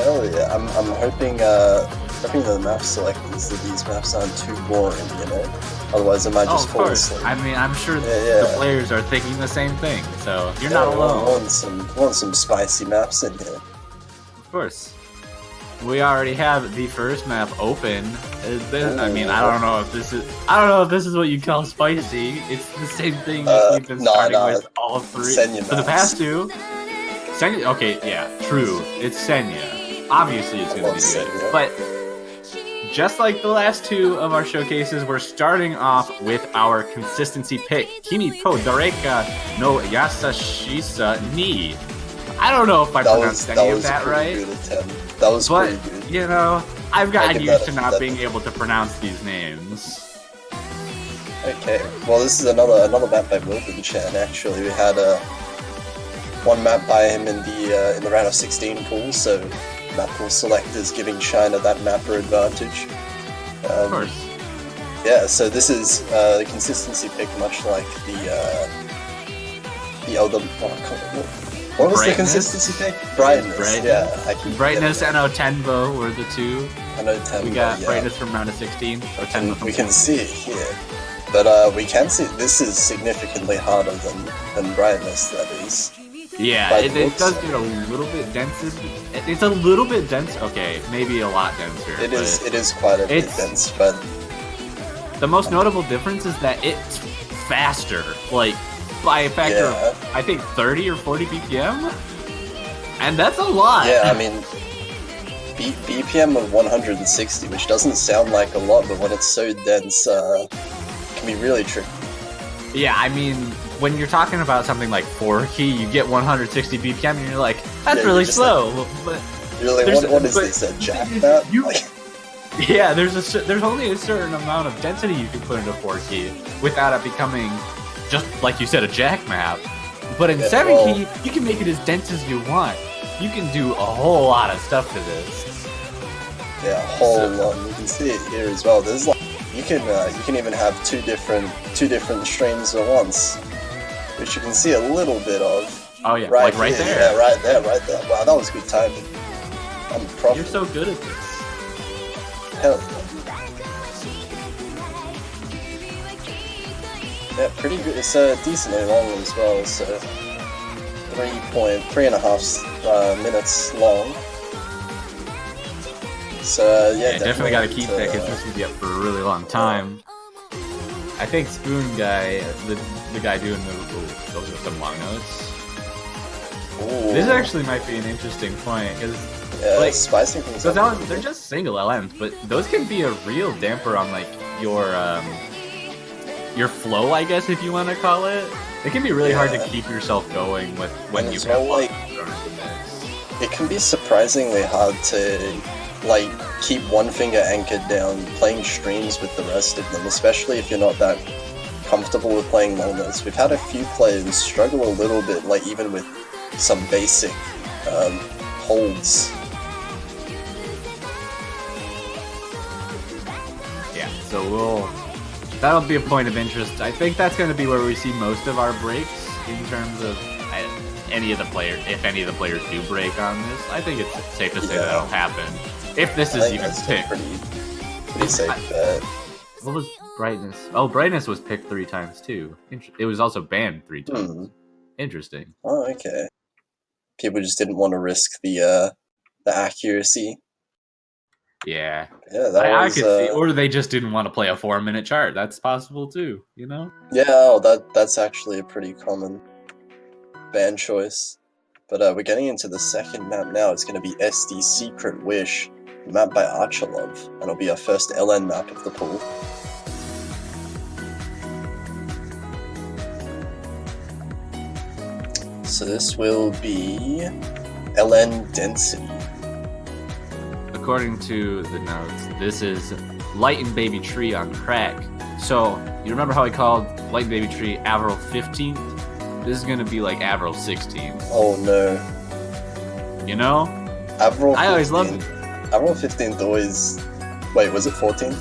Hell yeah. I'm hoping the map selectors that these maps aren't too boring, you know? Otherwise I might Oh, just of fall course. asleep. I mean, I'm sure Yeah. the players are thinking the same thing, so you're not I alone. want some spicy maps in here. Of course. We already have the first map open. I mean, I don't know if this is what you call spicy. It's the same thing we've been starting with all three Senya for the past two. Senya, okay, yeah, true. It's Senya. Obviously, it's gonna be good, but just like the last two of our showcases, we're starting off with our consistency pick, Kimi to Dareka no Yasashisa ni. I don't know if I pronounced any of that right. That was pretty good. You know, I've gotten used to not being able to pronounce these names. Okay, well this is another map by Wilton Chan. Actually, we had one map by him in the round of 16 pool, so map pool selectors giving China that mapper advantage. Of course. Yeah, so this is the consistency pick, much like the other. What was the consistency pick? Brightness. Yeah, Brightness and Otenbo were the two. And Otenbo, we got Brightness from round of 16. Otenbo we can see it here, but we can see this is significantly harder than Brightness. That is. Yeah, it does get a little bit denser. It's a little bit dense. Okay, maybe a lot denser. It is quite a bit dense, but the most notable difference is that it's faster. Like, by a factor of, I think, 30 or 40 BPM? And that's a lot! Yeah, I mean, BPM of 160, which doesn't sound like a lot, but when it's so dense, it can be really tricky. Yeah, I mean, when you're talking about something like 4-key, you get 160 BPM and you're like, that's really slow. Like, but you're like, what is this, a jack map? Yeah, there's only a certain amount of density you can put into 4-key without it becoming, just like you said, a jack map. But in 7-key, you can make it as dense as you want. You can do a whole lot of stuff to this. Yeah, a whole lot. You can see it here as well. There's like you can even have two different streams at once, which you can see a little bit of. Oh yeah, right there. Yeah, right there. Wow, that was good timing. I'm proud. You're so good at this. Hell. Yeah, pretty good. It's decently long as well, so 3.5 minutes long. So yeah, definitely got to keep that consistency up for a really long time. I think Spoon Guy, the guy doing those are some long notes. Ooh. This actually might be an interesting point because like spicing things up. They're just single LMs, but those can be a real damper on like your flow, I guess, if you want to call it. It can be really hard to keep yourself going with when you have like. It can be surprisingly hard to like keep one finger anchored down playing streams with the rest of them, especially if you're not that comfortable with playing long notes. We've had a few players struggle a little bit, like even with some basic holds. Yeah, so that'll be a point of interest. I think that's going to be where we see most of our breaks in terms of any of the players. If any of the players do break on this, I think it's safe to say that'll happen. If this is even picked. Pretty safe bet. What was Brightness? Oh, Brightness was picked 3 times too. It was also banned 3 times. Interesting. Oh, okay. People just didn't want to risk the accuracy. Yeah. Yeah, I could see, or they just didn't want to play a 4-minute chart. That's possible too, you know? Yeah, that's actually a pretty common ban choice. But we're getting into the second map now. It's going to be SD Secret Wish, map by Archerlove, and it'll be our first LN map of the pool. So this will be LN Density. According to the notes, this is Light and Baby Tree on crack. So, you remember how I called Light and Baby Tree Avril 15th? This is gonna be like Avril 16th. Oh no. You know? Avril 15th. I always loved it. Avril 15th always... Wait, was it 14th?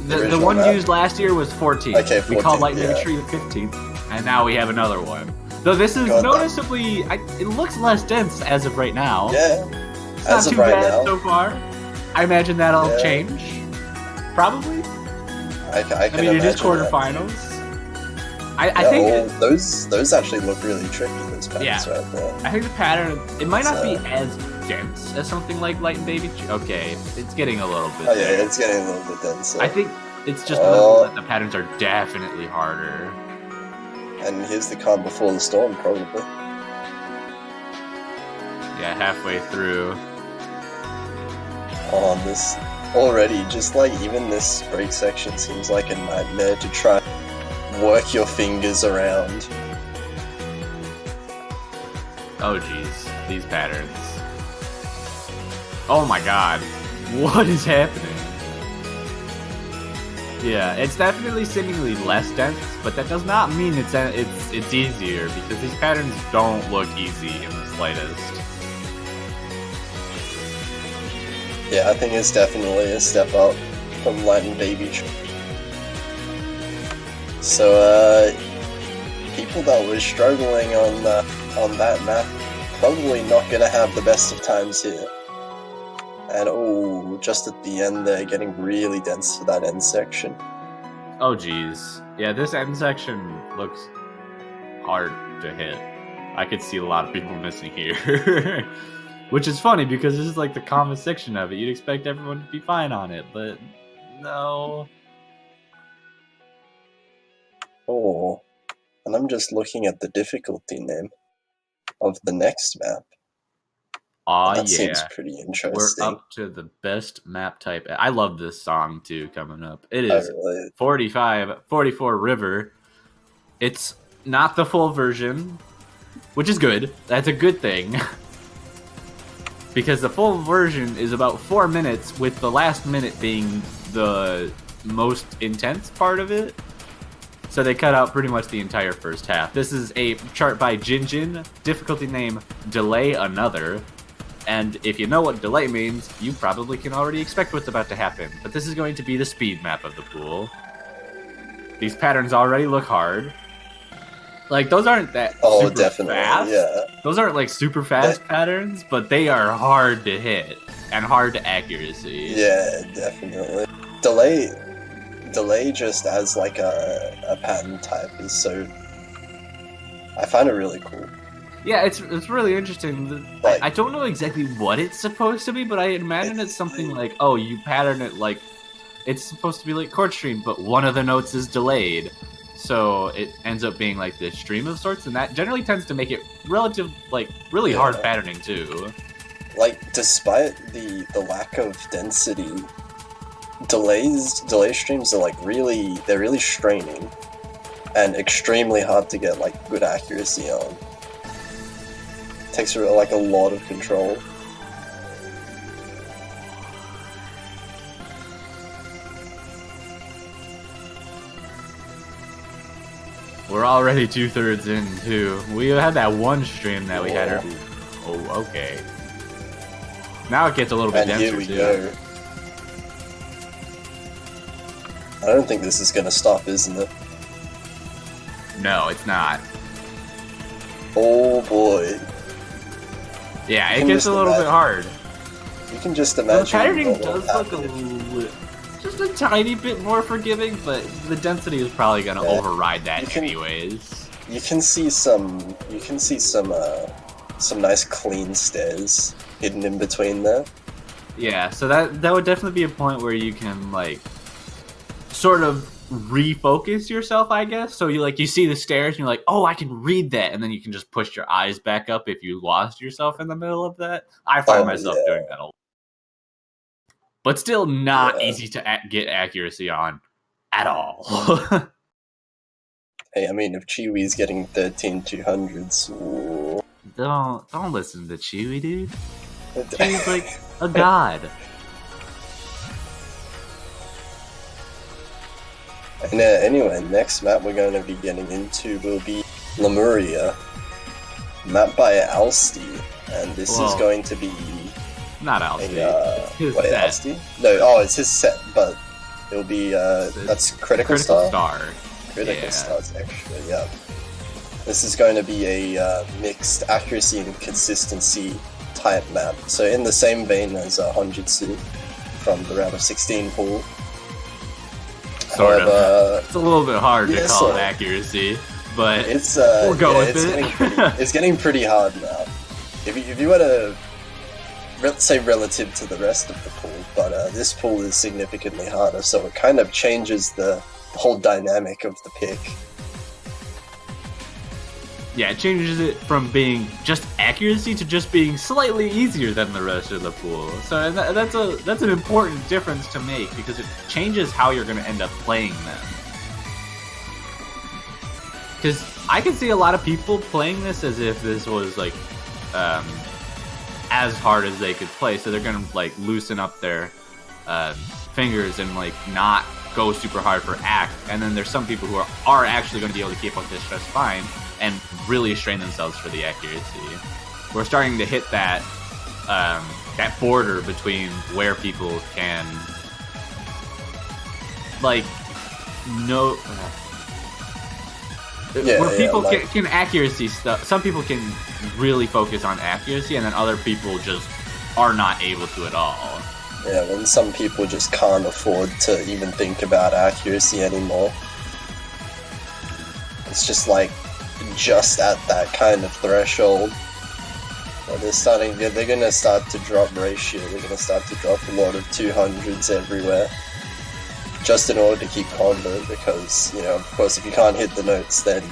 The one used last year was 14th. Okay, 14th, we called Light and Baby Tree the 15th, and now we have another one. Though this is noticeably... it looks less dense as of right now. Yeah. It's not As of too right bad now, so far. I imagine that'll Yeah. change. Probably. I can mean, it is imagine that. quarterfinals. I Yeah, think those actually look really tricky. Those patterns right there. I think the pattern, it might not be So- as dense as something like Light and Baby. Okay, it's getting a little bit. Oh yeah, there. it's getting a little bit denser. I think it's just notable that the patterns are definitely harder. And here's the calm before the storm, probably. Yeah, halfway through. Oh, this already, just like even this break section seems like a nightmare to try and work your fingers around. Oh jeez, these patterns. Oh my god, what is happening? Yeah, it's definitely seemingly less dense, but that does not mean it's easier, because these patterns don't look easy in the slightest. Yeah, I think it's definitely a step up from Light and Baby. So, people that were struggling on that map probably not gonna have the best of times here. And oh, just at the end there, getting really dense for that end section. Oh geez, yeah, this end section looks hard to hit. I could see a lot of people missing here. Which is funny because this is like the calmest section of it. You'd expect everyone to be fine on it, but no. Oh, and I'm just looking at the difficulty name of the next map. Aw, That yeah. seems pretty interesting. We're up to the best map type. I love this song too coming up. It is really... 44 River. It's not the full version, which is good. That's a good thing. Because the full version is about 4 minutes, with the last minute being the most intense part of it. So they cut out pretty much the entire first half. This is a chart by Jinjin, difficulty name Delay Another. And if you know what delay means, you probably can already expect what's about to happen. But this is going to be the speed map of the pool. These patterns already look hard. Like, those aren't that super definitely, fast. Yeah. Those aren't like super fast patterns, but they are hard to hit and hard to accuracy. Yeah, definitely. Delay just as like a pattern type is so... I find it really cool. Yeah, it's really interesting. I don't know exactly what it's supposed to be, but I imagine it's something like, oh, you pattern it like... It's supposed to be like chord stream, but one of the notes is delayed. So it ends up being like this stream of sorts, and that generally tends to make it really hard patterning too. Like, despite the lack of density, delay streams are like they're really straining and extremely hard to get like good accuracy on. It takes like a lot of control. We're already 2/3 in too. We had that one stream that we had. Oh, okay. Now it gets a little bit denser here we too. go. I don't think this is gonna stop, isn't it? No, it's not. Oh boy. Yeah, it gets a little bit hard. You can just imagine. The patterning does look just a tiny bit more forgiving, but the density is probably going to override that anyways. You can see some nice clean stairs hidden in between there. Yeah, so that would definitely be a point where you can like sort of refocus yourself, I guess. So you see the stairs and you're like, oh, I can read that, and then you can just push your eyes back up if you lost yourself in the middle of that. I find myself doing that a lot. But still not easy to get accuracy on at all. Hey, I mean, if Chiwi's getting 13/200s... Ooh. Don't listen to Chiwi, dude. Chiwi's like a god. And anyway, next map we're going to be getting into will be Lemuria, map by Alsti, and this is going to be... Not Alsti. His set. Alsti? No, it's his set, but it'll be, that's Critical Star? Critical Stars, actually, This is going to be a mixed accuracy and consistency type map. So in the same vein as Honjutsu from the round of 16 pool. Sort of. It's a little bit hard to call it accuracy, but we'll go with it. It's getting pretty hard now. If you were to say relative to the rest of the pool, but this pool is significantly harder, so it kind of changes the whole dynamic of the pick. Yeah, it changes it from being just accuracy to just being slightly easier than the rest of the pool. So that's an important difference to make, because it changes how you're going to end up playing them. Because I can see a lot of people playing this as if this was like as hard as they could play, so they're going to like loosen up their fingers and like not go super hard for act. And then there's some people who are actually going to be able to keep up this just fine and really strain themselves for the accuracy. We're starting to hit that that border between where people can like people can accuracy stuff. Some people can really focus on accuracy, and then other people just are not able to at all. Yeah, when some people just can't afford to even think about accuracy anymore. It's just like just at that kind of threshold. They're gonna start to drop ratio, they're gonna start to drop a lot of 200s everywhere. Just in order to keep confident, because, you know, of course if you can't hit the notes, then,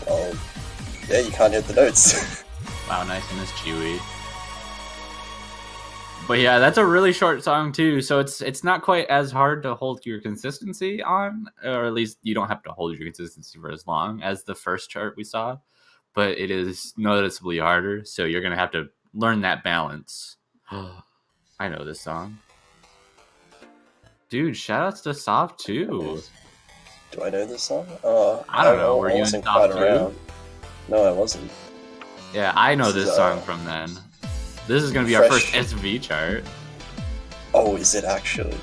well, yeah, you can't hit the notes. Wow, nice and it's chewy. But yeah, that's a really short song too, so it's not quite as hard to hold your consistency on, or at least you don't have to hold your consistency for as long as the first chart we saw, but it is noticeably harder, so you're going to have to learn that balance. I know this song. Dude, shoutouts to Soft too. Do I know this song? I don't know. Were you in Soft too? No, I wasn't. Yeah, I know this song from then. This is going to be our first SV chart. Oh, is it actually?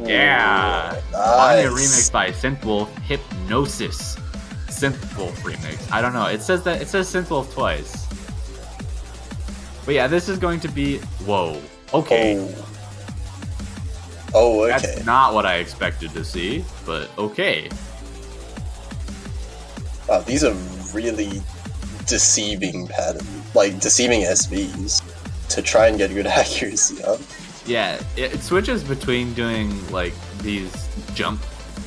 Yeah. Nice. Mania remix by Synthwolf Hypnosis. Synthwolf remix. I don't know. It says Synthwolf twice. But yeah, this is going to be... Whoa. Okay. Oh, okay. That's not what I expected to see, but okay. Wow, these are really deceiving patterns. Like, deceiving SVs. To try and get good accuracy on. Yeah, it switches between doing like these jump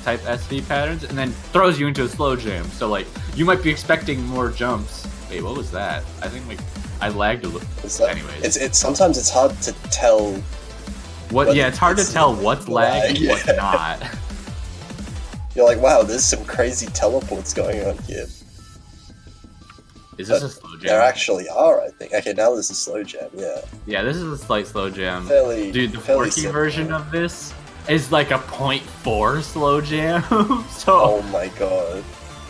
type SV patterns and then throws you into a slow jam. So like you might be expecting more jumps. Wait, what was that? I think like I lagged a little. Anyways, it's sometimes it's hard to tell. What? Yeah, it's hard to tell what's lag and what's not. You're like, wow, there's some crazy teleports going on here. Is this a slow jam? There actually are, I think. Okay, now this is slow jam, yeah. Yeah, this is a slight slow jam. Dude, the 4-key version of this is like a 0.4 slow jam. So. Oh my god.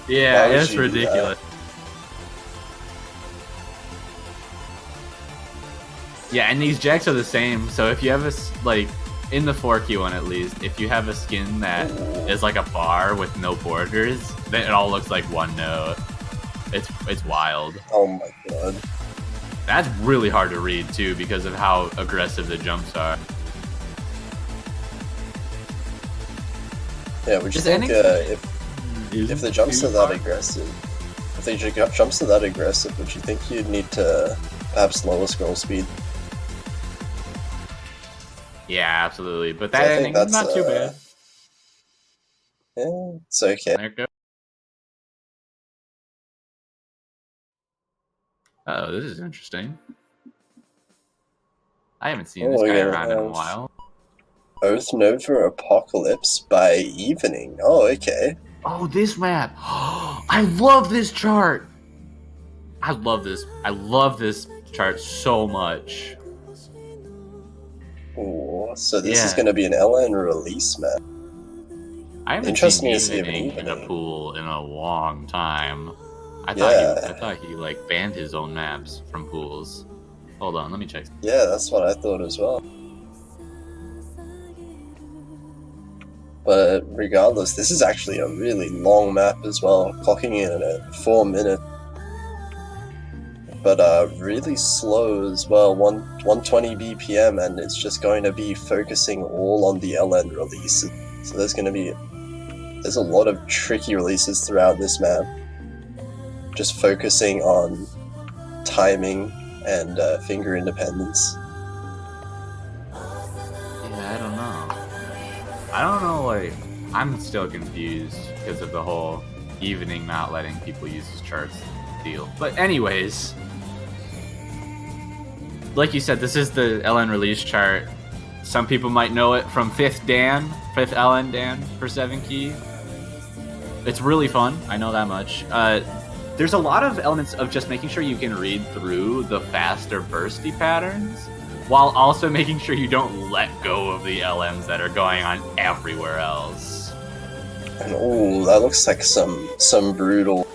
Yeah, it's ridiculous. Yeah, and these jacks are the same. So if you have like in the 4-key one at least, if you have a skin that is like a bar with no borders, then it all looks like one note. It's wild. Oh my god. That's really hard to read too because of how aggressive the jumps are. Yeah, would you think if the jumps are that aggressive, would you think you'd need to perhaps lower scroll speed? Yeah, absolutely. But that ending's not too bad. Yeah, it's okay. There it goes. Oh, this is interesting. I haven't seen this guy around in a while. Oath Nova Apocalypse by Evening. Oh, okay. Oh, this map. I love this chart. I love this chart so much. Ooh, so this is going to be an LN release map. I haven't seen Evening in a pool in a long time. I thought he like banned his own maps from pools. Hold on, let me check. Yeah, that's what I thought as well. But regardless, this is actually a really long map as well, clocking in at 4 minutes. but really slow as well, 120 BPM, and it's just going to be focusing all on the LN releases. So there's a lot of tricky releases throughout this map, just focusing on timing and finger independence. Yeah, I don't know, like, I'm still confused because of the whole evening not letting people use his charts deal. But anyways, like you said, this is the LN release chart. Some people might know it from 5th LN Dan for 7 key. It's really fun, I know that much. There's a lot of elements of just making sure you can read through the faster bursty patterns, while also making sure you don't let go of the LMs that are going on everywhere else. And oh, that looks like some brutal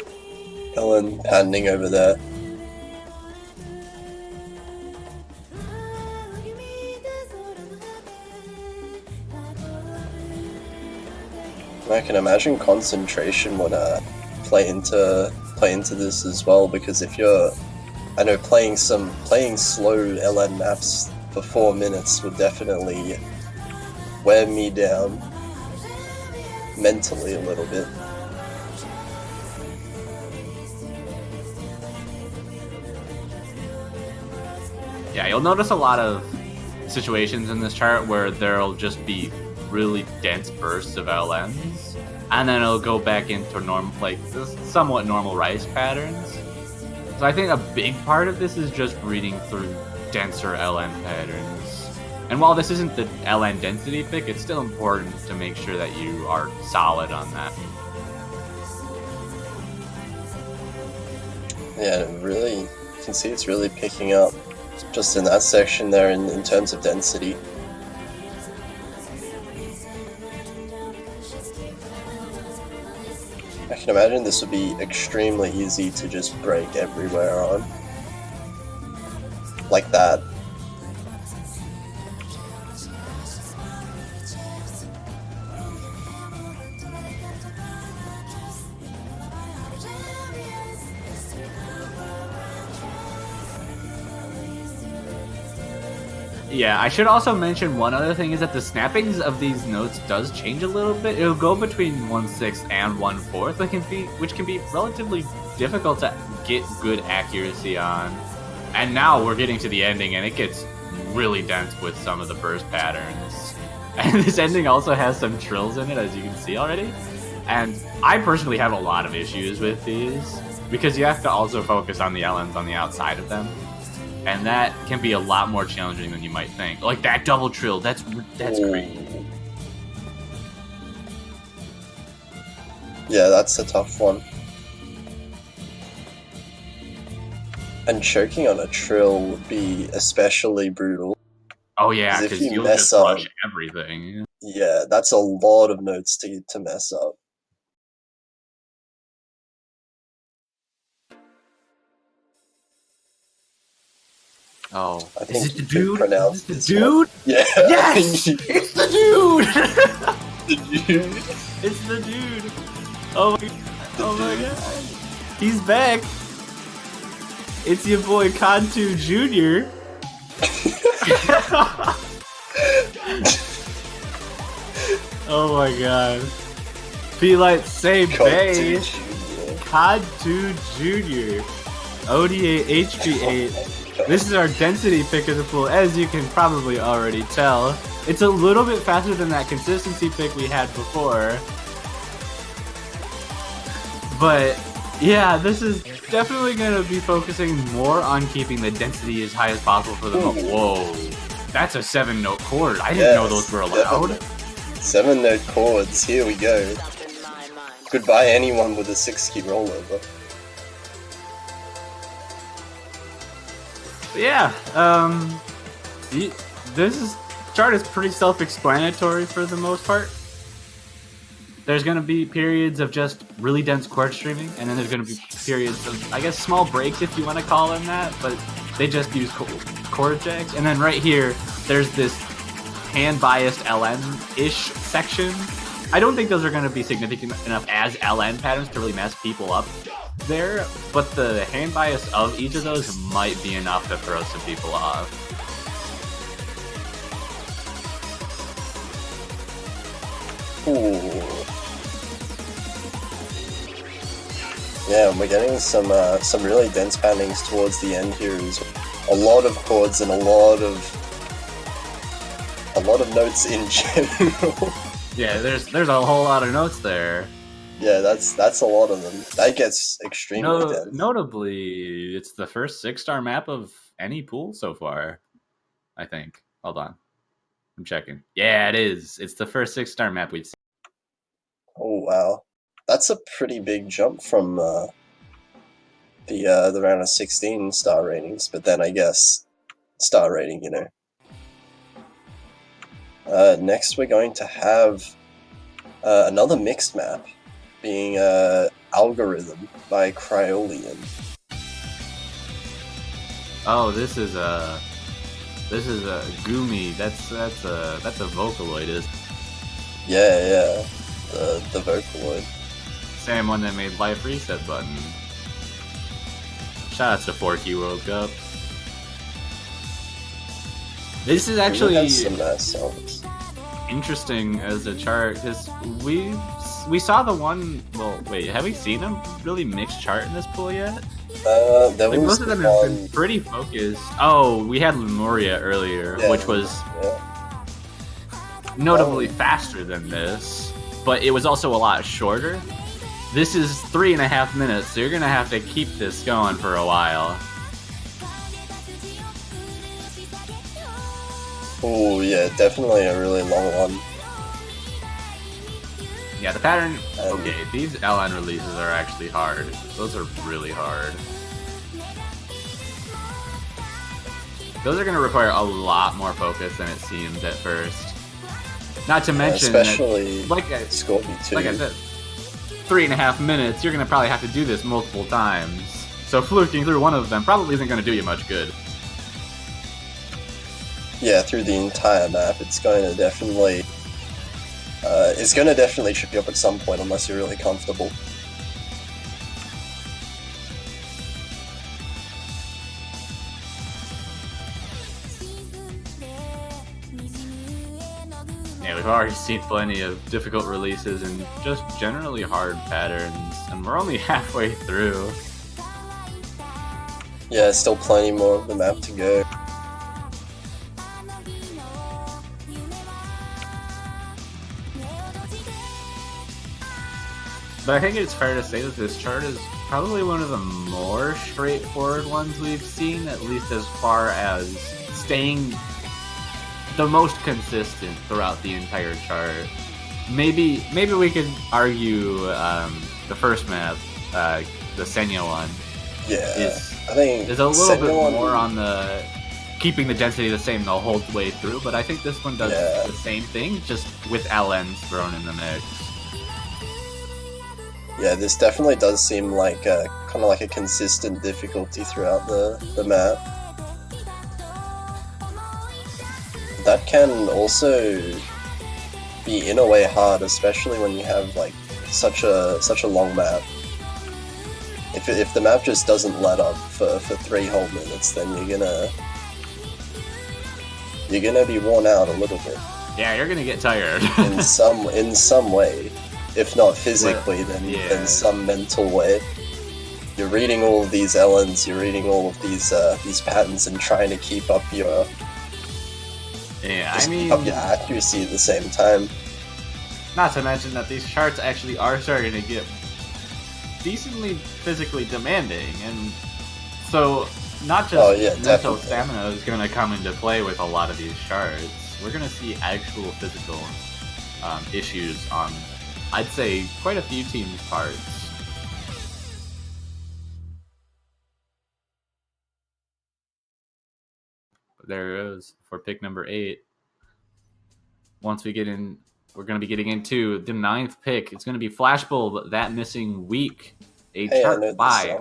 LN patterning over there. I can imagine concentration would play into this as well, because if you're, I know, playing slow LN maps for 4 minutes would definitely wear me down mentally a little bit. Yeah, you'll notice a lot of situations in this chart where there'll just be really dense bursts of LNs, and then it'll go back into somewhat normal rice patterns. So I think a big part of this is just reading through denser LN patterns. And while this isn't the LN density pick, it's still important to make sure that you are solid on that. Yeah, really, you can see it's really picking up just in that section there in terms of density. I can imagine this would be extremely easy to just break everywhere on. Like that. Yeah, I should also mention one other thing is that the snappings of these notes does change a little bit. It'll go between 1/6 and 1/4, which can be relatively difficult to get good accuracy on. And now we're getting to the ending, and it gets really dense with some of the burst patterns. And this ending also has some trills in it, as you can see already. And I personally have a lot of issues with these, because you have to also focus on the LNs on the outside of them. And that can be a lot more challenging than you might think. Like that double trill, that's great. Yeah, that's a tough one. And choking on a trill would be especially brutal. Oh yeah, because you'll just rush everything. Yeah, that's a lot of notes to mess up. Oh, I think is it the dude? Is it the dude? Yeah. Yes! It's the dude! The dude. It's the dude. Oh my god. He's back. It's your boy Kantu Jr. Oh my god. Be like say Bay. Kantu Jr. ODA HB8. This is our density pick of the pool, as you can probably already tell. It's a little bit faster than that consistency pick we had before. But yeah, this is definitely going to be focusing more on keeping the density as high as possible for the moment. Whoa, that's a 7-note chord. I didn't know those were allowed. 7-note chords, here we go. Goodbye anyone with a 6-key rollover. Yeah, this chart is pretty self-explanatory for the most part. There's going to be periods of just really dense chord streaming, and then there's going to be periods of, I guess, small breaks if you want to call them that, but they just use chord jacks. And then right here, there's this hand-biased LN-ish section, I don't think those are going to be significant enough as LN patterns to really mess people up there, but the hand bias of each of those might be enough to throw some people off. Ooh. Yeah, we're getting some really dense patternings towards the end here. A lot of chords and a lot of notes in general. Yeah, there's a whole lot of notes there. Yeah, that's a lot of them. That gets extremely dense. Notably, it's the first 6-star map of any pool so far, I think. Hold on. I'm checking. Yeah, it is. It's the first 6-star map we've seen. Oh, wow. That's a pretty big jump from the round of 16 star ratings, but then I guess star rating, you know. Next we're going to have another mixed map, being Algorithm by Cryolian. Oh, this is a Gumi. That's a Vocaloid, is. Yeah, the Vocaloid. Same one that made Life Reset Button. Shoutouts to 4Q World Cup. This is actually some nice songs. Interesting as a chart, because we saw the one. Well, wait, have we seen a really mixed chart in this pool yet? Most of them have been pretty focused. Oh, we had Lemuria earlier, which was notably faster than this, but it was also a lot shorter. This is 3.5 minutes, so you're gonna have to keep this going for a while. Oh yeah, definitely a really long one. Yeah, the pattern. Okay, these LN releases are actually hard. Those are really hard. Those are going to require a lot more focus than it seems at first. Not to mention, especially that, like I said, 3.5 minutes. You're going to probably have to do this multiple times. So fluking through one of them probably isn't going to do you much good. Yeah, through the entire map, it's going to definitely trip you up at some point unless you're really comfortable. Yeah, we've already seen plenty of difficult releases and just generally hard patterns, and we're only halfway through. Yeah, still plenty more of the map to go. But I think it's fair to say that this chart is probably one of the more straightforward ones we've seen, at least as far as staying the most consistent throughout the entire chart. Maybe we could argue the first map, the Senya one, is a little bit more on the keeping the density the same the whole way through, but I think this one does the same thing, just with LNs thrown in the mix. Yeah, this definitely does seem like kind of like a consistent difficulty throughout the map. That can also be in a way hard, especially when you have like such a long map. If the map just doesn't let up for 3 whole minutes, then you're gonna be worn out a little bit. Yeah, you're gonna get tired in some way. If not physically, then some mental way. You're reading all of these LNs, you're reading all of these patterns, and trying to keep up your keep up your accuracy at the same time. Not to mention that these charts actually are starting to get decently physically demanding, and so not just mental stamina is going to come into play with a lot of these charts. We're going to see actual physical issues on, I'd say, quite a few teams' parts. But there it goes for pick number 8. Once we get in, we're going to be getting into the 9th pick. It's going to be Flashbulb, That Missing Week. A chart by...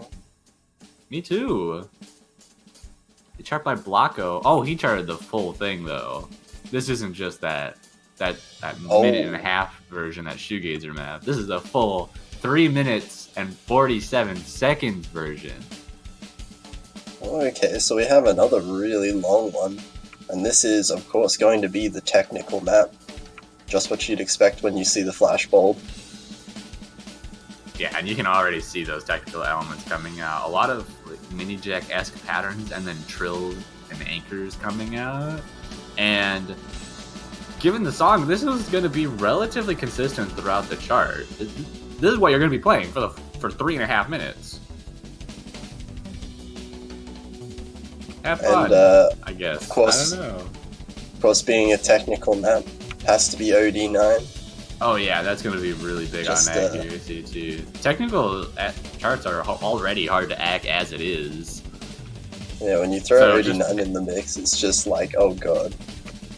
Me too. A chart by Blocko. Oh, he charted the full thing, though. This isn't just that that minute and a half version, that shoegazer map. This is a full 3 minutes and 47 seconds version. Okay, so we have another really long one, and this is, of course, going to be the technical map. Just what you'd expect when you see the flashbulb. Yeah, and you can already see those technical elements coming out. A lot of like, mini jack-esque patterns, and then trills and anchors coming out. And given the song, this is going to be relatively consistent throughout the chart. This is what you're going to be playing for 3.5 minutes. Have fun, And, I guess. Of course, I don't know. Of course, being a technical map, has to be OD9. Oh yeah, that's going to be really big on accuracy too. Technical charts are already hard to hack as it is. Yeah, when you throw OD9 in the mix, it's just like, oh god.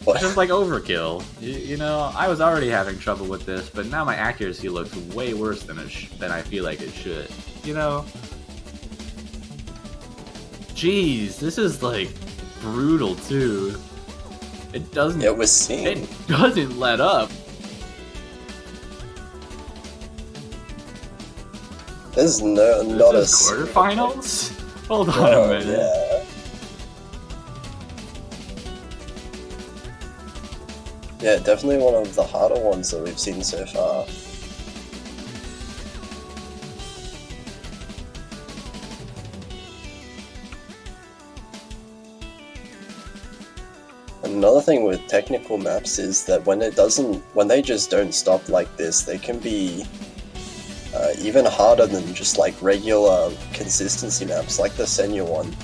It's just like overkill. You know, I was already having trouble with this, but now my accuracy looks way worse than I feel like it should. You know? Jeez, this is like brutal too. It doesn't. Yeah, we're seeing. It doesn't let up. There's not a quarterfinals. Hold on a minute. Yeah, definitely one of the harder ones that we've seen so far. Another thing with technical maps is that when they just don't stop like this, they can be even harder than just like regular consistency maps, like the Senya one.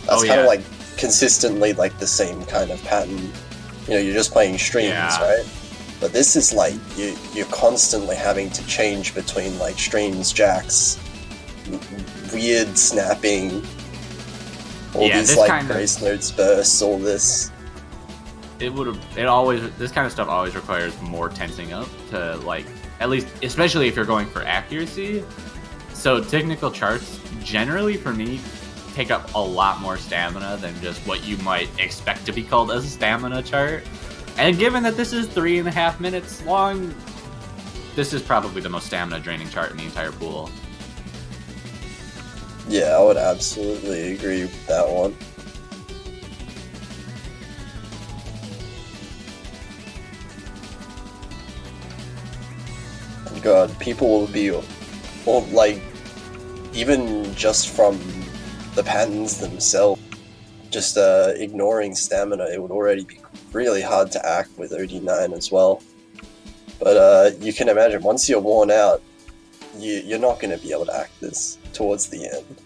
That's kind of like consistently like the same kind of pattern. You know, you're just playing streams, right? But this is like you're constantly having to change between like streams, jacks, weird snapping, all these like brace notes bursts, all this. This kind of stuff always requires more tensing up to like, at least, especially if you're going for accuracy. So technical charts, generally for me, take up a lot more stamina than just what you might expect to be called as a stamina chart. And given that this is 3.5 minutes long, this is probably the most stamina draining chart in the entire pool. Yeah, I would absolutely agree with that one. God, people will be, well, like, even just from the patterns themselves, just ignoring stamina, it would already be really hard to act with OD9 as well. But you can imagine, once you're worn out, you're not going to be able to act this towards the end.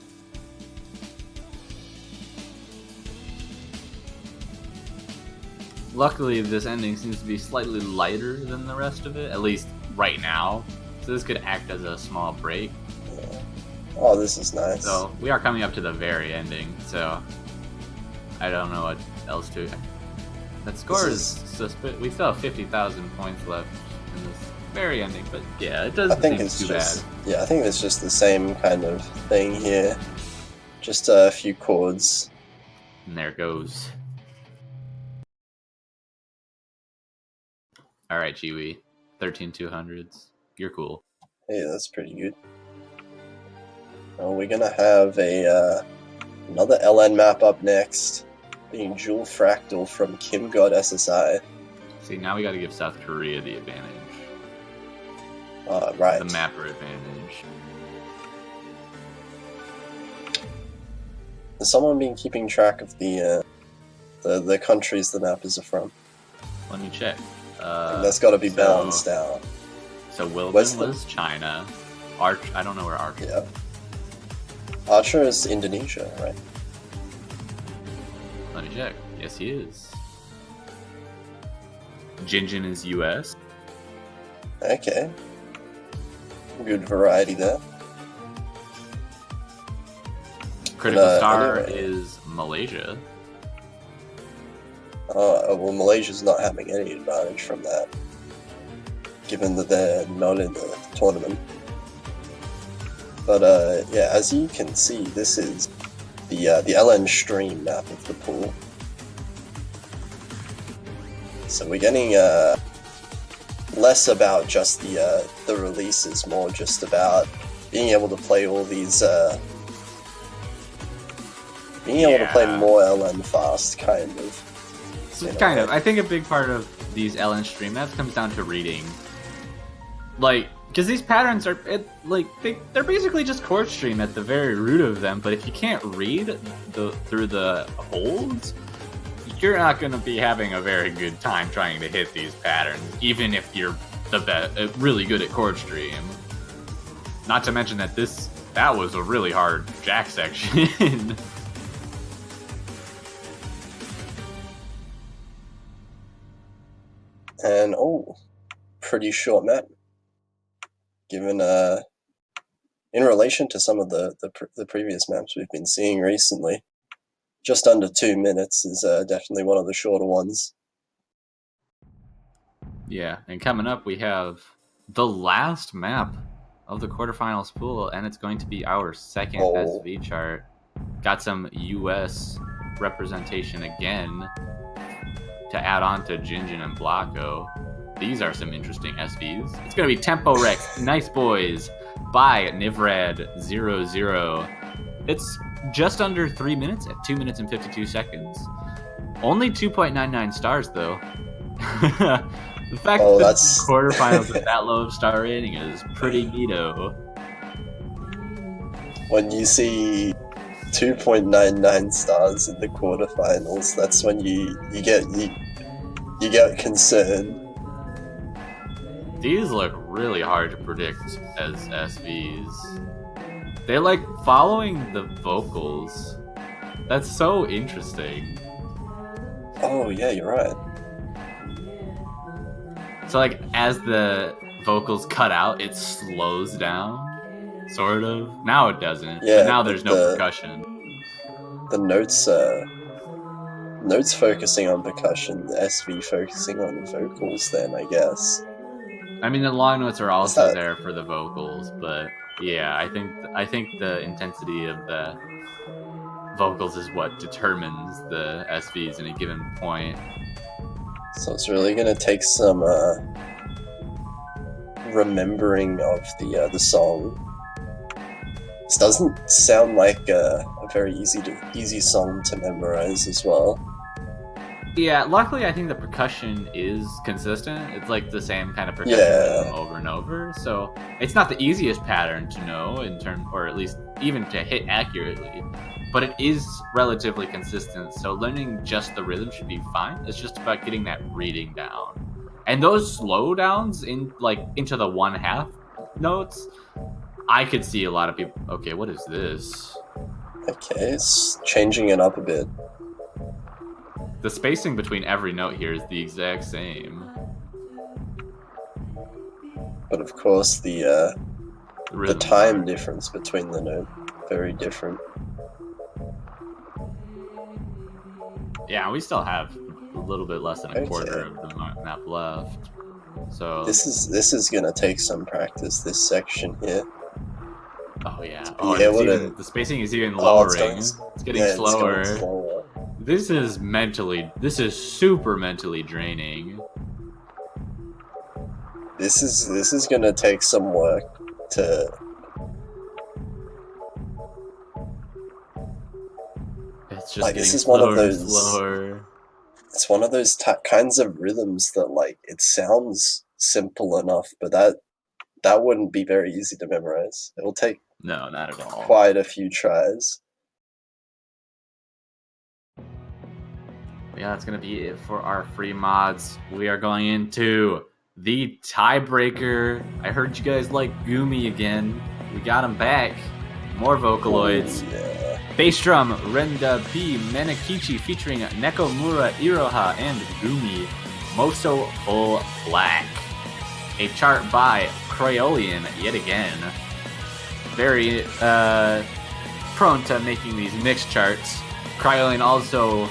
Luckily, this ending seems to be slightly lighter than the rest of it, at least right now. So this could act as a small break. Yeah. Oh, this is nice. So we are coming up to the very ending, so I don't know what else to... That score is we still have 50,000 points left in this very ending, but yeah, it doesn't seem too bad. Yeah, I think it's just the same kind of thing here. Just a few chords. And there it goes. Alright, Chiwi. 13,200s. You're cool. Hey, that's pretty good. Well, we're gonna have another LN map up next, being Jewel Fractal from Kim God SSI. See, now we gotta give South Korea the advantage. Right. The mapper advantage. Has someone been keeping track of the countries the mappers are from? Let me check. And that's got to be balanced out. So Wilbur was China. I don't know where Archer is. Yeah. Archer is Indonesia, right? Let me check. Yes, he is. Jinjin is US. Okay. Good variety there. Critical Star is Malaysia. Well, Malaysia's not having any advantage from that, given that they're not in the tournament. But yeah, as you can see, this is the LN stream map of the pool. So we're getting less about just the releases, more just about being able to play all these, being able to play more LN fast, kind of. So kind of. I think a big part of these LN stream maps comes down to reading. Like, because these patterns are, they're basically just chord stream at the very root of them, but if you can't read through the holds, you're not going to be having a very good time trying to hit these patterns, even if you're really good at chord stream. Not to mention that that was a really hard jack section. And pretty short map. Given in relation to some of the previous maps we've been seeing recently, just under 2 minutes is definitely one of the shorter ones. Yeah, and coming up we have the last map of the quarterfinals pool, and it's going to be our second SV chart. Got some US representation again to add on to Jinjin and Blocko. These are some interesting SVs. It's going to be Tempo Rex, Nice Boys, by Nivrad00. It's just under 3 minutes at 2 minutes and 52 seconds. Only 2.99 stars, though. The fact that the quarterfinals with that low of star rating is pretty neato. When you see 2.99 stars in the quarterfinals, that's when you get concerned. These look really hard to predict as SVs. They like following the vocals. That's so interesting. Oh yeah, you're right. So like as the vocals cut out, it slows down, sort of. Now it doesn't. Yeah, but now there's no percussion. The notes focusing on percussion, the SV focusing on vocals. Then I guess. I mean, the long notes are also there for the vocals, but yeah, I think the intensity of the vocals is what determines the SVs in a given point. So it's really gonna take some remembering of the song. This doesn't sound like a very easy song to memorize as well. Yeah, luckily I think the percussion is consistent. It's like the same kind of percussion over and over. So it's not the easiest pattern to know or at least even to hit accurately. But it is relatively consistent. So learning just the rhythm should be fine. It's just about getting that reading down. And those slowdowns into the 1/2 notes, I could see a lot of people. Okay, what is this? Okay, it's changing it up a bit. The spacing between every note here is the exact same. But of course, the time difference between the note, very different. Yeah, we still have a little bit less than a quarter of the map left. So this is gonna take some practice. This section here. Oh yeah. The spacing is even lowering. It's getting slower. This is super mentally draining. This is gonna take some work to. It's just this is one of those. Slower. It's one of those kinds of rhythms that it sounds simple enough, but that wouldn't be very easy to memorize. It will take not at all. Quite a few tries. Yeah, that's going to be it for our free mods. We are going into the tiebreaker. I heard you guys like Gumi again. We got him back. More Vocaloids. Ooh, yeah. Bass drum, Renda B, Menakichi featuring Nekomura, Iroha, and Gumi. Moso Full Black. A chart by Crayolean yet again. Very prone to making these mixed charts. Crayolean also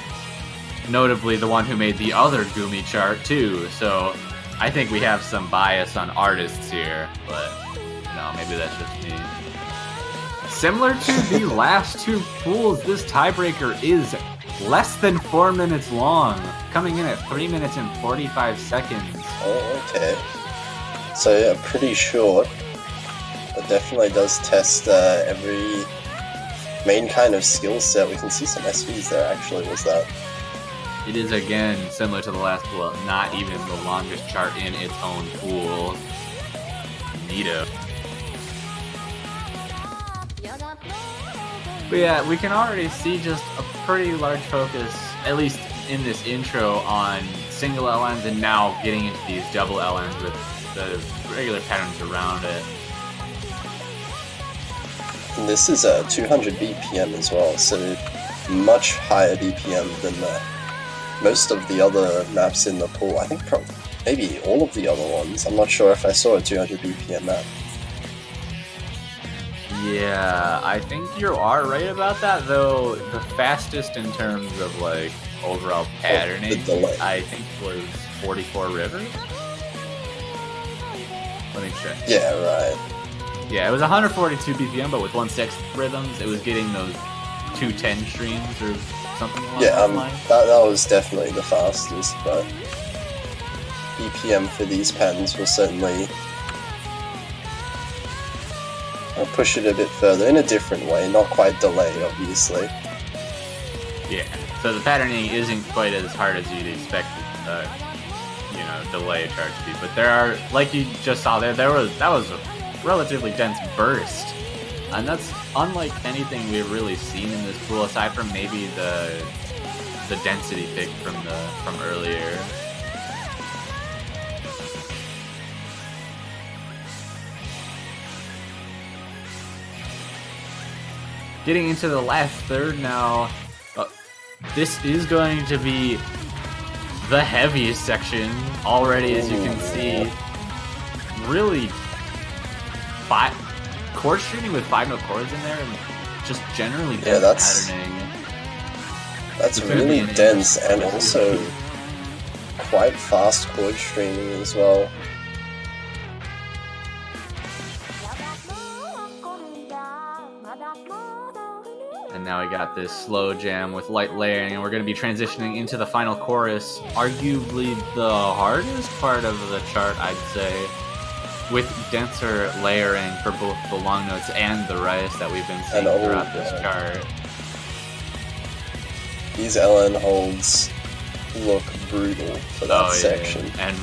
notably the one who made the other Gumi chart too, so I think we have some bias on artists here, but maybe that's just me. Similar to the last two pools, this tiebreaker is less than 4 minutes long, coming in at 3 minutes and 45 seconds. Oh, okay. So yeah, pretty short, but definitely does test every main kind of skill set. We can see some SVs there actually, was that? It is again similar to the last pool, not even the longest chart in its own pool. Neato. But yeah, we can already see just a pretty large focus, at least in this intro, on single LNs and now getting into these double LNs with the regular patterns around it. And this is a 200 BPM as well, so much higher BPM than most of the other maps in the pool. I think maybe all of the other ones. I'm not sure if I saw a 200 BPM map. Yeah, I think you are right about that, though the fastest in terms of like overall patterning, I think was 44 Rivers. Let me check. Yeah, right. Yeah, it was 142 BPM, but with 1/6 rhythms, it was getting those 210 streams or something along that line. That was definitely the fastest, but BPM for these patterns will certainly push it a bit further in a different way, not quite delay, obviously. Yeah, so the patterning isn't quite as hard as you'd expect, delay chart to be. But there are, like you just saw there, that was a relatively dense burst, and that's unlike anything we've really seen in this pool, aside from maybe the density pick from earlier. Getting into the last third now, this is going to be the heaviest section already, as you can see. Really, chord streaming with 5-note chords in there, and just generally dense patterning. That's really dense, and also quite fast chord streaming as well. And now we got this slow jam with light layering, and we're going to be transitioning into the final chorus, arguably the hardest part of the chart, I'd say, with denser layering for both the long notes and the rice that we've been seeing throughout this chart. These LN holds look brutal for that section. And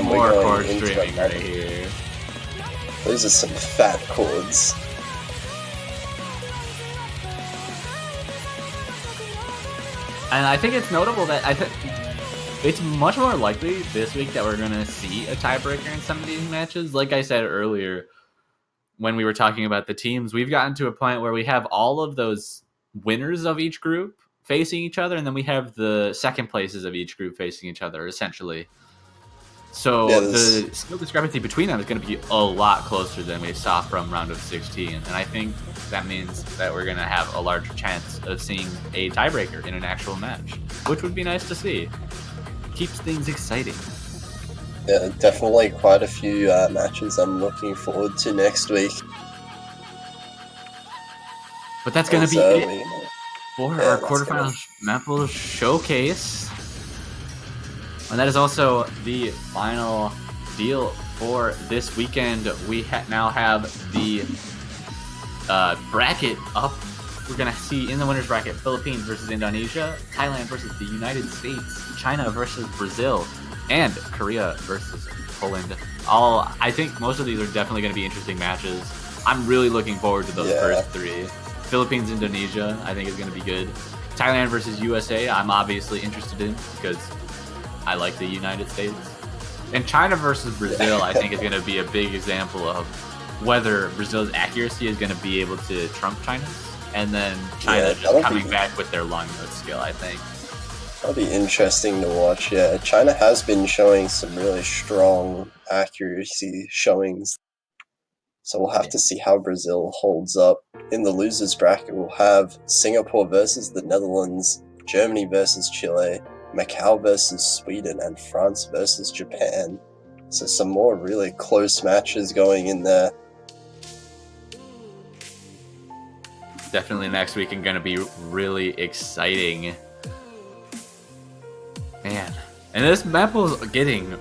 more chord streaming right here. Those are some fat chords. And I think it's notable that it's much more likely this week that we're going to see a tiebreaker in some of these matches. Like I said earlier, when we were talking about the teams, we've gotten to a point where we have all of those winners of each group facing each other, and then we have the second places of each group facing each other, essentially. So the skill discrepancy between them is going to be a lot closer than we saw from round of 16. And I think that means that we're going to have a larger chance of seeing a tiebreaker in an actual match, which would be nice to see. Keeps things exciting. Yeah, definitely quite a few matches I'm looking forward to next week. But that's going to be it for our quarterfinals Maple Showcase. And that is also the final deal for this weekend. We now have the bracket up. We're going to see in the winner's bracket Philippines versus Indonesia, Thailand versus the United States, China versus Brazil, and Korea versus Poland. I think most of these are definitely going to be interesting matches. I'm really looking forward to those first three. Philippines, Indonesia, I think is going to be good. Thailand versus USA, I'm obviously interested in because I like the United States. And China versus Brazil, I think, is going to be a big example of whether Brazil's accuracy is going to be able to trump China's. And then China just coming back with their long note skill, I think. That'll be interesting to watch, yeah. China has been showing some really strong accuracy showings. So we'll have to see how Brazil holds up. In the losers bracket, we'll have Singapore versus the Netherlands, Germany versus Chile, Macau versus Sweden, and France versus Japan. So some more really close matches going in there. Definitely next week and going to be really exciting. Man. And this map was getting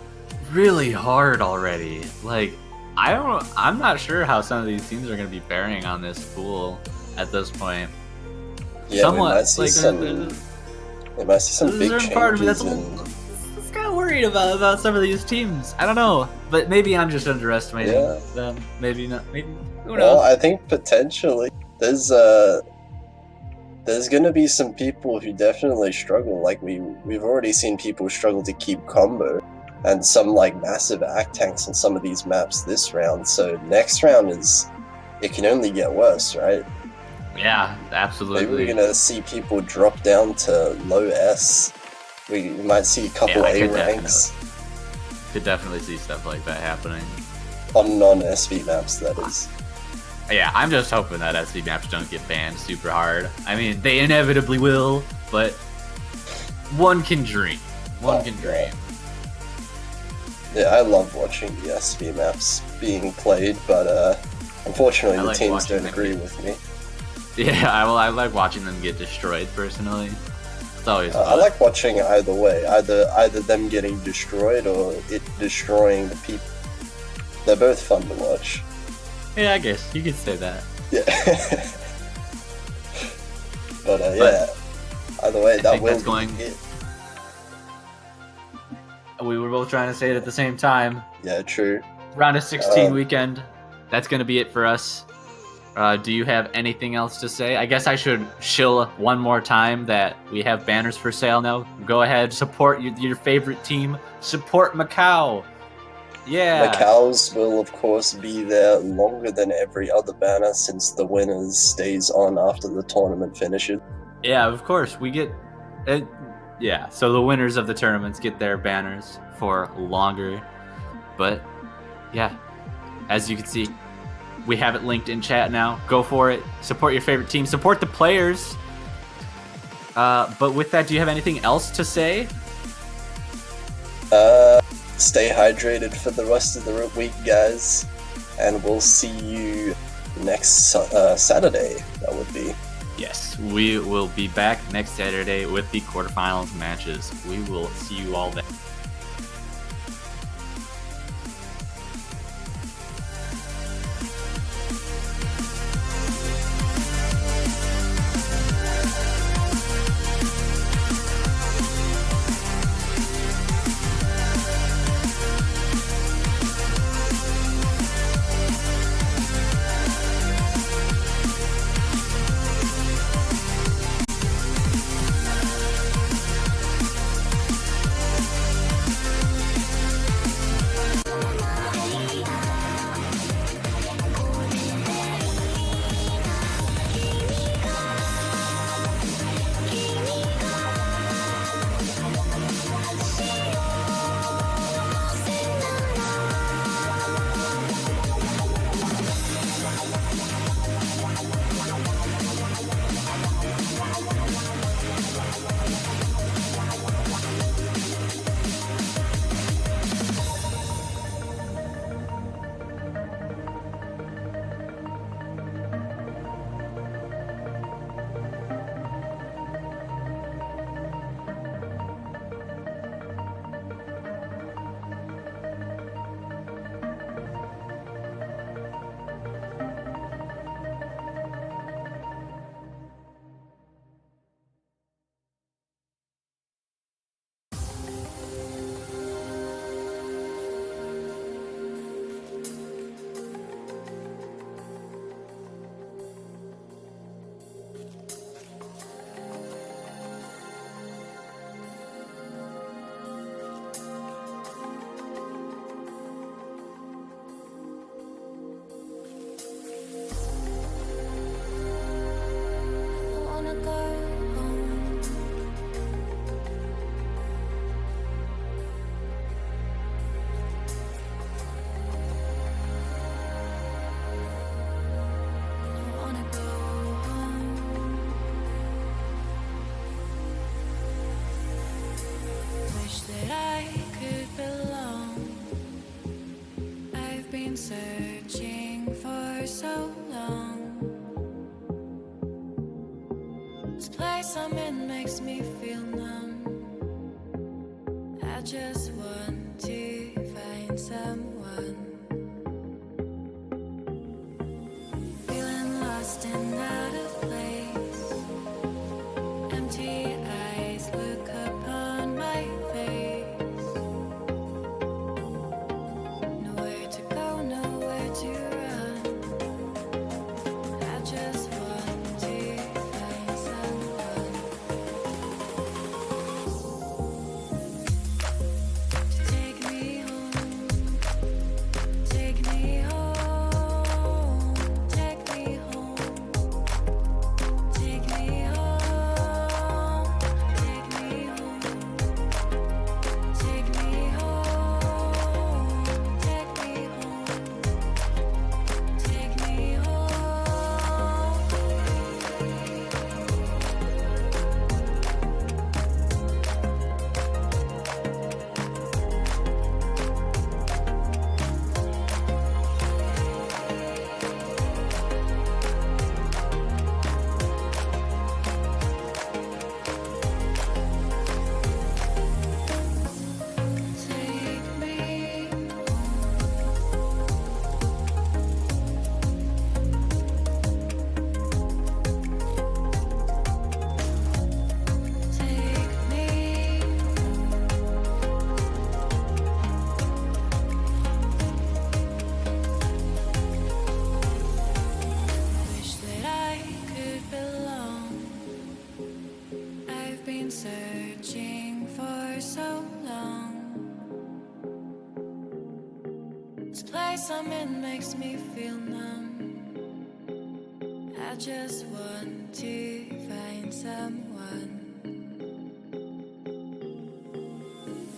really hard already. Like, I'm not sure how some of these teams are going to be bearing on this pool at this point. Yeah, Somewhat, we might see some big part of me changes that's kind of worried about some of these teams. I don't know, but maybe I'm just underestimating them. Maybe not. Maybe who knows? Well, I think potentially there's gonna be some people who definitely struggle. Like we've already seen people struggle to keep combo, and some like massive act tanks on some of these maps this round. So next round it can only get worse, right? Yeah, absolutely. Maybe we're gonna see people drop down to low S. We might see a couple A ranks. Could definitely see stuff like that happening on non-SV maps, that is. Yeah, I'm just hoping that SV maps don't get banned super hard. I mean, they inevitably will, but one can dream. One can dream. Yeah, I love watching the SV maps being played, but unfortunately the teams don't agree with me. Yeah, I like watching them get destroyed personally. It's always fun. I like watching either way, either them getting destroyed or it destroying the people. They're both fun to watch. Yeah, I guess you could say that. Yeah. but yeah, either way, that will be it. We were both trying to say it at the same time. Yeah, true. Round of 16 weekend. That's going to be it for us. Do you have anything else to say? I guess I should shill one more time that we have banners for sale now. Go ahead, support your favorite team. Support Macau. Yeah. Macau's will, of course, be there longer than every other banner since the winners stays on after the tournament finishes. Yeah, of course. We get... yeah, so the winners of the tournaments get their banners for longer. But, yeah, as you can see, we have it linked in chat now. Go for it. Support your favorite team. Support the players. But with that, do you have anything else to say? Stay hydrated for the rest of the week, guys. And we'll see you next Saturday, that would be. Yes, we will be back next Saturday with the quarterfinals matches. We will see you all then. Searching for so long. This place I'm in makes me feel numb. I just want to find someone. Feeling lost and out of place. Empty eyes look upon my face. Nowhere to go, nowhere to run. I just want to find someone to take me home, take me home, take me home, take me home, take me home, take me home, take me home, take me home. Take me take me. Wish that I could belong. I've been searching for so long. This place I'm in makes me feel numb. I just want to find someone.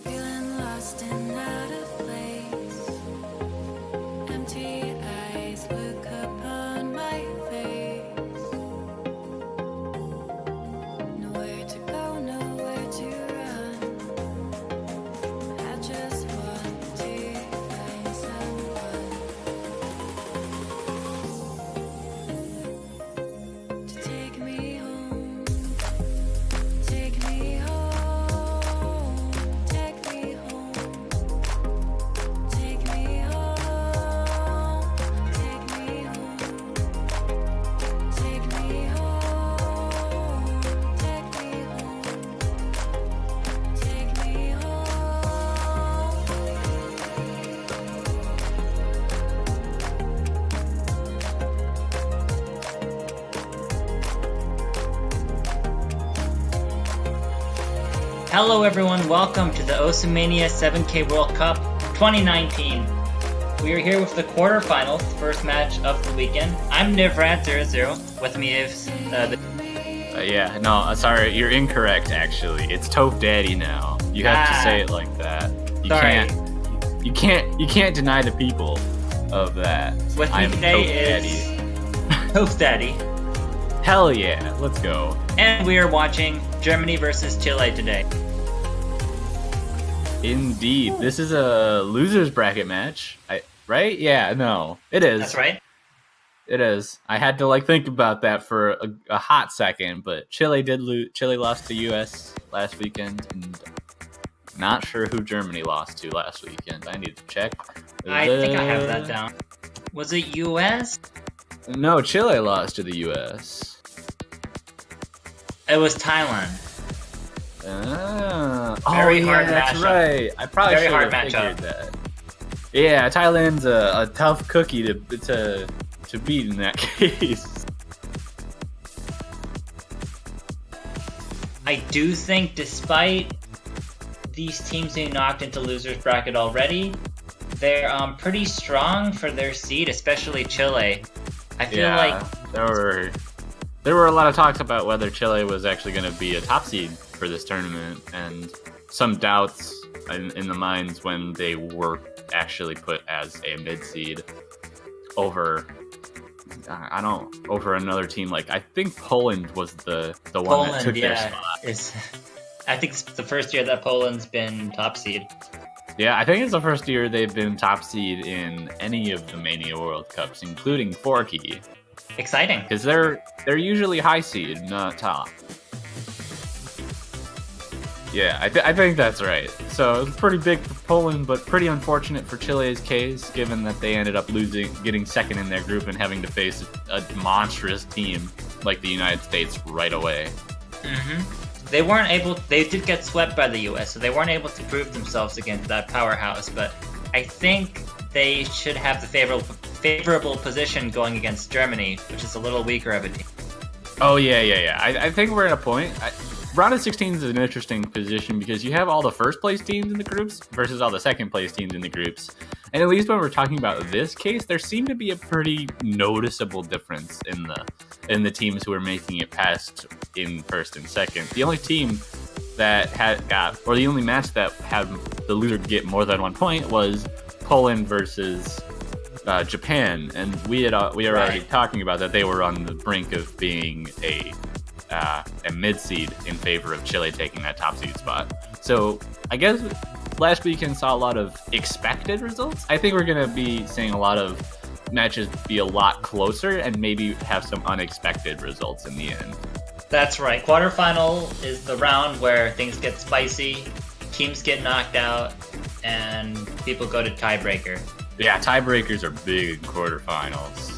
Feeling lost and out of place. Empty eyes look upon my face. Nowhere to go, nowhere to run. I just want to find someone to take me home, take me home, take me home, take me home, take me home, take me home, take me home, take me home. Hello everyone, welcome to the Mania 7K World Cup 2019. We are here with the quarterfinals, first match of the weekend. I'm Nivrad00, with me is Yeah, no, sorry, you're incorrect. Actually, it's Toph Daddy now. You have to say it like that. You Sorry. can't deny the people of that. With me I'm today Toph is Toph Daddy, Daddy. Hell yeah, let's go. and we are watching Germany versus Chile today. Indeed, this is a losers bracket match. Right? Yeah, no, it is. That's right. It is. I had to think about that for a hot second, but Chile did lose. Chile lost to U.S. last weekend, and not sure who Germany lost to last weekend. I need to check. I think I have that down. Was it US? No, Chile lost to the U.S. It was Thailand. Very hard that's matchup. right. I probably Very should hard have figured matchup. that. Yeah, Thailand's a tough cookie to beat in that case. I do think despite these teams being knocked into losers bracket already, they're pretty strong for their seed, especially Chile. I feel like there were a lot of talks about whether Chile was actually going to be a top seed for this tournament, and some doubts in the minds when they were actually put as a mid seed over another team. I think Poland was the one that took their spot. I think it's the first year that Poland's been top seed. Yeah, I think it's the first year they've been top seed in any of the Mania World Cups, including Forky. Exciting. Because they're usually high seed, not top. Yeah, I think that's right. So it's pretty big for Poland, but pretty unfortunate for Chile's case, given that they ended up getting second in their group and having to face a monstrous team like the United States right away. They did get swept by the US, so they weren't able to prove themselves against that powerhouse, but I think they should have the favorable position going against Germany, which is a little weaker of a team. Oh, yeah. I think we're at a point. Round of 16 is an interesting position because you have all the first place teams in the groups versus all the second place teams in the groups. And at least when we're talking about this case, there seemed to be a pretty noticeable difference in the teams who were making it past in first and second. The only team that the only match that had the loser get more than 1 point was Poland versus Japan, and we were already talking about that they were on the brink of being a mid-seed in favor of Chile taking that top seed spot. So I guess last weekend saw a lot of expected results. I think we're going to be seeing a lot of matches be a lot closer and maybe have some unexpected results in the end. That's right. Quarterfinal is the round where things get spicy, teams get knocked out, and people go to tiebreaker. Yeah, tiebreakers are big in quarterfinals.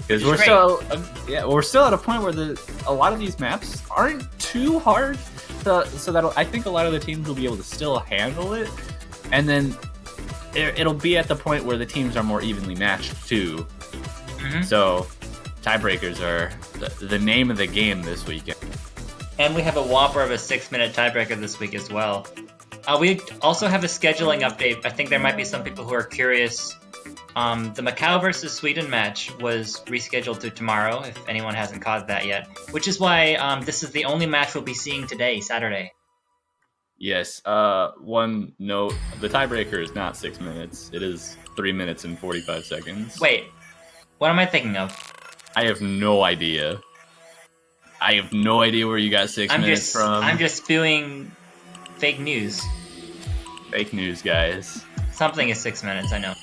Because we're still at a point where a lot of these maps aren't too hard, so that I think a lot of the teams will be able to still handle it, and then it'll be at the point where the teams are more evenly matched too. So tiebreakers are the name of the game this weekend. And we have a whopper of a 6-minute tiebreaker this week as well. We also have a scheduling update. I think there might be some people who are curious. The Macau versus Sweden match was rescheduled to tomorrow, if anyone hasn't caught that yet, which is why this is the only match we'll be seeing today, Saturday. Yes, one note, the tiebreaker is not 6 minutes. It is 3 minutes and 45 seconds. Wait, what am I thinking of? I have no idea. I have no idea where you got 6 minutes from. I'm just spewing fake news. Fake news, guys. Something is 6 minutes, I know.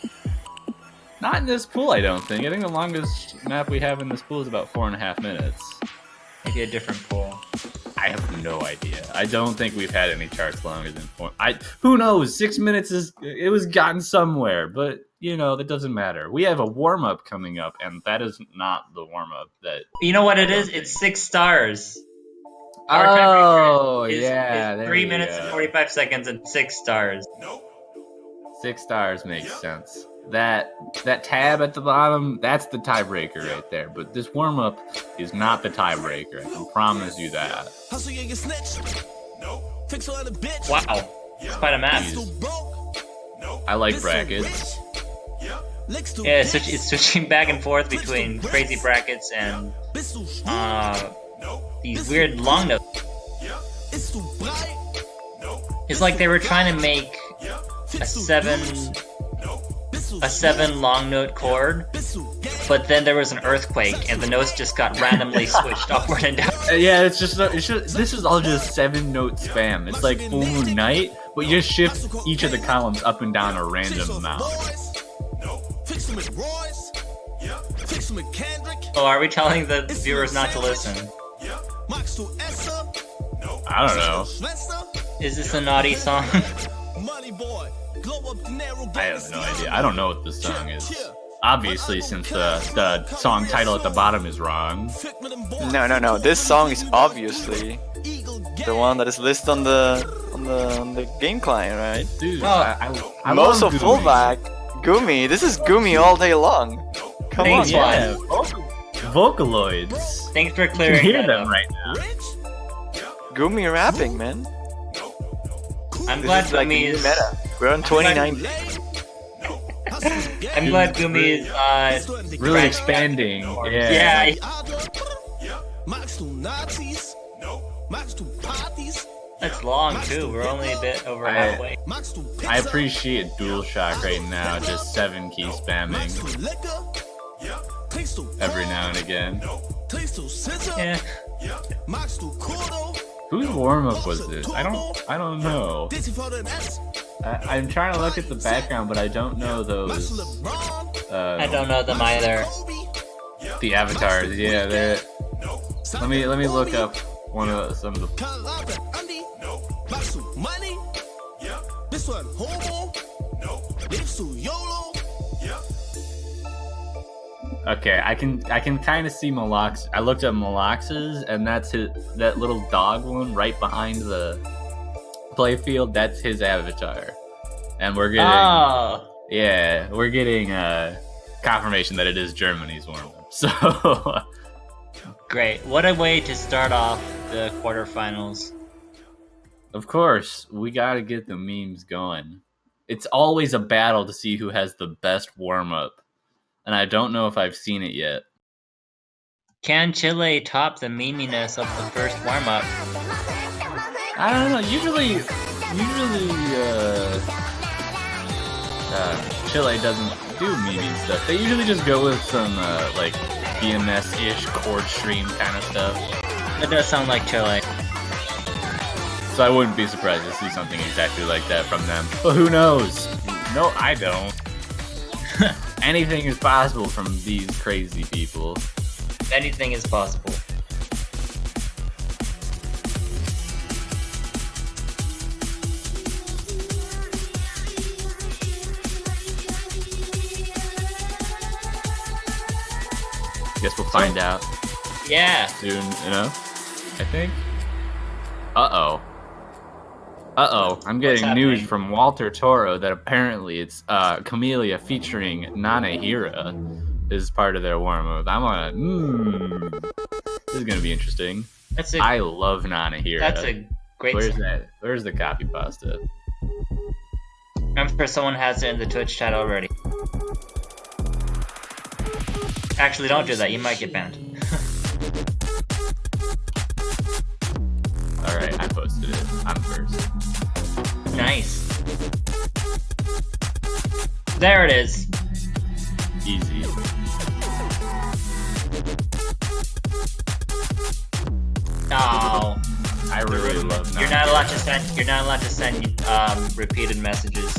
Not in this pool, I don't think. I think the longest map we have in this pool is about 4.5 minutes. Maybe a different pool. I have no idea. I don't think we've had any charts longer than 4. Who knows? 6 minutes it was gotten somewhere, but that doesn't matter. We have a warm up coming up, and that is not the warm up that. You know what it is? It's 6 stars. Oh, is 3 minutes and 45 seconds and 6 stars. 6 stars makes sense. That tab at the bottom, that's the tiebreaker right there. But this warm-up is not the tiebreaker. I can promise you that. Wow. It's quite a map. I like brackets. Yeah, it's switching back and forth between crazy brackets and these weird long notes. It's like they were trying to make a 7 long note chord, but then there was an earthquake and the notes just got randomly switched upward and down. Yeah, this is all just 7-note spam. It's like Full Moon Night, but you just shift each of the columns up and down a random amount. Oh, are we telling the viewers not to listen? I don't know. Is this a naughty song? I have no idea. I don't know what this song is. Obviously, since the song title at the bottom is wrong. No. This song is obviously the one that is listed on the game client, right? Dude, oh, I Most love of fullback, Gumi. This is Gumi all day long. Come on, yeah. Vocaloids. Thanks for You clearing can hear that them up. right now. Gumi rapping, man. I'm This glad is like Gumi new is. meta. We're on 2019. I'm glad Gumi is Really branching expanding. out. Yeah. That's long too. We're only a bit over halfway. I appreciate DualShock right now, just 7 key spamming every now and again. Yeah. Whose warm-up was this? I don't know. I'm trying to look at the background, but I don't know those. I don't know them either. The avatars, yeah. Let me look up some of the. Okay, I can kind of see Malox. I looked up Malox's, and that's that little dog one right behind the playfield. That's his avatar, and we're getting we're getting confirmation that it is Germany's warm-up. So Great. What a way to start off the quarterfinals. of course we got to get the memes going. It's always a battle to see who has the best warm-up. And I don't know if I've seen it yet. Can Chile top the meminess of the first warm-up? I don't know. Usually, Chile doesn't do meme stuff. They usually just go with some like BMS-ish chord stream kind of stuff. That does sound like Chile. So I wouldn't be surprised to see something exactly like that from them. But who knows? No, I don't. Anything is possible from these crazy people. Anything is possible. Guess we'll find out Yeah. soon enough, I think. Uh-oh. I'm getting news happening? from Walter Toro that apparently it's Camellia featuring Nanahira is part of their warm-up. I'm on this is gonna be interesting. I love Nanahira. That's a great Where's song. that? Where's the copy pasta? I'm sure someone has it in the Twitch chat already. Actually, don't do that. You might get banned. Alright, I posted it. I'm first. Nice. There it is. Easy. Oh, I really love you're not allowed to send. You're not allowed to send repeated messages.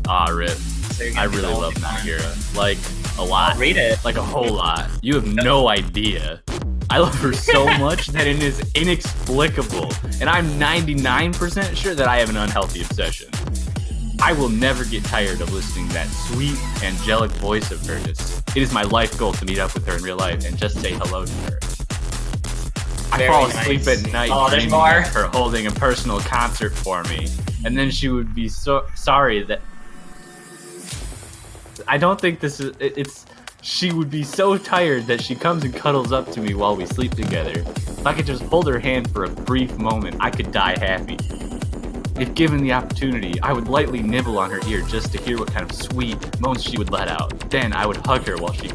Ah, rip. So you're I gonna be really the love only one. Nanahira. Like, a lot. Read it. Like a whole lot. You have no idea. I love her so much that it is inexplicable. And I'm 99% sure that I have an unhealthy obsession. I will never get tired of listening to that sweet, angelic voice of hers. It is my life goal to meet up with her in real life and just say hello to her. I Very fall asleep nice. at night Oh, there's dreaming more. of her holding a personal concert for me. And then she would be so sorry that... I don't think this is... It's... She would be so tired that she comes and cuddles up to me while we sleep together. If I could just hold her hand for a brief moment, I could die happy. If given the opportunity, I would lightly nibble on her ear just to hear what kind of sweet moans she would let out. Then I would hug her while she...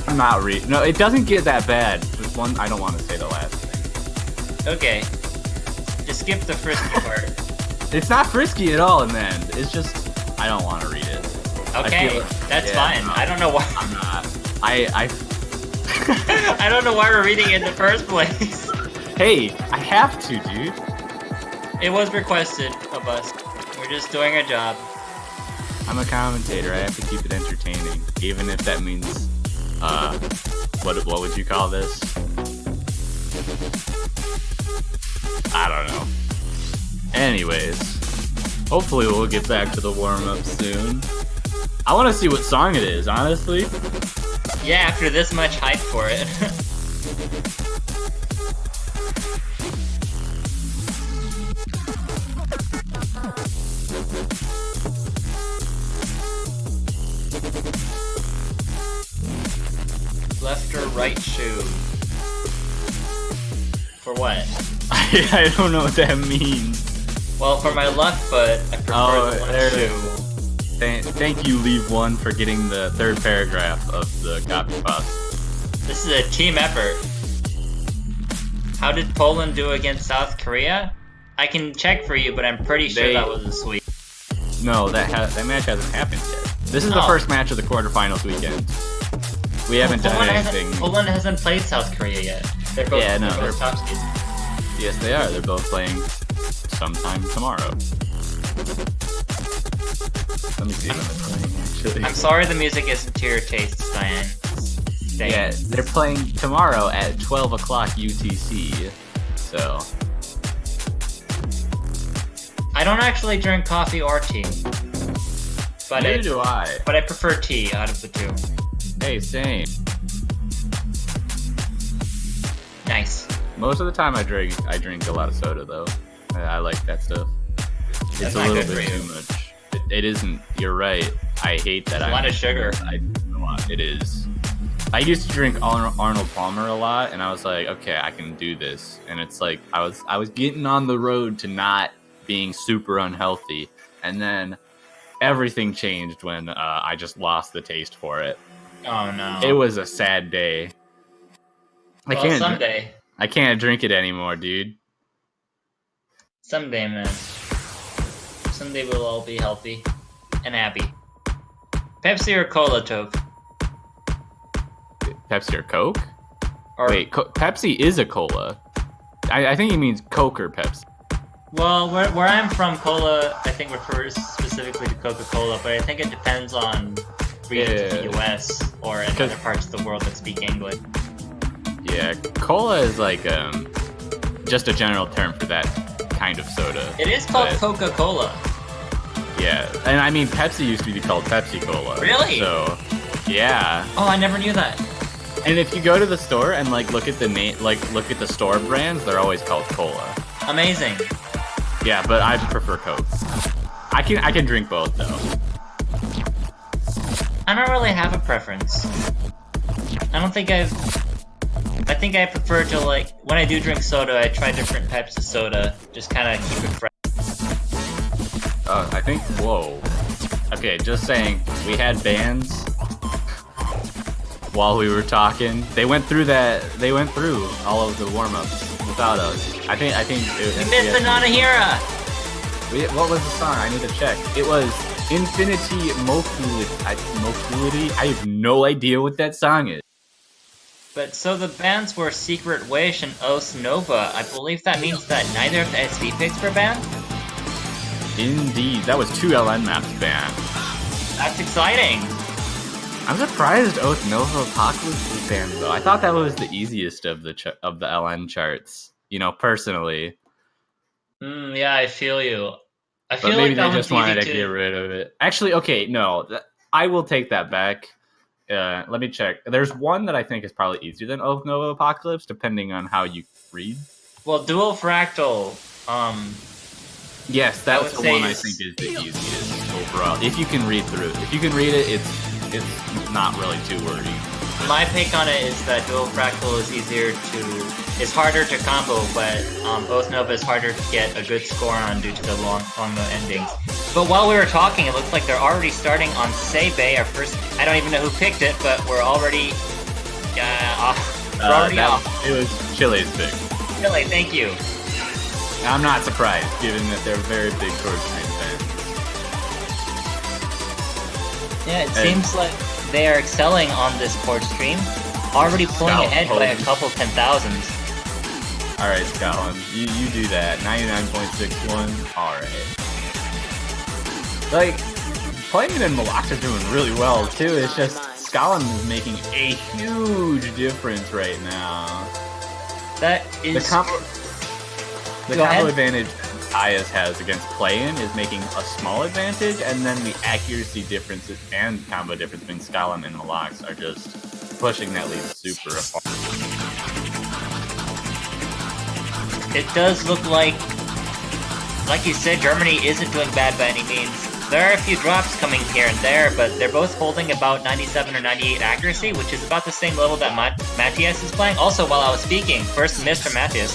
I'm not No, it doesn't get that bad. This one, I don't want to say the last thing. Okay. Just skip the frisky part. It's not frisky at all in the end. It's just, I don't want to read it. Okay, that's fine. No, I don't know why. I'm not. I I don't know why we're reading it in the first place. Hey, I have to, dude. It was requested of us. We're just doing our job. I'm a commentator. I have to keep it entertaining, even if that means, what would you call this? I don't know. Anyways, hopefully we'll get back to the warm-up soon. I want to see what song it is, honestly. Yeah, after this much hype for it. Left or right shoe? For what? I don't know what that means. Well, for my left foot, I prefer the left shoe. Thank you, Leave One, for getting the third paragraph of the copy pasta. This is a team effort. How did Poland do against South Korea? I can check for you, but I'm pretty sure that was a sweep. No, that match hasn't happened yet. This is the first match of the quarterfinals weekend. We haven't done anything. Poland hasn't played South Korea yet. They're both, they're top seeds. Yes, they are. They're both playing sometime tomorrow. Let me see when they're playing, actually. I'm sorry the music isn't to your taste, Diane. insane. Yeah, they're playing tomorrow at 12 o'clock UTC. So I don't actually drink coffee or tea. But neither do I. But I prefer tea out of the two. Hey, same. Nice. Most of the time I drink a lot of soda though. I like that stuff. It's a not little good bit for too much. It isn't. You're right. I hate that. It's a lot of sugar. It is. I used to drink Arnold Palmer a lot, and I was like, okay, I can do this. And it's like I was getting on the road to not being super unhealthy, and then everything changed when I just lost the taste for it. Oh no. It was a sad day. Someday. I can't drink it anymore, dude. Someday, man. Someday we'll all be healthy and happy. Pepsi or Cola, Toke? Pepsi or Coke? Or, Wait, Pepsi is a cola. I think he means Coke or Pepsi. Well, where I'm from, Cola, I think, refers specifically to Coca-Cola, but I think it depends on regions of the US or in other parts of the world that speak English. Yeah, cola is like just a general term for that kind of soda. It is called Coca-Cola. Yeah, and I mean Pepsi used to be called Pepsi Cola. Really? So, yeah. Oh, I never knew that. And if you go to the store and like look at the look at the store brands, they're always called cola. Amazing. Yeah, but I prefer Coke. I can drink both though. I don't really have a preference. I think I prefer to, like, when I do drink soda, I try different types of soda. Just kind of keep it fresh. I think, whoa. Okay, just saying, we had bands while we were talking. They went through all of the warm-ups without us. I think You missed Banana Hera! What was the song? I need to check. It was Infinity Moculity. I have no idea what that song is. But so the bands were Secret Wish and Os Nova. I believe that means that neither of the SV picks were banned? Indeed, that was 2 LN maps banned. That's exciting! I'm surprised Oath Nova Apocalypse was banned though. I thought that was the easiest of the LN charts. You know, personally. Yeah, I feel you. I feel but maybe like that they just one's wanted easy to get rid of it. Actually, okay, no, I will take that back. Let me check. There's one that I think is probably easier than Oath Nova Apocalypse, depending on how you read. Well, Dual Fractal, yes, that's the one I think is the easiest overall. If you can read through it. If you can read it, it's not really too wordy. My take on it is that Dual Fractal is harder to combo, but Oath Nova is harder to get a good score on due to the long endings. But while we were talking, it looks like they're already starting on Seibei, our first. I don't even know who picked it, but we're already off. We're already off. It was Chile's pick. Chile, thank you. I'm not surprised, given that they're very big Torch Stream fans. Yeah, it seems like they are excelling on this port stream, already pulling ahead by a couple 10,000s. Alright, Scotland, you do that. 99.61. Alright. Like, playing it in Malak is doing really well, too. It's just, Scotland is making a huge difference right now. That is... The combo advantage Ayas has against play-in is making a small advantage, and then the accuracy differences and combo difference between Scotland and Malaks are just pushing that lead super apart. It does look like you said, Germany isn't doing bad by any means. There are a few drops coming here and there, but they're both holding about 97 or 98 accuracy, which is about the same level that Matthias is playing. Also, while I was speaking, first miss from Matthias,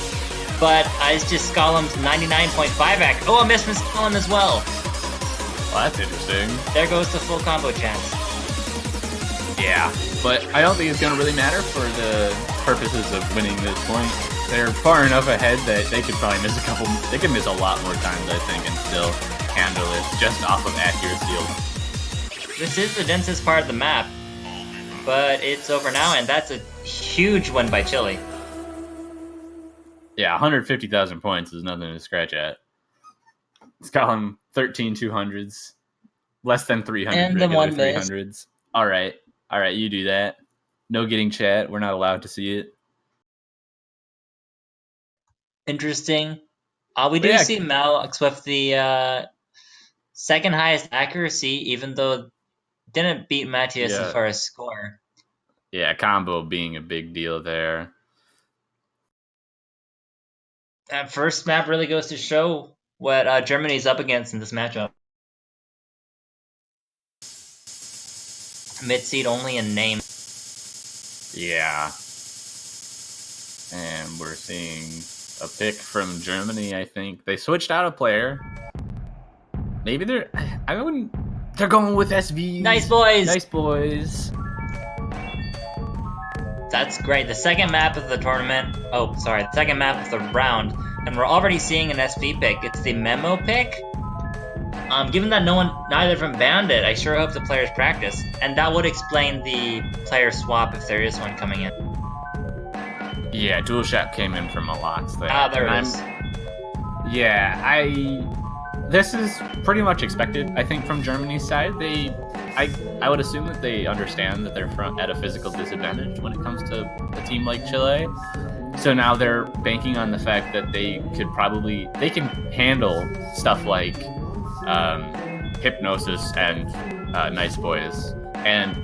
but it's just Skolum's 99.5 ac. Oh, a miss from Skolum as well. Well, that's interesting. There goes the full combo chance. Yeah, but I don't think it's going to really matter for the purposes of winning this point. They're far enough ahead that they could probably miss they could miss a lot more times, I think, and still handle it just off of accuracy. This is the densest part of the map, but it's over now, and that's a huge win by Chile. Yeah, 150,000 points is nothing to scratch at. Scotland 13 200s, less than 300 and the regular one 300s. All right, you do that. No getting chat. We're not allowed to see it. Interesting. We do Yeah. see Malx with the second highest accuracy, even though didn't beat Matthias as far as score. Yeah, combo being a big deal there. That first map really goes to show what Germany's up against in this matchup. Mid-seed only in name. Yeah. And we're seeing a pick from Germany, I think. They switched out a player. Maybe they're going with SV. Nice boys! Nice boys. That's great. The second map of the tournament. Oh, sorry. The second map of the round. And we're already seeing an SV pick. It's the Memo pick. Given that neither of them banned it, I sure hope the players practice. And that would explain the player swap if there is one coming in. Yeah, Dual Shot came in from a lot there. There it is. Yeah, this is pretty much expected, I think, from Germany's side. I would assume that they understand that they're at a physical disadvantage when it comes to a team like Chile. So now they're banking on the fact that they can handle stuff like Hypnosis and Nice Boys. And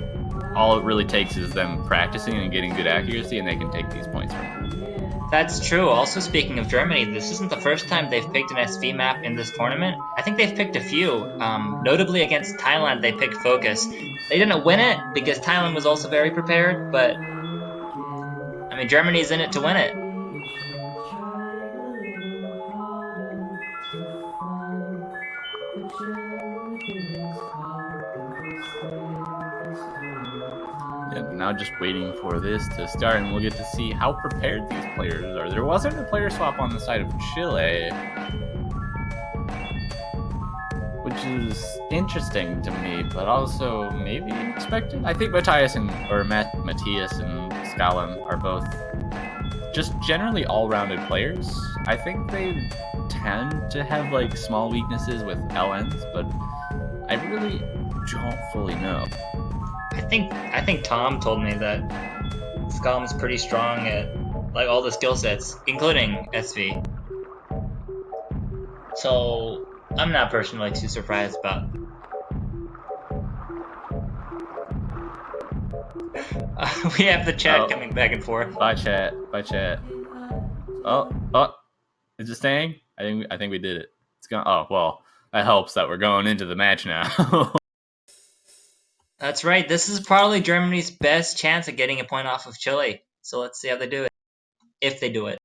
all it really takes is them practicing and getting good accuracy, and they can take these points from them. That's true. Also, speaking of Germany, this isn't the first time they've picked an SV map in this tournament. I think they've picked a few. Notably against Thailand, they picked Focus. They didn't win it because Thailand was also very prepared, but I mean, Germany's in it to win it. Now just waiting for this to start, and we'll get to see how prepared these players are. There wasn't a player swap on the side of Chile, which is interesting to me, but also maybe expected. I think Matthias and Skalem are both just generally all-rounded players. I think they tend to have like small weaknesses with LNs, but I really don't fully know. I think Tom told me that Skalem's pretty strong at like all the skill sets, including SV. So I'm not personally too surprised about. We have the chat coming back and forth. Bye chat. Oh, is it staying? I think we did it. It's gone. Oh well, that helps that we're going into the match now. That's right. This is probably Germany's best chance at getting a point off of Chile. So let's see how they do it. If they do it.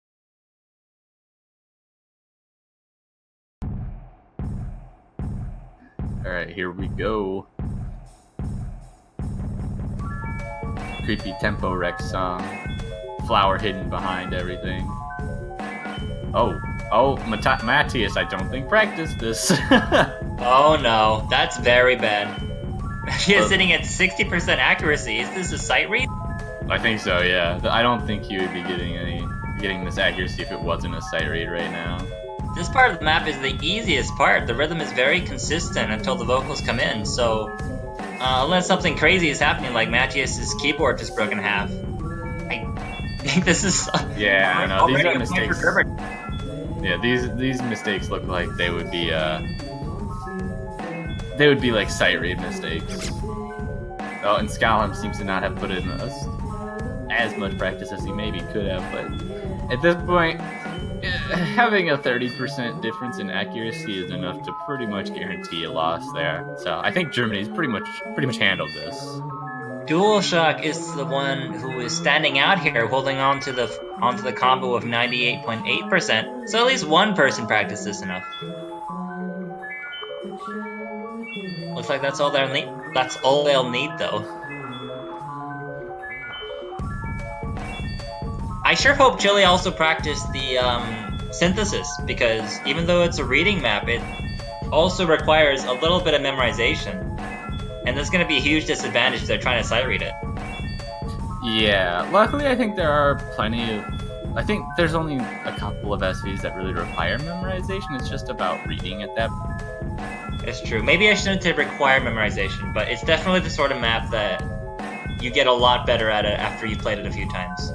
Alright, here we go. Creepy tempo wreck song. Flower hidden behind everything. Oh, Matthias, I don't think practiced this. Oh no, that's very bad. He is sitting at 60% accuracy. Is this a sight read? I think so, yeah. I don't think he would be getting this accuracy if it wasn't a sight read right now. This part of the map is the easiest part. The rhythm is very consistent until the vocals come in, so unless something crazy is happening, like Matthias's keyboard just broke in half. I think this is yeah, I know. These are mistakes. Yeah, these mistakes look like they would be like sight read mistakes. Oh, and Skalem seems to not have put in as much practice as he maybe could have, but at this point, having a 30% difference in accuracy is enough to pretty much guarantee a loss there. So I think Germany's pretty much handled this. DualShock is the one who is standing out here, holding on to the combo of 98.8%. So at least one person practiced this enough. Looks like that's all they'll need. That's all they'll need, though. I sure hope Chile also practiced the synthesis, because even though it's a reading map, it also requires a little bit of memorization. And that's going to be a huge disadvantage if they're trying to sight read it. Yeah, luckily I think there are plenty of... I think there's only a couple of SVs that really require memorization. It's just about reading at that point. It's true. Maybe I shouldn't say require memorization, but it's definitely the sort of map that you get a lot better at it after you've played it a few times.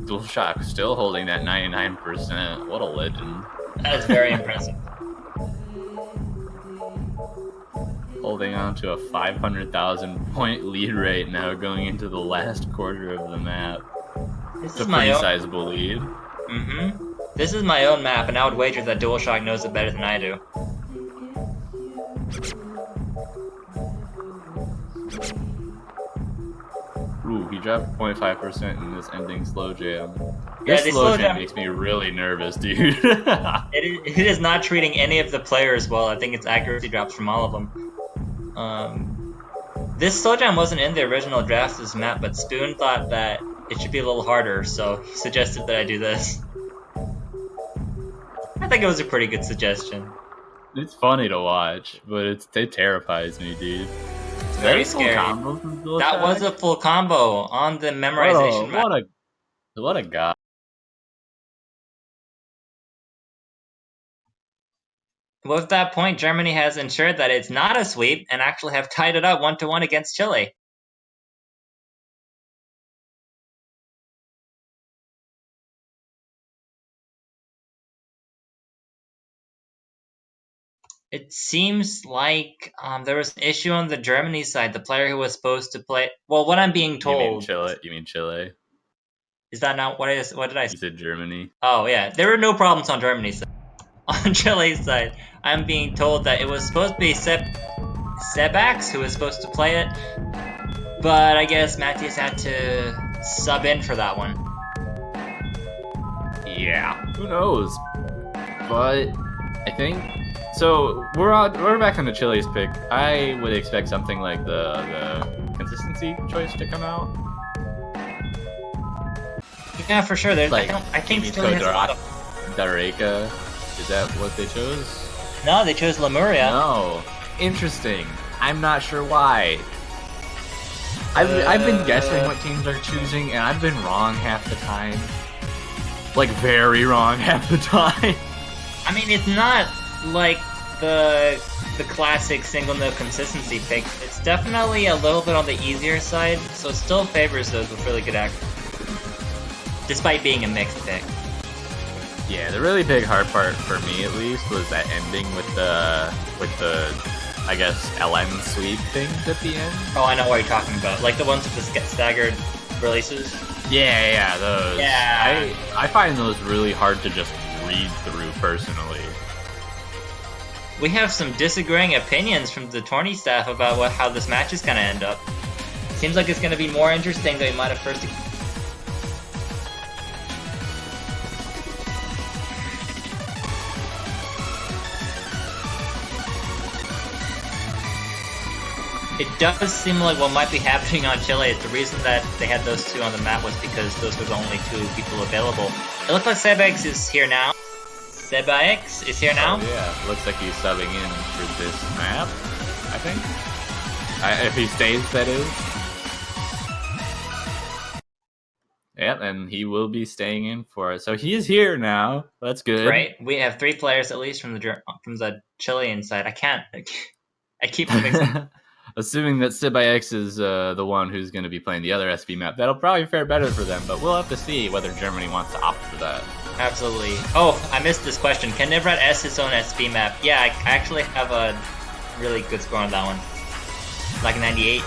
DualShock still holding that 99%. What a legend. That is very impressive. Holding on to a 500,000 point lead right now going into the last quarter of the map. It's a pretty sizable lead. Mm-hmm. This is my own map, and I would wager that DualShock knows it better than I do. Ooh, he dropped 0.5% in this ending slow jam. Yeah, this slow jam makes me really nervous, dude. it is not treating any of the players well. I think its accuracy drops from all of them. This slow jam wasn't in the original draft of this map, but Spoon thought that it should be a little harder, so he suggested that I do this. I think it was a pretty good suggestion. It's funny to watch, but it terrifies me, dude. It's very scary. That was a full combo on the memorization map. What a guy. With that point, Germany has ensured that it's not a sweep and actually have tied it up 1-1 against Chile. It seems like there was an issue on the Germany side. The player who was supposed to play... Well, what I'm being told... You mean Chile? Is that not what did I say? You said Germany. Oh, yeah. There were no problems on Germany's side. On Chile's side, I'm being told that it was supposed to be Sebax who was supposed to play it. But I guess Matthias had to sub in for that one. Yeah, who knows? But I think... So, we're back on the Chile's pick. I would expect something like the consistency choice to come out. Yeah, for sure. Like, I think Chile has a lot of... Dareka. Is that what they chose? No, they chose Lemuria. No. Interesting. I'm not sure why. I've been guessing what teams are choosing, and I've been wrong half the time. Like, very wrong half the time. I mean, it's not like the classic single no consistency pick. It's definitely a little bit on the easier side, so it still favors those with really good accuracy. Despite being a mixed pick. Yeah, the really big hard part for me, at least, was that ending with the I guess LN sweep things at the end. Oh, I know what you're talking about. Like the ones with the staggered releases. Yeah, those. Yeah. I find those really hard to just read through personally. We have some disagreeing opinions from the tourney staff about how this match is gonna end up. Seems like it's gonna be more interesting than we might have first. It does seem like what might be happening on Chile is the reason that they had those two on the map was because those were the only two people available. It looks like Sebax is here now. Sebax is here now? Oh, yeah, looks like he's subbing in for this map, I think. If he stays, that is. Yep, and he will be staying in for it. So he is here now. That's good. Right. We have 3 players at least from the Chilean side. I keep mixing. Assuming that Sibix is the one who's going to be playing the other SV map, that'll probably fare better for them, but we'll have to see whether Germany wants to opt for that. Absolutely. Oh, I missed this question. Can Nivrat S his own SV map? Yeah, I actually have a really good score on that one. Like 98.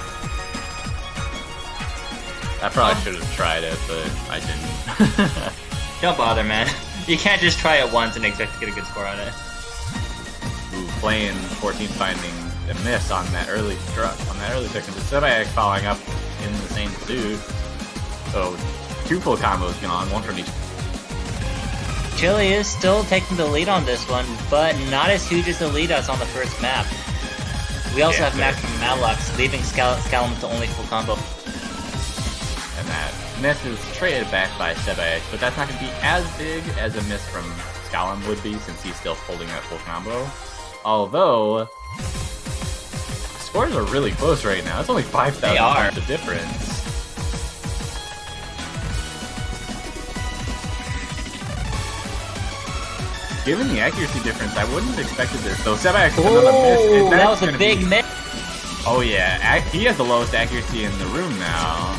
I probably should have tried it, but I didn't. Don't bother, man. You can't just try it once and expect to get a good score on it. Ooh, playing 14 finding a miss on that early pick, and the Sibix following up in the same suit. So 2 full combos going on, 1 from each. Chile is still taking the lead on this one, but not as huge as the lead as on the first map. We also have Max from Malux, leaving Scallum with the only full combo. And that miss is traded back by Sibix, but that's not going to be as big as a miss from Scallum would be, since he's still holding that full combo. Although, scores are really close right now. It's only 5,000 points of difference. given the accuracy difference, I wouldn't have expected this. So Sebax with another miss. Oh, that was a gonna big miss. Oh yeah, he has the lowest accuracy in the room now.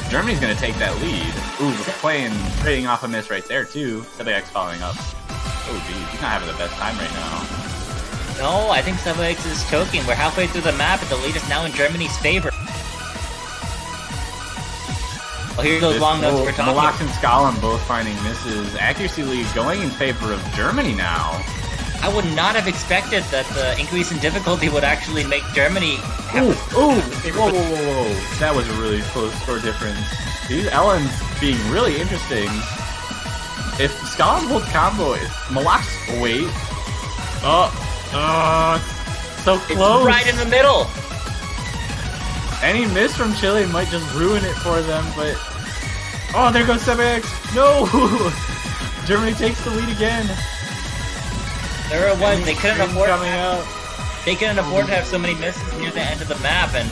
Germany's gonna take that lead. Ooh, trading off a miss right there too. Sebax following up. Oh geez, he's not having the best time right now. No, I think Sebax is choking. We're halfway through the map, and the lead is now in Germany's favor. Oh, here those long notes we're talking Malak and Skalem both finding misses. Accuracy lead going in favor of Germany now. I would not have expected that the increase in difficulty would actually make Germany have Whoa. That was a really close score difference. These Ellens being really interesting. If Skalem holds combo, Malak's... Wait. So close. It's right in the middle. Any miss from Chile might just ruin it for them, but... Oh, there goes Sebax! No! Germany takes the lead again. There it was. They couldn't afford coming out. They couldn't afford to have so many misses near the end of the map, and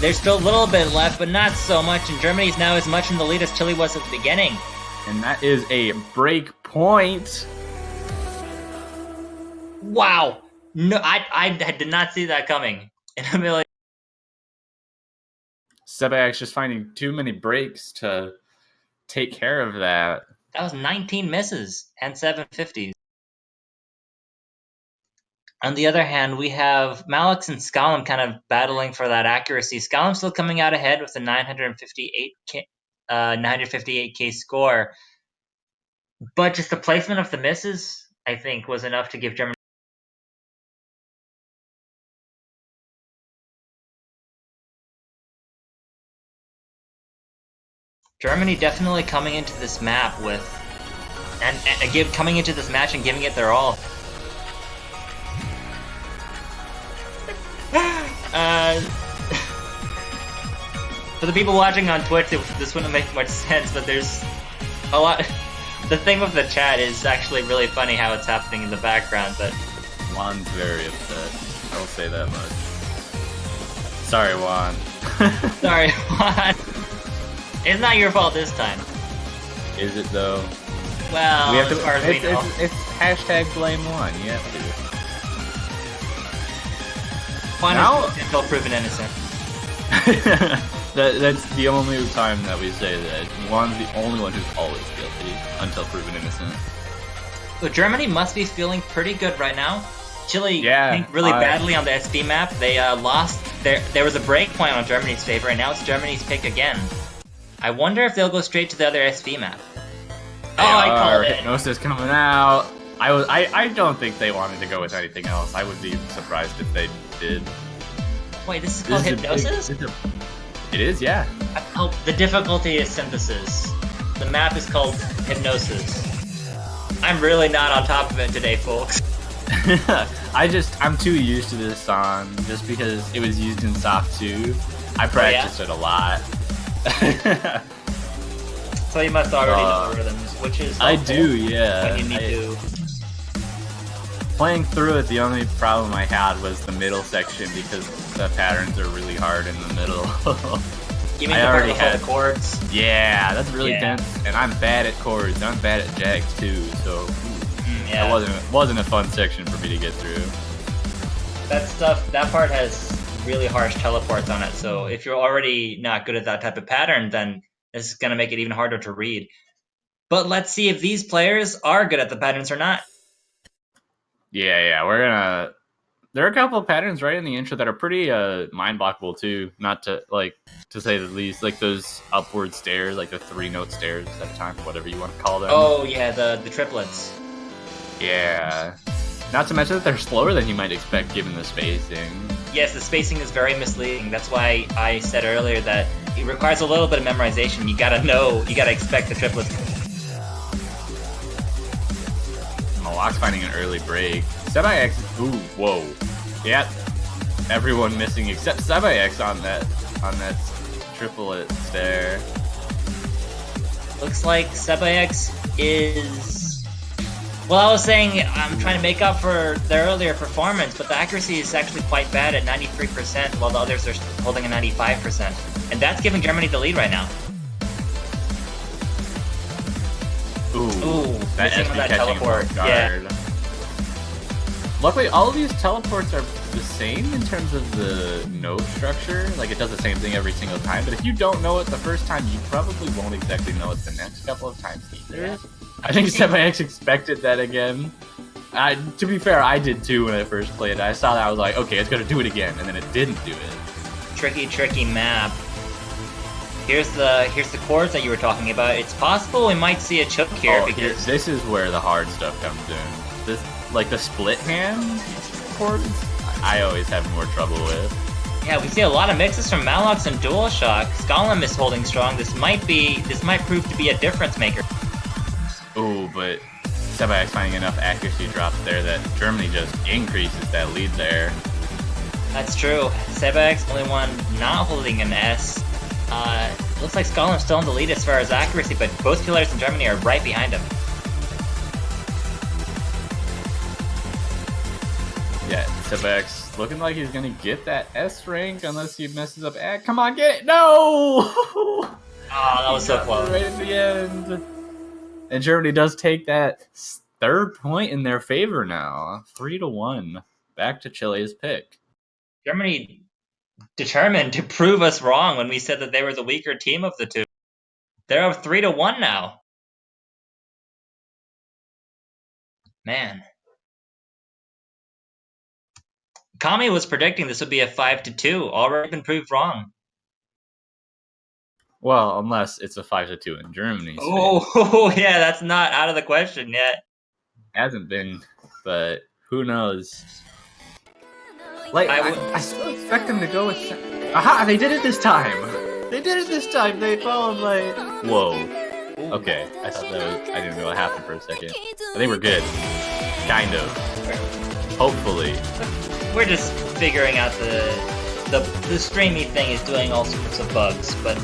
there's still a little bit left, but not so much. And Germany's now as much in the lead as Chile was at the beginning. And that is a break point. Wow! No, I did not see that coming in a million. Sebax just finding too many breaks to take care of that. That was 19 misses and 750s. On the other hand, we have Malak and Skalem kind of battling for that accuracy. Skalem still coming out ahead with a 958K score. But just the placement of the misses, I think, was enough to give Germany. Germany definitely coming into this map with, coming into this match and giving it their all. For the people watching on Twitch, this wouldn't make much sense, but there's a lot. The thing with the chat is actually really funny how it's happening in the background, but Juan's very upset. I will say that much. Sorry, Juan. Sorry, Juan. It's not your fault this time. Is it though? Well, we have as far as we know. It's hashtag blame Juan. You have to. Juan is until proven innocent. That's the only time that we say that. Juan's the only one who's always guilty until proven innocent. So Germany must be feeling pretty good right now. Chile, Yeah, I think, really badly on the SP map. They lost. There was a break point on Germany's favor, and now it's Germany's pick again. I wonder if they'll go straight to the other SP map. I called it. Hypnosis coming out. I don't think they wanted to go with anything else. I would be surprised if they did. Wait, this is called Hypnosis? It is, yeah. Oh, the difficulty is Synthesis. The map is called Hypnosis. I'm really not on top of it today, folks. I'm too used to this song just because it was used in Soft 2. I practiced it a lot. So you must already know the rhythms, which is I do, yeah. when you need to. Playing through it, the only problem I had was the middle section because the patterns are really hard in the middle. You mean the part with all the chords? Yeah, that's really dense, and I'm bad at chords, and I'm bad at jacks too, so that wasn't a fun section for me to get through. That part has really harsh teleports on it, so if you're already not good at that type of pattern, then this is going to make it even harder to read. But let's see if these players are good at the patterns or not. Yeah, there are a couple of patterns right in the intro that are pretty mind-blockable too, not to say the least, like those upward stairs, like the 3-note stairs at a time, whatever you want to call them. Oh yeah, the triplets. Yeah. Not to mention that they're slower than you might expect given the spacing. Yes, the spacing is very misleading. That's why I said earlier that it requires a little bit of memorization. You gotta expect the triplets. Malak's finding an early break. Sebax, ooh, whoa. Yep. Everyone missing except Sebax on that triplet stair. Looks like Sebax is... Well, I was saying I'm trying to make up for their earlier performance, but the accuracy is actually quite bad at 93%, while the others are holding a 95%. And that's giving Germany the lead right now. Ooh, that missing SD on that catching him teleport. off guard. Luckily, all of these teleports are the same in terms of the node structure. Like, it does the same thing every single time. But if you don't know it the first time, you probably won't exactly know it the next couple of times either. Yeah. I think Semi-X expected that again. To be fair, I did too when I first played it. I saw that, I was like, okay, it's gonna do it again, and then it didn't do it. Tricky map. Here's the chords that you were talking about. It's possible we might see a choke here because this is where the hard stuff comes in. This, like the split hand chords, I always have more trouble with. yeah, we see a lot of mixes from Malox and DualShock. Gollum is holding strong. This might prove to be a difference maker. Ooh, but Semi-X finding enough accuracy drops there that Germany just increases that lead there. That's true. Semi-X only one not holding an S. Looks like Skollem's still in the lead as far as accuracy, but both killers in Germany are right behind him. Yeah, Semi-X looking like he's gonna get that S rank unless he messes up. Come on, get it! No! Oh, that was so close. Right at the end. And Germany does take that third point in their favor now. 3-1. Back to Chile's pick. Germany determined to prove us wrong when we said that they were the weaker team of the two. They're up 3-1 now. Man. Kami was predicting this would be a 5-2. Already been proved wrong. Well, unless it's a 5-2 in Germany's favor. Oh, yeah, that's not out of the question yet. Hasn't been, but who knows? Like, I still expect them to go with... Aha! They did it this time! They did it this time! They followed like... Whoa. Okay, I thought that was... I didn't know what happened for a second. But they were good. Kind of. Hopefully. We're just figuring out the streamy thing is doing all sorts of bugs, but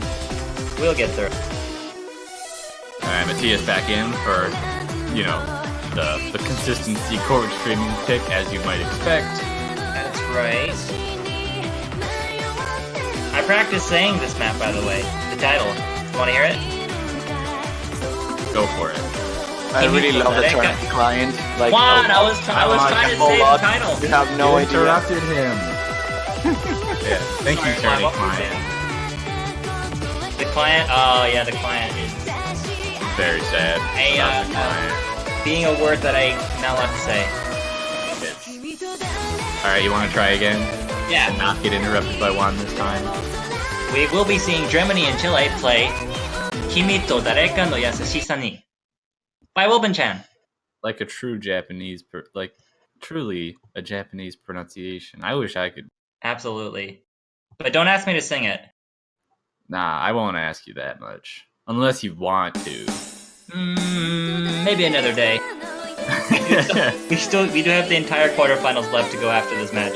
we'll get through. Alright, Matthias back in for, you know, the consistency chord streaming pick, as you might expect. That's right. I practiced saying this map, by the way. The title. Want to hear it? Go for it. I really love the turn client. Like, Juan, I was trying to say the title. You have no You idea. interrupted him. Yeah, thank you, Sorry, Tony what was Client. The client. Oh yeah, the client is Very sad. about the client. being a word that I'm not allowed to say. Alright, you want to try again? Yeah. And not get interrupted by Juan this time? We will be seeing Germany and Chile play Kimi to Dareka no Yasashisa ni by Wilbin-chan. Like a true Japanese, truly a Japanese pronunciation. I wish I could. Absolutely. But don't ask me to sing it. Nah, I won't ask you that much. Unless you want to. Maybe another day. We do have the entire quarterfinals left to go after this match.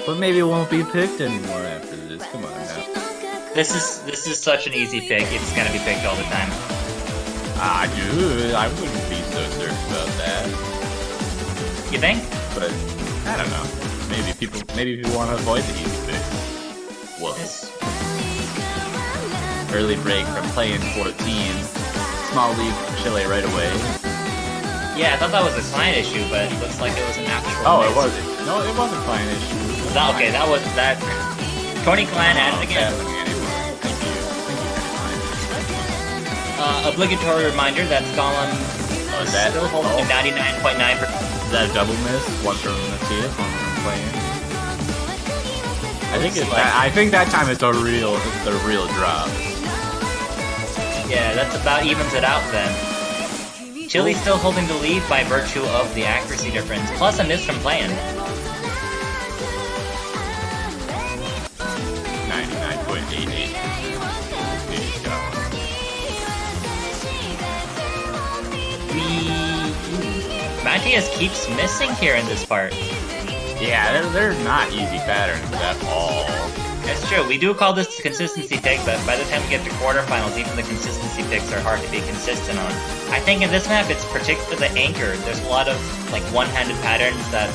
But maybe it won't be picked anymore after this. Come on now. This is such an easy pick. It's gonna be picked all the time. Dude, I wouldn't be so certain about that. You think? But I don't know. Maybe people want to avoid the easy picks. Whoa. Early break from playing 14. Small lead for Chile right away. Yeah, I thought that was a client issue, but it looks like it was an actual. Oh, it miss. wasn't. No, it wasn't client issue. Okay, that was that. Tony Client at it again. Thank you, Tony Client. Obligatory reminder that Gollum is that- still holding 99.9%. Is that a double miss? One from Matthias, one from playing. I think that time it's the real drop. Yeah, that's about evens it out then. Chile's still holding the lead by virtue of the accuracy difference, plus a miss from playing. 99.88%. Matthias keeps missing here in this part. Yeah, they're not easy patterns at all. That's true. We do call this the consistency pick, but by the time we get to quarterfinals, even the consistency picks are hard to be consistent on. I think in this map, it's particularly anchored. There's a lot of like one-handed patterns that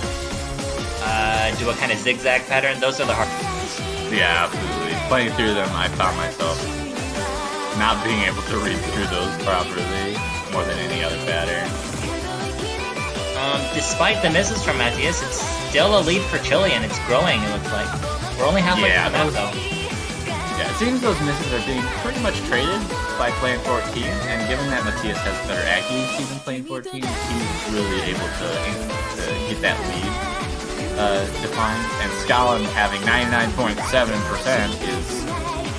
do a kind of zigzag pattern. Those are the hard. Yeah, absolutely. Playing through them, I found myself not being able to read through those properly. more than any other batter. Despite the misses from Matthias, it's still a lead for Chile, and it's growing, it looks like. We're only halfway through the map, though. Yeah, it seems those misses are being pretty much traded by playing 14, and given that Matthias has better accuracy than playing 14, he's really able to get that lead defined. And Stalin having 99.7% is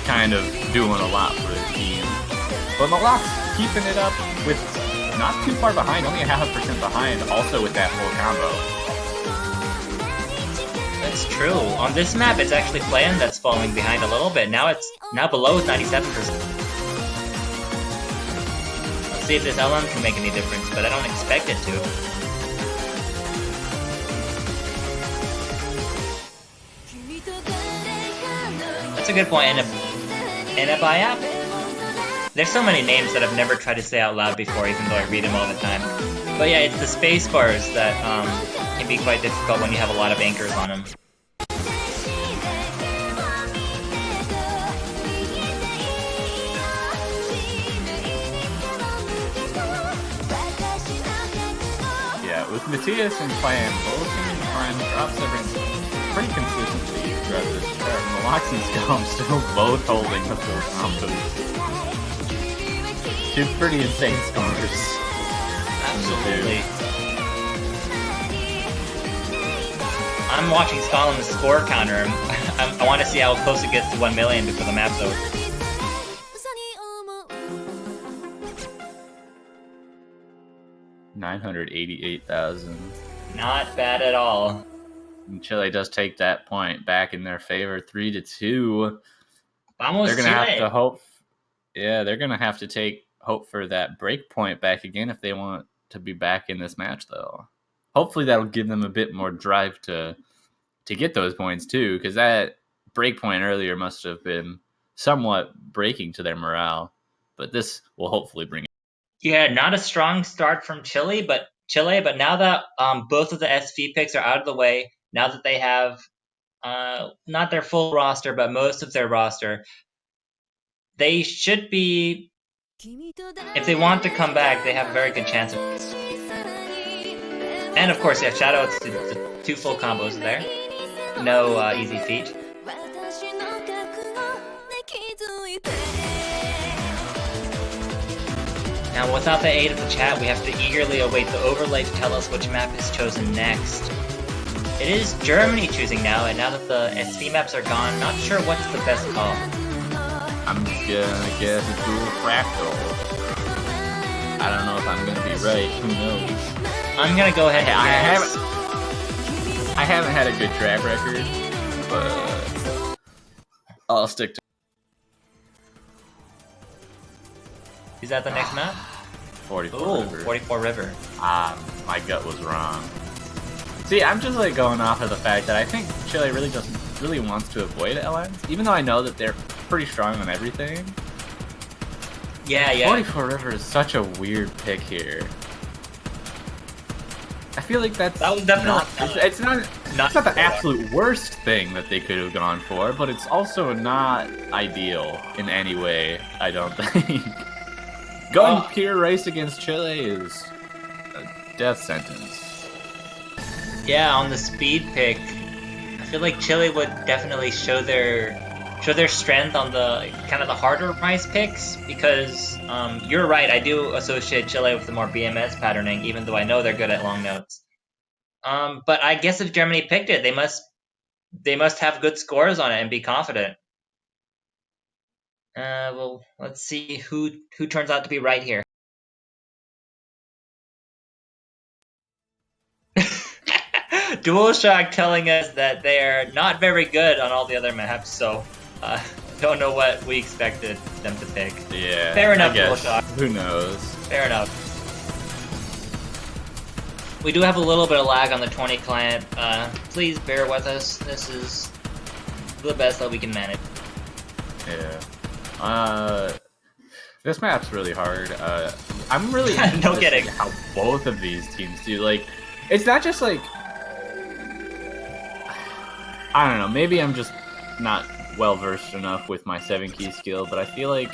kind of doing a lot for his team. But Malak's keeping it up with not too far behind, only a 0.5% behind, also with that full combo. That's true. On this map, it's actually Plan that's falling behind a little bit. Now below 97%. Let's see if this LM can make any difference, but I don't expect it to. That's a good point. And a buy-up? There's so many names that I've never tried to say out loud before, even though I read them all the time. But yeah, it's the space bars that can be quite difficult when you have a lot of anchors on them. Yeah, with Matthias and Plan both seeming to find drops pretty consistently throughout this chart. Malox and Scum still both holding the full combos. Two pretty insane scores. Absolutely. I'm watching Stalin's score counter. I want to see how close it gets to 1 million before the map's over. $988,000. Not bad at all. And Chile does take that point back in their favor, 3-2. Vamos, they're gonna Chile. have to hope. Yeah, they're gonna have to hope for that break point back again if they want to be back in this match, though. Hopefully that'll give them a bit more drive to get those points too, because that break point earlier must have been somewhat breaking to their morale. But this will hopefully bring it. Yeah, not a strong start from Chile, but now that both of the SV picks are out of the way, now that they have not their full roster, but most of their roster, they should be, if they want to come back, they have a very good chance of. And of course, yeah, shoutouts to the two full combos there. No easy feat. Now, without the aid of the chat, we have to eagerly await the overlay to tell us which map is chosen next. It is Germany choosing now, and now that the SV maps are gone, not sure what's the best call. I'm gonna guess it's dual fractal. I don't know if I'm gonna be right. Who knows? I'm gonna go ahead and guess. I haven't had a good track record, but I'll stick to. Is that the next map? 44 Ooh, River. 44 River. My gut was wrong. See, I'm just like going off of the fact that I think Chile really wants to avoid LNs, even though I know that they're pretty strong on everything. Yeah. 44 River is such a weird pick here. I feel like that was definitely it's not the absolute worst thing that they could have gone for, but it's also not ideal in any way, I don't think. Going pure race against Chile is a death sentence. Yeah, on the speed pick, I feel like Chile would definitely show their strength on the kind of the harder price picks, because you're right, I do associate Chile with the more BMS patterning, even though I know they're good at long notes. But I guess if Germany picked it, they must have good scores on it and be confident. Well, let's see who turns out to be right here. DualShock telling us that they're not very good on all the other maps, so don't know what we expected them to pick. Yeah, fair enough, I guess. DualShock. Who knows? Fair enough. We do have a little bit of lag on the 20 client. Please bear with us. This is the best that we can manage. Yeah. This map's really hard. I'm really no kidding. How both of these teams do. Like, it's not just like, I don't know. Maybe I'm just not well versed enough with my 7-key skill, but I feel like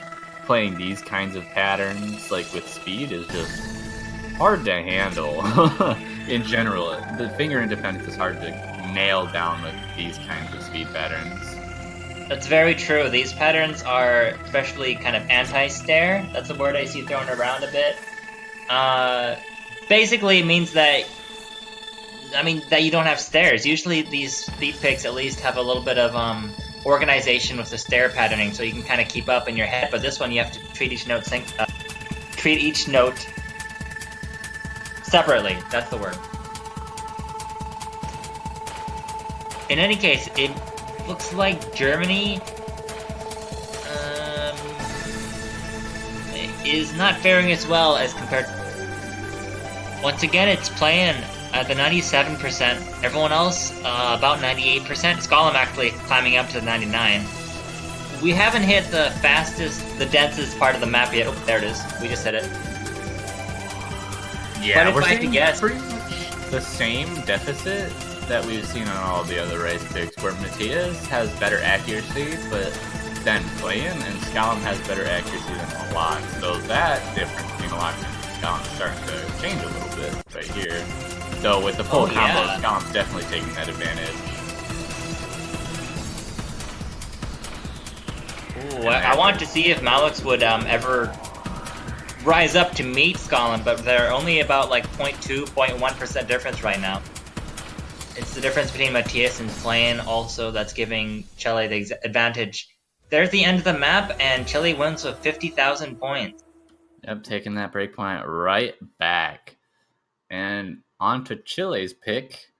playing these kinds of patterns, like with speed, is just hard to handle. In general, the finger independence is hard to nail down with these kinds of speed patterns. That's very true. These patterns are especially kind of anti-stare. That's a word I see thrown around a bit. Basically, it means that you don't have stairs. Usually, these speed picks at least have a little bit of organization with the stair patterning, so you can kind of keep up in your head. But this one, you have to treat each note separately. That's the word. In any case, it looks like Germany is not faring as well as compared. Once again, it's playing at the 97%. Everyone else about 98%. Skolem actually climbing up to the 99. We haven't hit the densest part of the map yet. Oh, there it is. We just hit it. Yeah, but if we're I had to guess, pretty much the same deficit that we've seen on all the other race picks, where Matthias has better accuracy, but then playing, and Skolem has better accuracy than Malak. So that difference between Malak and Skolem is starting to change a little bit right here. So with the full combo, Skolem's definitely taking that advantage. Ooh, I wanted to see if Malix would ever rise up to meet Skolem, but they're only about like 0.2, 0.1% difference right now. It's the difference between Matthias and Flane also that's giving Chile the advantage. There's the end of the map, and Chile wins with 50,000 points. Yep, taking that breakpoint right back. And on to Chile's pick,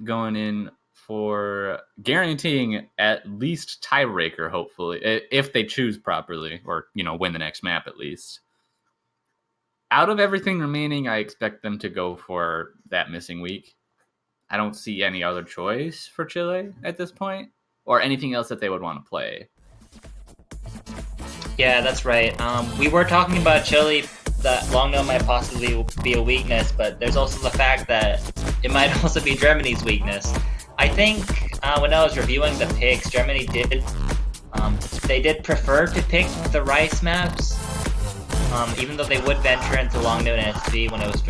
going in for guaranteeing at least tiebreaker, hopefully, if they choose properly, or, win the next map at least. Out of everything remaining, I expect them to go for that missing week. I don't see any other choice for Chile at this point, or anything else that they would want to play. Yeah, that's right. We were talking about Chile, that long note might possibly be a weakness, but there's also the fact that it might also be Germany's weakness. I think when I was reviewing the picks, Germany did prefer to pick the rice maps, even though they would venture into long note and SV when it was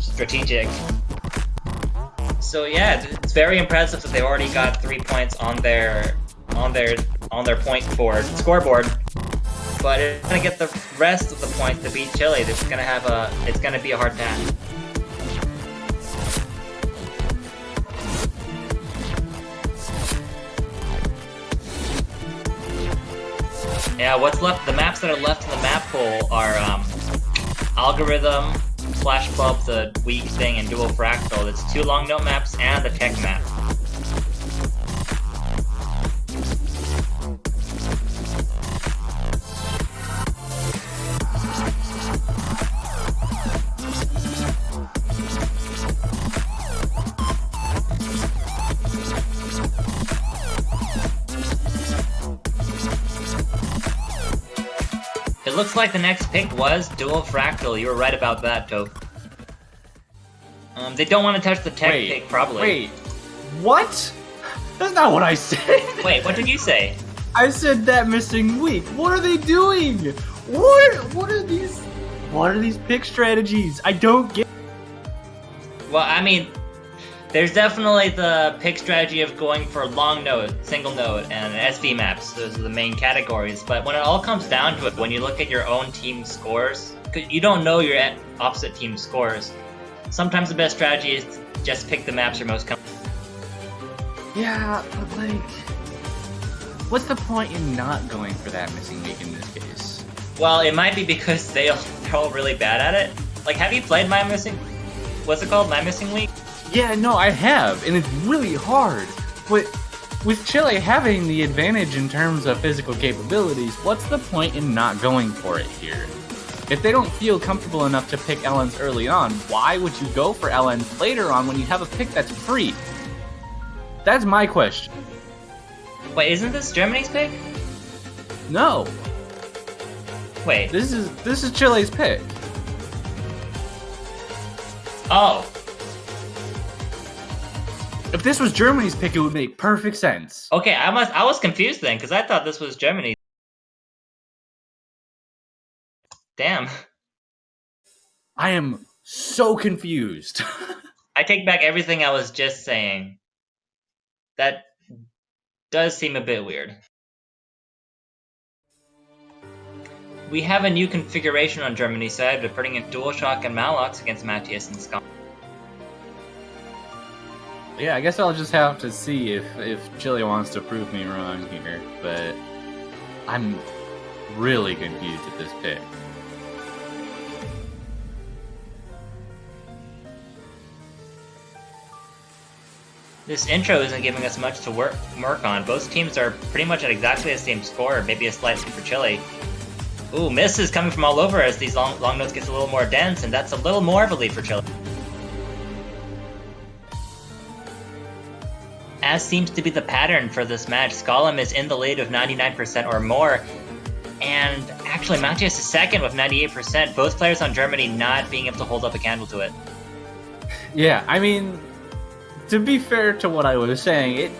strategic. So yeah, it's very impressive that they've already got 3 points on their point board scoreboard. But it's gonna get the rest of the points to beat Chile. It's gonna be a hard task. Yeah, what's left? The maps that are left in the map pool are Algorithm, Flash Bulb, the weak thing, and Dual Fractal. It's 2 long note maps and the tech map. It looks like the next pick was Dual Fractal. You were right about that, Toph. They don't want to touch the tech pick, probably. Wait, what? That's not what I said. Wait, what did you say? I said that missing week. What are they doing? What are these pick strategies? I don't get. Well, I mean, there's definitely the pick strategy of going for long note, single note, and SV maps. Those are the main categories. But when it all comes down to it, when you look at your own team scores, you don't know your opposite team scores. Sometimes the best strategy is to just pick the maps you're most comfortable. Yeah, but what's the point in not going for that missing week in this case? Well, it might be because they're all really bad at it. Like, have you played My Missing? What's it called? My Missing Week? Yeah, no, I have, and it's really hard. But with Chile having the advantage in terms of physical capabilities, what's the point in not going for it here? If they don't feel comfortable enough to pick LNs early on, why would you go for LNs later on when you have a pick that's free? That's my question. Wait, isn't this Germany's pick? No. Wait. This is Chile's pick. Oh. If this was Germany's pick, it would make perfect sense. Okay, I was confused then, because I thought this was Germany's. Damn. I am so confused. I take back everything I was just saying. That does seem a bit weird. We have a new configuration on Germany's side of putting in DualShock and Malox against Matthias and Scott. Yeah, I guess I'll just have to see if Chile wants to prove me wrong here, but I'm really confused at this pick. This intro isn't giving us much to work on. Both teams are pretty much at exactly the same score, maybe a slight lead for Chile. Ooh, misses coming from all over as these long notes gets a little more dense, and that's a little more of a lead for Chile. As seems to be the pattern for this match, Skolem is in the lead with 99% or more, and actually Matthias is second with 98%, both players on Germany not being able to hold up a candle to it. Yeah, I mean, to be fair to what I was saying,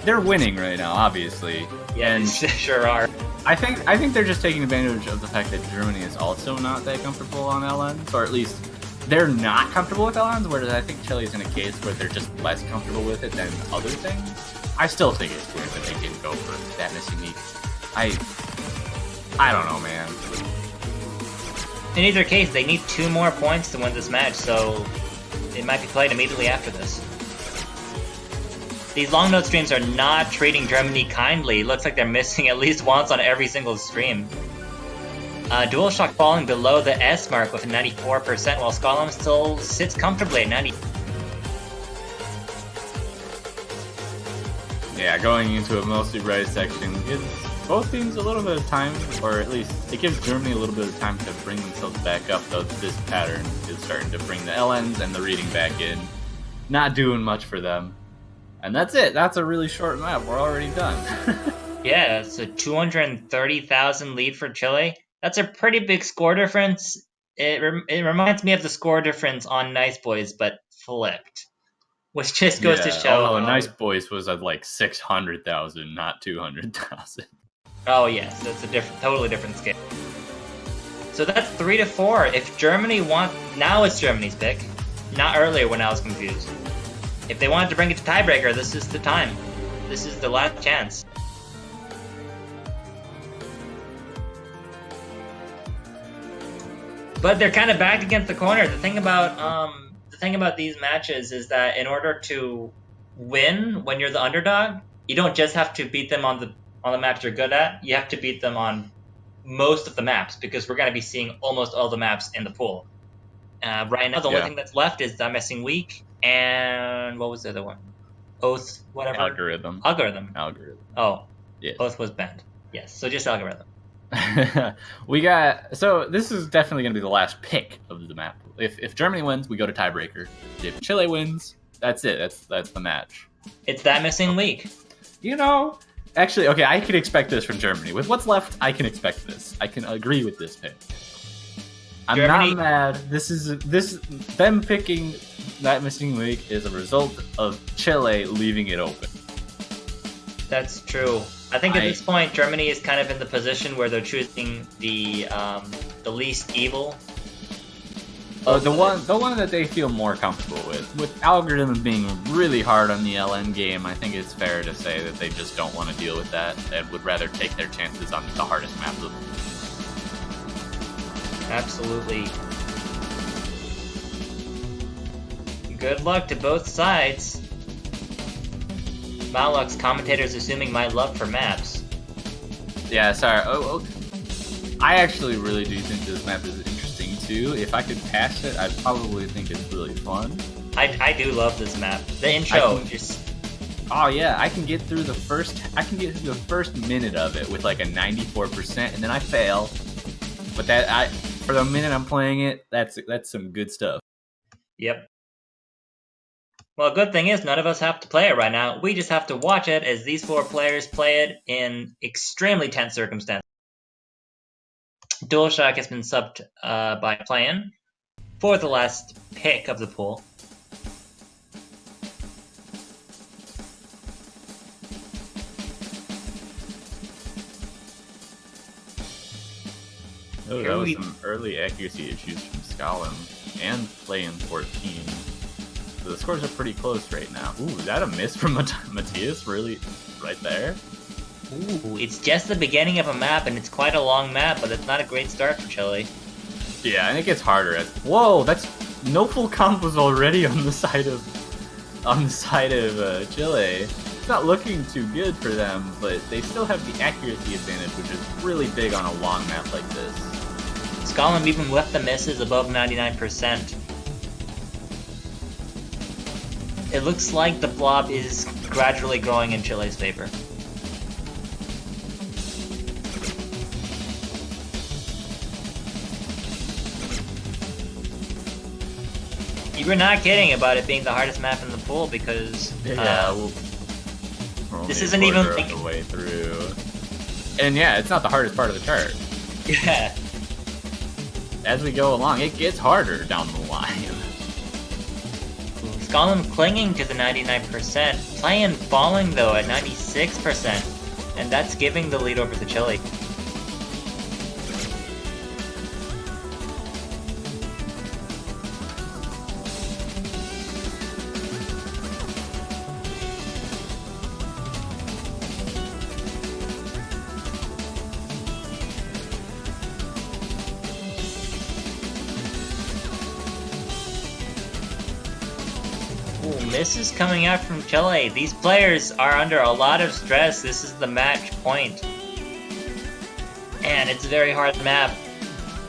they're winning right now, obviously. Yeah, and sure are. I think they're just taking advantage of the fact that Germany is also not that comfortable on LNs, or at least they're not comfortable with LNs, whereas I think Chile is in a case where they're just less comfortable with it than other things. I still think it's weird that they didn't go for that missing week. I don't know, man. In either case, they need 2 more points to win this match, so it might be played immediately after this. These long note streams are not treating Germany kindly. It looks like they're missing at least once on every single stream. DualShock falling below the S mark with 94%, while Skolem still sits comfortably at 90%. Yeah, going into a mostly rise section gives both teams a little bit of time, or at least it gives Germany a little bit of time to bring themselves back up, though this pattern is starting to bring the LNs and the reading back in. Not doing much for them. And that's it. That's a really short map. We're already done. Yeah, it's a 230,000 lead for Chile. That's a pretty big score difference. It reminds me of the score difference on Nice Boys, but flipped. Which just goes to show... Although Nice Boys was at like 600,000, not 200,000. Oh yes, that's a totally different scale. So that's 3-4. If Germany now it's Germany's pick, not earlier when I was confused. If they wanted to bring it to tiebreaker, this is the time. This is the last chance. But they're kind of backed against the corner. The thing about these matches is that in order to win when you're the underdog, you don't just have to beat them on the maps you're good at. You have to beat them on most of the maps, because we're going to be seeing almost all the maps in the pool. Right now, the only thing that's left is the missing week, and what was the other one? Oath, whatever. Algorithm. Oh, yes. Oath was banned. Yes, so just Algorithm. So this is definitely going to be the last pick of the map. If Germany wins, we go to tiebreaker. If Chile wins, that's it. That's the match. It's that missing week. You know, actually, okay, I can expect this from Germany. With what's left, I can expect this. I can agree with this pick. I'm not mad. Them picking that missing week is a result of Chile leaving it open. That's true. I think at this point, Germany is kind of in the position where they're choosing the least evil. The one that they feel more comfortable with. With Algorithm being really hard on the LN game, I think it's fair to say that they just don't want to deal with that and would rather take their chances on the hardest map of them. Absolutely. Good luck to both sides. Malux commentators assuming my love for maps. Yeah, sorry. I actually really do think this map is interesting too. If I could pass it, I'd probably think it's really fun. I do love this map. The intro Oh yeah, I can get through the first minute of it with like a 94%, and then I fail. But for the minute I'm playing it, that's some good stuff. Yep. Well, good thing is none of us have to play it right now. We just have to watch it as these 4 players play it in extremely tense circumstances. DualShock has been subbed by Playin for the last pick of the pool. Oh, that was some early accuracy issues from Skolem and play in 14. So the scores are pretty close right now. Ooh, is that a miss from Matthias? Really? Right there? Ooh, it's just the beginning of a map, and it's quite a long map, but it's not a great start for Chile. Yeah, and it gets harder as. Whoa, that's no full combos already on the side of Chile. It's not looking too good for them, but they still have the accuracy advantage, which is really big on a long map like this. Skolem even with the misses above 99%. It looks like the blob is gradually growing in Chile's favor. You were not kidding about it being the hardest map in the pool because this isn't even like the way through. And yeah, it's not the hardest part of the chart. Yeah. As we go along, it gets harder down the line. Skolem clinging to the 99%, Play and falling though at 96%, and that's giving the lead over to Chile. Misses coming out from Chile. These players are under a lot of stress. This is the match point. And it's a very hard map.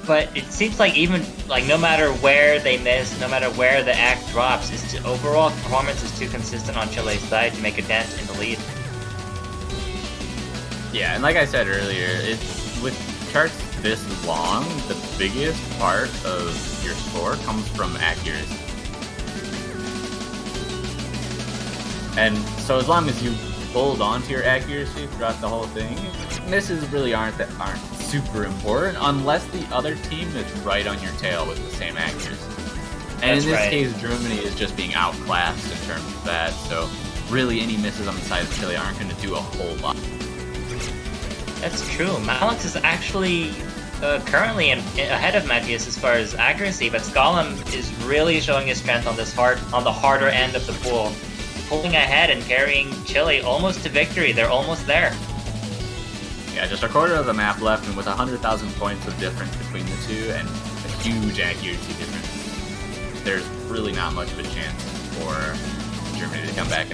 But it seems like even like no matter where they miss, no matter where the act drops, overall performance is too consistent on Chile's side to make a dent in the lead. Yeah, and like I said earlier, it's with charts this long, the biggest part of your score comes from accuracy. And so as long as you hold on to your accuracy throughout the whole thing, misses really aren't super important unless the other team is right on your tail with the same accuracy. And in this case, Germany is just being outclassed in terms of that, so really any misses on the side of Chile aren't going to do a whole lot. That's true. Malix is actually currently ahead of Matthias as far as accuracy, but Skolem is really showing his strength on the harder end of the pool. Pulling ahead and carrying Chile almost to victory. They're almost there. Yeah, just a quarter of the map left, and with 100,000 points of difference between the two and a huge accuracy difference, there's really not much of a chance for Germany to come back.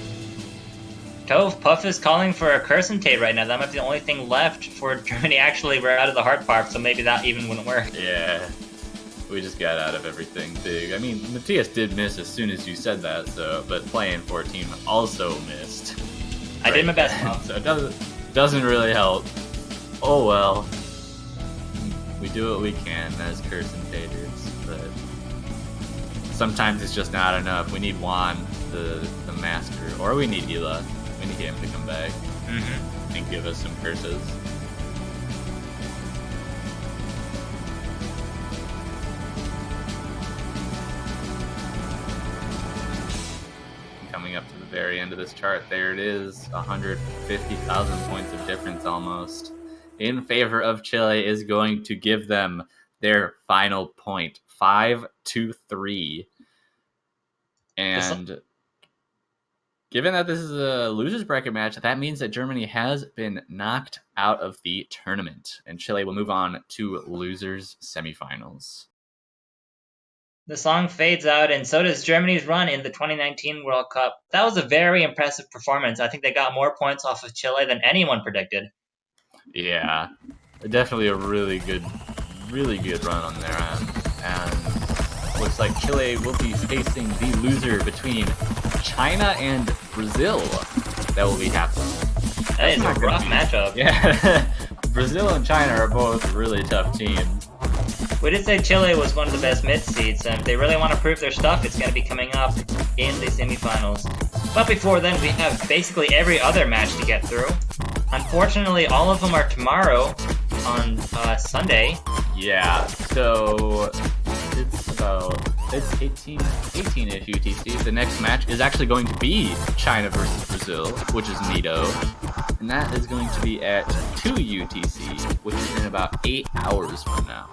Tove, Puff is calling for a Cursentate right now. That might be the only thing left for Germany. Actually, we're out of the hard part, so maybe that even wouldn't work. Yeah. We just got out of everything big. I mean, Matthias did miss as soon as you said that, but playing 14 also missed. I did my best. So it doesn't really help. Oh well. We do what we can as Cursentators, but sometimes it's just not enough. We need Juan, the master, or we need Hila. We need him to come back and give us some curses. Coming up to the very end of this chart, there it is, 150,000 points of difference almost in favor of Chile is going to give them their final point, 5-3. And given that this is a losers bracket match, that means that Germany has been knocked out of the tournament, and Chile will move on to losers semifinals. The song fades out, and so does Germany's run in the 2019 World Cup. That was a very impressive performance. I think they got more points off of Chile than anyone predicted. Yeah, definitely a really good run on their end. And looks like Chile will be facing the loser between China and Brazil. That will be happening. That is a rough matchup. Yeah, Brazil and China are both really tough teams. We did say Chile was one of the best mid-seeds, and if they really want to prove their stuff, it's going to be coming up in the semifinals. But before then, we have basically every other match to get through. Unfortunately, all of them are tomorrow on Sunday. Yeah, so it's 18-ish UTC. The next match is actually going to be China versus Brazil, which is neato. and that is going to be at 2 UTC, which is in about 8 hours from now.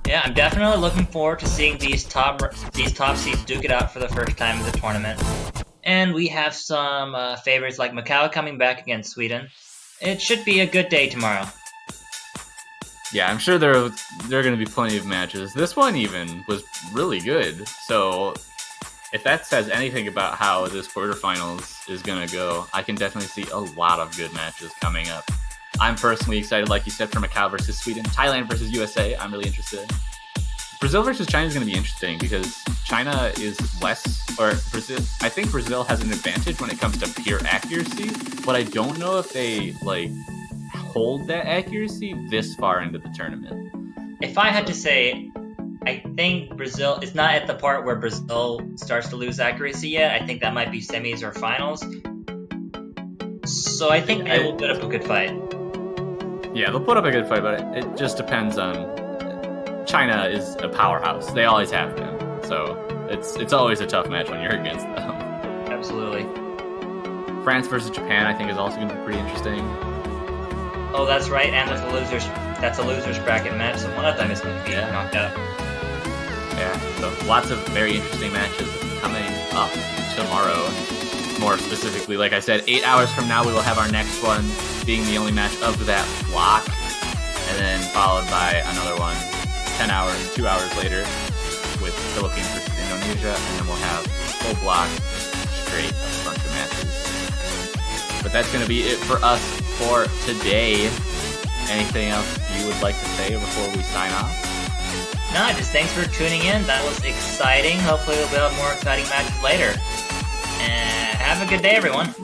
Yeah, I'm definitely looking forward to seeing these top seeds duke it out for the first time in the tournament. And we have some favorites like Macau coming back against Sweden. It should be a good day tomorrow. Yeah, I'm sure there are going to be plenty of matches. This one even was really good. So if that says anything about how this quarterfinals is going to go, I can definitely see a lot of good matches coming up. I'm personally excited, like you said, for Macau versus Sweden. Thailand versus USA, I'm really interested. Brazil versus China is going to be interesting because China is Brazil. I think Brazil has an advantage when it comes to pure accuracy, but I don't know if they hold that accuracy this far into the tournament. If I had to say, I think Brazil is not at the part where Brazil starts to lose accuracy yet. I think that might be semis or finals. So I think they will put up a good fight. Yeah, they'll put up a good fight, but it just depends on. China is a powerhouse. They always have been. So it's always a tough match when you're against them. Absolutely. France versus Japan, I think, is also going to be pretty interesting. Oh, that's right. And that's a losers bracket match, so one of them is going to be knocked out. Yeah, so lots of very interesting matches coming up tomorrow. More specifically, like I said, 8 hours from now we will have our next one, being the only match of that block, and then followed by another one 2 hours later with Philippines versus Indonesia, and then we'll have full block straight a bunch of matches. But that's going to be it for us for today. Anything else you would like to say before we sign off? No, just thanks for tuning in. That was exciting. Hopefully we'll have more exciting matches later. And have a good day, everyone.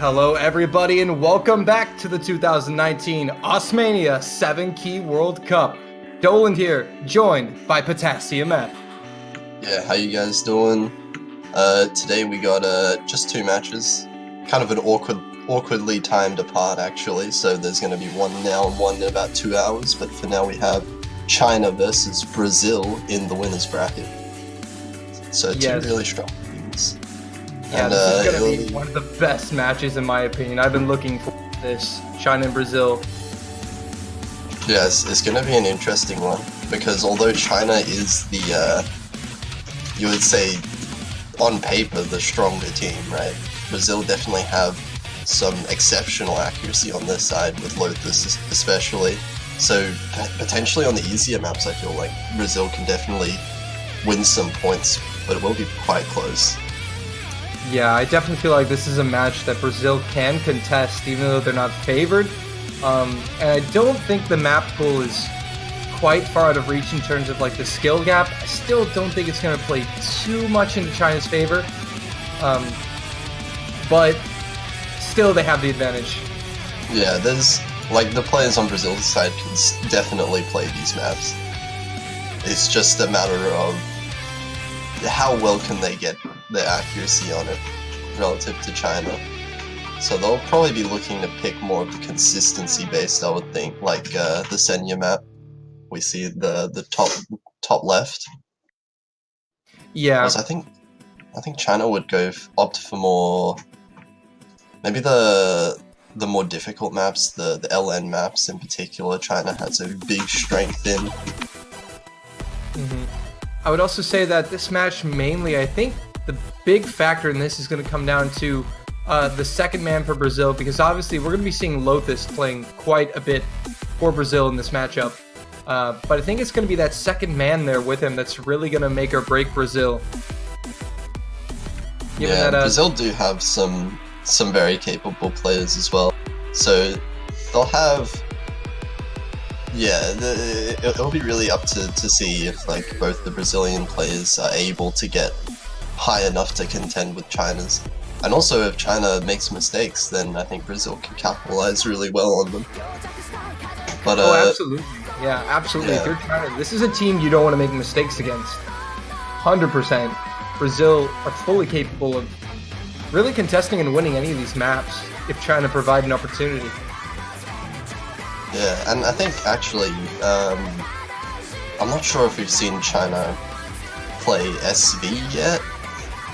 Hello, everybody, and welcome back to the 2019 Osmania 7 Key World Cup. Doland here, joined by Potassium F. Yeah, how you guys doing? Today we got just 2 matches, kind of an awkwardly timed apart actually. So there's going to be one now and one in about 2 hours. But for now we have China versus Brazil in the winners bracket. So 2 really strong teams. Yeah, and, this is going to be one of the best matches in my opinion. I've been looking for this, China and Brazil. Yes, it's going to be an interesting one because although China is the, you would say, on paper, the stronger team, right? Brazil definitely have some exceptional accuracy on their side with Lotus especially. So potentially on the easier maps, I feel like Brazil can definitely win some points, but it will be quite close. Yeah, I definitely feel like this is a match that Brazil can contest, even though they're not favored. And I don't think the map pool is quite far out of reach in terms of like the skill gap. I still don't think it's going to play too much into China's favor. But still, they have the advantage. Yeah, there's like the players on Brazil's side can definitely play these maps. It's just a matter of how well can they get their accuracy on it relative to China. So they'll probably be looking to pick more of the consistency based, I would think, like the Senya map. We see the top left. Yeah. I think China would opt for more, maybe the more difficult maps, the LN maps in particular. China has a big strength in. I would also say that this match mainly, I think the big factor in this is going to come down to the second man for Brazil, because obviously we're going to be seeing Lotus playing quite a bit for Brazil in this matchup. But I think it's going to be that second man there with him that's really going to make or break Brazil. Brazil do have some very capable players as well. So they'll have... Yeah, it'll be really up to see if like both the Brazilian players are able to get high enough to contend with China's. And also if China makes mistakes, then I think Brazil can capitalize really well on them. But absolutely. Yeah, absolutely. Yeah. If you're China, this is a team you don't want to make mistakes against. 100%. Brazil are fully capable of really contesting and winning any of these maps if China provide an opportunity. Yeah, and I think actually, I'm not sure if we've seen China play SV yet.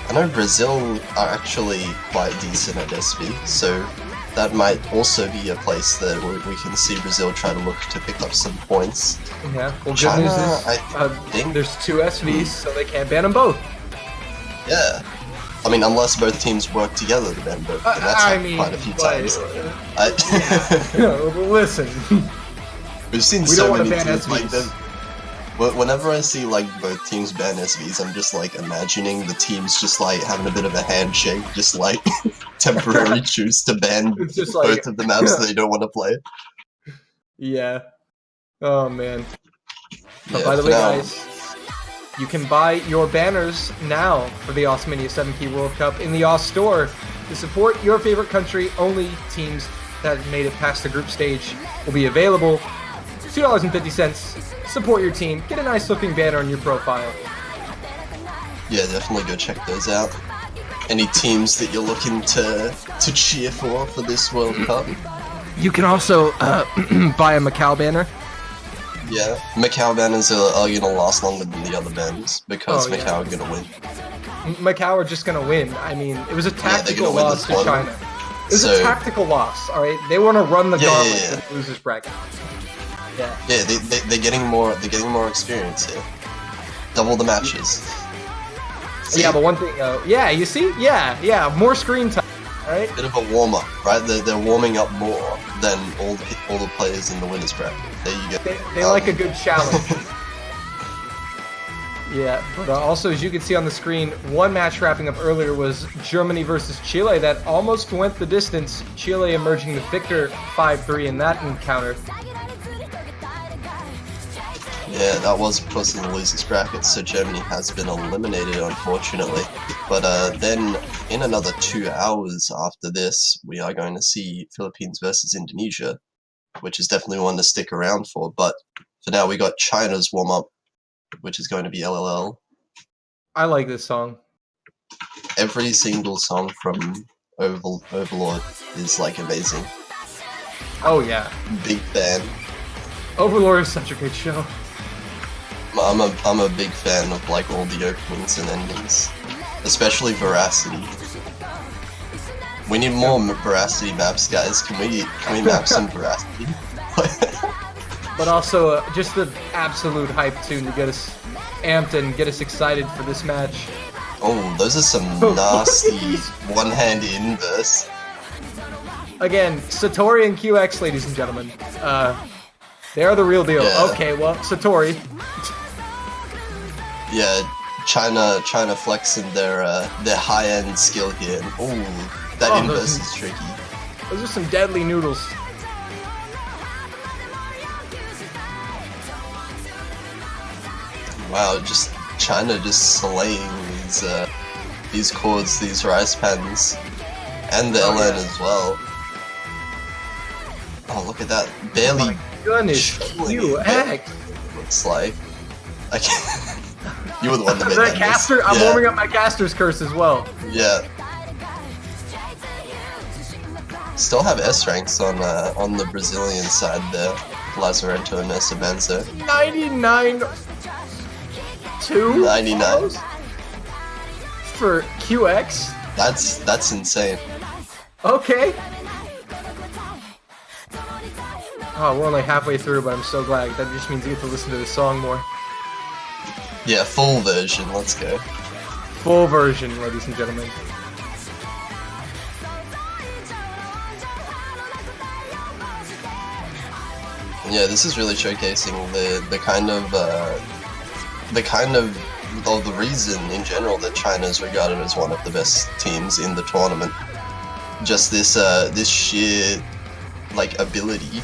I know Brazil are actually quite decent at SV, so that might also be a place that we can see Brazil try to look to pick up some points. Yeah, well, China, good news is I think there's 2 SVs, so they can't ban them both. Yeah. I mean, unless both teams work together to ban both, but that's happened quite a few times. Listen. We've seen We so don't want to many ban teams like SVs. them. Whenever I see like both teams ban SVs, I'm just like imagining the teams just like having a bit of a handshake, just like temporarily choose to ban It's just both like- of the maps they don't want to play. Yeah. Oh, man. But Yeah, by the for way, now- guys, you can buy your banners now for the Osmania 7 Key World Cup in the OS store to support your favorite country. Only teams that have made it past the group stage will be available. $2.50. Support your team. Get a nice looking banner on your profile. Yeah, definitely go check those out. Any teams that you're looking to cheer for this World Cup? You can also buy a Macau banner. Yeah, Macau banners are gonna last longer than the other banners because Oh, yeah. Macau are gonna win. Macau are just going to win. I mean, it was a they're tactical gonna win loss this to one. China. It was a So- tactical loss, alright? They want to run the Yeah, gauntlet yeah, in the losers bracket. Yeah. Yeah, they're getting more experience here. Double the matches. See, Yeah, but one thing, yeah, you see? Yeah, more screen time, alright? bit of a warm up, right? They're warming up more than all the players in the winners bracket. There you go. They like a good challenge. Yeah, but also, as you can see on the screen, one match wrapping up earlier was Germany versus Chile that almost went the distance. Chile emerging the victor 5-3 in that encounter. Yeah, that was of course in the losers bracket, so Germany has been eliminated, unfortunately. But then, in another 2 hours after this, we are going to see Philippines versus Indonesia, which is definitely one to stick around for. But for now, we got China's warm-up, which is going to be LLL. I like this song. Every single song from Overlord is like amazing. Oh yeah, Big fan. Overlord is such a good show. I'm a big fan of like all the openings and endings, especially Veracity. We need more Veracity maps, guys. Can we map some Veracity? But also just the absolute hype tune to get us amped and get us excited for this match. Oh, those are some nasty one-hand inverse. Again, Satori and QX, ladies and gentlemen. They are the real deal. Yeah. Okay, well, Satori. Yeah, China flexing their high-end skill here. Oh, that inverse is tricky. Those are some deadly noodles. Wow, just China just slaying these chords, these rice pans, and the LN as well. Oh, look at that! Barely. Goodness, QX. Looks like. I can't. You were the one that made That that caster. miss. I'm Yeah. warming up my caster's curse as well. Yeah. Still have S ranks on the Brazilian side there. Lazarento and Nessa Benzo. 99. 2 99. for QX. That's insane. Okay. Oh, we're only halfway through, but I'm so glad. That just means you get to listen to the song more. Yeah, full version. Let's go. Full version, ladies and gentlemen. Yeah, this is really showcasing the kind of the reason in general that China is regarded as one of the best teams in the tournament. Just this sheer like ability,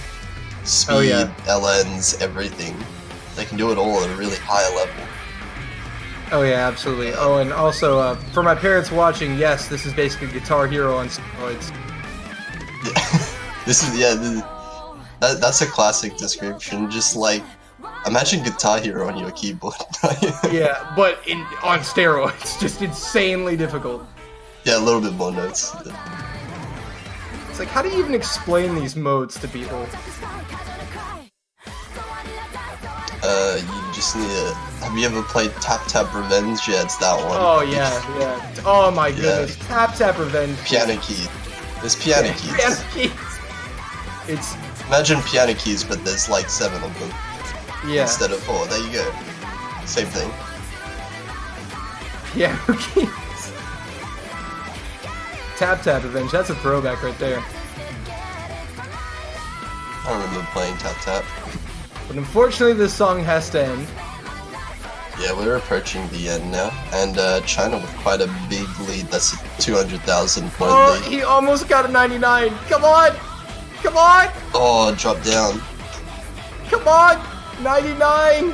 speed, Oh, yeah. LNs, everything. They can do it all at a really high level. Oh yeah, absolutely. Oh, and also for my parents watching, yes, this is basically Guitar Hero on steroids. Yeah. That's a classic description. Just like imagine Guitar Hero on your keyboard. Yeah, but on steroids, just insanely difficult. Yeah, a little bit more notes. It's like, how do you even explain these modes to people? You just need to... Have you ever played Tap Tap Revenge? Yeah, it's that one. Oh yeah, yeah. Oh my goodness, Tap Tap Revenge. Piano key. There's piano keys. Piano keys. It's Imagine piano keys, but there's like 7 of them yeah. instead of 4. There you go. Same thing. Piano keys. Tap Tap Revenge. That's a throwback right there. I remember playing Tap Tap. But unfortunately, this song has to end. Yeah, we're approaching the end now, and China with quite a big lead. That's a 200,000 point Oh, lead. he almost got a 99. Come on! Come on! Oh, drop down. Come on! 99! I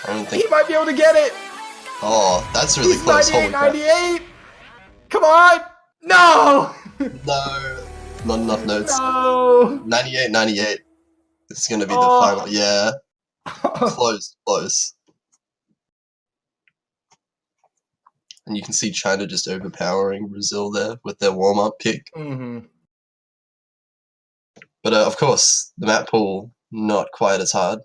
don't think. He might be able to get it! Oh, that's really He's close. 98, Holy crap. 98! Come on! No! No, not enough notes. No! 98, 98. This is gonna be the Oh. final. Yeah, close, close. And you can see China just overpowering Brazil there with their warm-up pick. Mm-hmm. But of course, the map pool not quite as hard.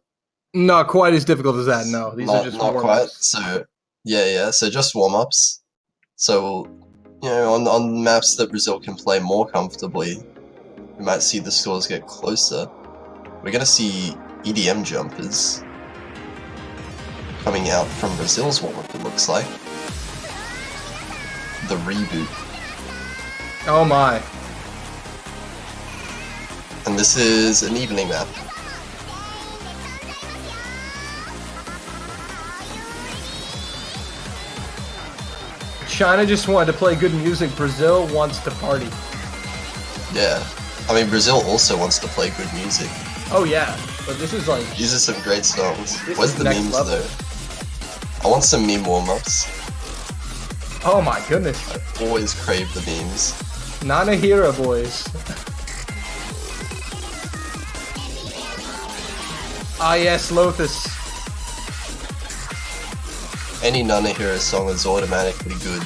Not quite as difficult as that, no. These not, are just not warm-ups. quite. So yeah. So just warm-ups. So on maps that Brazil can play more comfortably, we might see the scores get closer. We're gonna see EDM jumpers coming out from Brazil's warm-up. It looks like the reboot, Oh my. and this is an evening map. China just wanted to play good music. Brazil wants to party. Yeah, I mean Brazil also wants to play good music. Oh yeah, but this is like These are some great songs. This Where's is the next memes level. though? I want some meme warm-ups. oh my goodness, Always crave the memes. Nanahira boys. Ah yes, Lotus. Any Nanahira song is automatically good.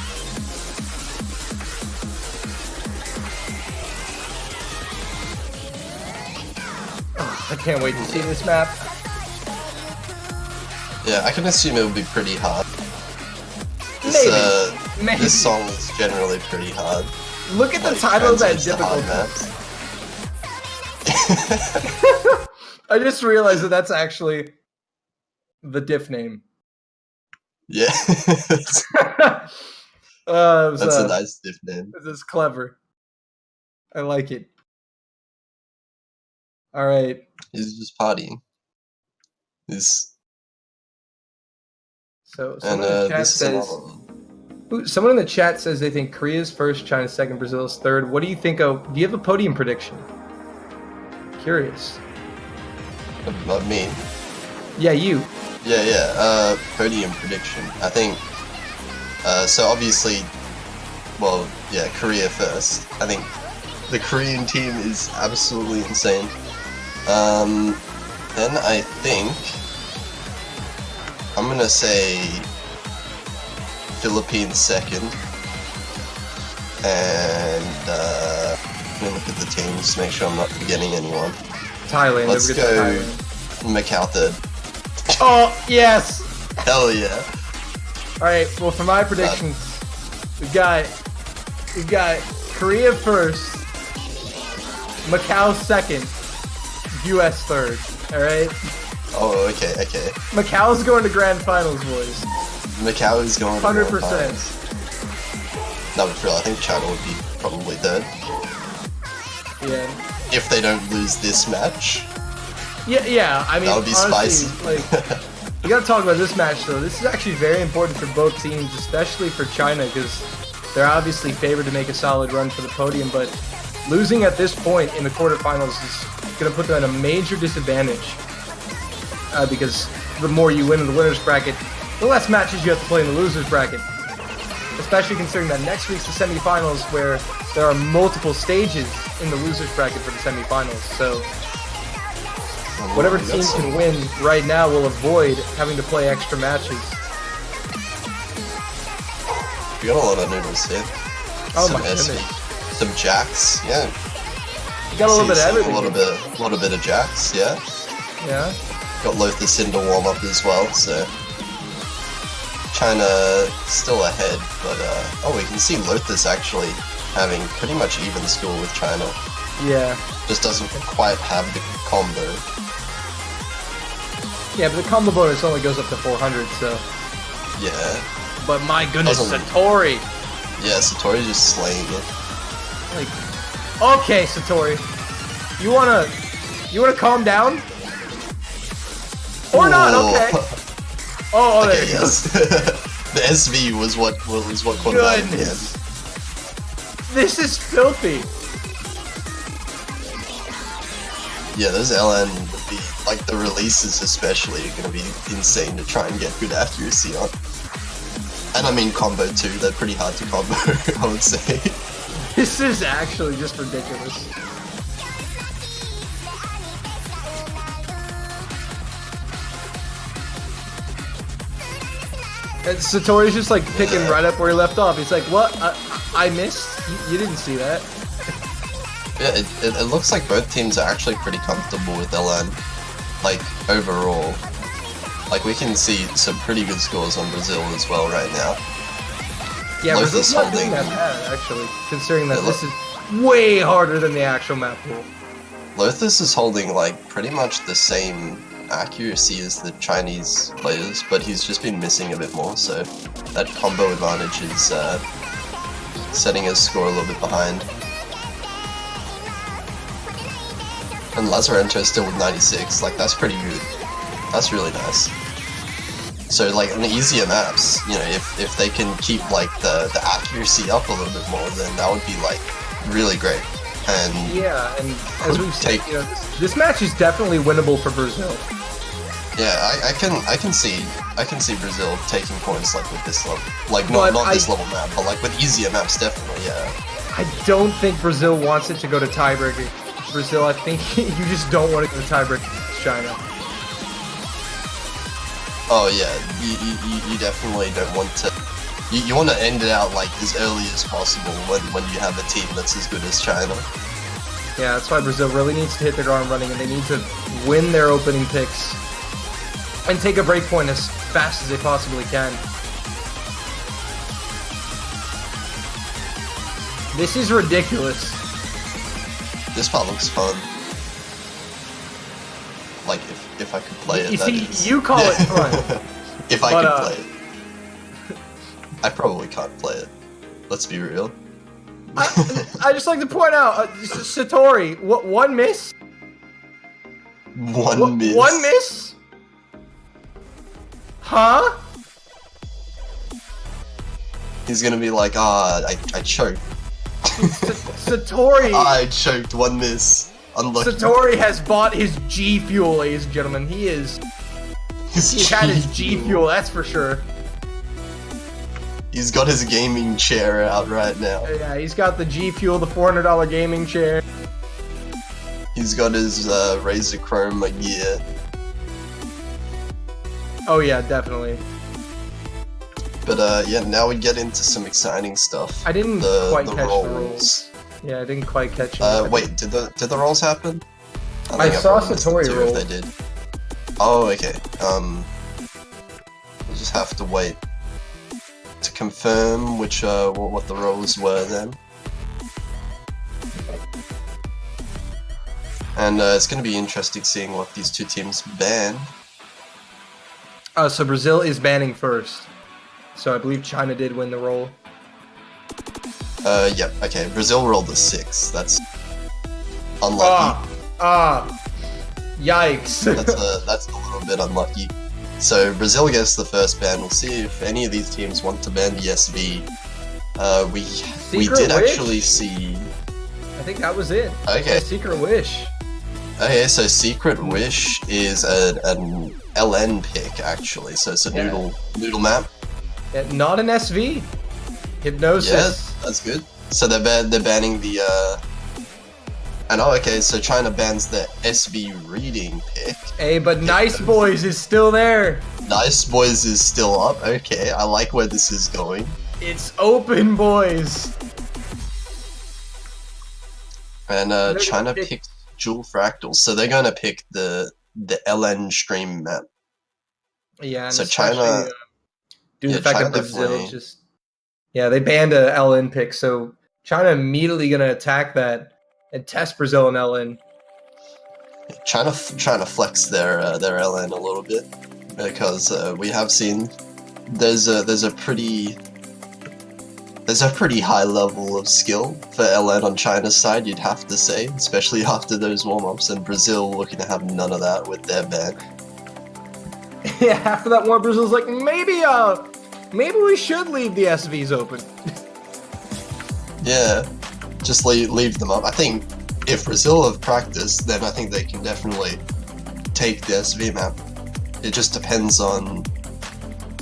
I can't wait to see this map. Yeah, I can assume it would be pretty hard. Maybe. This song is generally pretty hard. Look at the Like, title of that translates to hard difficulty. maps. I just realized that that's actually the diff name. Yeah. It was, That's a nice diff name. This is clever. I like it. All right. He's just partying. So And someone in the chat this is says, another one. someone in the chat says they think Korea's first, China's second, Brazil's third. What do you think of? Do you have a podium prediction? Curious. Not me. Yeah, you. Yeah. Podium prediction. I think. So obviously, well, yeah, Korea first. I think the Korean team is absolutely insane. Then I think I'm gonna say Philippines second, and I'm gonna look at the teams, make sure I'm not forgetting anyone. Thailand. Let's don't forget go Thailand. Macau third. Oh yes. Hell yeah! All right. Well, for my predictions, we've got Korea first, Macau second, U.S. third. All right. Oh, okay. Macau's going to grand finals, boys. Macau is going to 100%. grand finals. No, but for real, I think China would be probably third Yeah. if they don't lose this match. Yeah. I mean, That would be honestly, spicy. like, we gotta talk about this match though. This is actually very important for both teams, especially for China, because they're obviously favored to make a solid run for the podium. But losing at this point in the quarterfinals is gonna put them at a major disadvantage. Because the more you win in the winners bracket, the less matches you have to play in the losers bracket. Especially considering that next week's the semifinals, where there are multiple stages in the losers bracket for the semifinals. So whatever team can win right now will avoid having to play extra matches. We got a lot of noodles here. Oh Some my goodness. some jacks, yeah. You got a little bit of See, everything. A little bit of jacks, yeah. Yeah. Got Lothus in to warm up as well, so China still ahead, but oh, we can see Lothus actually having pretty much even score with China. Yeah. Just doesn't quite have the combo. Yeah, but the combo bonus only goes up to 400, so. Yeah, But my goodness, Doesn't- Satori. yeah. Satori's just slaying it. Like, okay, Satori. You wanna calm down? Or not? Ooh. Okay. Oh, there Okay, you go. yes. The SV was what caught him out in the end. Goodness. This is filthy. Yeah, those LN would be, like, the releases especially are going to be insane to try and get good accuracy on. And I mean combo too, they're pretty hard to combo, I would say. This is actually just ridiculous. And Satori's just like picking right up where he left off. He's like, what? I missed? You didn't see that. Yeah, it looks like both teams are actually pretty comfortable with LN, like, overall. Like, we can see some pretty good scores on Brazil as well right now. Yeah, Lothus Brazil's not doing holding- that bad, actually, considering that It this is way harder than the actual map pool. Lothus is holding, like, pretty much the same accuracy as the Chinese players, but he's just been missing a bit more, so that combo advantage is setting his score a little bit behind. And Lazarento is still with 96, like, that's pretty good. That's really nice. So, like, on the easier maps, you know, if they can keep, like, the accuracy up a little bit more, then that would be, like, really great. And Yeah, and as we've said, Take- this match is definitely winnable for Brazil. yeah, I can see Brazil taking points like with this level, like But not this level map, but like with easier maps, definitely. Yeah. I don't think Brazil wants it to go to tiebreaker. Brazil, I think you just don't want it to go to tiebreaker against China. Oh yeah, you definitely don't want to. You want to end it out like as early as possible when you have a team that's as good as China. Yeah, that's why Brazil really needs to hit the ground running, and they need to win their opening picks and take a break point as fast as they possibly can. This is ridiculous. This part looks fun. Like if I could play it. You that see, is. you call it fun. If I But, could play it. I probably can't play it. Let's be real. I just like to point out, Satori, one miss? One miss. One miss? Huh? He's gonna be like, I choked. Satori. I choked. One miss. Unlucky. Satori has bought his G Fuel, ladies and gentlemen. He's had his G Fuel, that's for sure. He's got his gaming chair out right now. Yeah, he's got the G Fuel, the $400 gaming chair. He's got his Razer Chroma gear. Oh yeah, definitely. But yeah, now we get into some exciting stuff. I didn't quite catch the rolls. Yeah, I didn't quite catch it. Wait, did the rolls happen? I think saw probably missed Satori it too roll. if they did. Oh, okay. We'll just have to wait to confirm which what the rolls were then. And it's going to be interesting seeing what these two teams ban. So Brazil is banning first. So I believe China did win the roll. Yep, okay. Brazil rolled a 6. That's unlucky. Yikes. That's a little bit unlucky. So Brazil gets the first ban. We'll see if any of these teams want to ban the SV. We Secret did Wish? actually see. I think that was it. Okay. Secret Wish. Okay, so Secret Wish is an LN pick actually. So it's a Yeah. noodle map. Yeah, not an SV. Hypnosis. Yeah, that's good. So they're banning the. And oh, okay, so China bans the SV reading pick. Hey, but Nice Boys is still there. Nice Boys is still up. Okay, I like where this is going. It's open, boys. And They're China gonna pick- picks Jewel Fractals, so they're gonna pick the LN stream map. Yeah, and So especially, China- due to yeah, the fact China that Brazil definitely- just they banned a LN pick, so China immediately gonna attack that and test Brazil and LN. China trying to flex their LN a little bit because we have seen there's a pretty high level of skill for LN on China's side, you'd have to say, especially after those warm-ups, and Brazil looking to have none of that with their ban. Yeah, after that one, Brazil's like, maybe we should leave the SVs open. Yeah, just leave them up. I think if Brazil have practiced, then I think they can definitely take the SV map. It just depends on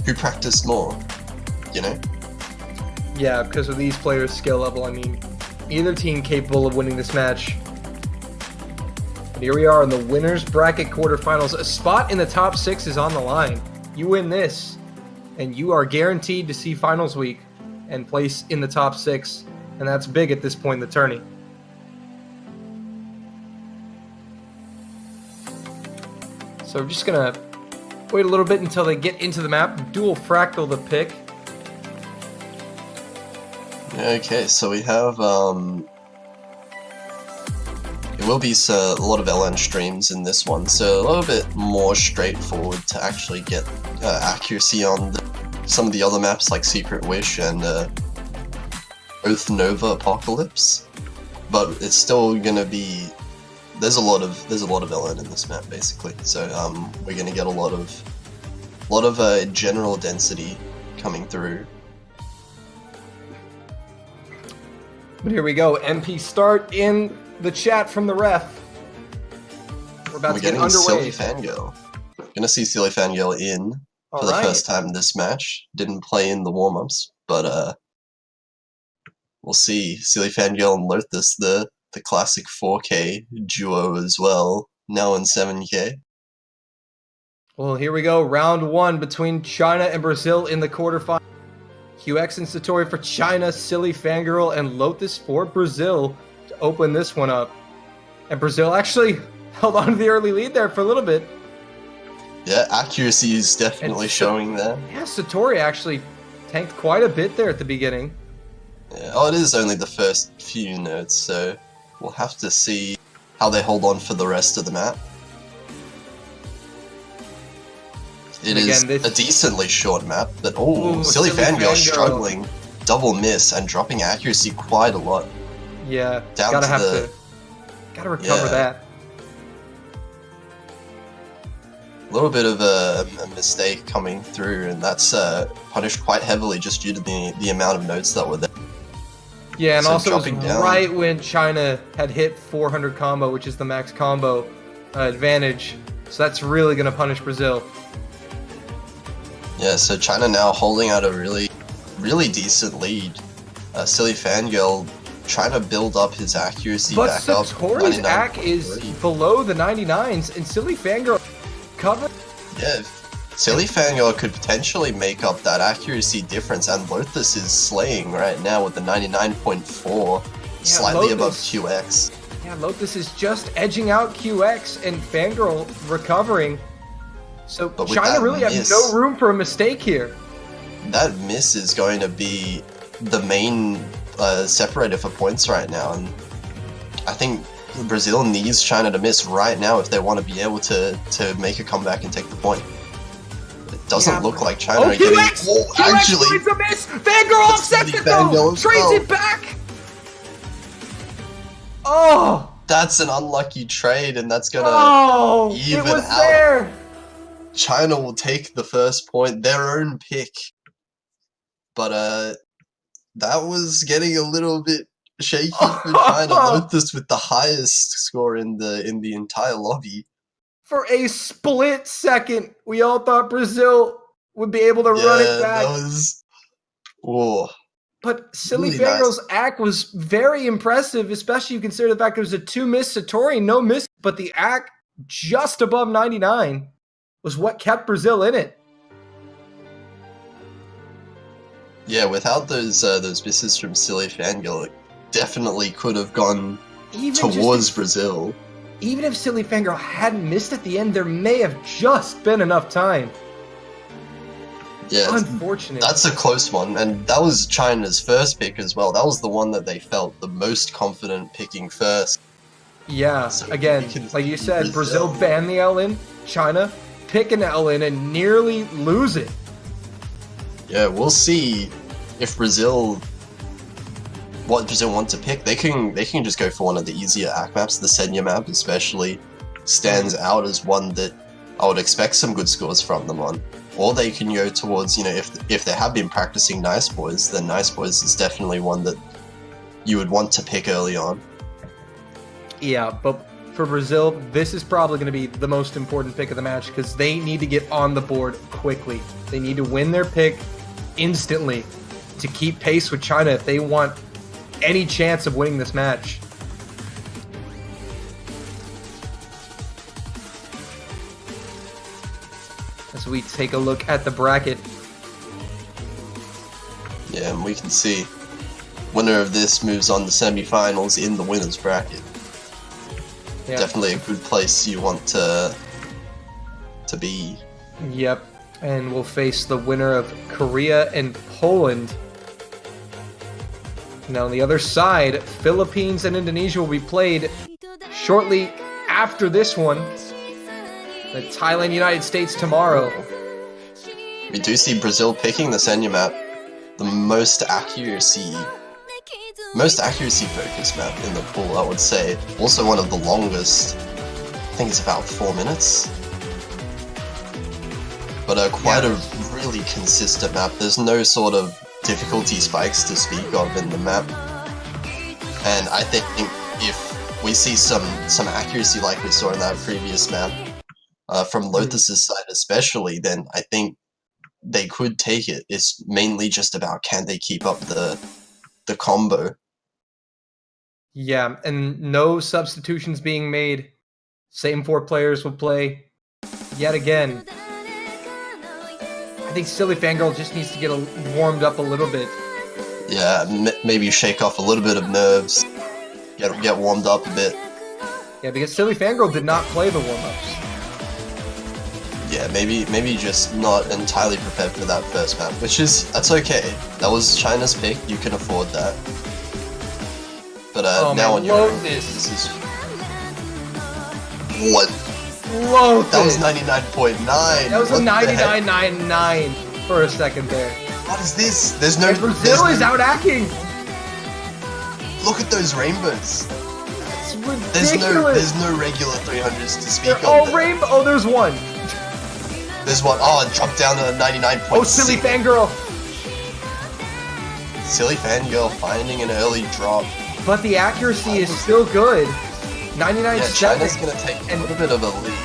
who practiced more, you know? Yeah, because of these players' skill level, I mean, either team capable of winning this match. But here we are in the winners bracket quarterfinals. A spot in the top 6 is on the line. You win this, and you are guaranteed to see finals week and place in the top 6, and that's big at this point in the tourney. So we're just gonna wait a little bit until they get into the map. Dual fractal the pick. Okay, so we have, it will be a lot of LN streams in this one, so a little bit more straightforward to actually get accuracy on some of the other maps like Secret Wish and Oath Nova Apocalypse, but it's still gonna be, there's a lot of LN in this map basically, so we're gonna get a lot of general density coming through. But here we go. MP start in the chat from the ref. We're about to get getting Silly underway. Fangirl. Gonna see Silly Fangirl in for the first time this match. Didn't play in the warm-ups, but we'll see. Silly Fangirl and Lotus, the classic 4K duo as well, now in 7K. Well, here we go. Round 1 between China and Brazil in the quarterfinals. QX and Satori for China, Silly Fangirl, and Lotus for Brazil to open this one up. And Brazil actually held on to the early lead there for a little bit. Yeah, accuracy is definitely showing there. Yeah, Satori actually tanked quite a bit there at the beginning. Yeah. Oh, it is only the first few notes, so we'll have to see how they hold on for the rest of the map. It is a decently short map, but Silly Fangirl struggling, double miss and dropping accuracy quite a lot. Yeah, down gotta recover that. A little bit of a mistake coming through, and that's punished quite heavily just due to the amount of notes that were there. Yeah, and so also it was right when China had hit 400 combo, which is the max combo advantage. So that's really going to punish Brazil. Yeah, so China now holding out a really, really decent lead. Silly Fangirl trying to build up his accuracy back up. But Satori's AC is below the 99s, and Silly Fangirl cover. Yeah, Silly Fangirl could potentially make up that accuracy difference, and Lotus is slaying right now with the 99.4, slightly above QX. Yeah, Lotus is just edging out QX, and Fangirl recovering. So China really have no room for a mistake here. That miss is going to be the main separator for points right now, and I think Brazil needs China to miss right now if they want to be able to make a comeback and take the point. It doesn't look like China are getting... QX actually, a miss! Fangirl offsets it though! Trades it back! Oh! That's an unlucky trade, and that's gonna even it was out. There. China will take the first point, their own pick. But that was getting a little bit shaky for China. Lotus with the highest score in the entire lobby. For a split second, we all thought Brazil would be able to run it back. That was... Whoa. But Silly Fangirl's act was very impressive, especially you consider the fact there was a 2-miss Satori, no miss, but the act just above 99 was what kept Brazil in it. Yeah, without those misses from Silly Fangirl, it definitely could have gone towards Brazil. Even if Silly Fangirl hadn't missed at the end, there may have just been enough time. Yeah, unfortunate. That's a close one, and that was China's first pick as well. That was the one that they felt the most confident picking first. Yeah, so again, like you said, Brazil ban the L in, China pick an L in and nearly lose it. Yeah, we'll see if what Brazil want to pick. They can just go for one of the easier ACK maps. The Senya map especially stands out as one that I would expect some good scores from them on. Or they can go towards, if they have been practicing Nice Boys, then Nice Boys is definitely one that you would want to pick early on. Yeah, but for Brazil, this is probably going to be the most important pick of the match because they need to get on the board quickly. They need to win their pick instantly to keep pace with China if they want any chance of winning this match. As we take a look at the bracket. Yeah, and we can see winner of this moves on to semi-finals in the winner's bracket. Yeah. Definitely a good place you want to be. Yep, and we'll face the winner of Korea and Poland. Now on the other side, Philippines and Indonesia will be played shortly after this one. The Thailand, United States tomorrow. We do see Brazil picking the Senya map, the most accuracy focused map in the pool, I would say. Also one of the longest. I think it's about 4 minutes. But quite a really consistent map. There's no sort of difficulty spikes to speak of in the map. And I think if we see some accuracy like we saw in that previous map, from Lotus's side especially, then I think they could take it. It's mainly just about can they keep up the combo. Yeah, and no substitutions being made. Same 4 players will play yet again. I think Silly Fangirl just needs to get warmed up a little bit. Yeah, maybe shake off a little bit of nerves, get warmed up a bit. Yeah, because Silly Fangirl did not play the warm-ups. Yeah, maybe just not entirely prepared for that first map, that's okay. That was China's pick, you can afford that. But now on your own, this is... What? Lotus! That was 99.9! That was a 99.99 for a second there. What is this? There's no... And Brazil is out-acting! Look at those rainbows! It's ridiculous! There's no regular 300s to speak of. They're all rainbow. Oh, there's one. There's one. Oh, it dropped down to 99.6. Oh, Silly Fangirl! Silly Fangirl finding an early drop. But the accuracy is still good. 99.7. Yeah, China's gonna take a little bit of a lead.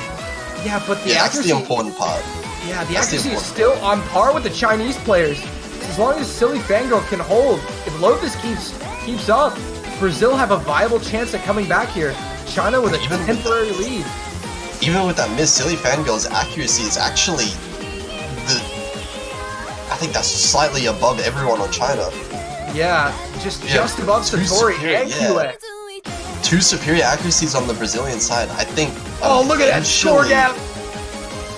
Yeah, but the that's accuracy... the important part. Yeah, the accuracy is still on par with the Chinese players. As long as Silly Fangirl can hold, if Lotus keeps up, Brazil have a viable chance at coming back here. China with a temporary lead. Even with that miss, Silly Fangirl's accuracy is actually I think that's slightly above everyone on China. Yeah, just above Satori and QX. 2 superior accuracies on the Brazilian side. I think. Oh, look at that score gap!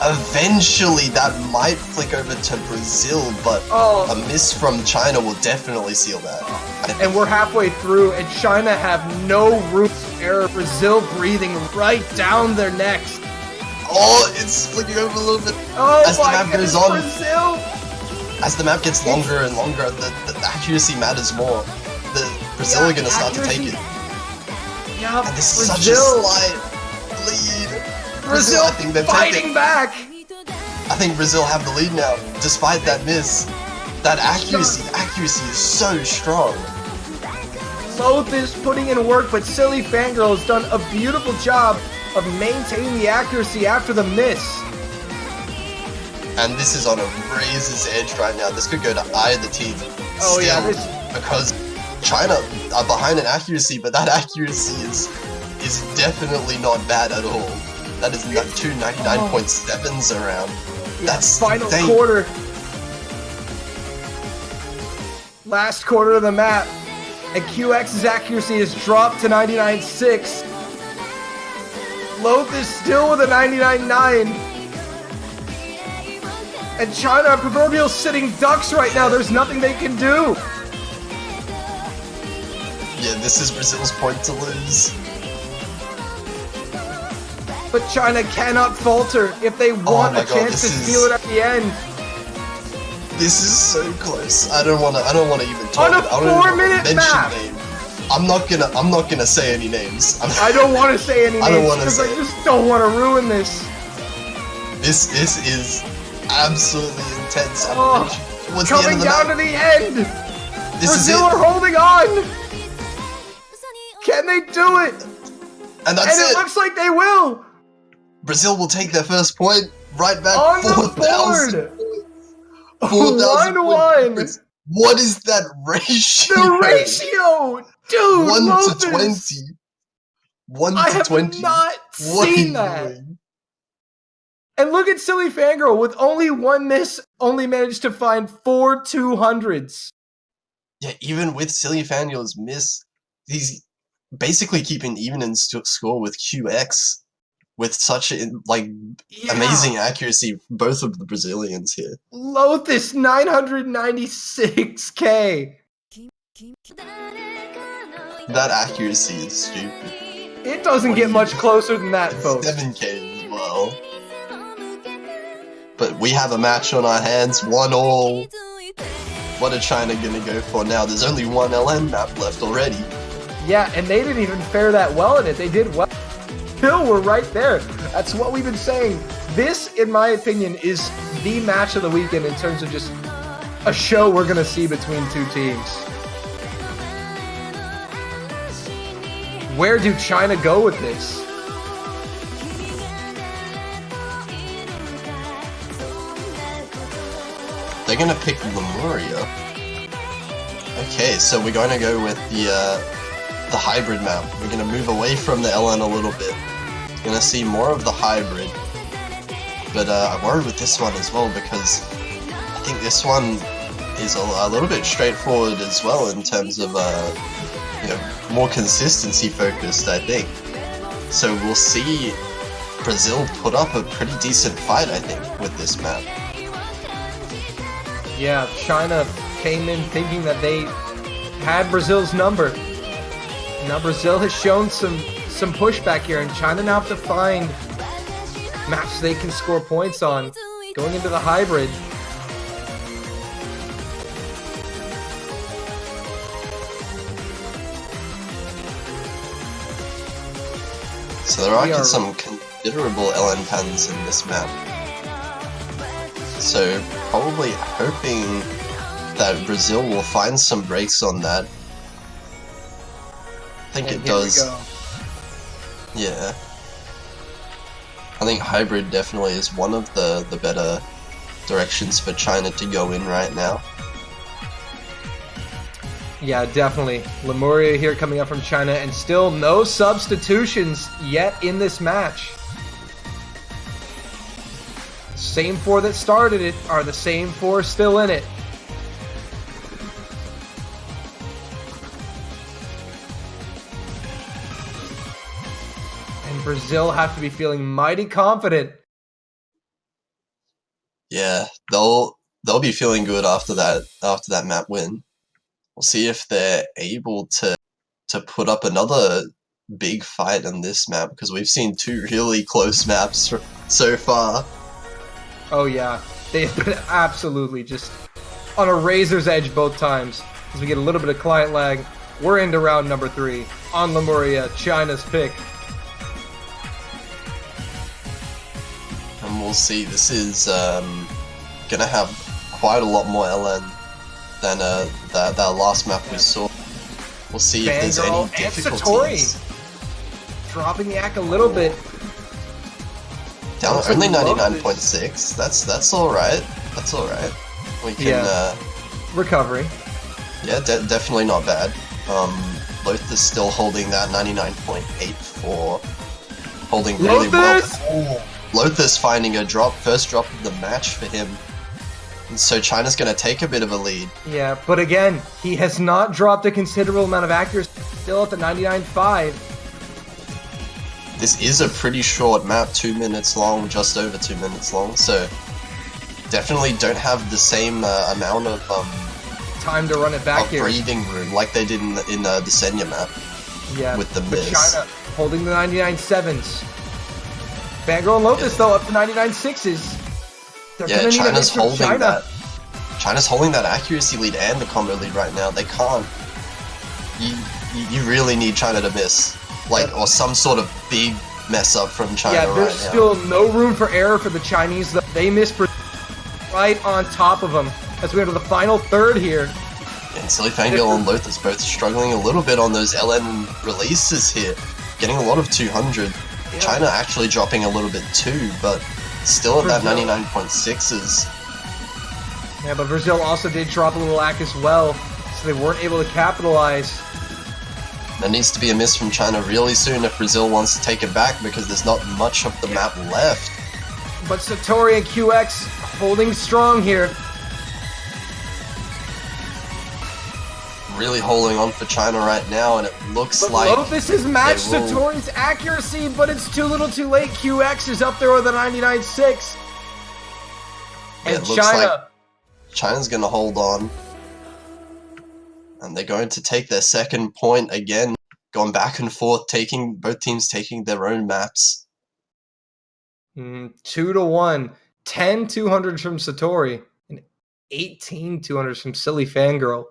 Eventually, that might flick over to Brazil, but a miss from China will definitely seal that. And we're halfway through, and China have no room for error. Brazil breathing right down their necks. Oh, it's flicking over a little bit. Oh as the map goes on. Brazil! As the map gets longer and longer, the accuracy matters more. The Brazil are going to start to take it. Yeah, and this is such a slight lead. Brazil I think they're fighting back. I think Brazil have the lead now, despite that miss. That accuracy is so strong. Lotus putting in work, but Silly Fangirl has done a beautiful job of maintaining the accuracy after the miss. And this is on a razor's edge right now. This could go to either team. Oh yeah, because China are behind in accuracy, but that accuracy is definitely not bad at all. That is 299.7s around. Yeah, that's final quarter. Last quarter of the map. And QX's accuracy has dropped to 99.6. Lotus still with a 99.9. And China are proverbial sitting ducks right now. There's nothing they can do. Yeah, this is Brazil's point to lose. But China cannot falter if they want a chance to steal it at the end. This is so close. I don't want to even talk. On a 4-minute map. I'm not gonna say any names. I don't want to say any names because I just don't want to ruin this. This is absolutely intense. Coming down to the end. Brazil are holding on. Can they do it? And that's it. And it looks like they will. Brazil will take their first point right back. On the board. 4,000 1-1. What is that ratio? The ratio, dude. 1 Lotus. to 20. 1 to 20. I have not seen that. And look at Silly Fangirl with only one miss, only managed to find 4 200s. Yeah, even with Silly Fangirl's miss, he's basically keeping even in score with QX. With such amazing accuracy, both of the Brazilians here. Lotus 996k. That accuracy is stupid. It doesn't get much closer than that, folks. 7k as well. But we have a match on our hands, 1-1. What are China gonna go for now? There's only one LN map left already. Yeah, and they didn't even fare that well in it. They did well. Still, we're right there. That's what we've been saying. This, in my opinion, is the match of the weekend in terms of just a show we're going to see between two teams. where do China go with this? They're gonna pick Lemuria. Okay, so we're going to go with the hybrid map. We're gonna move away from the LN a little bit. Gonna see more of the hybrid. But I worry with this one as well because I think this one is a little bit straightforward as well in terms of more consistency focused, I think. So we'll see Brazil put up a pretty decent fight, I think, with this map. Yeah, China came in thinking that they had Brazil's number. Now Brazil has shown some pushback here, and China now have to find maps they can score points on going into the hybrid. So there are some considerable LN pans in this map. So probably hoping that Brazil will find some breaks on that. I think it does. Yeah. I think hybrid definitely is one of the better directions for China to go in right now. Yeah, definitely. Lemuria here coming up from China, and still no substitutions yet in this match. Same four that started it are the same four still in it. And Brazil have to be feeling mighty confident. Yeah, they'll be feeling good after that map win. We'll see if they're able to put up another big fight in this map, because we've seen two really close maps so far. Oh yeah, they've been absolutely just on a razor's edge both times. As we get a little bit of client lag, we're into round number 3 on Lemuria, China's pick. And we'll see, this is gonna have quite a lot more LN than that last map we saw. We'll see if there's any difficulties. Dropping the act a little bit. Down only 99.6. That's all right. That's all right. We can recovery. Yeah, definitely not bad. Loth is still holding that 99.84, holding really well. Loth is finding a first drop of the match for him. And so China's going to take a bit of a lead. Yeah, but again, he has not dropped a considerable amount of accuracy. Still at the 99.5. This is a pretty short map, 2 minutes long, just over 2 minutes long. So definitely don't have the same amount of time to run it back here. Breathing room like they did in the Senya map. Yeah, with the miss. China holding the 99.7s. Fangirl and Lotus though up to 99.6s. Yeah, China's holding that. China's holding that accuracy lead and the combo lead right now. They can't. You really need China to miss, or some sort of big mess up from China right now. Yeah, there's still no room for error for the Chinese. They miss right on top of them as we enter the final third here. And Silly Fangirl and Lotus both struggling a little bit on those LN releases here, getting a lot of 200. Yeah. China actually dropping a little bit too, but still at that 99.6s. Yeah, but Brazil also did drop a little lack as well, so they weren't able to capitalize. There needs to be a miss from China really soon if Brazil wants to take it back, because there's not much of the map left. But Satori and QX holding strong here. Really holding on for China right now, and it looks like Lotus has matched Satori's accuracy, but it's too little too late. QX is up there with a 99.6. And it looks like China's going to hold on. And they're going to take their second point again, going back and forth, both teams taking their own maps. 2-1. 10 200s from Satori, and 18 200s from Silly Fangirl.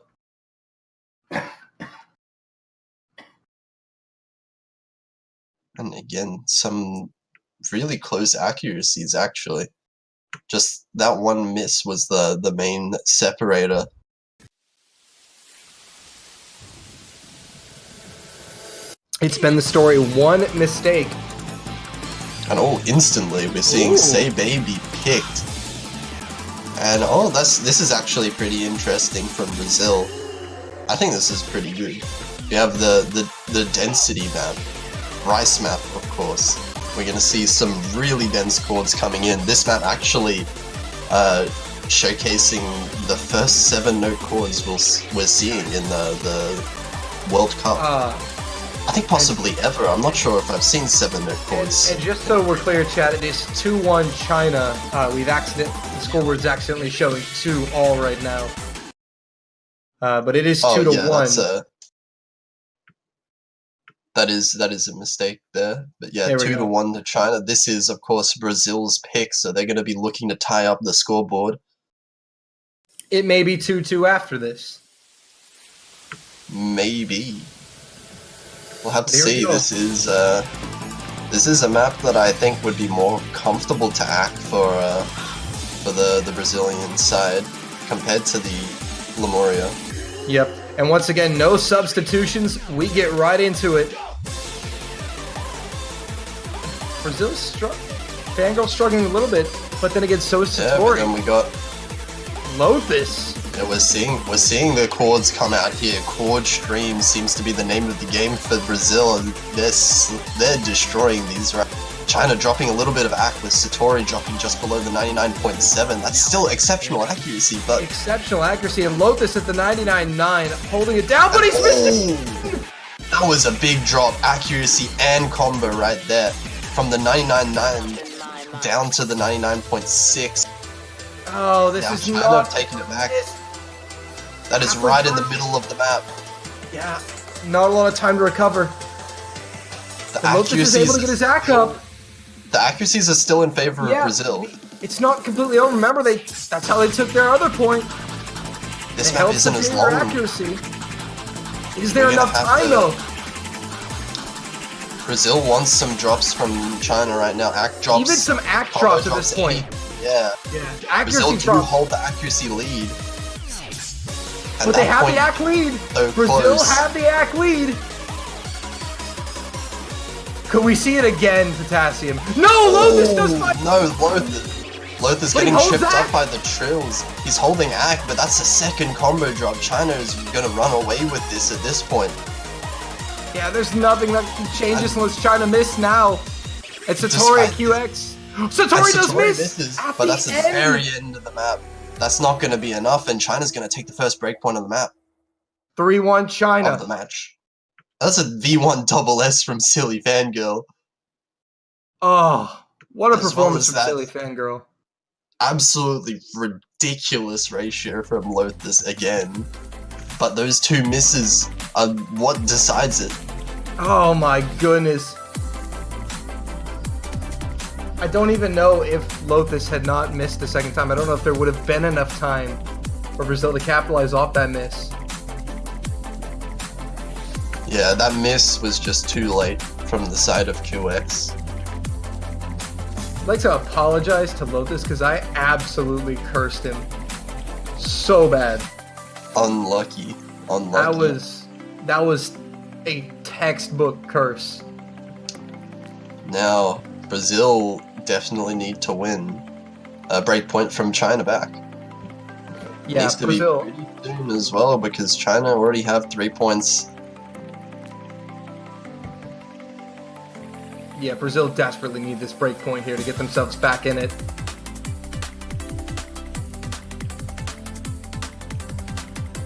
And again, some really close accuracies, actually. Just that one miss was the main separator. It's been the story. One mistake. And instantly we're seeing Say Baby picked. And this is actually pretty interesting from Brazil. I think this is pretty good. We have the density map, rice map, of course. We're gonna see some really dense chords coming in. This map actually showcasing the first 7-note chords we're seeing in the World Cup. I think possibly ever. I'm not sure if I've seen 7-note chords. And just so we're clear, chat, it is 2-1 China. The scoreboard's accidentally showing 2-all right now. But it is 2-1. That is a mistake there. But yeah, There we 2-1 to China. This is, of course, Brazil's pick, so they're going to be looking to tie up the scoreboard. It may be 2-2 after this. Maybe. We'll have to see. This is a map that I think would be more comfortable to act for the Brazilian side compared to the Lemuria. Yep. And once again, no substitutions. We get right into it. Brazil's Fangirl struggling a little bit, but then again, so is Satori. Yeah, but then we got Lothus. Yeah, we're seeing the chords come out here. Chord stream seems to be the name of the game for Brazil, and they're destroying these. Right? China dropping a little bit of act with Satori dropping just below the 99.7. That's still exceptional accuracy, but exceptional accuracy, and Lothus at the 99.9, holding it down, but he's missing. That was a big drop, accuracy and combo right there, from the 99.9 down to the 99.6. Oh, this now is China not taking it back. That is right in the middle of the map. Yeah, not a lot of time to recover. Lothus is able to get his act up. The accuracies are still in favor of Brazil. It's not completely over. Remember, that's how they took their other point. This map isn't as long. Accuracy. Is there enough time though? Brazil wants some drops from China right now. Act drops. Even some act drops at this point. Yeah. Accuracy Brazil do hold the accuracy lead. But they have the act lead. Brazil have the act lead. Could we see it again, Potassium? No, Lothus does not. No, Lothus getting tripped up by the trills. He's holding act, but that's a second combo drop. China is going to run away with this at this point. Yeah, there's nothing that can change this unless China miss now. It's Satori at QX. Satori does miss! Misses, but that's the very end of the map. That's not going to be enough, and China's going to take the first breakpoint on the map. 3-1 China. Of the match. That's a V1 double S from Silly Fangirl. Oh, what a performance from Silly Fangirl. Absolutely ridiculous ratio from Lothus again. But those two misses are what decides it. Oh my goodness. I don't even know if Lothus had not missed the second time. I don't know if there would have been enough time for Brazil to capitalize off that miss. Yeah, that miss was just too late from the side of QX. I'd like to apologize to Lothus because I absolutely cursed him so bad. Unlucky. That was a textbook curse. Now, Brazil definitely need to win a breakpoint from China back. Yeah, needs to Brazil be pretty soon as well because China already have 3 points. Yeah, Brazil desperately need this break point here to get themselves back in it.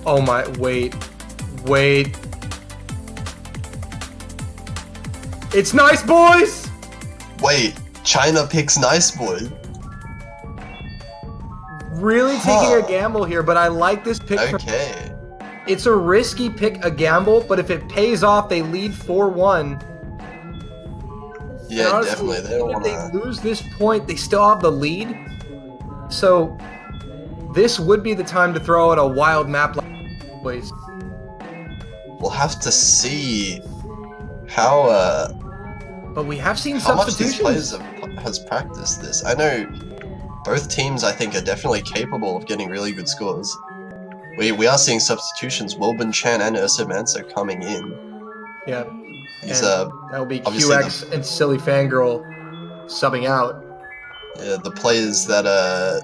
Oh my, wait. It's Nice Boys! Wait, China picks Nice Boys? Really taking a gamble here, but I like this pick. Okay. It's a risky pick, a gamble, but if it pays off, they lead 4-1. Yeah, honestly, definitely. They don't want to. If they lose this point, they still have the lead. So this would be the time to throw out a wild map like this. We'll have to see how but we have seen how much these substitutions. players has practiced this. I know both teams, I think, are definitely capable of getting really good scores. We are seeing substitutions. Wilbin Chen and Ursa Mansa coming in. Yeah, He's And that will be obviously QX and Silly Fangirl subbing out. the players that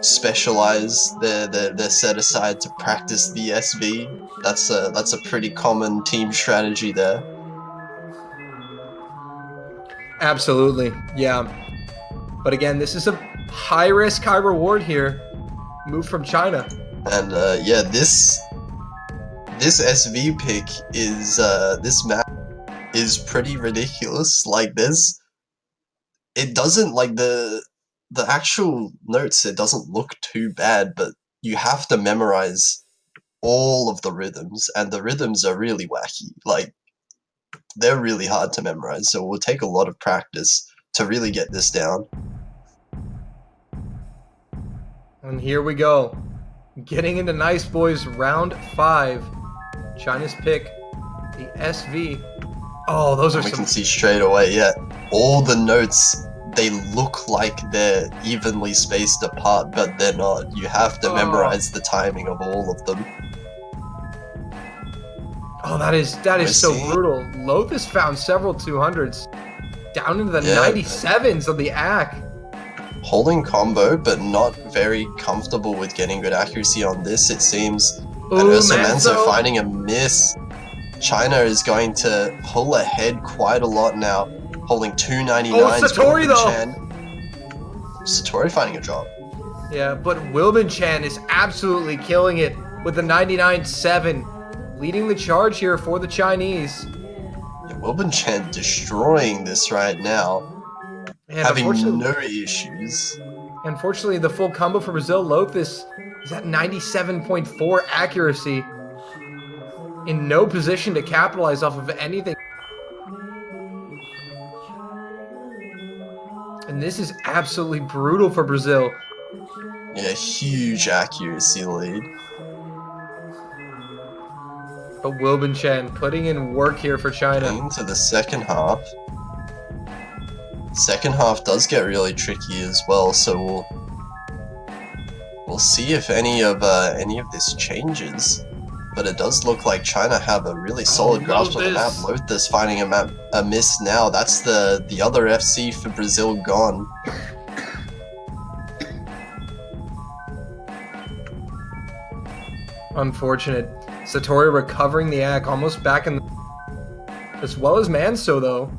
specialize, they're set aside to practice the SV. That's a pretty common team strategy there. Absolutely, yeah. But again, this is a high risk, high reward here. Move from China. And yeah, this SV pick is this map is pretty ridiculous. Like it doesn't like the actual notes. It doesn't look too bad, but you have to memorize all of the rhythms, and the rhythms are really wacky. Like they're really hard to memorize, so it will take a lot of practice to really get this down. And here we go. Getting into Nice Boys round 5. China's pick, the SV. Oh, those are We some... can see straight away, yeah, all the notes, they look like they're evenly spaced apart, but they're not. You have to memorize the timing of all of them. Oh, that is so brutal. Lothus found several 200s. Down into the 97s of the AC. Holding combo, but not very comfortable with getting good accuracy on this, it seems. And Ooh, Manzo finding a miss. China is going to pull ahead quite a lot now, holding 299s. Oh, Satori though! Satori finding a drop. Yeah, but Wilbin Chan is absolutely killing it with the 99.7, leading the charge here for the Chinese. Yeah, Wilbin Chan destroying this right now. And having no issues. Unfortunately, the full combo for Brazil, Lothus is at 97.4 accuracy. In no position to capitalize off of anything. And this is absolutely brutal for Brazil. Yeah, huge accuracy lead. But Wilbin Chen putting in work here for China. Into the second half. Second half does get really tricky as well, so we'll see if any of this changes. But it does look like China have a really solid grasp of the map. Lothus finding a miss now. That's the other FC for Brazil gone. Unfortunate. Satori recovering the AC, almost back in the... As well as Manso though.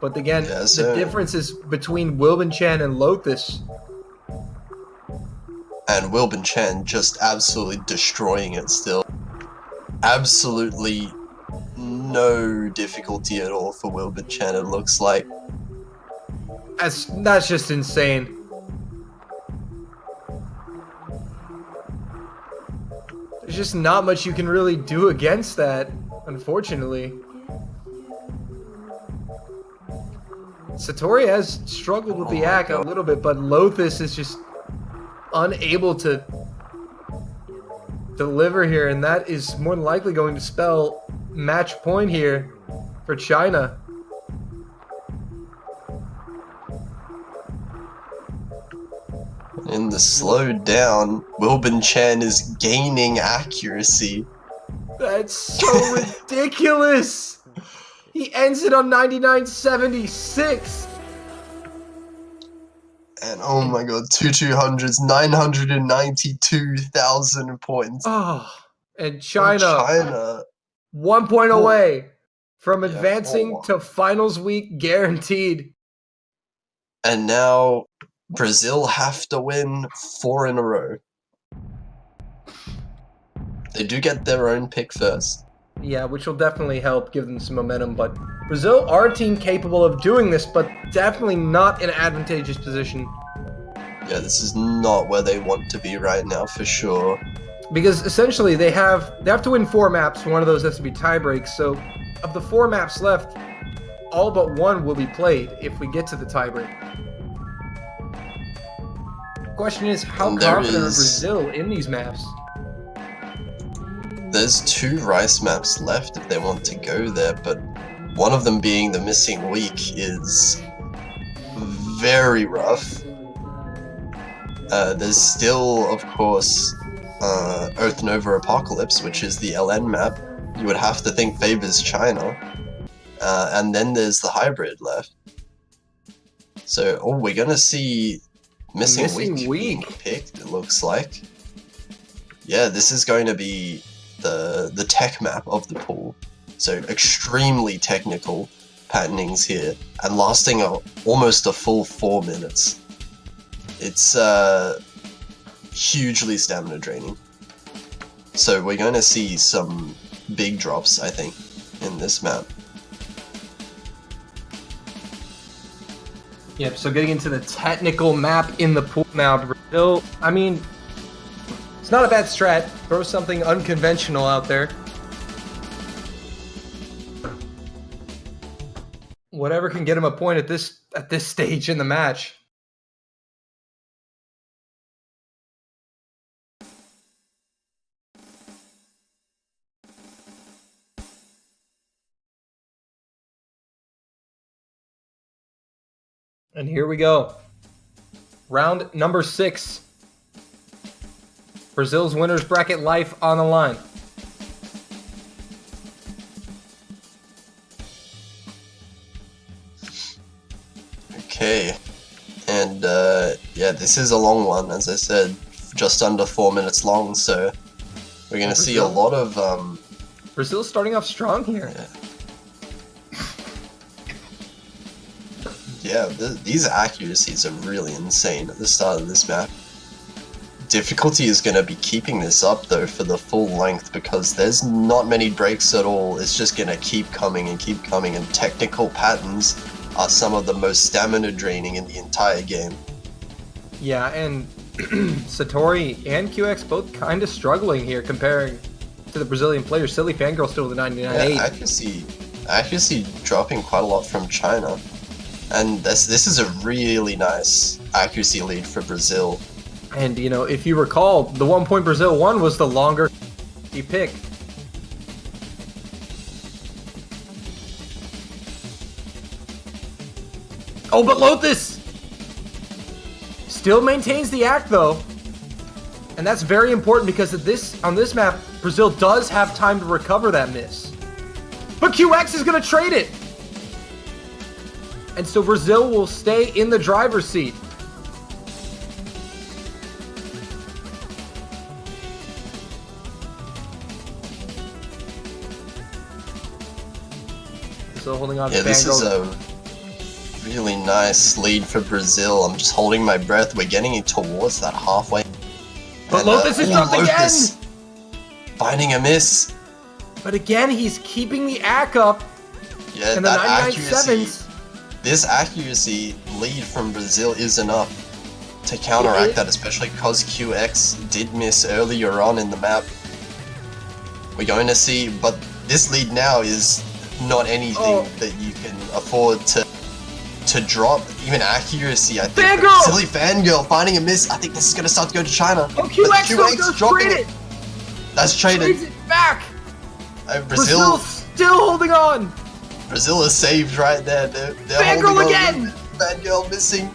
But again, the difference is between Wilbin Chan and Lothus. And Wilbin Chan just absolutely destroying it still. Absolutely no difficulty at all for Wilbin Chan, it looks like. That's just insane. There's just not much you can really do against that, unfortunately. Satori has struggled with the AC a little bit, but Lothus is just unable to deliver here, and that is more than likely going to spell match point here for China. In the slowed down, Wilbin Chan is gaining accuracy. That's so ridiculous! He ends it on 99.76. And oh my god, 200s, 992,000 points. Oh, and China 1 point Four. away from advancing to finals week guaranteed. And now Brazil have to win 4 in a row. They do get their own pick first. Yeah, which will definitely help give them some momentum, but Brazil are a team capable of doing this, but definitely not in an advantageous position. Yeah, this is not where they want to be right now, for sure. Because essentially they have to win 4 maps, one of those has to be tie breaks, so of the 4 maps left, all but 1 will be played if we get to the tie break. The question is, how confident are Brazil in these maps? There's 2 rice maps left if they want to go there, but one of them being the missing week is very rough. There's still, of course, Earth Nova Apocalypse, which is the LN map. You would have to think favors China. and then there's the hybrid left. So, we're gonna see Missing Week being picked, it looks like. Yeah, this is going to be the tech map of the pool. So extremely technical patternings here, and lasting almost a full 4 minutes. It's hugely stamina draining. So we're going to see some big drops, I think, in this map. Yep, so getting into the technical map in the pool now, Brazil, I mean, it's not a bad strat. Throw something unconventional out there. Whatever can get him a point at this stage in the match. And here we go. Round number 6. Brazil's winners bracket life on the line. Okay, and yeah, this is a long one, as I said, just under 4 minutes long, so we're going to see a lot of... Brazil's starting off strong here. Yeah, these accuracies are really insane at the start of this map. Difficulty is going to be keeping this up, though, for the full length, because there's not many breaks at all. It's just going to keep coming, and technical patterns are some of the most stamina draining in the entire game. Yeah, and Satori and QX both kind of struggling here comparing to the Brazilian players. Silly Fangirl still with a 99.8. Yeah, accuracy dropping quite a lot from China. And this is a really nice accuracy lead for Brazil. And, you know, if you recall, the 1 point Brazil won was the longer he picked. Oh, but Lotus still maintains the act, though. And that's very important because on this map, Brazil does have time to recover that miss. But QX is going to trade it. And so Brazil will stay in the driver's seat. Still holding on to Yeah, this is a really nice lead for Brazil. I'm just holding my breath. We're getting it towards that halfway. But Lotus is dropped again! Finding a miss. But again, he's keeping the ACK up. Yeah, and the that 99.7s. This accuracy lead from Brazil is enough to counteract that, especially because QX did miss earlier on in the map. We're going to see, but this lead now is not anything that you can afford to drop. Even accuracy, I think. Fangirl! Silly Fangirl finding a miss. I think this is going to start to go to China. Oh, QX dropping it. That's traded. Trades it back. Brazil still holding on. Brazil is saved right there. They're Fangirl again! Fangirl missing.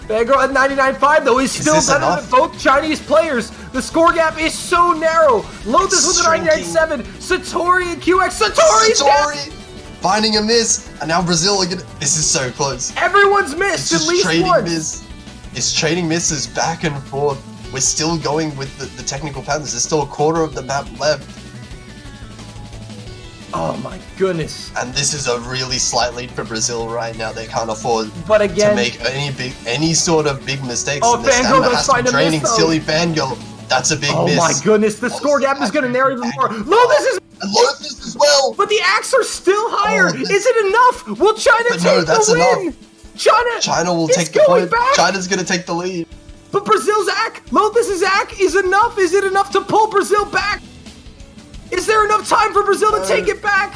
Fangirl at 99.5 though is still better than both Chinese players. The score gap is so narrow. Lotus with a 99.7. Satori and QX. Satori! Finding a miss. And now Brazil are gonna... This is so close. Everyone's missed at least once. It's trading misses back and forth. We're still going with the technical patterns. There's still a quarter of the map left. Oh my goodness. And this is a really slight lead for Brazil right now. They can't afford to make any sort of big mistakes. Oh, Fangirl does find a draining miss, Silly Fangirl. That's a big miss. Oh my goodness, the score gap is gonna narrow even more. Lotus as well. But the acts are still higher. Is it enough? Will China take the win? Enough. China will take the point. China's gonna take the lead. But Brazil's ACK, Lotus's ACK is enough. Is it enough to pull Brazil back? Is there enough time for Brazil to take it back?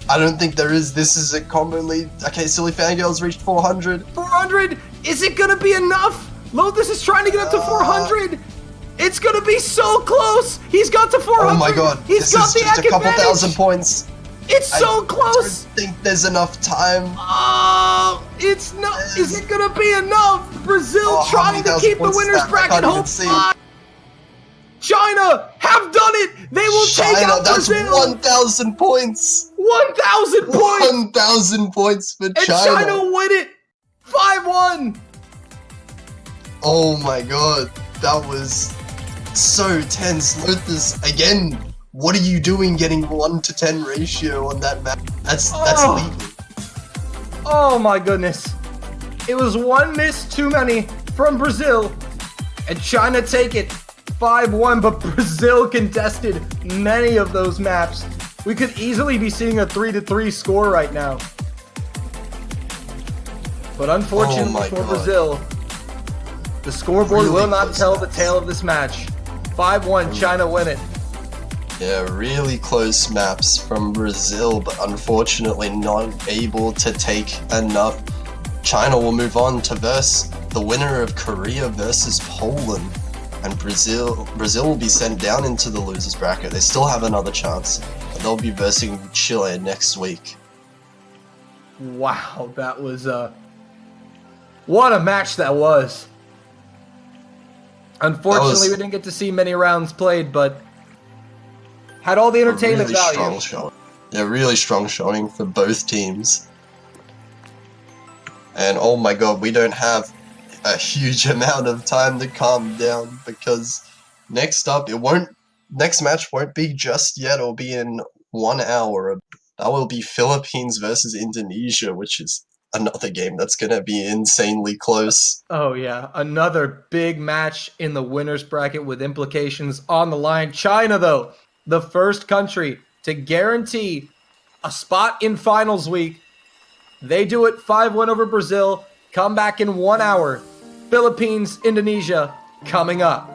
I don't think there is. This is a combo lead. Okay, Silly Fangirl's reached 400. 400? Is it gonna be enough? Lotus is trying to get up to 400. It's gonna be so close. He's got to 400. Oh my god. He's got the just ACK a couple advantage. thousand points. It's so close. I don't think there's enough time. Oh, it's not. Is it gonna be enough? Brazil trying to keep the winners bracket hopes. China China have done it. They will take China, out that's Brazil. 1,000 points. 1,000 points. 1,000 points for And China. China win it. 5-1. Oh my god, that was so tense. Lothus, again, what are you doing getting 1 to 10 ratio on that map? That's legal. Oh my goodness. It was one miss too many from Brazil. And China take it 5-1, but Brazil contested many of those maps. We could easily be seeing a 3-3 score right now. But unfortunately for Brazil, the scoreboard will not tell the tale of this match. 5-1, China win it. Yeah, really close maps from Brazil, but unfortunately not able to take enough. China will move on to verse the winner of Korea versus Poland. And Brazil will be sent down into the losers bracket. They still have another chance. They'll be versing Chile next week. Wow, that was what a match that was. Unfortunately, we didn't get to see many rounds played, but had all the entertainment really value. Strong showing. Yeah, really strong showing for both teams. And oh my god, we don't have a huge amount of time to calm down because next match won't be just yet. It'll be in 1 hour. That will be Philippines versus Indonesia, which is another game that's going to be insanely close. Oh yeah, another big match in the winners bracket with implications on the line. China, though, the first country to guarantee a spot in finals week. They do it 5-1 over Brazil. Come back in 1 hour. Philippines, Indonesia coming up.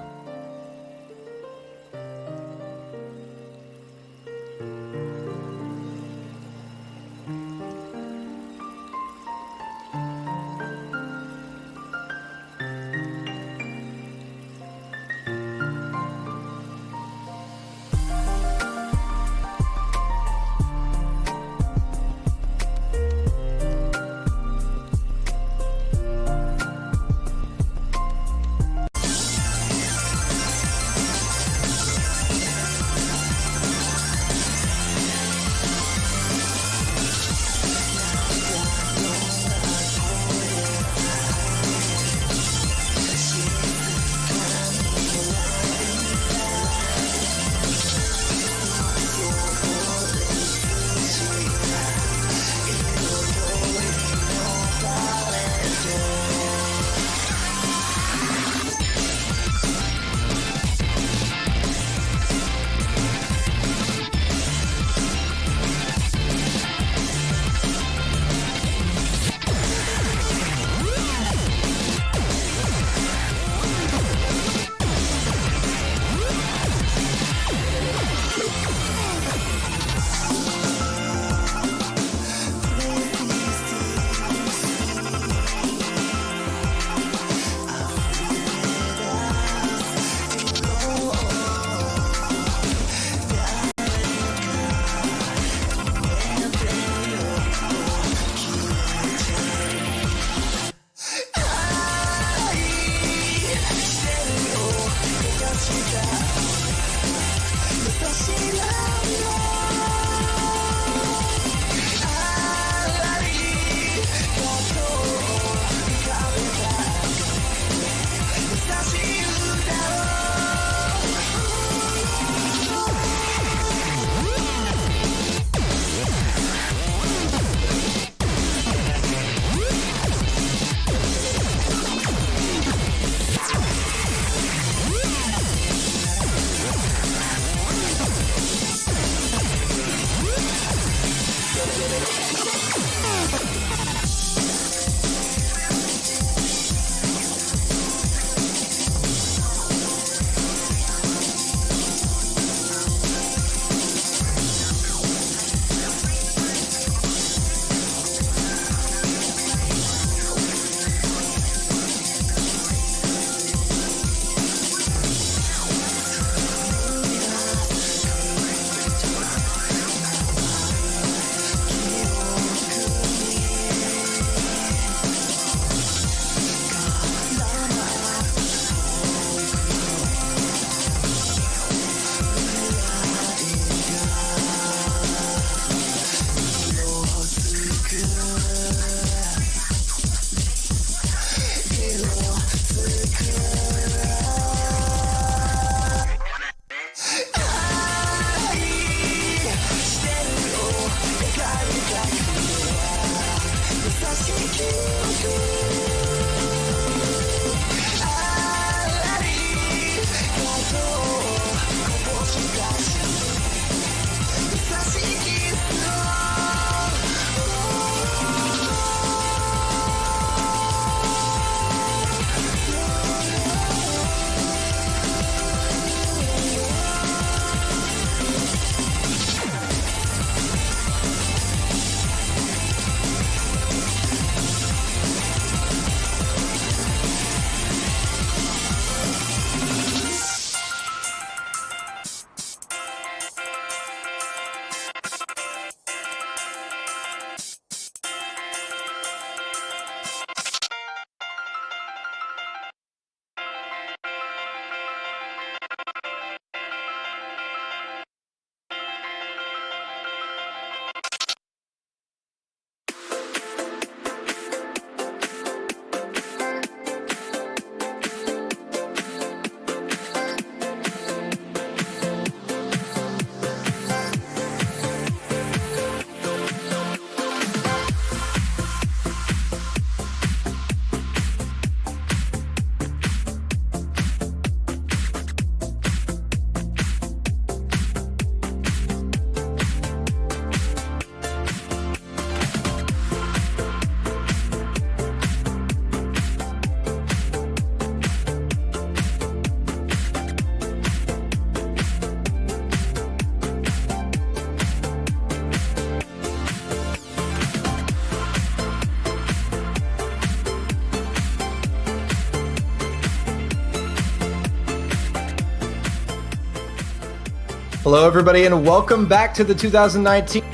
Hello, everybody, and welcome back to the 2019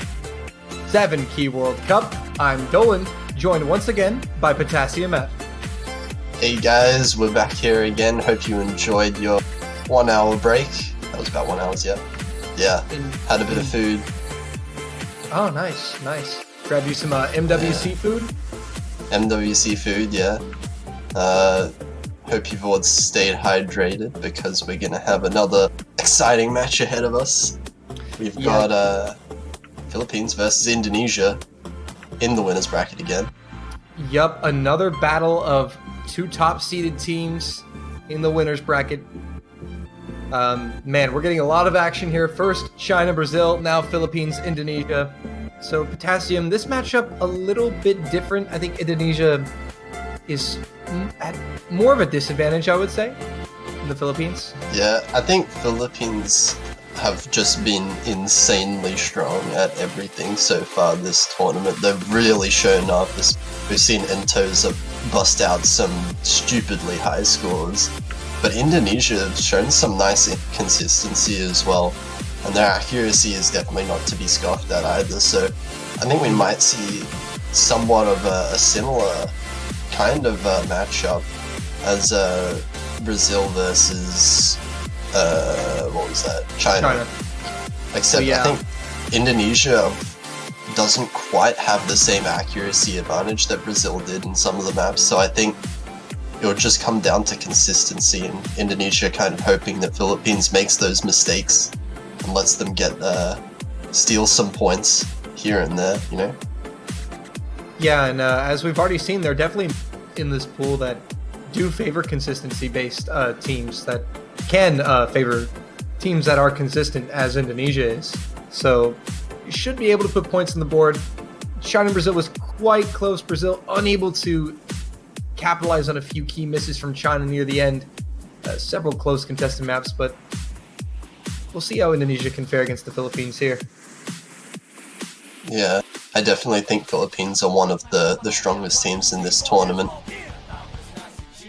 7 Key World Cup. I'm Dolan, joined once again by Potassium F. Hey guys, we're back here again. Hope you enjoyed your 1 hour break. That was about 1 hour, yeah. Yeah, had a bit of food. Oh, nice, nice. Grab you some MWC food? MWC food, yeah. Hope you've all stayed hydrated because we're gonna have another exciting match ahead of us. We've got Philippines versus Indonesia in the winners bracket again. Yup, another battle of two top-seeded teams in the winners bracket. Man, we're getting a lot of action here. First, China, Brazil, now Philippines, Indonesia. So, Potassium, this matchup a little bit different. I think Indonesia is at more of a disadvantage, I would say, than the Philippines. Yeah, I think Philippines have just been insanely strong at everything so far this tournament. They've really shown up. We've seen Entos bust out some stupidly high scores, but Indonesia have shown some nice consistency as well, and their accuracy is definitely not to be scoffed at either. So I think we might see somewhat of a similar kind of matchup as Brazil versus what was that? China. Except I think Indonesia doesn't quite have the same accuracy advantage that Brazil did in some of the maps, so I think it'll just come down to consistency, and Indonesia kind of hoping that Philippines makes those mistakes and lets them get steal some points here and there, you know? Yeah, and as we've already seen, they're definitely in this pool that do favor consistency-based teams, that can favor teams that are consistent, as Indonesia is. So you should be able to put points on the board. China and Brazil was quite close. Brazil unable to capitalize on a few key misses from China near the end. Several close contested maps, but we'll see how Indonesia can fare against the Philippines here. Yeah, I definitely think Philippines are one of the strongest teams in this tournament,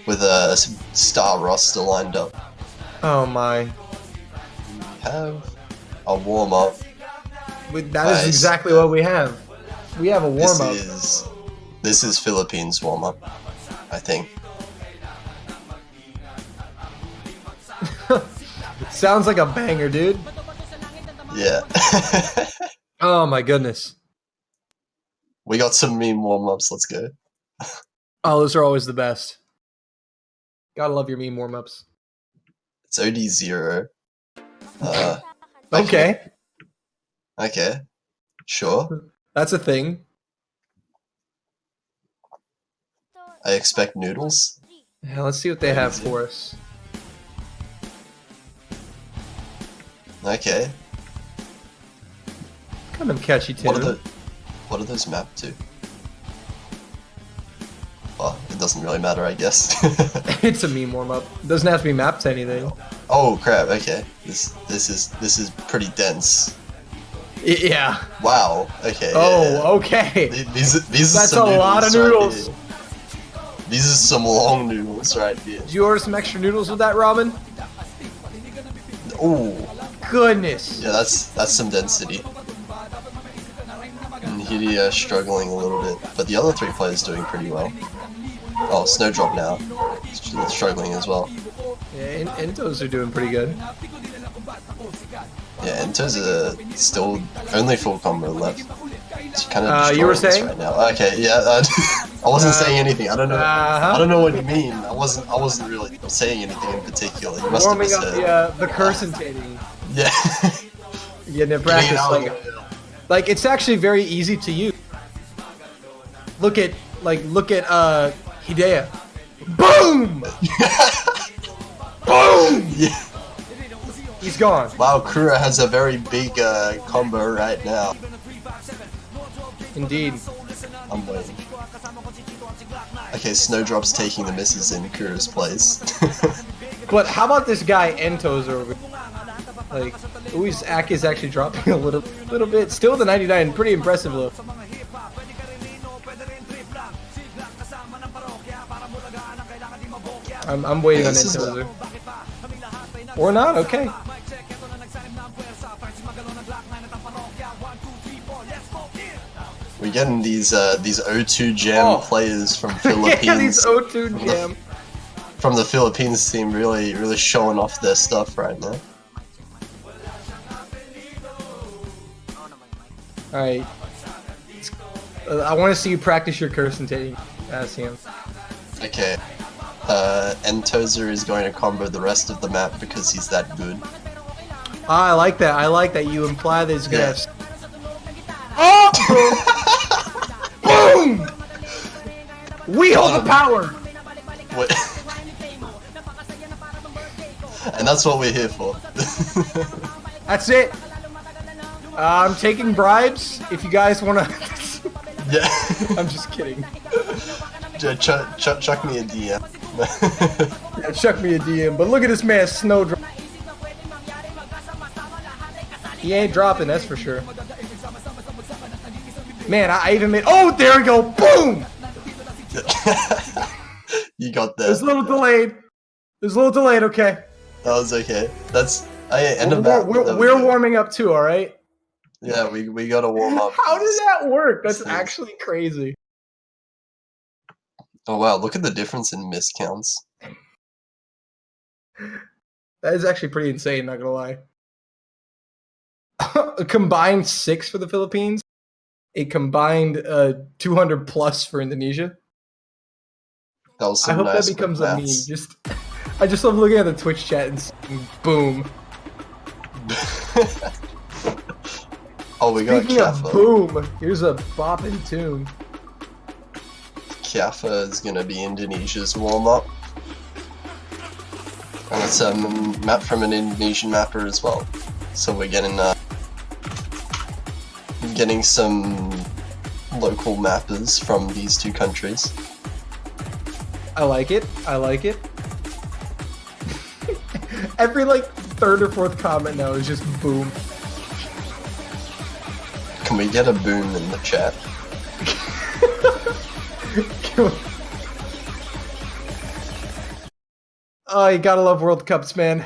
with a star roster lined up. Oh my. We have a warm-up. That is exactly what we have. We have a warm-up. This is Philippines warm-up, I think. Sounds like a banger, dude. Yeah. Oh my goodness. We got some meme warm-ups, let's go. Oh, those are always the best. Gotta love your meme warm-ups. It's OD0. Okay. Okay. Sure. That's a thing. I expect noodles. Yeah, let's see what they have for us. Okay. Kind of catchy tune. What are those mapped to? Well, it doesn't really matter, I guess. It's a meme warm-up. Doesn't have to be mapped to anything. Oh crap! Okay, this is pretty dense. Yeah. Wow. Okay. Oh, okay. These are That's some a lot of noodles. Right here. These are some long noodles right here. Did you order some extra noodles with that ramen? Ooh. Goodness. Yeah, that's some density. And Hidia struggling a little bit, but the other three players doing pretty well. Oh, Snowdrop now. Struggling as well. Yeah, Entos are doing pretty good. Yeah, Entos are still only full combo left. It's kind of you were destroying us saying? right now. Okay, yeah, I wasn't saying anything. I don't know. I don't know what you mean. I wasn't really saying anything in particular. You must Warming have up the cursitating. Yeah. Getting in practice. Like it's actually very easy to use. Look at Hidea. Boom! Boom! Yeah. He's gone. Wow, Kura has a very big combo right now. Indeed. I'm waiting. Okay, Snowdrop's taking the misses in Kura's place. But how about this guy Entos over? Like, his Ak is actually dropping a little bit. Still the 99, pretty impressive look. I'm waiting on Entos. Or not, okay. We're getting these O2 Jam players from Philippines. Yeah, these O2 Jam. From the Philippines team, really showing off their stuff right now. Alright. I want to see you practice your curse and take him. Okay. Entozer is going to combo the rest of the map because he's that good. I like that. I like that you imply that he's gonna have. Oh! Boom! We hold the power! What? And that's what we're here for. That's it. I'm taking bribes. If you guys wanna. Yeah. I'm just kidding. Chuck me a DM. Yeah, chuck me a DM. But look at this man, Snowdrop. He ain't dropping, that's for sure. Man, I even made. Oh, there we go. Boom! You got that. It was a little delayed. It was a little delayed. Okay. That was okay. That's end of We're warming up too. All right. Yeah, we gotta warm up. How did that work? That's actually crazy. Oh wow, look at the difference in miscounts. That is actually pretty insane, not gonna lie. A combined 6 for the Philippines. A combined 200 plus for Indonesia. That was I hope nice that becomes a meme. maths. I just love looking at the Twitch chat and seeing boom. Oh, we got Speaking of Kaffa. boom, here's a bopping tune. Kaffa is gonna be Indonesia's warm-up. And it's a map from an Indonesian mapper as well. So we're getting some local mappers from these two countries. I like it. I like it. Every third or fourth comment now is just boom. Can we get a boom in the chat? Oh, you gotta love World Cups, man.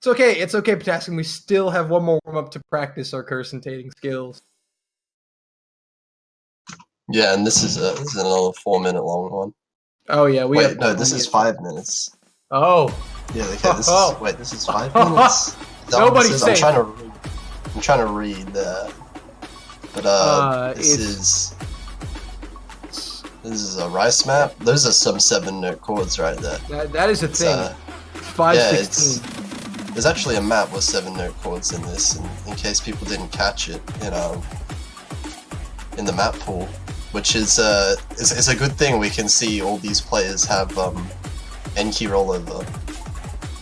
It's okay, Potassium. We still have one more warm-up to practice our curse-intating skills. Yeah, and this is another 4-minute long one. Oh yeah, this is 5 minutes. Oh. Yeah, okay, this is 5 minutes? Nobody's safe. I'm trying to read that. But this is This is a rice map. Those are some 7-note chords right there. That is a It's, thing. 516. There's actually a map with 7-note chords in this, and in case people didn't catch it, in the map pool, which is a good thing. We can see all these players have N-key rollover.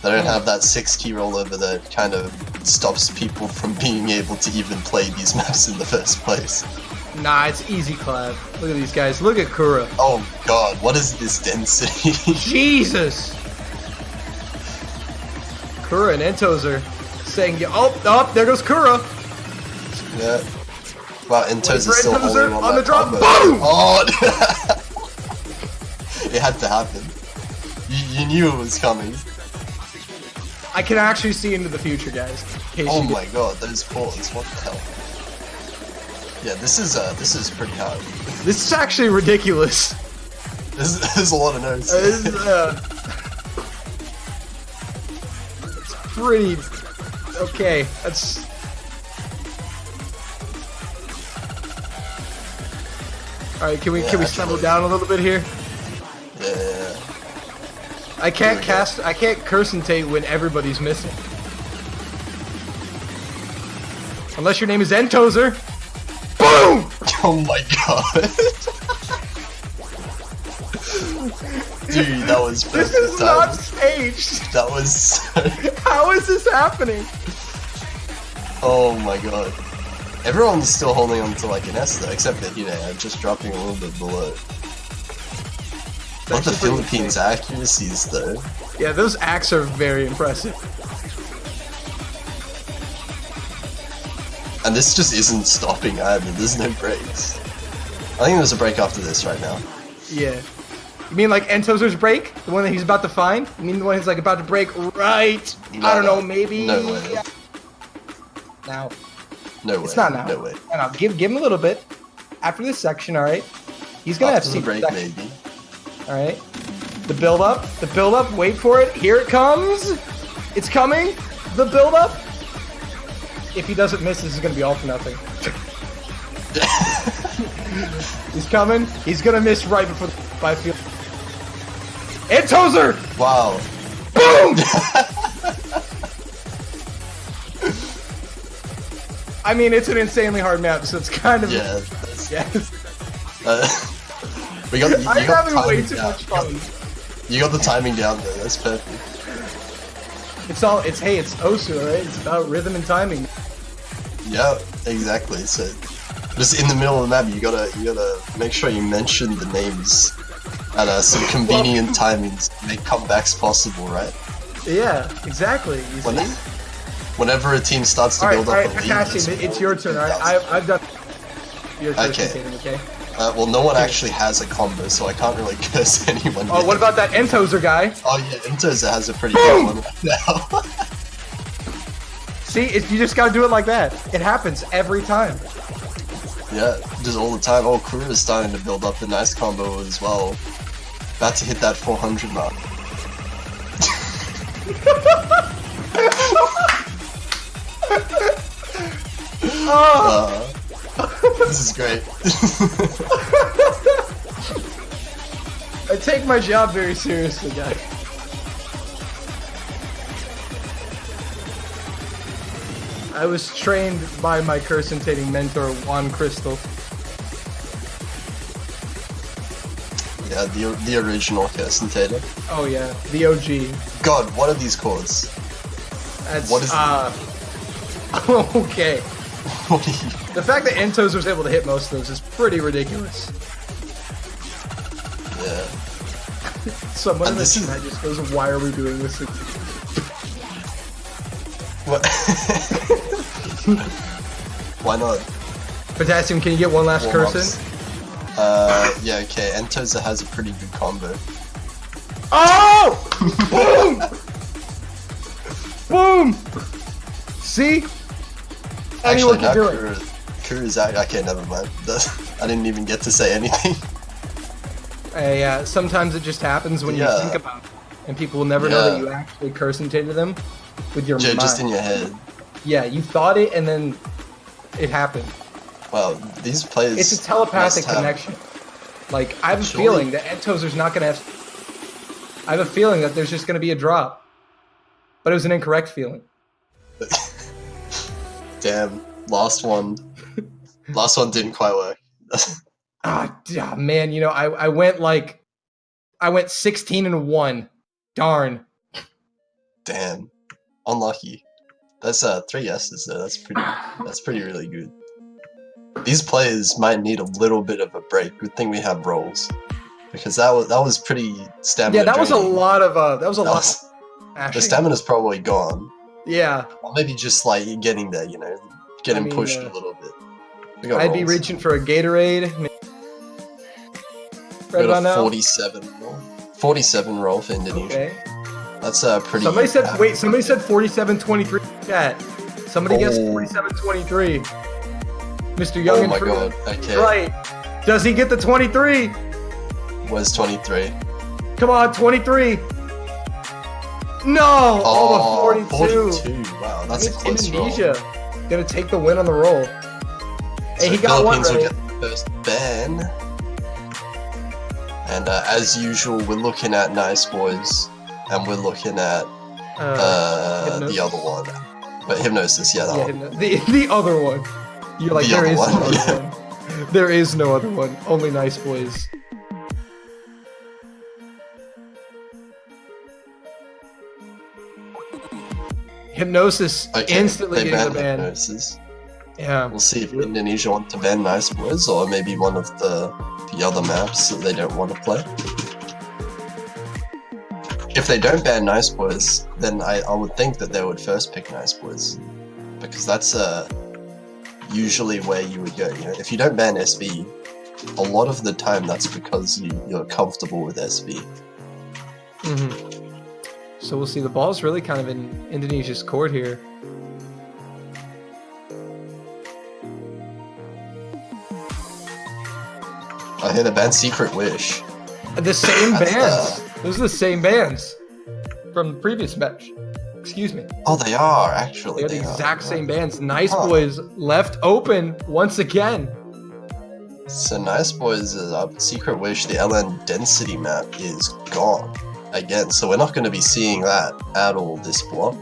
They don't have that 6-key rollover that kind of stops people from being able to even play these maps in the first place. Nah, it's easy clap. Look at these guys. Look at Kura. Oh god, what is this density? Jesus! Kura and Entozer saying, oh, there goes Kura. Yeah. Wow, Ento's for is still Entozer holding on the that drop. combo. Boom! Oh! It had to happen. You knew it was coming. I can actually see into the future, guys. In case Oh you my god, those chords, what the hell? Yeah, this is pretty hard. This is actually ridiculous. There's a lot of notes. It's pretty... Okay, that's... Alright, can we settle down a little bit here? Yeah. I can't curse and tate when everybody's missing. Unless your name is Entozer. Boom! Oh my god. Dude, that was perfect. This is not staged. That was so... How is this happening? Oh my god. Everyone's still holding on to like an S though, except that, just dropping a little bit below. Not the Philippines' accuracies though. Yeah, those acts are very impressive. And this just isn't stopping either, there's no breaks. I think there's a break after this right now. Yeah. You mean like Entozer's break? The one that he's about to find? You mean the one he's like about to break right? No, I don't know, maybe... No way. Now. No way. It's not now. No way. No, give him a little bit. After this section, alright? He's gonna After have the secret break, section. maybe. Alright. The build up, wait for it. Here it comes. It's coming. The build up. If he doesn't miss, this is gonna be all for nothing. He's coming. He's gonna miss right before the field. And Tozer! Wow. Boom! I mean, it's an insanely hard map, so it's kind of... Yeah. Yes. You got I'm having way timing too down. much fun. You got the timing down there, that's perfect. It's Osu, right? It's about rhythm and timing. Yeah, exactly. So just in the middle of the map, you gotta make sure you mention the names at some convenient timings to make comebacks possible, right? Yeah, exactly. You see? Whenever a team starts to build up a lead, Akashi, it's your turn, alright? I've done your turn, Okay. okay? well, no one actually has a combo, so I can't really curse anyone. Oh, yet. what about that Entozer guy? Oh yeah, Entoza has a pretty good one right now. See, you just gotta do it like that. It happens every time. Yeah, just all the time. Oh, Kura is starting to build up a nice combo as well. About to hit that 400 mark. This is great. I take my job very seriously, guys. I was trained by my curse-intating mentor, Juan Crystal. Yeah, the original Kirsten-Tater. Oh yeah, the OG. God, what are these chords? That's, What is okay. What are you... The fact that Entos was able to hit most of those is pretty ridiculous. Yeah. Someone in And the this is- chat just goes, why are we doing this? What? Why not? Potassium, can you get one last curse in? Warm-ups. Yeah, okay. Entoza has a pretty good combo. Oh! Boom! Boom! See? Anyone can do it. Kuru's out. Okay, never mind. I didn't even get to say anything. Yeah, sometimes it just happens when you Yeah. think about it. And people will never know that you actually curse-intated them with your mind. Just in your head. Yeah, you thought it and then it happened. Wow, these players. It's a telepathic must have- connection. Like, I have a feeling that Entozer's not going to have... I have a feeling that there's just going to be a drop. But it was an incorrect feeling. Damn, last one. Last one didn't quite work. Man, you know, I went 16-1. Darn. Damn, unlucky. That's 3 S's though. That's pretty really good. These players might need a little bit of a break. Good thing we have rolls, because that was pretty stamina. Yeah, that was a draining. lot of The stamina's probably gone. Yeah. Or maybe just like getting there, you know, getting pushed a little bit. I'd be reaching for a Gatorade. Right about now. 47 roll for Indonesia. Okay. That's pretty. Somebody said 47-23 chat. Somebody guessed 47-23. Mr. Young. Oh my god. Okay. Right. Does he get the 23? Where's 23? Come on, 23. No! Oh, 42. Wow, that's a close Indonesia roll. Gonna take the win on the roll. Hey, So he got one Philippines will right. get the first ban. And as usual, we're looking at Nice Boys. And we're looking at the other one. But Hypnosis, yeah, that one. The other one. You're like, The there other is one, no other yeah. one. There is no other one. Only Nice Boys. Hypnosis instantly they getting the banned ban. Hypnosis. Yeah. We'll see if Indonesia want to ban Nice Boys, or maybe one of the other maps that they don't want to play. If they don't ban Nice Boys, then I would think that they would first pick Nice Boys, because that's usually where you would go. You know, if you don't ban SB, a lot of the time that's because you're comfortable with SB. Mm-hmm. So we'll see. The ball's really kind of in Indonesia's court here. I hear the band Secret Wish. The same That's, bands. Those are the same bands from the previous match. Excuse me. Oh, they are actually. They're the exact same bands. Nice Boys left open once again. So Nice Boys is up. Secret Wish, the LN density map is gone again. So we're not going to be seeing that at all this block.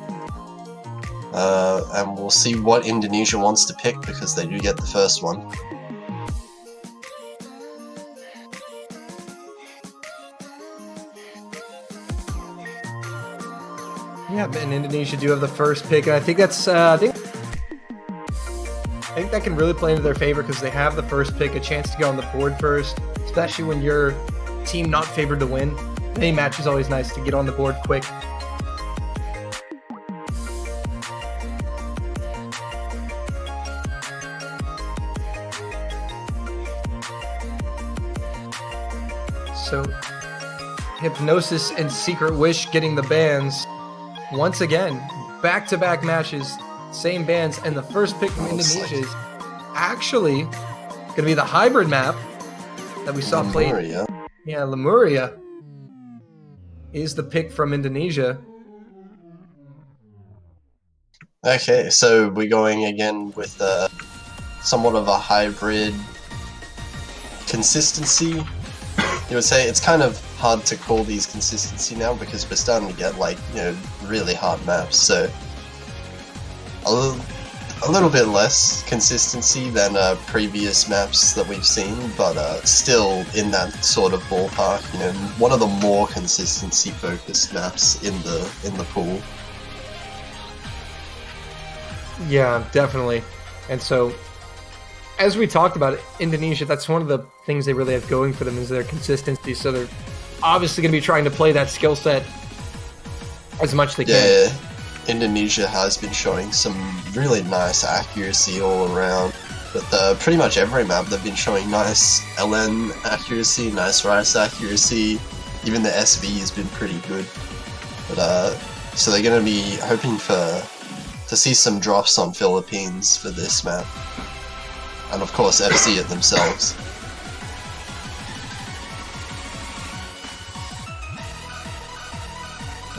And we'll see what Indonesia wants to pick, because they do get the first one. Yeah, and Indonesia do have the first pick, and I think that's I think that can really play into their favor, because they have the first pick, a chance to get on the board first, especially when you're team not favored to win. Any match is always nice to get on the board quick. So, Hypnosis and Secret Wish getting the bans. Once again, back-to-back matches, same bands, and the first pick from Indonesia is actually going to be the hybrid map that we saw played. Lemuria. Yeah, Lemuria is the pick from Indonesia. Okay, so we're going again with somewhat of a hybrid consistency. You would say it's kind of hard to call these consistency now, because we're starting to get, like, you know, really hard maps. So a little bit less consistency than previous maps that we've seen, but still in that sort of ballpark. You know, one of the more consistency focused maps in the pool. Yeah, definitely. And so, as we talked about it, Indonesia, that's one of the things they really have going for them, is their consistency. So they're obviously going to be trying to play that skill set as much as they can. Yeah, Indonesia has been showing some really nice accuracy all around. With pretty much every map, they've been showing nice LN accuracy, nice Rice accuracy. Even the SB has been pretty good. But so they're going to be hoping to see some drops on Philippines for this map. And of course, FC it themselves.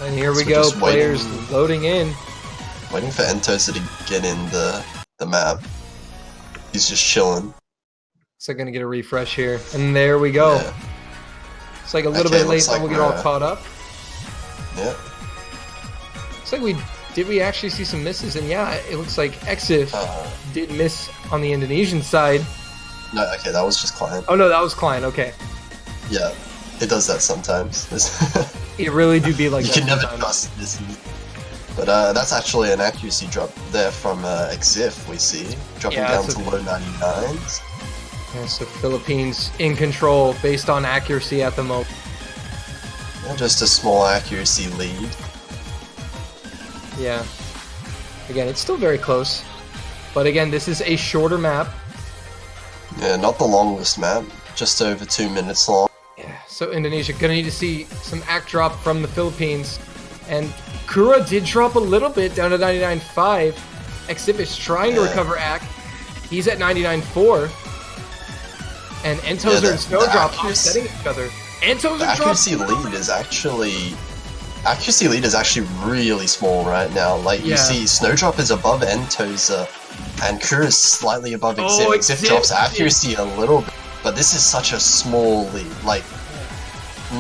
And here we So go, just players loading in. Waiting for Entosa to get in the map. He's just chilling. So going to get a refresh here. And there we go. Yeah. It's like a little bit late, like but we'll get all caught up. Yeah. Looks like we actually see some misses? And yeah, it looks like Exif did miss on the Indonesian side. No, okay, that was just Client. Oh no, that was Klein. Okay. Yeah, it does that sometimes. It really do be like you that can never sometimes. trust this. But that's actually an accuracy drop there from Exif, we see. Dropping down to low 99s. Yeah, so Philippines in control based on accuracy at the moment. Yeah, just a small accuracy lead. Yeah. Again, it's still very close. But again, this is a shorter map. Yeah, not the longest map. Just over 2 minutes long. Yeah, so Indonesia gonna need to see some act drop from the Philippines. And Kura did drop a little bit down to 99.5. Exif is trying to recover act. He's at 99.4. And Entozer and Snowdrop offsetting each other. The accuracy lead is actually really small right now. Like you see, Snowdrop is above Entozer, and Kura is slightly above Exif. Exif drops accuracy a little bit, but this is such a small lead. Like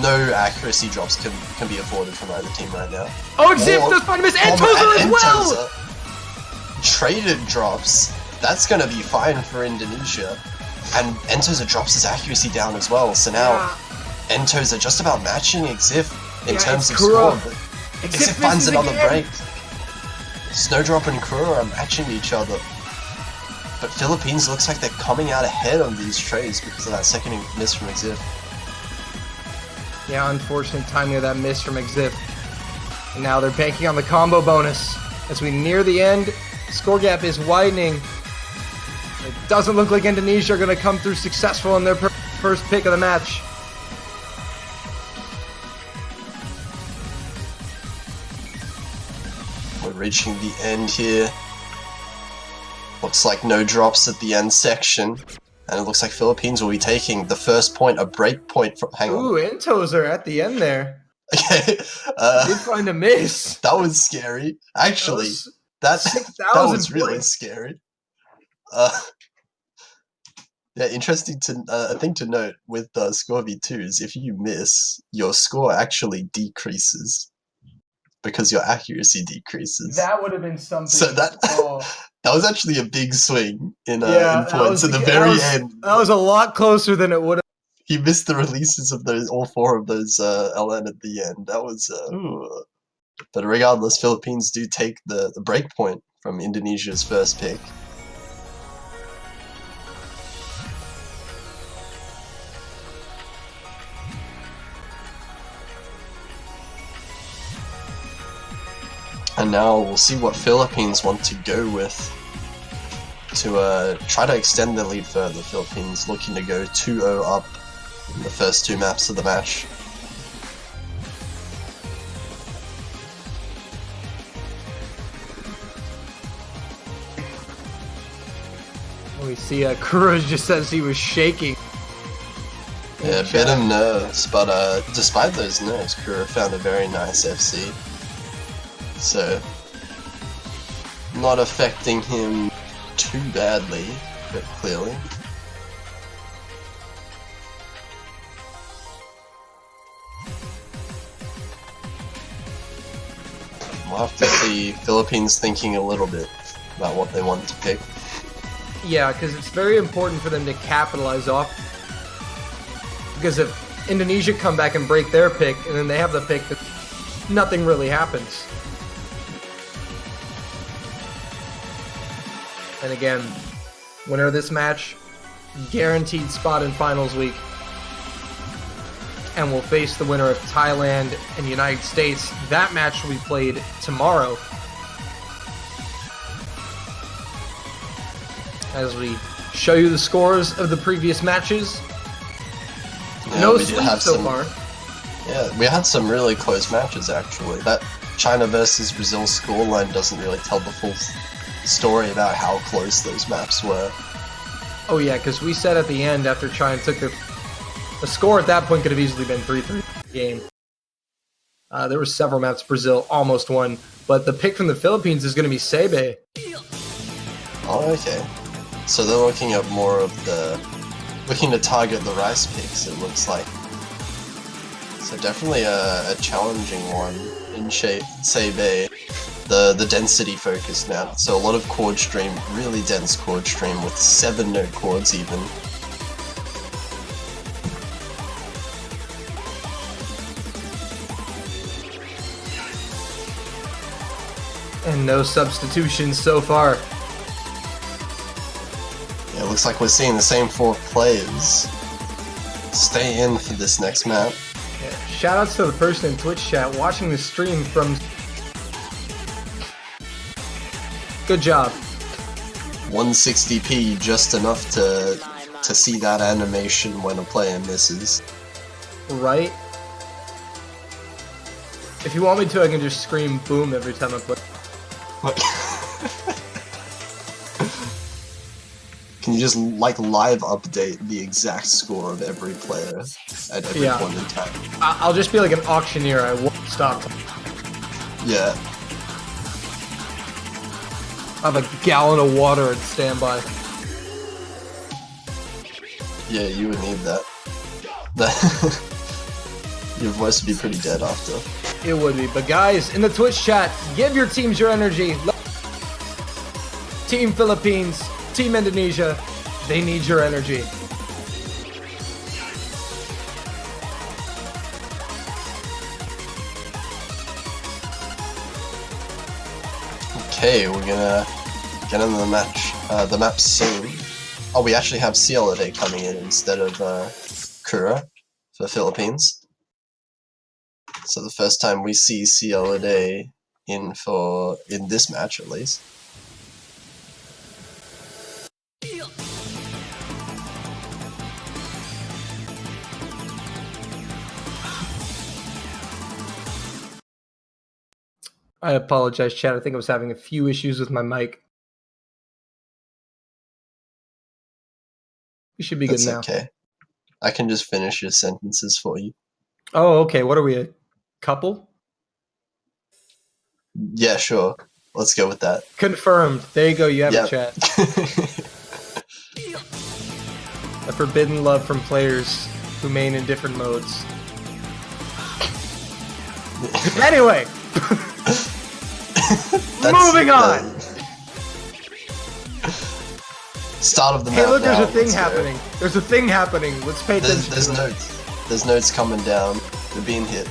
no accuracy drops can be afforded from either team right now. Oh, Exif does find a miss. Entozer as well. Traded drops. That's gonna be fine for Indonesia. And Entozer drops his accuracy down as well, so now Entozer just about matching Exif in terms of score. But Exif finds another break. Snowdrop and Kura are matching each other. But Philippines looks like they're coming out ahead on these trades because of that second miss from Exif. Yeah, unfortunate timing of that miss from Exif. And now they're banking on the combo bonus. As we near the end, score gap is widening. It doesn't look like Indonesia are going to come through successful in their first pick of the match. We're reaching the end here. Looks like no drops at the end section. And it looks like Philippines will be taking the first point, a break point from... Hang on. Ooh, Entozer at the end there. Okay. Did find a miss. That was scary. Actually, that was really scary. Yeah, interesting thing to note with score v2s, if you miss, your score actually decreases because your accuracy decreases. That would have been something. So that was actually a big swing in points at the end. That was a lot closer than it would have. He missed the releases of all four of those LN at the end. That was but regardless, Philippines do take the break point from Indonesia's first pick. And now we'll see what Philippines want to go with to try to extend their lead further. Philippines looking to go 2-0 up in the first two maps of the match. We see Kura just says he was shaking. Yeah, a bit of nerves, but despite those nerves, Kura found a very nice FC. So, not affecting him too badly, but clearly. We'll have to see Philippines thinking a little bit about what they want to pick. Yeah, because it's very important for them to capitalize off. Because if Indonesia come back and break their pick, and then they have the pick, nothing really happens. And again, winner of this match, guaranteed spot in finals week. And will face the winner of Thailand and United States. That match will be played tomorrow. As we show you the scores of the previous matches. Yeah, no sweep so far. Yeah, we had some really close matches actually. That China versus Brazil scoreline doesn't really tell the full story about how close those maps were. Oh yeah, because we said at the end after China took the score at that point could have easily been 3-3 game. There were several maps Brazil almost won, but the pick from the Philippines is going to be Sebe. Oh, okay. So they're looking at more of the looking to target the rice picks, it looks like. So definitely a challenging one in Sei-Bei. The density focused map. So a lot of chord stream, really dense chord stream with 7 note chords even. And no substitutions so far. Yeah, it looks like we're seeing the same 4 players stay in for this next map. Yeah. Shoutouts to the person in Twitch chat watching the stream from... Good job. 160p, just enough to see that animation when a player misses. Right? If you want me to, I can just scream boom every time I play. What? Can you just like live update the exact score of every player at every point in time? I'll just be like an auctioneer. I won't stop. Yeah. I have a gallon of water on standby. Yeah, you would need that. Your voice would be pretty dead after. It would be. But guys, in the Twitch chat, give your teams your energy. Team Philippines, Team Indonesia, they need your energy. Okay, we're gonna get into the match. The map soon. Oh, we actually have Cielode coming in instead of Kura for Philippines. So the first time we see Cielode in this match at least. I apologize, chat. I think I was having a few issues with my mic. We should be That's good now. okay. I can just finish your sentences for you. Oh, okay. What are we, a couple? Yeah, sure. Let's go with that. Confirmed. There you go. You have Yep. a chat. A forbidden love from players who main in different modes. Anyway, moving on. Start of the Hey, map look, now. there's a thing Let's go. happening. There's a thing happening. Let's pay attention. There's to it. notes. There's notes coming down. They're being hit.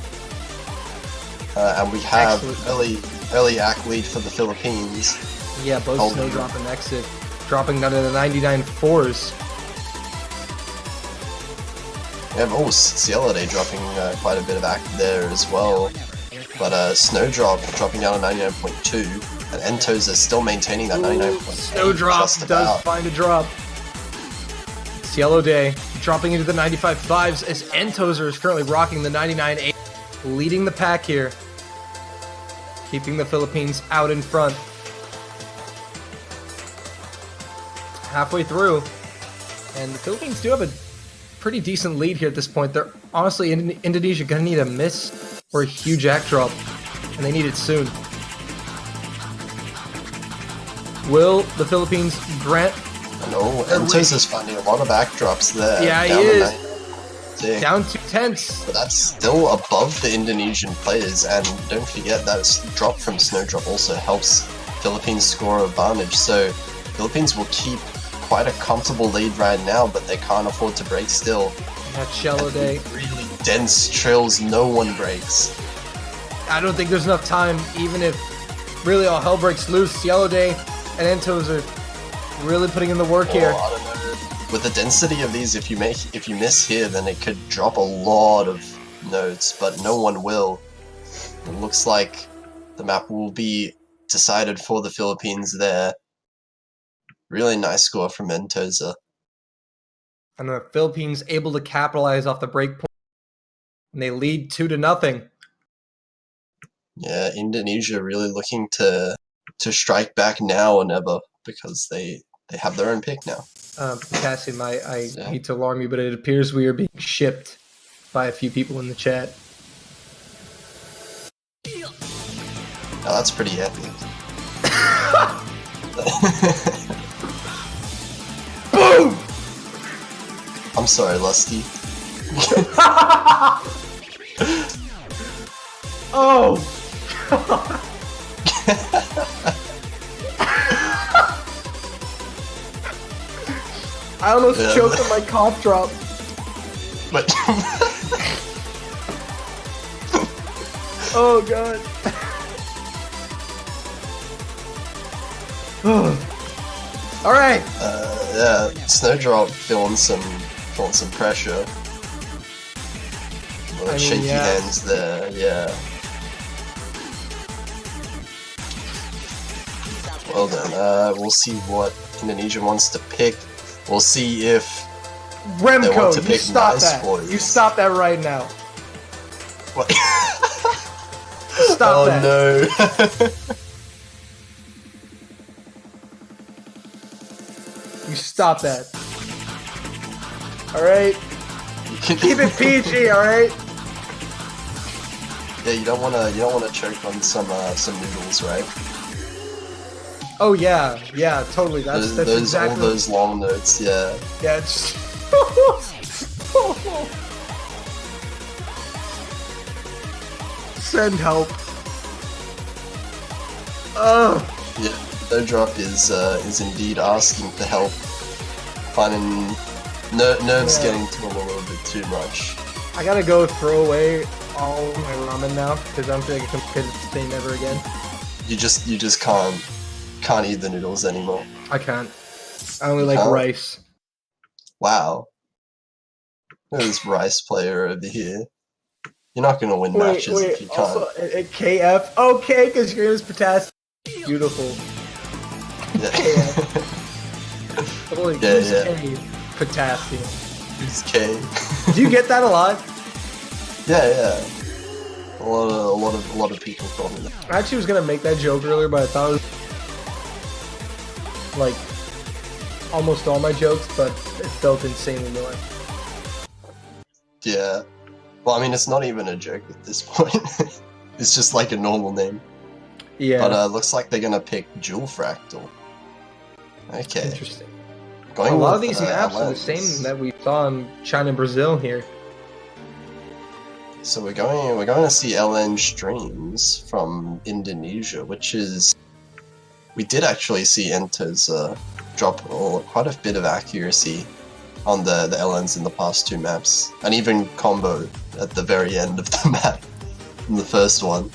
And we have early act lead for the Philippines. Yeah, both Holding. Snowdrop and Exit dropping down to the 99 fours. We have Cielode dropping quite a bit of act there as well. But Snowdrop dropping down to 99.2. And Entos are still maintaining that 99.8. Snowdrop just does about. find a drop. Cielo Day dropping into the 95.5s as Entoser is currently rocking the 99.8, leading the pack here, keeping the Philippines out in front. Halfway through, and the Philippines do have a pretty decent lead here at this point. They're honestly, Indonesia gonna need a miss or a huge act drop, and they need it soon. Will the Philippines grant? No, Entos is finding a lot of backdrops there. Yeah, he down to is. 96. Down 2/10. But that's still above the Indonesian players, and don't forget that drop from Snowdrop also helps Philippines score advantage. So Philippines will keep quite a comfortable lead right now, but they can't afford to break still. That Cello Day. Really dense trills, no one breaks. I don't think there's enough time, even if really all hell breaks loose. Cielo Day and Entos are really putting in the work here. I don't know. With the density of these, if you miss here, then it could drop a lot of notes, but no one will. It looks like the map will be decided for the Philippines there. Really nice score from Entosa. And the Philippines able to capitalize off the break point, and they lead 2-0. Yeah, Indonesia really looking to strike back now or never, because they have their own pick now. Cassian, I hate to alarm you, but it appears we are being shipped by a few people in the chat. Now that's pretty epic. Boom! I'm sorry, Lusty. Oh! I almost Yeah. choked on my cough drop. But Oh god. Alright. yeah, Snowdrop feeling some pressure. I mean, Shaky yeah. hands there, yeah. Well then, we'll see what Indonesia wants to pick. We'll see if They want Remco, to you pick stop nice that. boys. You stop that right now. what. Stop Oh that. no. You stop that. Alright? Keep it PG, alright? Yeah, you don't wanna choke on some noodles, right? Oh yeah, yeah, totally. That's those exactly all those long notes, yeah. Yeah, it's Send help. Oh, Yeah, Snowdrop is indeed asking for help. Finding nerves Yeah. getting to him a little bit too much. I gotta go throw away all my ramen now because I'm thinking I can the same ever again. You just can't eat the noodles anymore. I can't. I only like Can't? rice. Wow. Look at this rice player over here. You're not gonna win matches if you can't. Also, KF. Okay, because your name is potassium. Beautiful. Yeah. Holy Yeah, who's yeah. K? Potassium. Who's K? Do you get that a lot? Yeah, yeah. A lot of people call me that. I actually was gonna make that joke earlier, but I thought it was like almost all my jokes, but it felt insanely annoying. Yeah. Well, I mean, it's not even a joke at this point. It's just like a normal name. Yeah. But looks like they're gonna pick Jewel Fractal. Okay. Interesting. Going A lot of with, these maps are the Lens. same that we saw in China and Brazil here. So we're going to see LN streams from Indonesia, which is we did actually see Ento's drop quite a bit of accuracy on the LNs in the past two maps, and even combo at the very end of the map in the first one.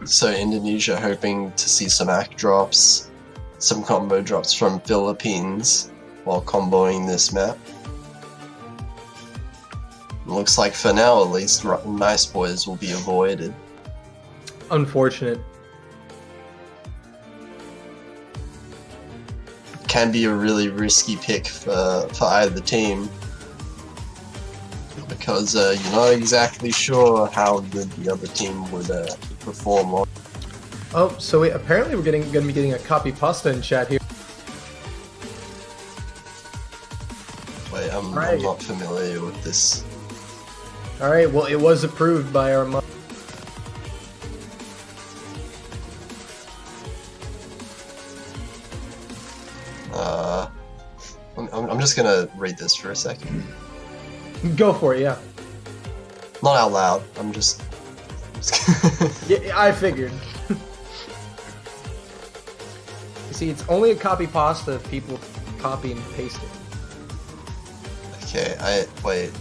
So Indonesia hoping to see some act drops, some combo drops from Philippines while comboing this map. Looks like for now, at least, nice boys will be avoided. Unfortunate. Can be a really risky pick for either team, because you're not exactly sure how good the other team would perform on. Oh, so apparently we're gonna be getting a copy pasta in chat here. Wait, I'm Right. not familiar with this. All right, well, it was approved by our. I'm just gonna read this for a second. Go for it, yeah. Not out loud. I'm just. Yeah, I figured. You see, it's only a copy pasta if people copy and paste it. Okay, wait.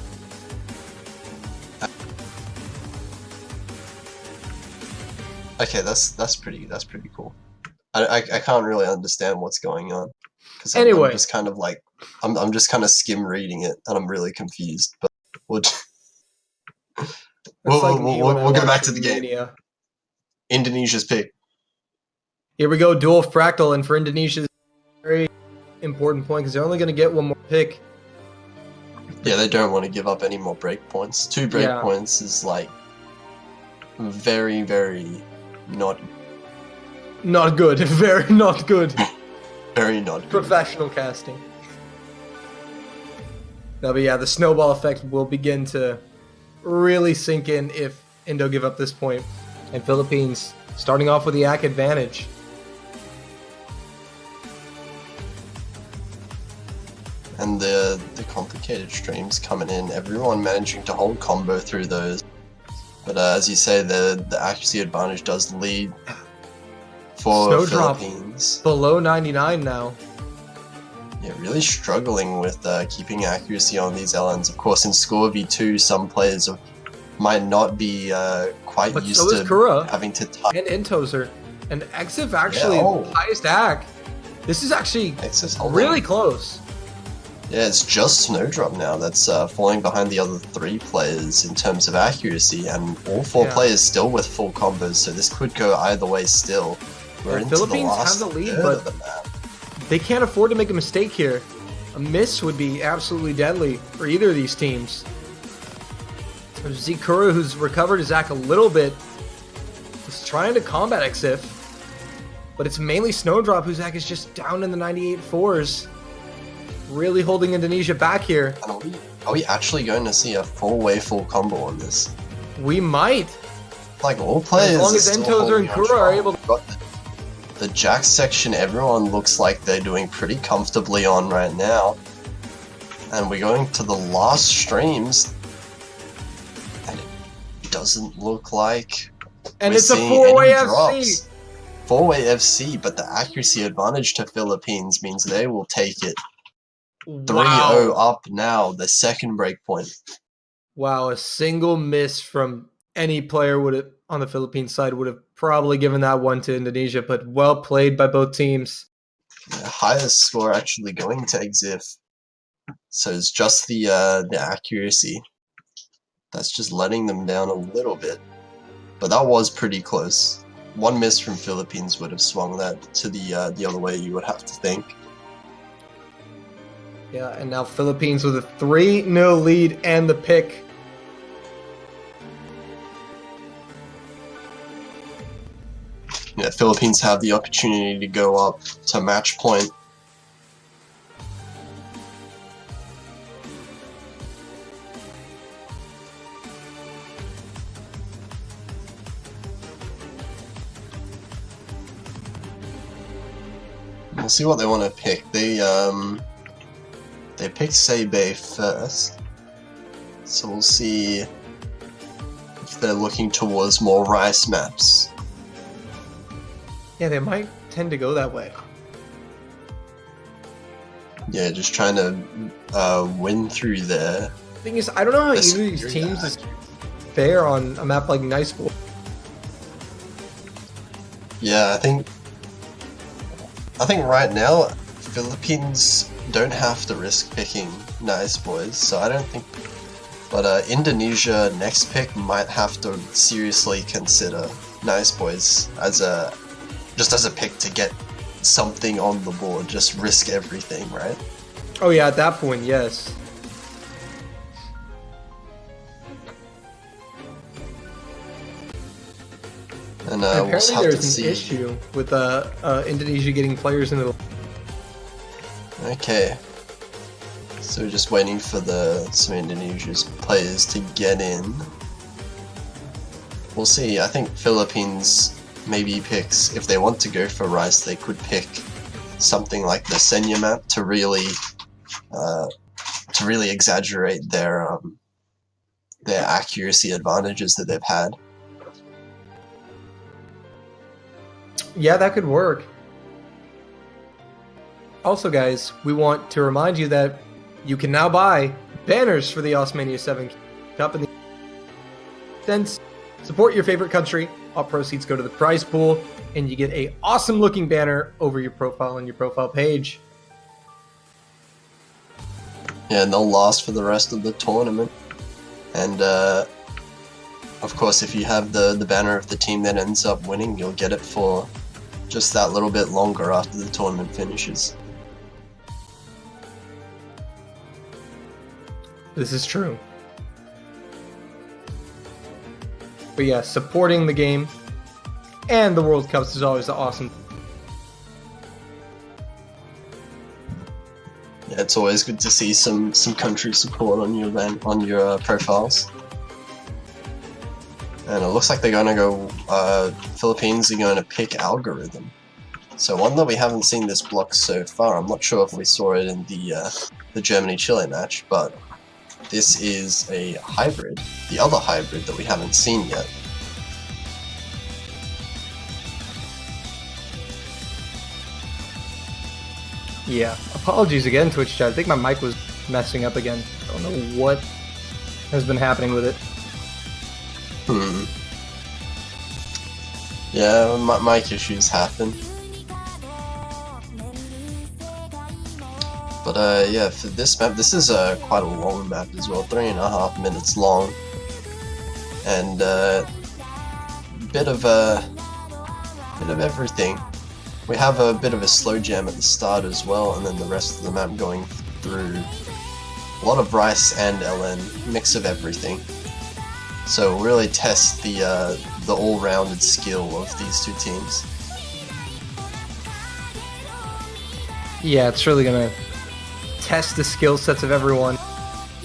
Okay, that's pretty cool. I can't really understand what's going on because Anyway. I'm just kind of like I'm just kind of skim reading it and I'm really confused. But we'll It's like me when I we'll go watch back to the game. Mania. Indonesia's pick. Here we go, dual fractal, and for Indonesia, very important point because they're only going to get one more pick. Yeah, they don't want to give up any more breakpoints. 2 Yeah. breakpoints is like very, very not Not good, very not good. very not good. Professional casting. No, but yeah, the snowball effect will begin to really sink in if Indo give up this point. And Philippines starting off with the AC advantage. and the complicated streams coming in, everyone managing to hold combo through those. But as you say, the accuracy advantage does lead for Snowdrop Philippines. below 99 now. Yeah, really struggling with keeping accuracy on these LNs. Of course, in Score v2, some players might not be quite But used so is to Kura having to type. and Intozer. And Exif actually oh. highest ACK. This is actually Access holding. really close. Yeah, it's just Snowdrop now that's falling behind the other 3 players in terms of accuracy, and all 4 players still with full combos, so this could go either way still. We're into Philippines the last have the lead, third but of the map. they can't afford to make a mistake here. A miss would be absolutely deadly for either of these teams. There's Zikura, who's recovered his ACK a little bit. He's trying to combat Exif, but it's mainly Snowdrop whose ACK is just down in the 98 fours. Really holding Indonesia back here. Are we actually going to see a 4-way full combo on this? We might. Like, all players As long as are still Intozer and holding Kura are on. able to... Got the Jack section, everyone looks like they're doing pretty comfortably on right now. And we're going to the last streams, and it doesn't look like And we're it's a seeing 4-way any FC. drops. 4-way FC, but the accuracy advantage to Philippines means they will take it. 3-0 up now, the second breakpoint. Wow, a single miss from any player would have on the Philippines side would have probably given that one to Indonesia, but well played by both teams. The highest score actually going to Exif. So it's just the accuracy that's just letting them down a little bit. But that was pretty close. One miss from Philippines would have swung that to the other way, you would have to think. Yeah, and now Philippines with a 3-0 lead and the pick. Yeah, Philippines have the opportunity to go up to match point. We'll see what they want to pick. They picked Seibei first, so we'll see if they're looking towards more rice maps. Yeah, they might tend to go that way. Yeah, just trying to win through there. Thing is, I don't know how This- either of these teams is fair on a map like Nice Boy. Yeah, I think right now Philippines don't have to risk picking Nice Boys, so I don't think. But Indonesia next pick might have to seriously consider Nice Boys as a pick to get something on the board. Just risk everything, right? Oh yeah, at that point, yes. And And we'll apparently have to there's an see. issue with Indonesia getting players into the... Okay. So we're just waiting for some Indonesia's players to get in. We'll see. I think Philippines maybe picks, if they want to go for rice, they could pick something like the Senya map to really exaggerate their accuracy advantages that they've had. Yeah, that could work. Also, guys, we want to remind you that you can now buy banners for the Osmania 7 Cup. And then support your favorite country. All proceeds go to the prize pool, and you get a awesome looking banner over your profile on your profile page. Yeah, and they'll last for the rest of the tournament. And of course, if you have the banner of the team that ends up winning, you'll get it for just that little bit longer after the tournament finishes. This is true. But yeah, supporting the game and the World Cups is always awesome. Yeah, it's always good to see some country support on your profiles. And it looks like they're gonna go. Philippines are going to pick Algorithm. So one that we haven't seen this block so far. I'm not sure if we saw it in the the Germany-Chile match, but this is a hybrid, the other hybrid that we haven't seen yet. Yeah, apologies again, Twitch chat. I think my mic was messing up again. I don't know what has been happening with it. Yeah, mic issues happen. But yeah, for this map, this is quite a long map as well, 3.5 minutes long, and bit of everything. We have a bit of a slow jam at the start as well, and then the rest of the map going through a lot of Rice and LN, mix of everything. So really test the all-rounded skill of these two teams. Yeah, it's really gonna test the skill sets of everyone.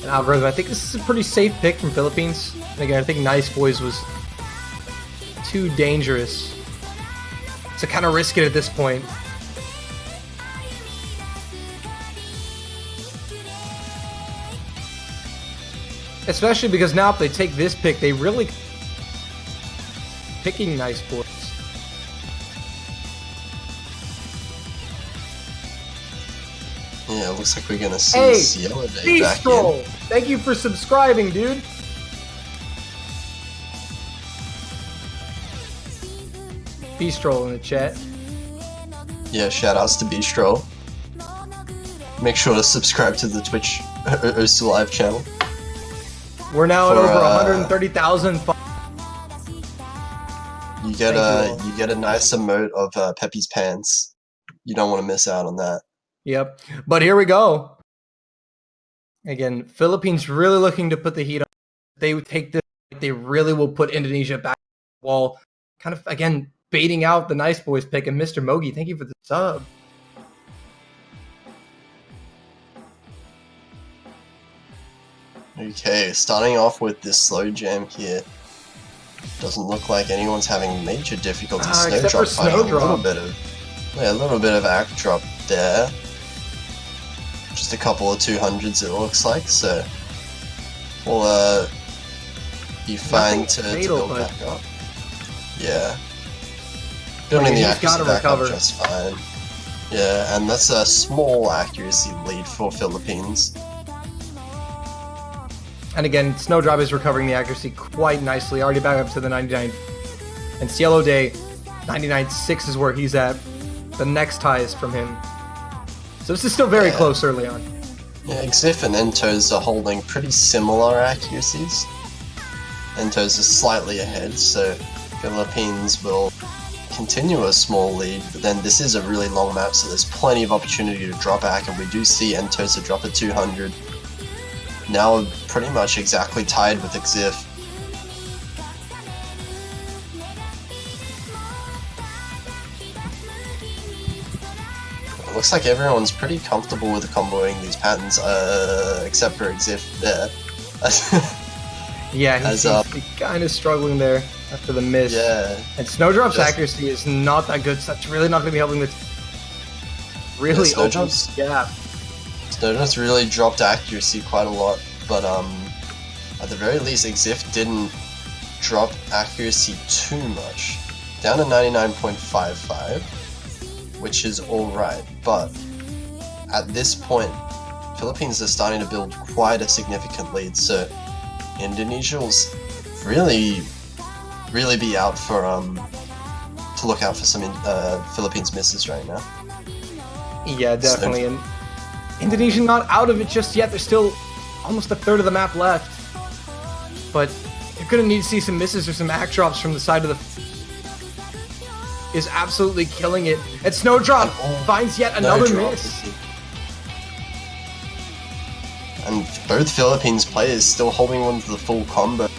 And Algorithm, I think this is a pretty safe pick from Philippines. And again, I think Nice Boys was too dangerous to kind of risk it at this point. Especially because now if they take this pick, they really picking Nice Boys. Yeah, it looks like we're gonna see Cielo Day back Beastroll! in. Thank you for subscribing, dude. Beastroll in the chat. Yeah, shoutouts to Bistro. Make sure to subscribe to the Twitch Osu Live channel. We're now at For, over 130,000. You get a nice emote of Pepe's pants. You don't want to miss out on that. Yep. But here we go. Again, Philippines really looking to put the heat on. They would take this. They really will put Indonesia back on the wall. Kind of, again, baiting out the Nice Boys pick. And Mr. Mogi, thank you for the sub. Okay, starting off with this slow jam here. Doesn't look like anyone's having major difficulty. Except for Snowdrop. A little bit of act drop there. Just a couple of 200s it looks like, so we'll be fine to build back up. Yeah. Building the accuracy back up just fine. Yeah, and that's a small accuracy lead for Philippines. And again, Snowdrop is recovering the accuracy quite nicely, already back up to the 99. And Cielo Day, 99.6 is where he's at. The next highest from him. So this is still very close early on. Yeah, Xif and Entos are holding pretty similar accuracies. Entos is slightly ahead, so Philippines will continue a small lead, but then this is a really long map, so there's plenty of opportunity to drop back, and we do see Entos drop a 200. Now we're pretty much exactly tied with Xif. It looks like everyone's pretty comfortable with comboing these patterns, except for Xif there. Yeah, he's kind of struggling there after the miss. Yeah. And Snowdrop's accuracy is not that good, so that's really not going to be helping the really Snowdrop's gap. Snowdrop's really dropped accuracy quite a lot, but at the very least, Xif didn't drop accuracy too much. Down to 99.55, which is alright, but at this point, Philippines are starting to build quite a significant lead, so Indonesia will really be out for to look out for some Philippines misses right now. Yeah, definitely. And Indonesia not out of it just yet. There's still almost a third of the map left, but you're gonna need to see some misses or some act drops from the side of the. Is absolutely killing it. And Snowdrop finds yet another miss. And both Philippines players still holding on to the full combo.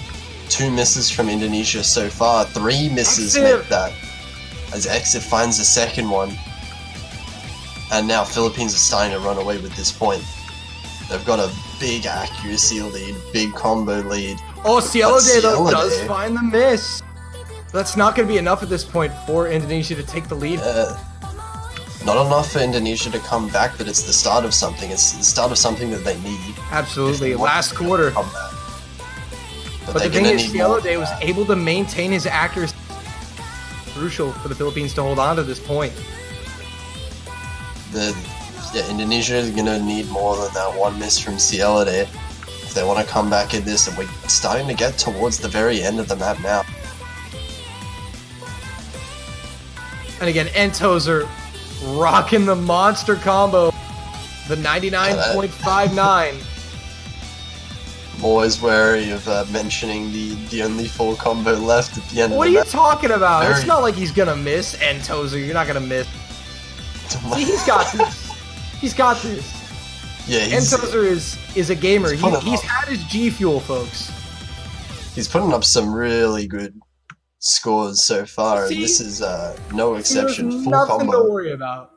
2 misses from Indonesia so far. 3 misses make that. As Xif finds the second one. And now Philippines are starting to run away with this point. They've got a big accuracy lead, big combo lead. Oh, Cielo Day though does find the miss. That's not going to be enough at this point for Indonesia to take the lead. not enough for Indonesia to come back, but it's the start of something. It's the start of something that they need. Absolutely, last quarter. Come back. But the thing is, Cielo Day was able to maintain his accuracy. Crucial for the Philippines to hold on to this point. Indonesia is going to need more than that one miss from Cielo Day if they want to come back in this, and we're starting to get towards the very end of the map now. And again, Entozer rocking the monster combo, the 99.59. I'm always wary of mentioning the only full combo left at the end of the What are you map. talking about? It's not like he's gonna miss Entozer. You're not gonna miss. See, he's got this. He's got this. Yeah, Entozer is a gamer. He's had his G Fuel, folks. He's putting up some really good scores so far, and this is no exception. There's Full nothing combo. to worry about.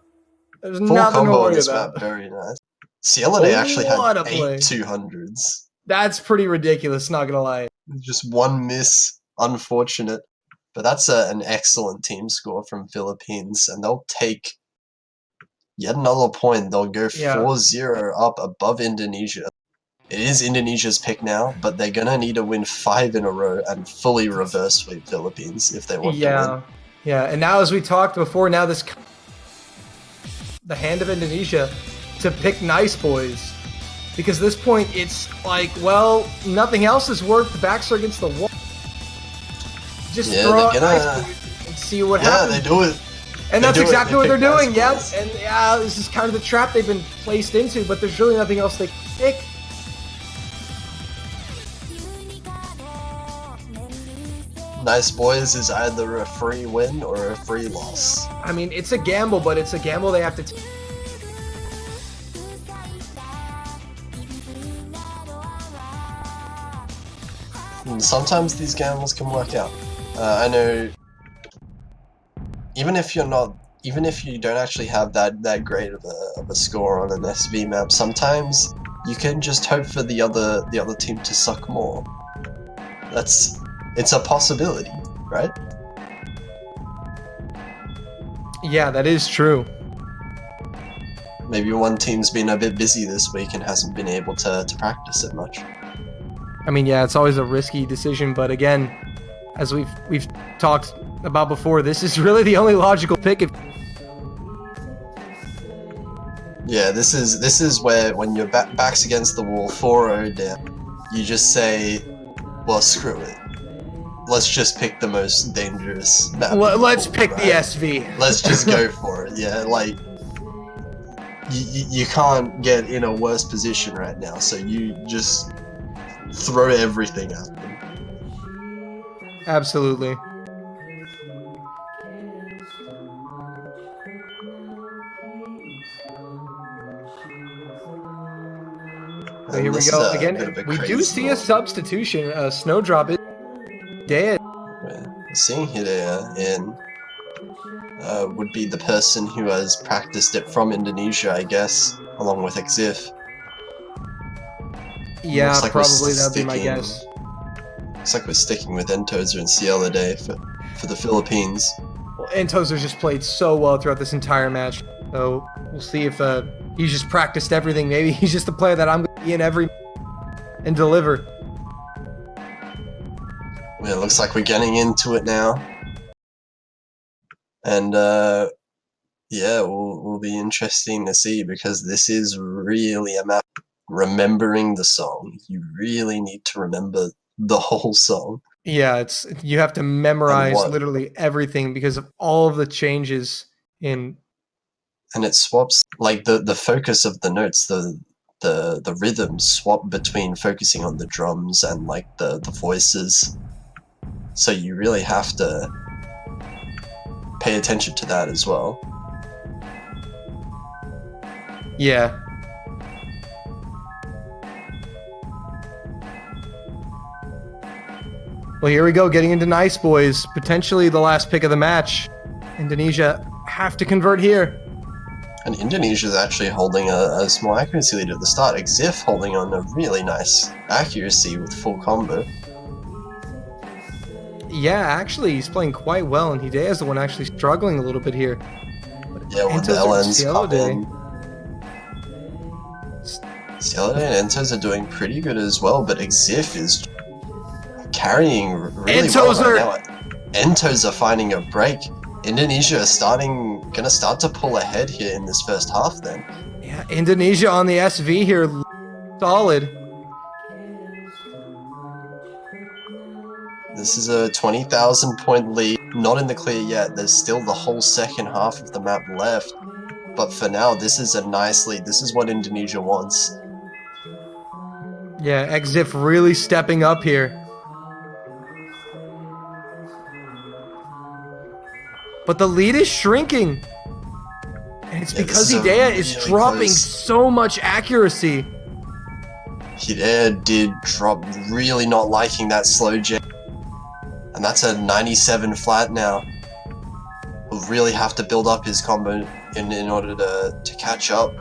There's Full nothing to combo on worry this about. map, very nice. Cielo Day actually What had a play. 8 200s. That's pretty ridiculous, not gonna lie. Just one miss, unfortunate. But that's an excellent team score from Philippines, and they'll take yet another point. They'll go 4-0 up above Indonesia. It is Indonesia's pick now, but they're gonna need to win 5 in a row and fully reverse sweep Philippines if they want to win. Yeah, and now as we talked before, now the hand of Indonesia to pick Nice Boys. Because at this point, it's like, well, nothing else has worked. The backs are against the wall. Just throw out Nice Boys and see what happens. Yeah, they do it. And that's exactly what they're doing, yep. And yeah, this is kind of the trap they've been placed into, but there's really nothing else they can pick. Nice Boys is either a free win or a free loss. I mean, it's a gamble, but it's a gamble they have to take. Sometimes these gambles can work out. I know, even if you don't actually have that great of a score on an SV map, sometimes you can just hope for the other team to suck more. It's a possibility, right? Yeah, that is true. Maybe one team's been a bit busy this week and hasn't been able to practice it much. I mean, yeah, it's always a risky decision, but again, as we've talked about before, this is really the only logical pick. Yeah, this is where when your back's against the wall, 4-0 down, you just say, well, screw it. Let's just pick the most dangerous map. Let's pick the SV. Let's just go for it. Yeah, like you can't get in a worse position right now, so you just throw everything at them. Absolutely. So here we go. Again, we do see a substitution. Snowdrop is dead. Seeing Hidea in would be the person who has practiced it from Indonesia, I guess, along with Exif. Yeah, like probably that'd be my guess. Looks like we're sticking with Entozer and Cielo Day for the Philippines. Well, Entozer's just played so well throughout this entire match, so we'll see if he's just practiced everything. Maybe he's just a player that I'm going to be in every and deliver. Well, it looks like we're getting into it now. And yeah, will be interesting to see, because this is really a map. Remembering the song, you really need to remember the whole song. Yeah, you have to memorize literally everything because of all of the changes in. And it swaps, like the focus of the notes, the rhythms swap between focusing on the drums and like the voices. So you really have to pay attention to that as well. Yeah. Well, here we go, getting into Nice Boys. Potentially the last pick of the match. Indonesia have to convert here. And Indonesia is actually holding a small accuracy lead at the start. Exif holding on a really nice accuracy with full combo. Yeah, actually, he's playing quite well, and Hidea is the one actually struggling a little bit here. But Yeah, when the LNs come in. Cielo Day and Entos are doing pretty good as well, but Exif is carrying really well right now. Entos are finding a break. Indonesia is gonna start to pull ahead here in this first half then. Yeah, Indonesia on the SV here, solid. This is a 20,000 point lead, not in the clear yet. There's still the whole second half of the map left. But for now, this is a nice lead. This is what Indonesia wants. Yeah, Exif really stepping up here. But the lead is shrinking. And it's because Hidea is dropping so much accuracy. Hidea did drop, really not liking that slow jam. And that's a 97 flat now. Will really have to build up his combo in order to catch up.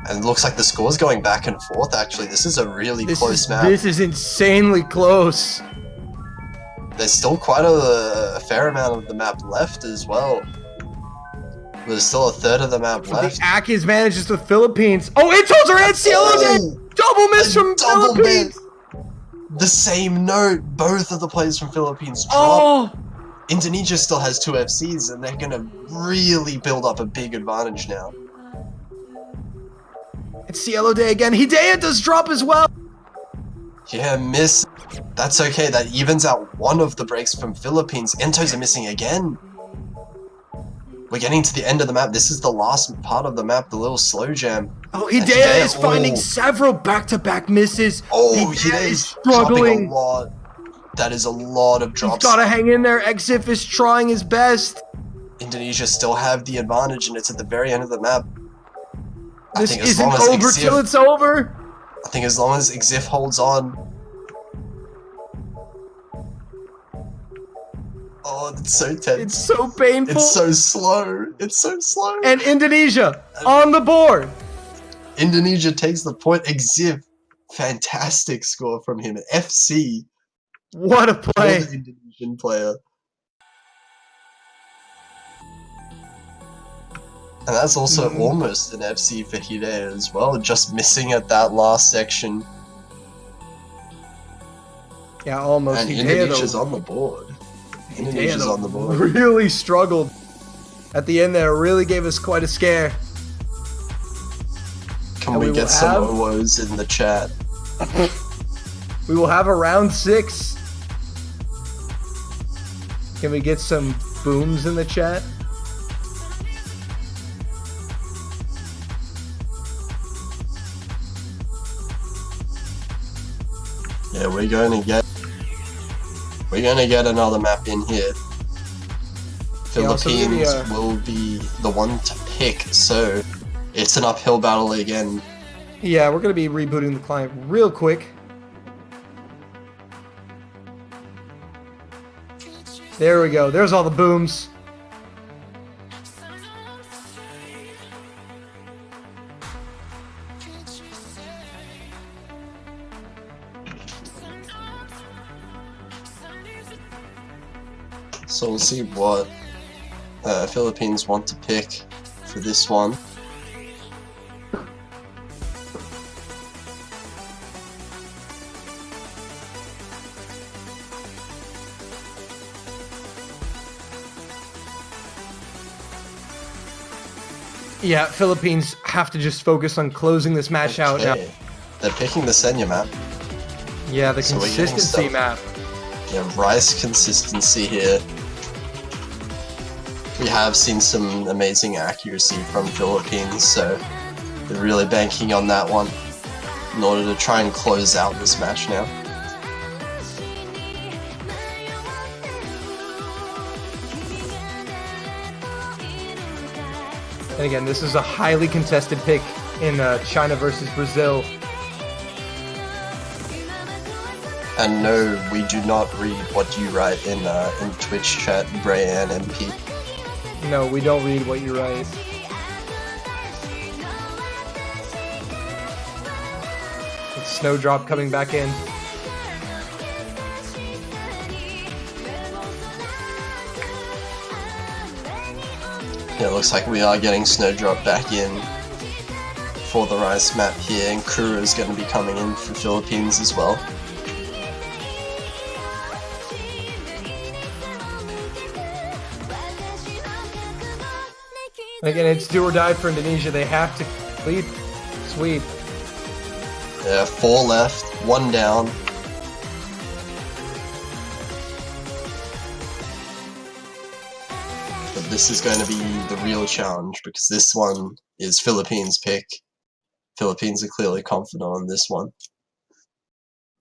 And it looks like the score's going back and forth actually. This is a really close map. This is insanely close. There's still quite a fair amount of the map left as well. There's still a third of the map left. The Aki's manages with Philippines. Oh, Intos are at Cielo Day! Double miss from Philippines! The same note, both of the players from Philippines drop. Oh! Indonesia still has 2 FCs and they're gonna really build up a big advantage now. It's Cielo Day again. Hidea does drop as well. Yeah, miss. That's okay, that evens out one of the breaks from Philippines. Entos are missing again. We're getting to the end of the map. This is the last part of the map, the little slow jam. Oh, Hidea is finding several back-to-back misses. Oh, Hidea is struggling a lot. That is a lot of drops. He's gotta hang in there. Exif is trying his best. Indonesia still have the advantage, and it's at the very end of the map. This isn't over till it's over. I think as long as Exif holds on. Oh, it's so tense. It's so painful. It's so slow. It's so slow. And Indonesia on the board. Indonesia takes the point. Exif, fantastic score from him. FC. What a play. Another Indonesian player. And that's also almost an FC for Hidea as well, just missing at that last section. Yeah, almost. And Indonesia's on the board. Indonesia's on the board. Really struggled at the end there. Really gave us quite a scare. Can we get some OOs in the chat? We will have a round 6. Can we get some booms in the chat? Yeah, we're gonna get another map in here. Philippines will be the one to pick, so it's an uphill battle again. Yeah, we're gonna be rebooting the client real quick. There we go. There's all the booms. So we'll see what Philippines want to pick for this one. Yeah, Philippines have to just focus on closing this match out now. They're picking the Senya map. Yeah, the consistency map. Yeah, Rice consistency here. We have seen some amazing accuracy from Philippines, so they're really banking on that one in order to try and close out this match now. And again, this is a highly contested pick in China versus Brazil. And no, we do not read what you write in Twitch chat, Brayan MP. No, we don't read what you write. It's Snowdrop coming back in. Yeah, it looks like we are getting Snowdrop back in for the Rice map here, and Kura is going to be coming in for Philippines as well. Again, it's do or die for Indonesia. They have to complete sweep. Yeah, 4 left, 1 down. But this is going to be the real challenge, because this one is Philippines' pick. Philippines are clearly confident on this one.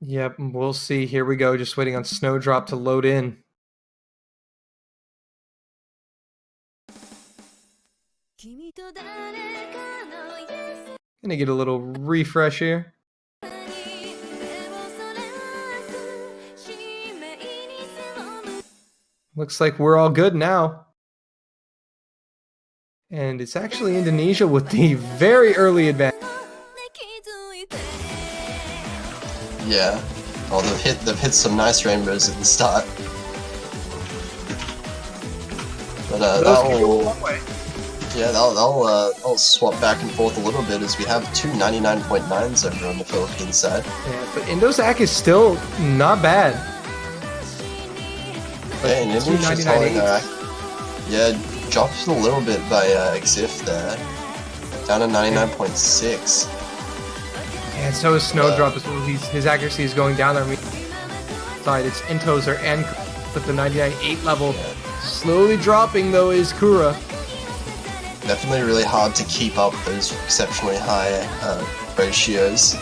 Yep, we'll see. Here we go. Just waiting on Snowdrop to load in. Gonna get a little refresh here. Looks like we're all good now. And it's actually Indonesia with the very early advantage. Yeah. Oh, they've hit some nice rainbows at the start. But that'll swap back and forth a little bit, as we have two 99.9s over on the Philippines side. Yeah, but Indozak is still not bad. Yeah, and Indonesia's holding their dropped a little bit by Xif there. Down to 99.6. And so is Snowdrop as well. His accuracy is going down there. Side, it's Intozer and at the 99.8 level. Slowly dropping though is Kura. Definitely really hard to keep up those exceptionally high ratios.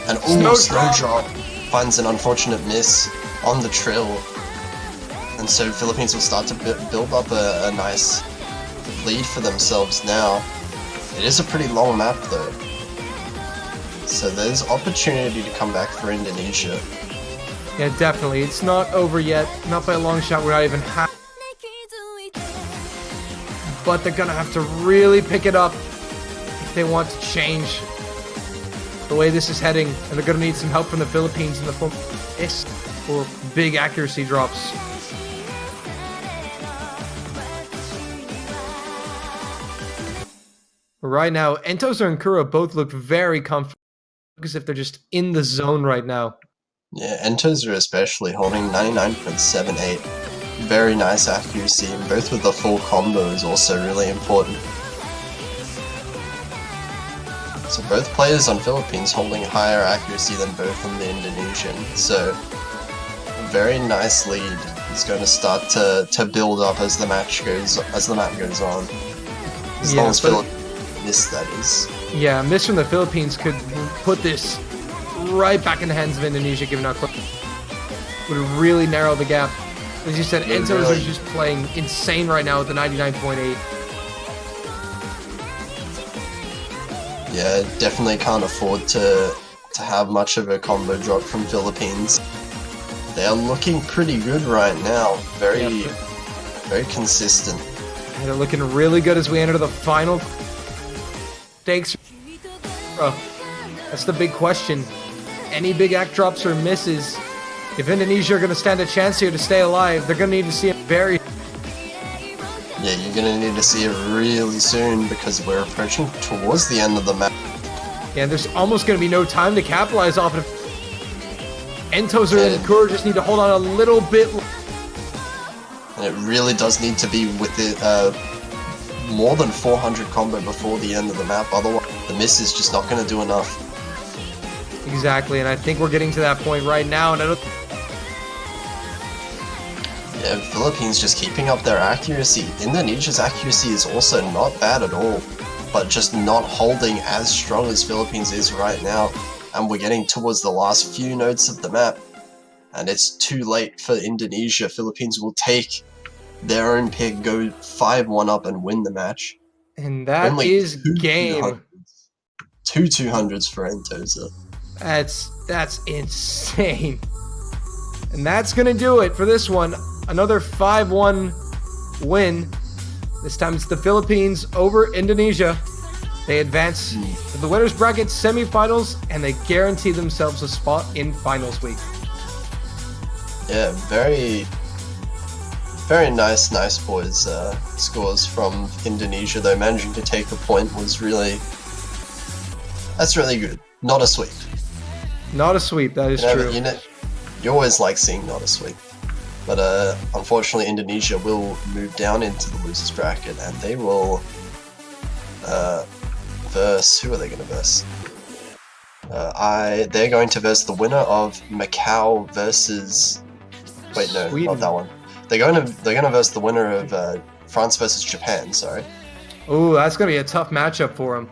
And Snowdrop finds an unfortunate miss on the trill. And so Philippines will start to build up a nice lead for themselves now. It is a pretty long map though. So there's opportunity to come back for Indonesia. Yeah, definitely. It's not over yet. Not by a long shot. We're not even half. But they're gonna have to really pick it up if they want to change the way this is heading. And they're gonna need some help from the Philippines in the form of this or big accuracy drops. Right now, Entozer and Kura both look very comfortable, as if they're just in the zone right now. Yeah, Entozer especially holding 99.78. Very nice accuracy, and both with the full combo is also really important. So both players on Philippines holding higher accuracy than both on the Indonesian. So a very nice lead is going to start to build up as the map goes on. As long as Philippines miss, that is. Yeah, a miss from the Philippines could put this right back in the hands of Indonesia, given how quick would really narrow the gap. As you said, Enzo's are just playing insane right now with the 99.8. Yeah, definitely can't afford to have much of a combo drop from Philippines. They are looking pretty good right now. Very consistent. And they're looking really good as we enter the final stakes. That's the big question. Any big act drops or misses, if Indonesia are going to stand a chance here to stay alive, they're going to need to see it very... Yeah, you're going to need to see it really soon, because we're approaching towards the end of the map. Yeah, there's almost going to be no time to capitalize off of it. Entozer and Kura just need to hold on a little bit. And it really does need to be with it more than 400 combo before the end of the map, otherwise the miss is just not going to do enough. Exactly, and I think we're getting to that point right now, and I don't... Yeah, Philippines just keeping up their accuracy. Indonesia's accuracy is also not bad at all, but just not holding as strong as Philippines is right now. And we're getting towards the last few nodes of the map, and it's too late for Indonesia. Philippines will take their own pick, go 5-1 up and win the match. And that is game. 200s for Entoza. That's insane. And that's gonna do it for this one. Another 5-1 win. This time it's the Philippines over Indonesia. They advance to the winners bracket semifinals, and they guarantee themselves a spot in finals week. Yeah, very, Very nice boys scores from Indonesia, though managing to take a point was that's really good. Not a sweep. Not a sweep, that is true. You always like seeing not a sweep. But unfortunately, Indonesia will move down into the losers bracket, and they will verse. Who are they going to verse? They're going to verse the winner of Macau versus. Wait, no, Sweden. not that one. They're going to verse the winner of France versus Japan. Sorry. Ooh, that's gonna be a tough matchup for them.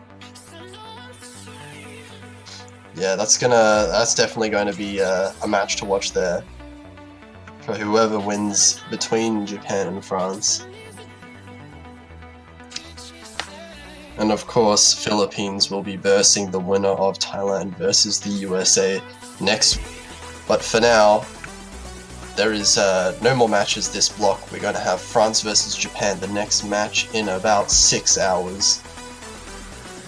Yeah, that's definitely going to be a match to watch there for whoever wins between Japan and France. And of course, Philippines will be versing the winner of Thailand versus the USA next. But for now, there is no more matches this block. We're going to have France versus Japan, the next match in about 6 hours.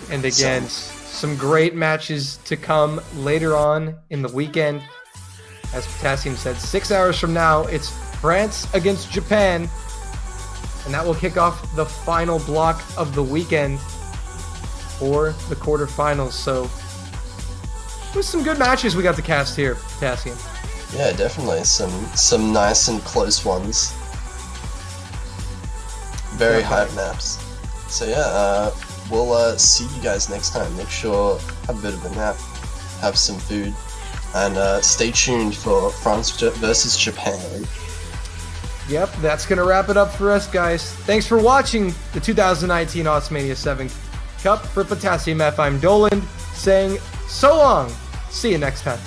And again, some great matches to come later on in the weekend. As Potassium said, 6 hours from now, it's France against Japan. And that will kick off the final block of the weekend for the quarterfinals. So, with some good matches we got to cast here, Potassium. Yeah, definitely. Some nice and close ones. Very hype maps. So yeah, we'll see you guys next time. Make sure, have a bit of a nap, have some food, and stay tuned for France versus Japan. Yep, that's going to wrap it up for us, guys. Thanks for watching the 2019 Osmania 7 Cup. For Potassium F, I'm Dolan, saying so long. See you next time.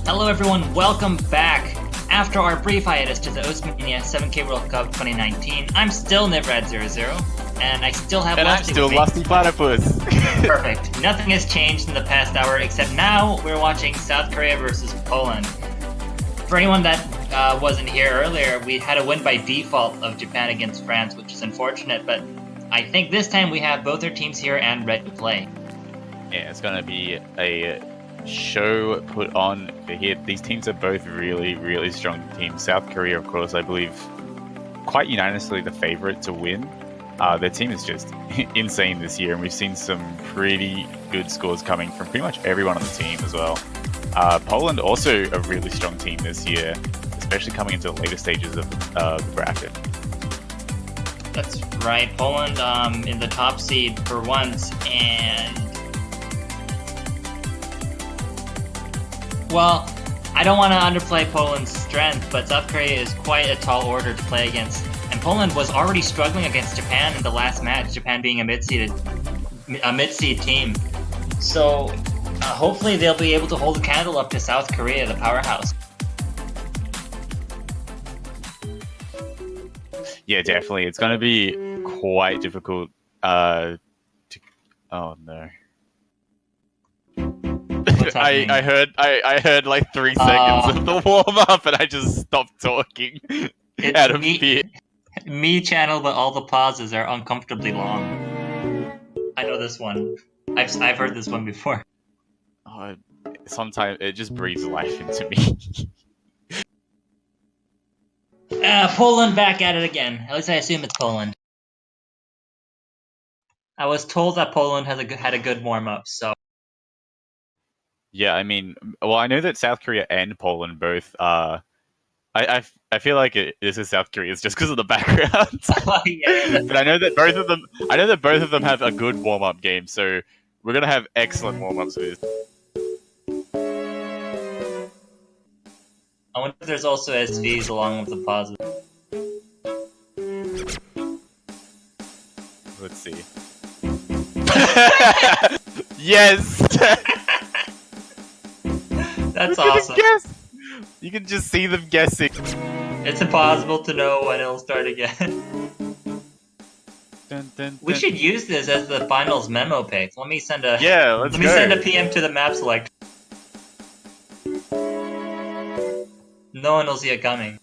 Hello everyone, welcome back. After our brief hiatus to the Oceania 7K World Cup 2019, I'm still Nivrad00, and I still have And I'm Lusty still with me. Lusty Platypus. Perfect. Nothing has changed in the past hour, except now we're watching South Korea versus Poland. For anyone that wasn't here earlier, we had a win by default of Japan against France, which is unfortunate, but I think this time we have both our teams here and ready to play. Yeah, it's gonna be a show put on here. These teams are both really, really strong teams. South Korea, of course, I believe, quite unanimously the favorite to win. Their team is just insane this year, and we've seen some pretty good scores coming from pretty much everyone on the team as well. Poland also a really strong team this year, especially coming into the later stages of the bracket. That's right, Poland in the top seed for once, and well, I don't want to underplay Poland's strength, but South Korea is quite a tall order to play against. And Poland was already struggling against Japan in the last match, Japan being a mid-seed team. So hopefully they'll be able to hold a candle up to South Korea, the powerhouse. Yeah, definitely. It's going to be quite difficult oh no. I heard like 3 seconds of the warm up and I just stopped talking out of fear. Me channel, but all the pauses are uncomfortably long. I know this one. I've heard this one before. Sometimes it just breathes life into me. Poland back at it again. At least I assume it's Poland. I was told that Poland had a good warm up, so. Yeah, I mean, well, I know that South Korea and Poland both. I feel like this is South Korea. It's just because of the background. Yeah. But I know that both of them. I know that both of them have a good warm up game. So we're gonna have excellent warm ups with this. I wonder if there's also SVs along with the pauses. Let's see. Yes. That's awesome. Guess. You can just see them guessing. It's impossible to know when it'll start again. Dun, dun, We dun. should use this as the finals memo pick. Let me send a Let's go. send a PM to the map select. No one will see it coming.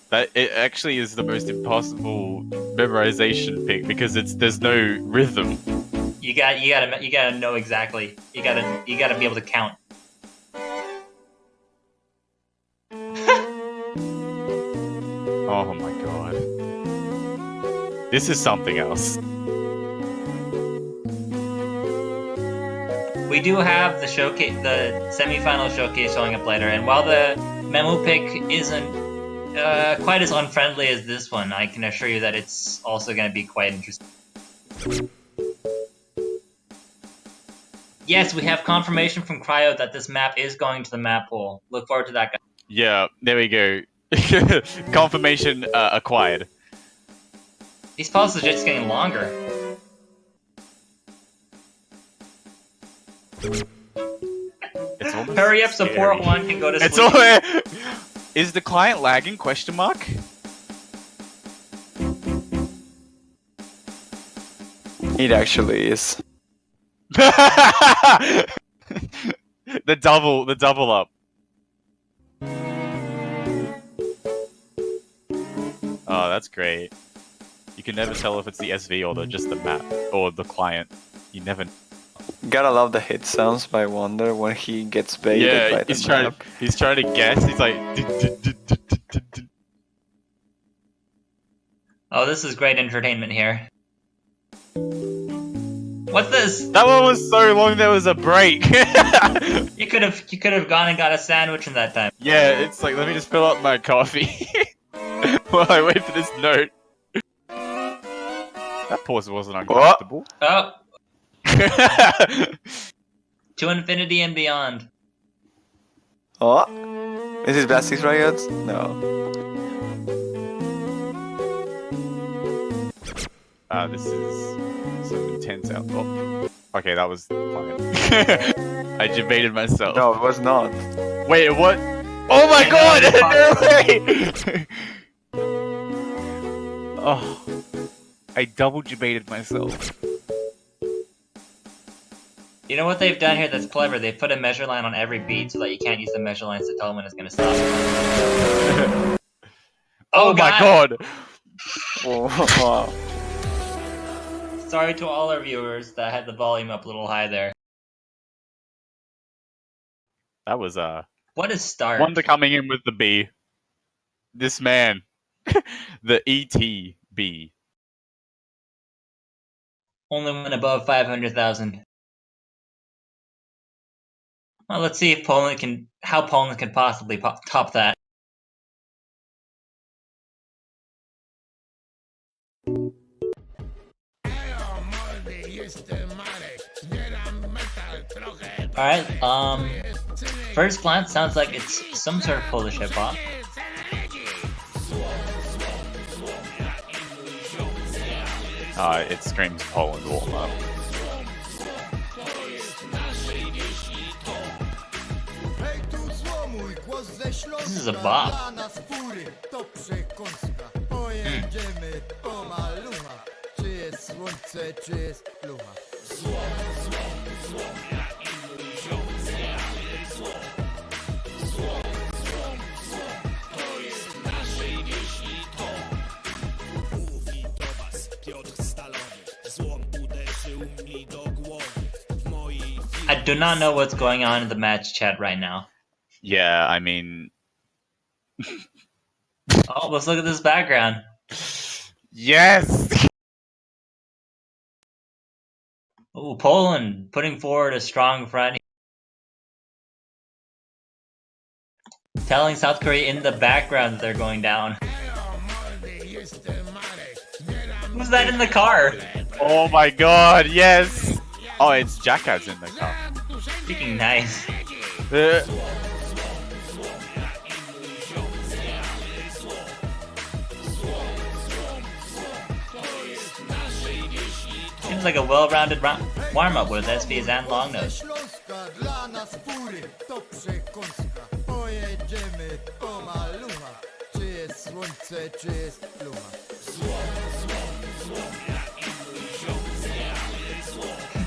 That it actually is the most impossible memorization pick because there's no rhythm. You gotta know exactly. You gotta be able to count. Oh my god. This is something else. We do have the semi-final showcase showing up later, and while the memo pick isn't quite as unfriendly as this one, I can assure you that it's also going to be quite interesting. Yes, we have confirmation from Cryo that this map is going to the map pool. Look forward to that, guys. Yeah, there we go. Confirmation acquired. These pauses are just getting longer. It's almost Hurry up, scary. support one can go to sleep. It's all. Is the client lagging? Question mark. It actually is. The double up. Oh, that's great. You can never tell if it's the SV or just the map or the client. You never. Gotta love the hit sounds by Wonder when he gets baited by the map. He's trying to guess. He's like. Oh, this is great entertainment here. What's this? That one was so long there was a break. You could have gone and got a sandwich in that time. Yeah, it's like, let me just fill up my coffee while I wait for this note. That pause wasn't uncomfortable. Oh. To infinity and beyond. Oh, is this Blastics Riots? No. This is some intense out. Oh. Okay, that was fine. I debated myself. No, it was not. Wait, what? Oh my god! No way! Oh, I double debated myself. You know what they've done here that's clever? They've put a measure line on every beat so that you can't use the measure lines to tell when it's gonna stop. Oh my god! Oh, wow. Sorry to all our viewers that had the volume up a little high there. That was What a start. Wonder coming in with the B. This man. The ETB. Only one above 500,000. Well, let's see if how Poland can possibly top that. Alright, first glance sounds like it's some sort of Polish hip hop. It screams Poland warm up. This is a bop. I do not know what's going on in the match chat right now. Yeah, I mean... Oh, let's look at this background. Yes! Ooh, Poland putting forward a strong front. Telling South Korea in the background that they're going down. Who's that in the car? Oh my god, yes! Oh, it's Jackass in the car. Freaking nice. Seems like a well-rounded warm-up with SVs and long nose.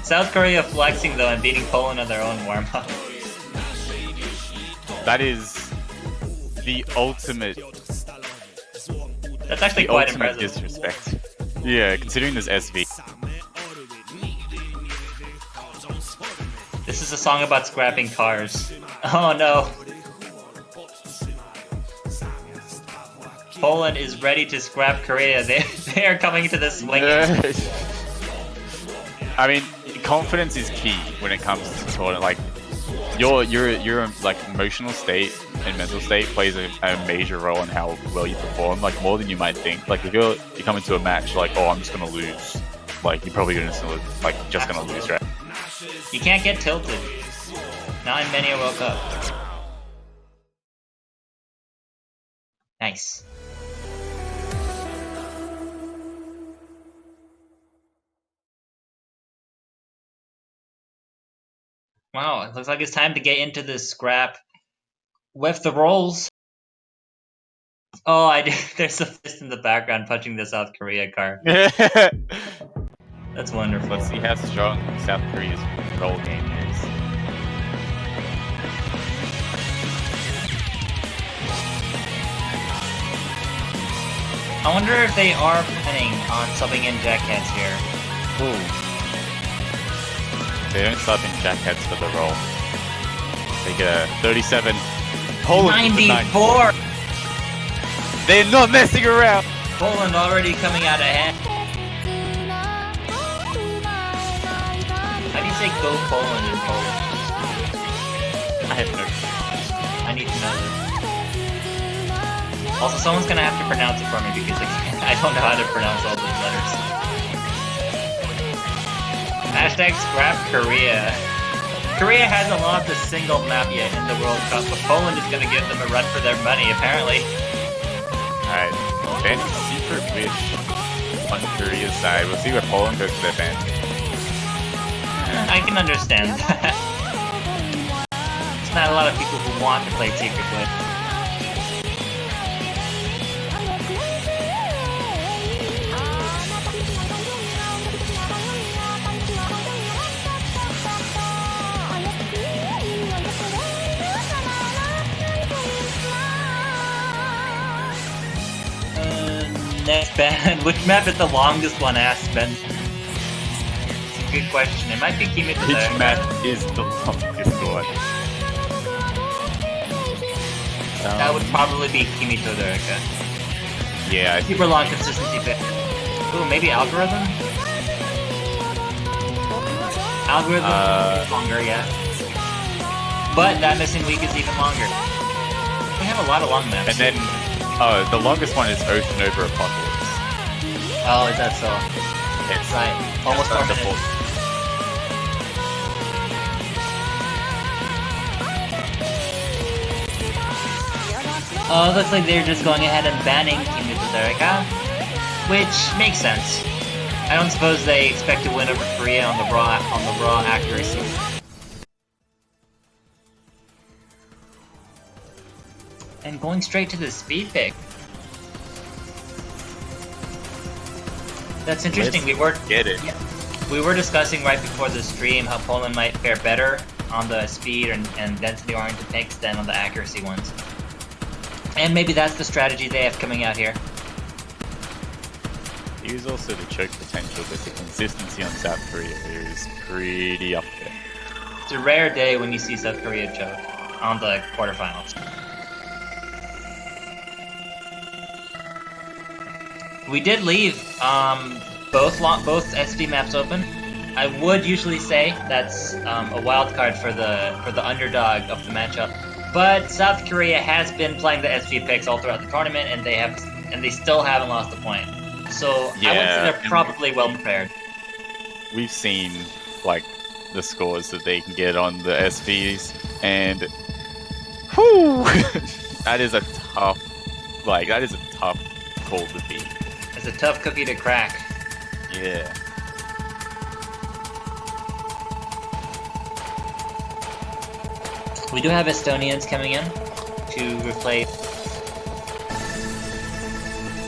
South Korea flexing though and beating Poland on their own warm-up. That is the ultimate. That's actually the quite ultimate impressive. disrespect. Yeah, considering this SV. This is a song about scrapping cars. Oh no. Poland is ready to scrap Korea. They are coming to this swing. I mean, confidence is key when it comes to tournament. Like, your like emotional state and mental state plays a major role in how well you perform. Like more than you might think. Like if you come into a match like, oh, I'm just gonna lose. Like you're probably gonna just gonna lose, right? You can't get tilted. Not in many a World Cup. Nice. Wow, it looks like it's time to get into this scrap with the rolls. Oh, there's a fist in the background punching the South Korea car. That's wonderful. Let's see how strong South Korea's roll game is. I wonder if they are planning on subbing in Jackheads here. Ooh. They don't sub in Jackheads for the roll. They get a 37. Poland 94! They're not messing around! Poland already coming out ahead. How do you say go Poland in Polish? I have no clue. I need to know this. Also, someone's gonna have to pronounce it for me because I don't know how to pronounce all those letters. Hashtag scrap Korea. Korea hasn't lost a single map yet in the World Cup, but Poland is gonna give them a run for their money, apparently. Alright, Ben, secret wish on Korea's side. We'll see where Poland goes to defend. I can understand that. There's not a lot of people who want to play secretly. Next band, which map is the longest one? Asked Ben. It's a good question. It might be Kimi to Which map is the longest one? That would probably be Kimi Todoroka. Yeah, I think Super long consistency pick. Ooh, maybe Algorithm? Algorithm is longer, yeah. But that missing week is even longer. We have a lot of long maps. and then the longest one is Oath Nova Apocalypse. Oh, is that so? It's Right. Almost 4 the minutes. fourth. Oh, it looks like they're just going ahead and banning Kimi Todoroka, which makes sense. I don't suppose they expect to win over Korea on the raw accuracy. And going straight to the speed pick. That's interesting. Get it. We were discussing right before the stream how Poland might fare better on the speed and density-oriented picks than on the accuracy ones. And maybe that's the strategy they have coming out here. Here's also the choke potential, but the consistency on South Korea is pretty up there. It's a rare day when you see South Korea choke on the quarterfinals. We did leave both SV maps open. I would usually say that's a wild card for the underdog of the matchup, but South Korea has been playing the SV picks all throughout the tournament, and they still haven't lost a point. So I would say they're probably well prepared. We've seen like the scores that they can get on the SVs, and whew, that is a tough call to beat. It's a tough cookie to crack. Yeah. We do have Estonians coming in to replace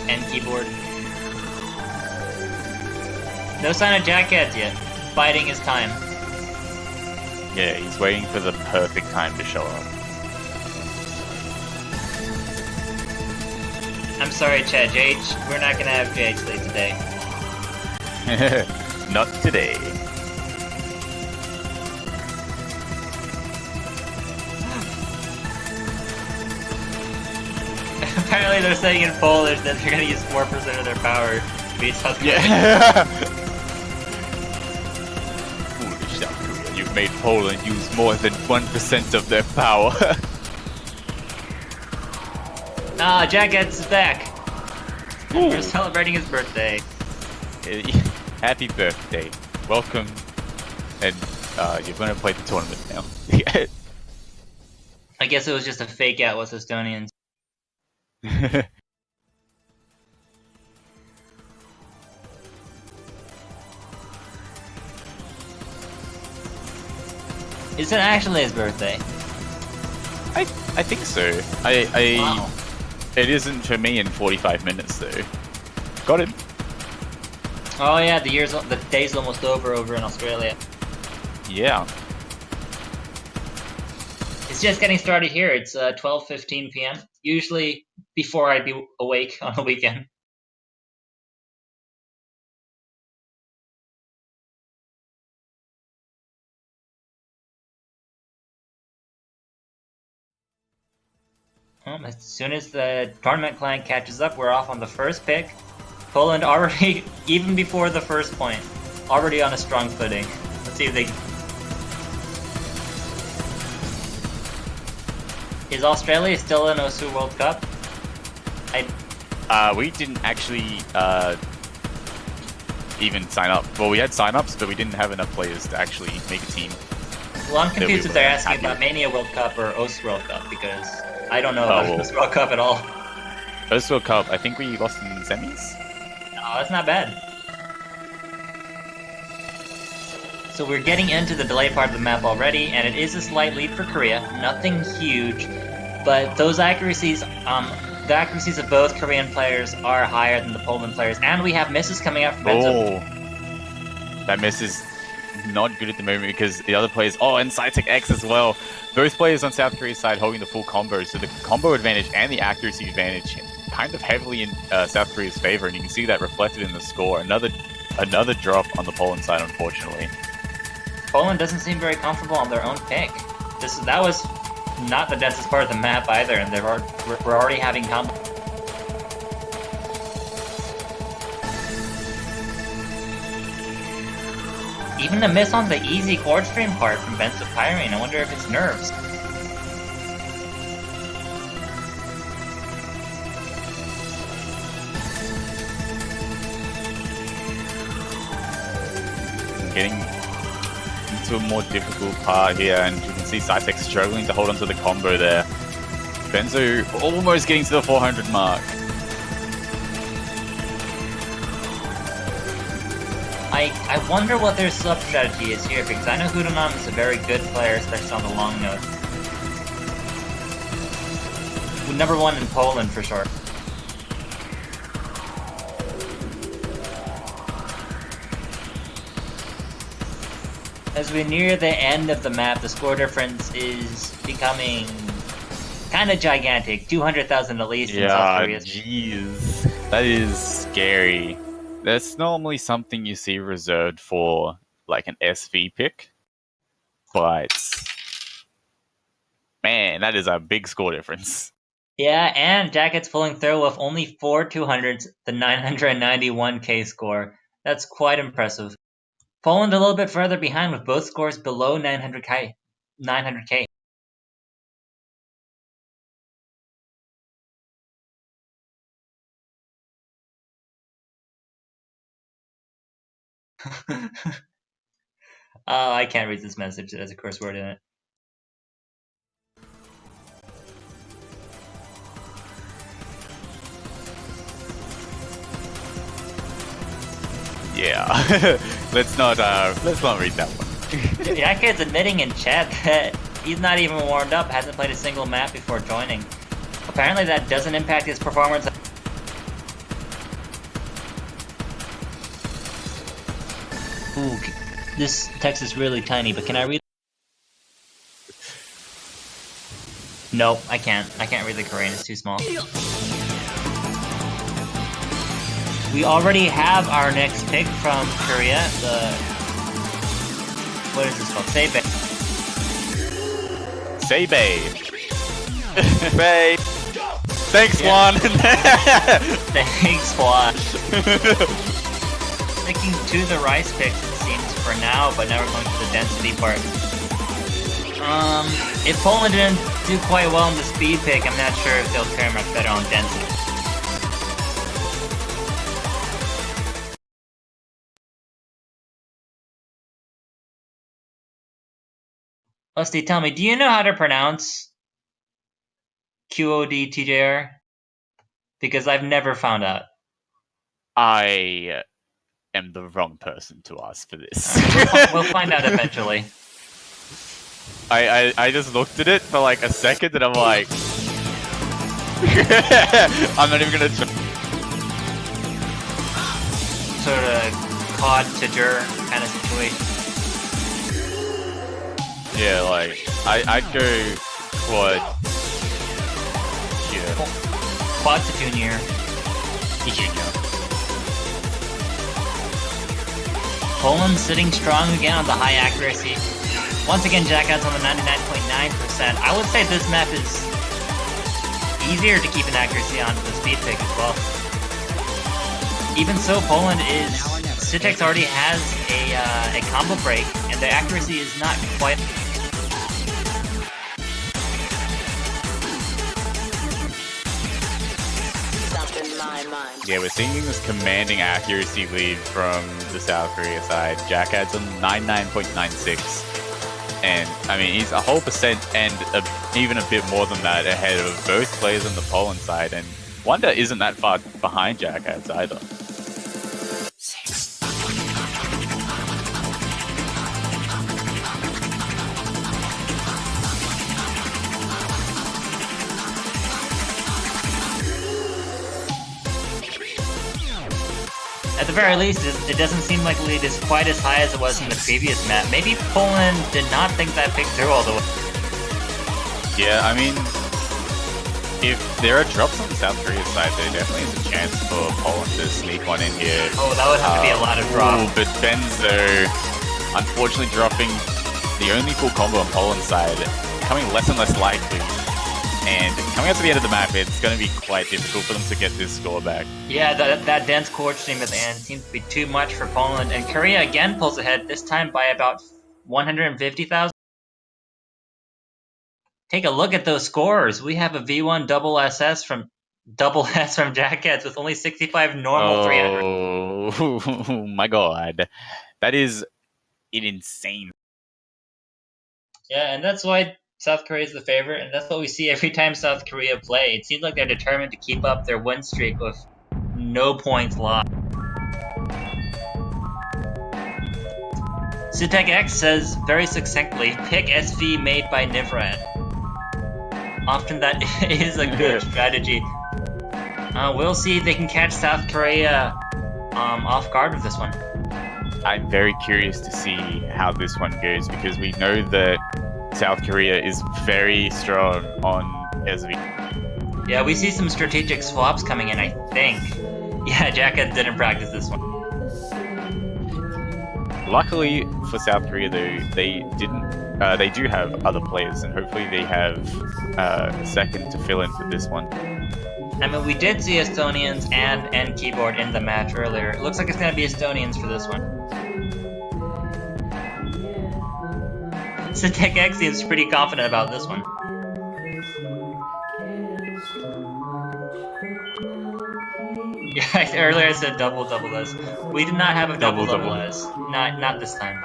and keyboard. No sign of Jackheads yet. Biding his time. Yeah, he's waiting for the perfect time to show up. I'm sorry, Chad. JH, we're not gonna have JH Lee today. Not today. Apparently they're saying in Polish that they're gonna use 4% of their power to beat South Korea. Yeah. Foolish South Korea, you've made Poland use more than 1% of their power. Ah, Jackheads is back. And we're celebrating his birthday. Happy birthday. Welcome. And you're going to play the tournament now. I guess it was just a fake out with Estonians. Is it actually his birthday? I think so. Wow. It isn't for me in 45 minutes though. Got him. Oh yeah, the day's almost over in Australia. Yeah. It's just getting started here. It's 12:15 p.m. Usually before I'd be awake on the weekend. As soon as the tournament client catches up, we're off on the first pick. Poland already, even before the first point, already on a strong footing. Let's see if they... Is Australia still in OSU World Cup? We didn't actually even sign up. Well, we had sign-ups, but we didn't have enough players to actually make a team. Well, I'm confused if they're asking happy about with. Mania World Cup or OSU World Cup, because I don't know about well. OSU World Cup at all. First World Cup, I think we lost in semis. Oh, that's not bad. So we're getting into the delay part of the map already, and it is a slight lead for Korea. Nothing huge, but those accuracies, the accuracies of both Korean players are higher than the Poland players, and we have misses coming out from Benzo. That miss is not good at the moment because the other players, and Cytec X as well. Both players on South Korea's side holding the full combo, so the combo advantage and the accuracy advantage kind of heavily in South Korea's favor, and you can see that reflected in the score. Another drop on the Poland side, unfortunately. Poland doesn't seem very comfortable on their own pick. That was not the densest part of the map either, and we're already having combo. Even a miss on the easy chord stream part from Benzo Pyrene. I wonder if it's nerves. Getting into a more difficult part here, and you can see Cytec struggling to hold onto the combo there. Benzo almost getting to the 400 mark. I wonder what their sub strategy is here, because I know Hudonom is a very good player, especially on the long note. Number one in Poland for sure. As we near the end of the map, the score difference is becoming kind of gigantic. 200,000 at least in South Korea. Jeez. That is scary. That's normally something you see reserved for like an SV pick, but man, that is a big score difference. Yeah, and Jacket's pulling through with only 4 200s, the 991k score. That's quite impressive. Poland a little bit further behind with both scores below 900k. I can't read this message. It has a curse word in it. Yeah, let's not read that one. Jacket's admitting in chat that he's not even warmed up, hasn't played a single map before joining. Apparently that doesn't impact his performance. Ooh, this text is really tiny, but can I read? Nope, I can't. I can't read the Korean, it's too small. We already have our next pick from Korea, what is this called? Seibe. Babe. Thanks, Juan. Thanks, Juan. Sticking to the rice picks, it seems, for now, but now we're going to the density part. If Poland didn't do quite well in the speed pick, I'm not sure if they'll fare much better on density. Lusty, tell me, do you know how to pronounce QODTJR? Because I've never found out. I am the wrong person to ask for this. We'll find out eventually. I just looked at it for like a second and I'm like... I'm not even gonna try. Sort of COD to Jur kind of situation. Yeah, like, I'd go quad. Yeah. Quad to junior. Poland sitting strong again on the high accuracy. Once again, Jackass on the 99.9%. I would say this map is easier to keep an accuracy on the speed pick as well. Even so, Poland is... Cytec already has a combo break, and the accuracy is not quite... Yeah, we're seeing this commanding accuracy lead from the South Korea side. Jackad's on 99.96. And, I mean, he's a whole percent and even a bit more than that ahead of both players on the Poland side. And Wonder isn't that far behind Jackad's either. At the very least, it doesn't seem like the lead is quite as high as it was in the previous map. Maybe Poland did not think that pick through all the way. Yeah, I mean, if there are drops on the South Korea side, there definitely is a chance for Poland to sneak one in here. Oh, that would have to be a lot of drops. But Benzo, unfortunately dropping the only full combo on Poland's side, becoming less and less likely. And coming out to the end of the map, it's going to be quite difficult for them to get this score back. Yeah, that dense core team at the end seems to be too much for Poland. And Korea again pulls ahead, this time by about 150,000. Take a look at those scores. We have a V1 double SS from double S from Jackets with only 65 normal 300. Oh my god. That is an insane. Yeah, and that's why South Korea is the favorite, and that's what we see every time South Korea play. It seems like they're determined to keep up their win streak with no points lost. Sutek X says very succinctly, pick SV made by Nivran. Often that is a good strategy. We'll see if they can catch South Korea off guard with this one. I'm very curious to see how this one goes because we know that South Korea is very strong on SV. Yeah, we see some strategic swaps coming in, I think. Yeah, Jackets didn't practice this one. Luckily for South Korea, though, they didn't. They do have other players, and hopefully they have a second to fill in for this one. I mean, we did see Estonians and Keyboard in the match earlier. It looks like it's going to be Estonians for this one. Sutek X seems pretty confident about this one. Yeah, earlier I said double S. We did not have a double S. Not this time.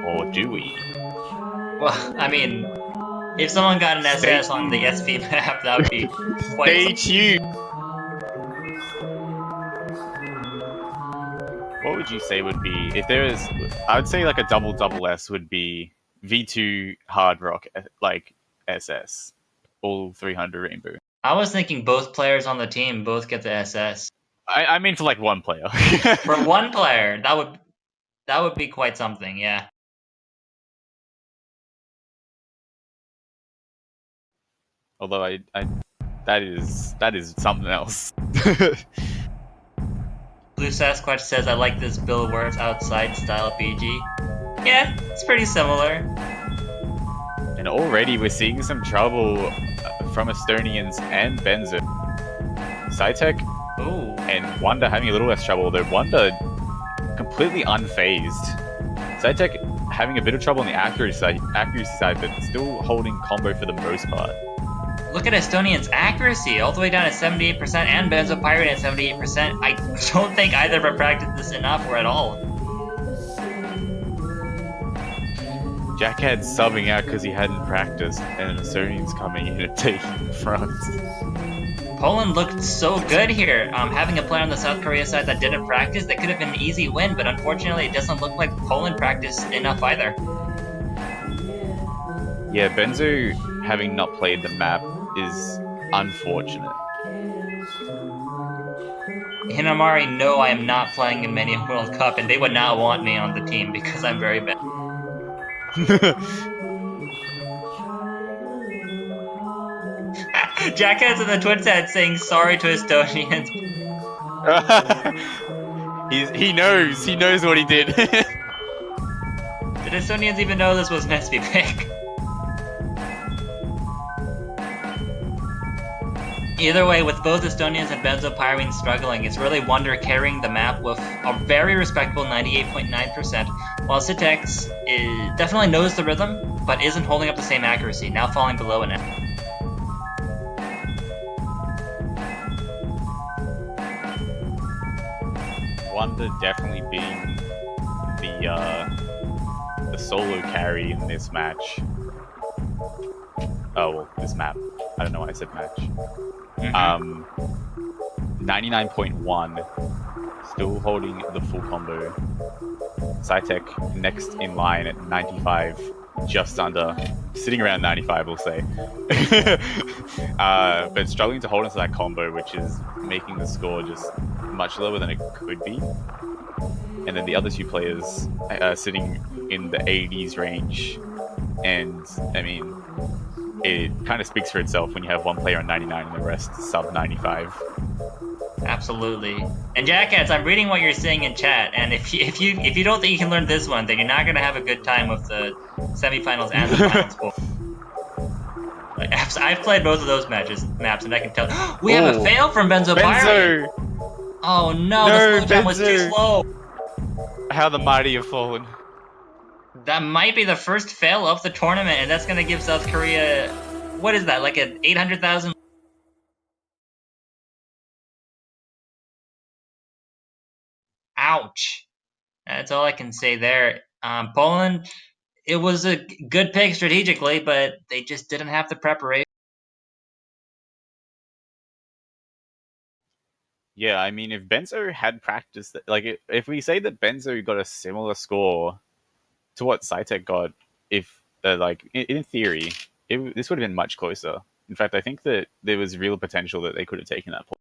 Or do we? Well, I mean, if someone got an SS on the SV map, that would be quite... Stay tuned! What would you say would be, if there is, I would say like a double S would be V2 Hard Rock, like SS, all 300 Rainbow. I was thinking both players on the team both get the SS. I mean for like one player. For one player, that would be quite something, yeah. Although that is something else. Blue Sasquatch says, I like this Bill Worms outside style PG. Yeah, it's pretty similar. And already we're seeing some trouble from Estonians and Benzo. Cytec and Wonder having a little less trouble, though Wonder completely unfazed. Cytec having a bit of trouble on the accuracy side, but still holding combo for the most part. Look at Estonian's accuracy, all the way down at 78%, and Benzo Pirate at 78%. I don't think either of them practiced this enough or at all. Jackhead subbing out because he hadn't practiced, and Estonian's coming in and taking the front. Poland looked so good here. Having a player on the South Korea side that didn't practice, that could have been an easy win, but unfortunately it doesn't look like Poland practiced enough either. Yeah, Benzo having not played the map is unfortunate. Hinamari know I am not playing in Mania World Cup, and they would not want me on the team because I'm very bad. Jackhead's in the Twitch chat saying sorry to Estonians. He knows what he did. Did Estonians even know this was an SV pick? Either way, with both Estonians and Benzo Pyrene struggling, it's really Wonder carrying the map with a very respectable 98.9%, while Citex definitely knows the rhythm, but isn't holding up the same accuracy, now falling below an F. Wonder definitely being the solo carry in this match. Oh, well, this map. I don't know why I said match. 99.1, still holding the full combo. Cytec next in line at 95, just under, sitting around 95, we'll say. But struggling to hold onto that combo, which is making the score just much lower than it could be. And then the other two players sitting in the 80s range. And, I mean, it kind of speaks for itself when you have one player on 99 and the rest sub 95. Absolutely. And Jackass, I'm reading what you're saying in chat, and if you don't think you can learn this one, then you're not gonna have a good time with the semifinals and the finals. Like, I've played both of those maps, and I can tell. We have a fail from Benzo Pirate. Oh no, the slowdown was too slow. How the mighty have fallen. That might be the first fail of the tournament, and that's gonna give South Korea, what is that, like an 800,000? Ouch. That's all I can say there. Poland, it was a good pick strategically, but they just didn't have the preparation. Yeah, I mean, if Benzo had practiced, like, if we say that Benzo got a similar score to what Cytec got, if, like, in theory, this would have been much closer. In fact, I think that there was real potential that they could have taken that point.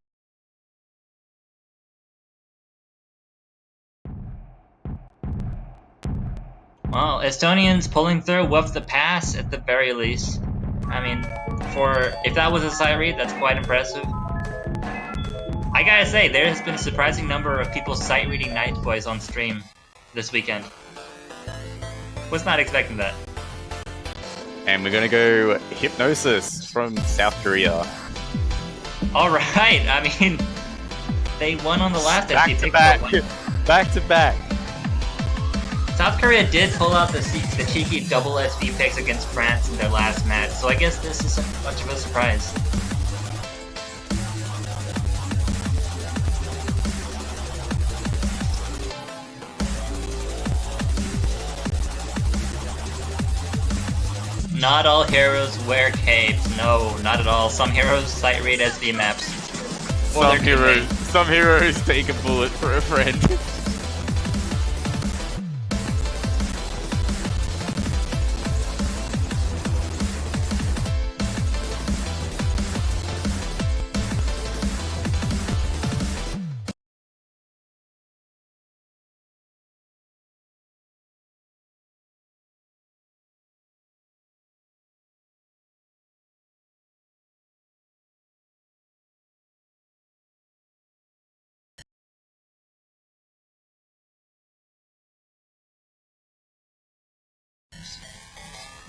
Well, Estonians pulling through with the pass at the very least. I mean, if that was a sight read, that's quite impressive. I gotta say, there has been a surprising number of people sight reading Night Boys on stream this weekend. Was not expecting that. And we're gonna go Hypnosis from South Korea. Alright, I mean, they won on the last back to back. Back to back. South Korea did pull out the cheeky double SV picks against France in their last match, so I guess this isn't much of a surprise. Not all heroes wear capes. No, not at all. Some heroes sight read SV maps. Some heroes take a bullet for a friend.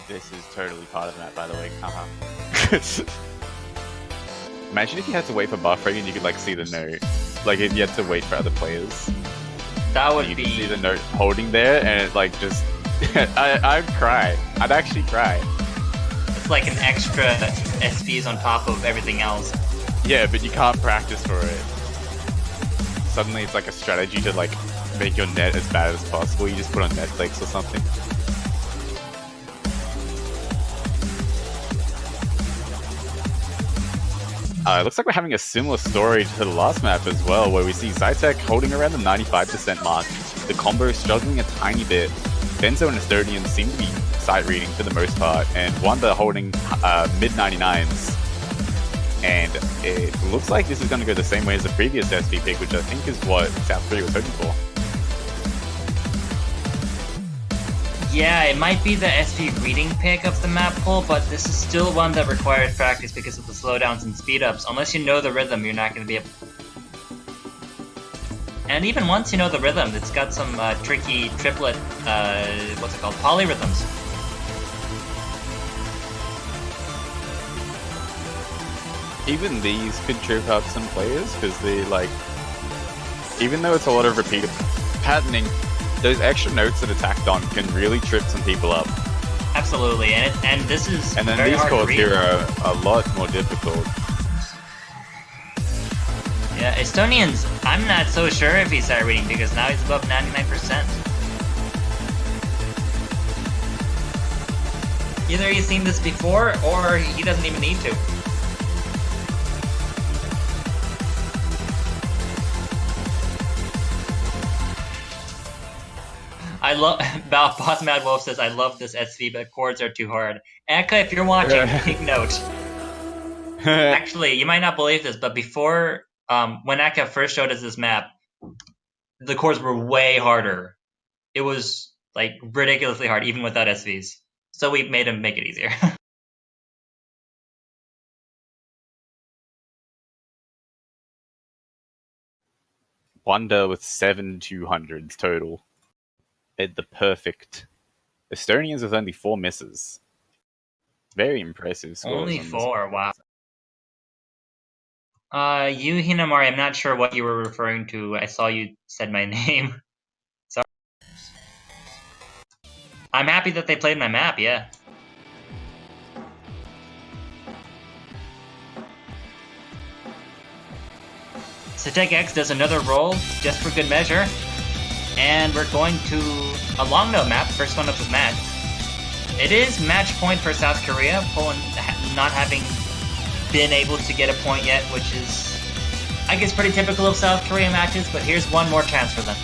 This is totally part of the map, by the way. Imagine if you had to wait for buffering and you could like see the note. Like if you had to wait for other players. That would you be. Could see the note holding there, and it like just. I'd cry. I'd actually cry. It's like an extra SVs on top of everything else. Yeah, but you can't practice for it. Suddenly, it's like a strategy to like make your net as bad as possible. You just put on Netflix or something. It looks like we're having a similar story to the last map as well, where we see Zytek holding around the 95% mark, the combo struggling a tiny bit. Benzo and Estonian seem to be sight reading for the most part, and Wanda holding mid-99s. And it looks like this is going to go the same way as the previous SV pick, which I think is what South Korea was hoping for. Yeah, it might be the SV reading pick of the map pool, but this is still one that requires practice because of the slowdowns and speedups. Unless you know the rhythm, you're not going to be able. And even once you know the rhythm, it's got some tricky triplet, what's it called, polyrhythms. Even these could trip up some players because they like, even though it's a lot of repeated patterning, those extra notes that are tacked on can really trip some people up. Absolutely, and this is and then very these hard chords to read. here are a lot more difficult. Yeah, Estonians, I'm not so sure if he's sight reading because now he's above 99%. Either he's seen this before or he doesn't even need to. I love. Boss Mad Wolf says, "I love this SV, but chords are too hard." Eka, if you're watching, take note. Actually, you might not believe this, but before when Aka first showed us this map, the cores were way harder. It was like ridiculously hard, even without SVs. So we made him make it easier. Wonder with 7 200s total. The perfect. Estonians with only 4 misses. Very impressive scores. Only on this 4, wow. You Hinamari, I'm not sure what you were referring to. I saw you said my name. Sorry. I'm happy that they played my map, yeah. Satek X does another roll, just for good measure. And we're going to a long note map, first one of the match. It is match point for South Korea, Poland not having been able to get a point yet, which is, I guess, pretty typical of South Korea matches, but here's one more chance for them.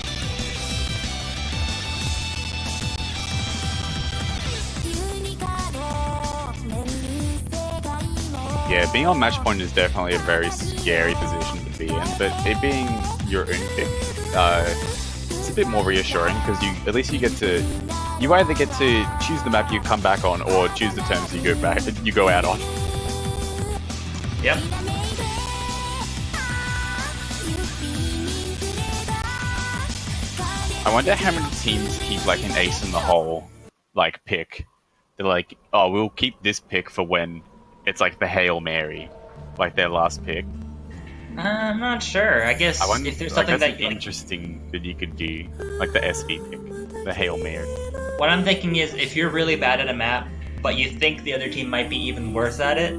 Yeah, being on match point is definitely a very scary position to be in, but it being your own pick, it's a bit more reassuring because at least you either get to choose the map you come back on or choose the terms you go out on. Yep. I wonder how many teams keep like an ace in the hole like pick. They're like, oh, we'll keep this pick for when it's like the Hail Mary, like their last pick. I'm not sure. I guess if there's something that's that interesting that you could do, like the SV pick, the Hail Mary. What I'm thinking is, if you're really bad at a map, but you think the other team might be even worse at it,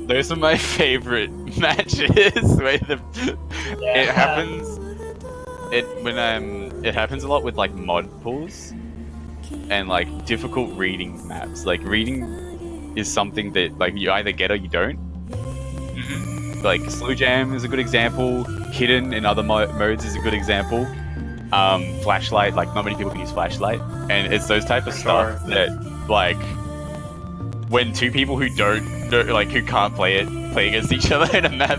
those are my favorite matches. Where it happens. It happens a lot with like mod pools and like difficult reading maps. Like reading is something that like you either get or you don't. Mm-hmm. Like Slow Jam is a good example. Hidden in other modes is a good example. Flashlight, like not many people use flashlight, and it's those type of stuff that like when two people who who can't play against each other in a map,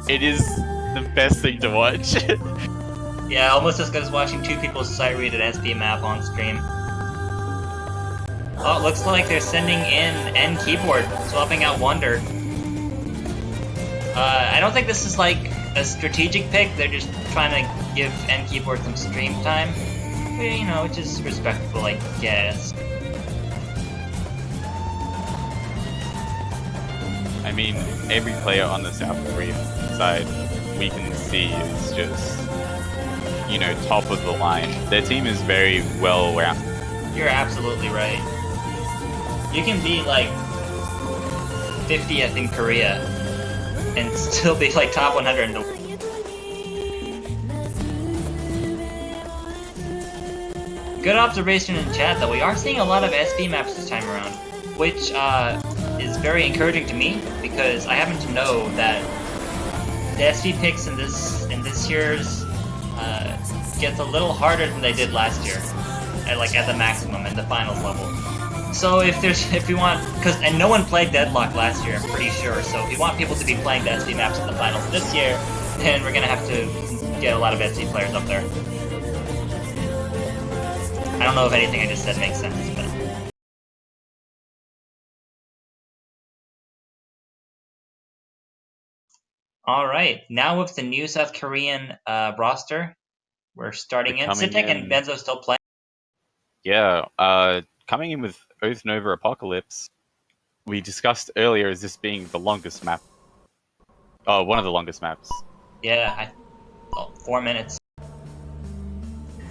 it is the best thing to watch. Yeah, almost as good as watching two people sight read an SP map on stream. Oh, it looks like they're sending in N keyboard, swapping out Wonder. I don't think this is like a strategic pick. They're just trying to give N keyboard some stream time, which is respectable, I guess. I mean, every player on the South Korean side we can see is just, top of the line. Their team is very well rounded. You're absolutely right. You can be like 50th in Korea and still be like top 100 in the world. Good observation in chat, though. We are seeing a lot of SP maps this time around, which is very encouraging to me because I happen to know that the SP picks in this year's gets a little harder than they did last year, at the maximum in the finals level. So if we want, and no one played Deadlock last year, I'm pretty sure. So if you want people to be playing the SP maps in the finals this year, then we're gonna have to get a lot of SP players up there. I don't know if anything I just said makes sense, but. Alright, now with the new South Korean roster, we're starting in. Sitek and Benzo still playing. Yeah, coming in with Oath Nova Apocalypse, we discussed earlier as this being the longest map. Oh, one of the longest maps. Yeah, 4 minutes.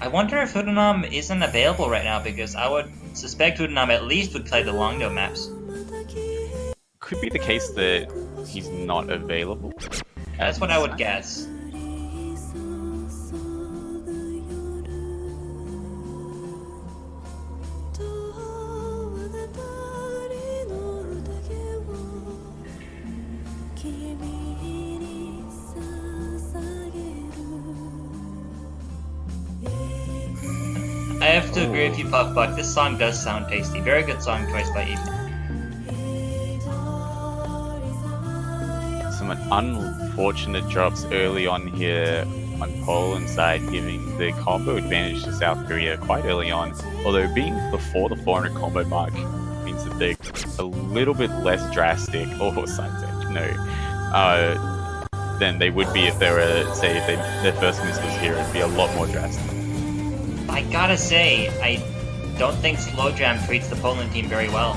I wonder if Hudanam isn't available right now, because I would suspect Hudanam at least would play the Longdo maps. Could be the case that he's not available. That's what I would guess. I have to agree with you, Puff Buck. This song does sound tasty. Very good song choice by Ethan. So unfortunate drops early on here on Poland's side, giving the combo advantage to South Korea quite early on. Although being before the 400 combo mark means that they're a little bit less drastic, or side tech, than they would be if they were, say, if their first miss was here. It'd be a lot more drastic. I gotta say, I don't think Slow Jam treats the Poland team very well.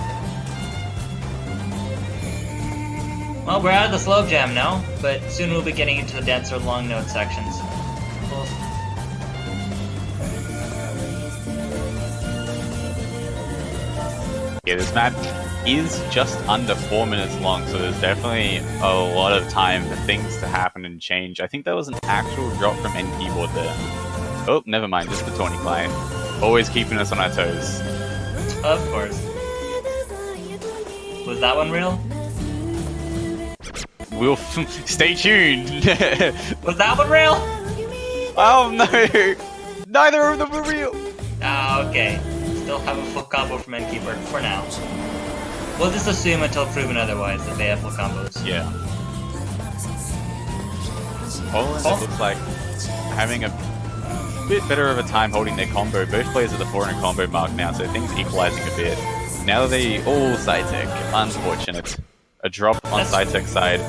Well, we're out of the Slow Jam now, but soon we'll be getting into the denser long note sections. Yeah, this match is just under 4 minutes long, so there's definitely a lot of time for things to happen and change. I think there was an actual drop from end keyboard there. Oh, never mind, just the Tawny client. Always keeping us on our toes. Of course. Was that one real? We'll stay tuned. Was that one real? Oh no! Neither of them were real. Ah, okay. Still have a full combo from end keyboard for now. We'll just assume until proven otherwise that they have full combos. Yeah. Poland looks like having a bit better of a time holding their combo. Both players at the 400 combo mark now, so things equalizing a bit. Now that they all side tech, unfortunate. A drop on side tech side.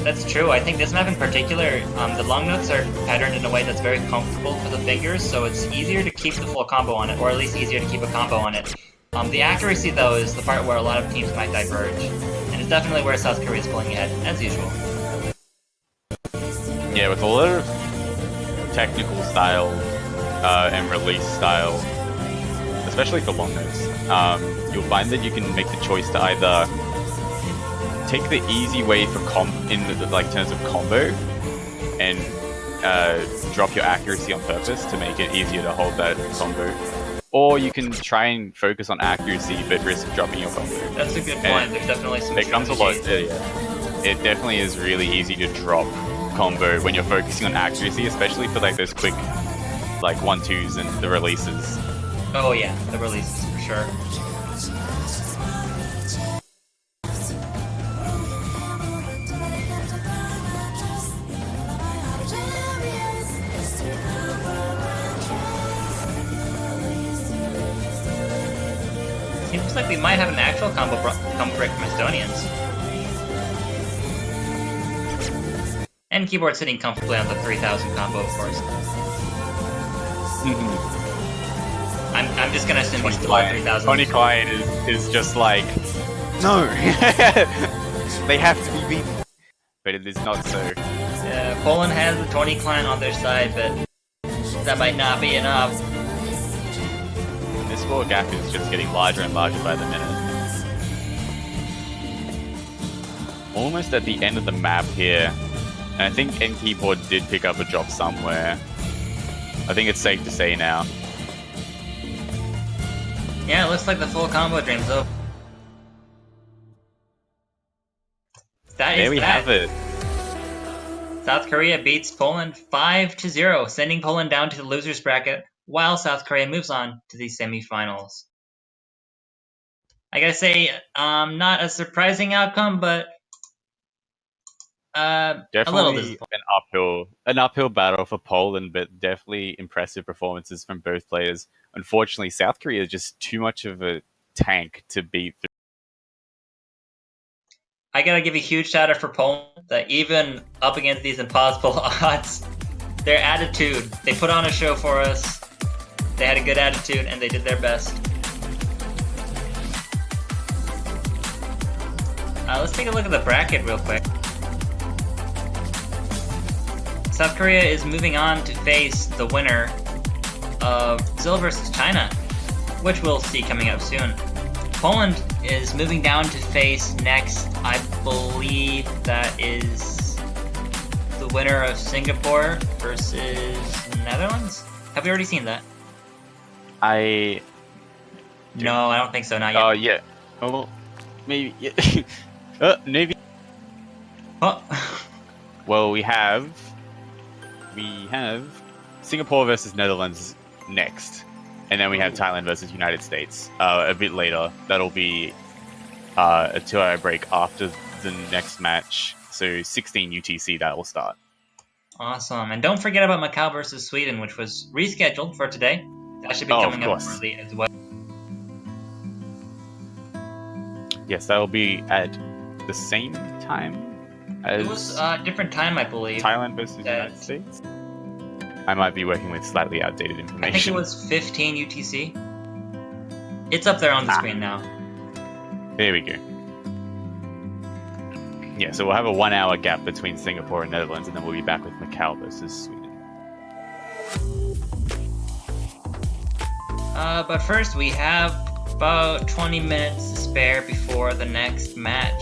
That's true. I think this map in particular, the long notes are patterned in a way that's very comfortable for the fingers, so it's easier to keep the full combo on it, or at least easier to keep a combo on it. The accuracy, though, is the part where a lot of teams might diverge, and it's definitely where South Korea is pulling ahead, as usual. Yeah, with a lot of technical style and release style, especially for long notes, you'll find that you can make the choice to either take the easy way for terms of combo and drop your accuracy on purpose to make it easier to hold that combo, or you can try and focus on accuracy but risk dropping your combo. That's a good point. There's definitely some it comes a lot. strategy. It definitely is really easy to drop combo when you're focusing on accuracy, especially for like those quick like 1-2s and the releases. Oh yeah, the releases for sure. Seems like we might have an actual combo break from Estonians. And keyboard sitting comfortably on the 3000 combo, of course. I'm just gonna assume he's still at 3000. Tony Client is just like, no! They have to be beaten. But it is not so. Yeah, Poland has the 20 client on their side, but that might not be enough. This score gap is just getting larger and larger by the minute. Almost at the end of the map here. And I think end keyboard did pick up a drop somewhere. I think it's safe to say now. Yeah, it looks like the full combo dream's over. There we have it. South Korea beats Poland 5-0, sending Poland down to the losers bracket, while South Korea moves on to the semifinals. I gotta say, not a surprising outcome, but a little Definitely disappointing. an uphill battle for Poland, but definitely impressive performances from both players. Unfortunately, South Korea is just too much of a tank to beat. I gotta give a huge shout out for Poland that even up against these impossible odds, their attitude, they put on a show for us. They had a good attitude and they did their best. Let's take a look at the bracket real quick. South Korea is moving on to face the winner of Brazil versus China, which we'll see coming up soon. Poland is moving down to face next, I believe that is the winner of Singapore versus Netherlands? Have we already seen that? No, I don't think so, not yet. Oh, yeah. Oh, maybe. Yeah. Maybe. Oh. Well, we have Singapore versus Netherlands next. And then we have Thailand versus United States a bit later. That'll be a 2-hour break after the next match. So 16 UTC that will start. Awesome. And don't forget about Macau versus Sweden, which was rescheduled for today. That should be coming up early as well. Yes, that will be at the same time as It was a different time, I believe. Thailand versus United States. I might be working with slightly outdated information. I think it was 15 UTC. It's up there on the screen now. There we go. Yeah, so we'll have a 1 hour gap between Singapore and Netherlands, and then we'll be back with Macau versus Sweden. But first, we have about 20 minutes to spare before the next match.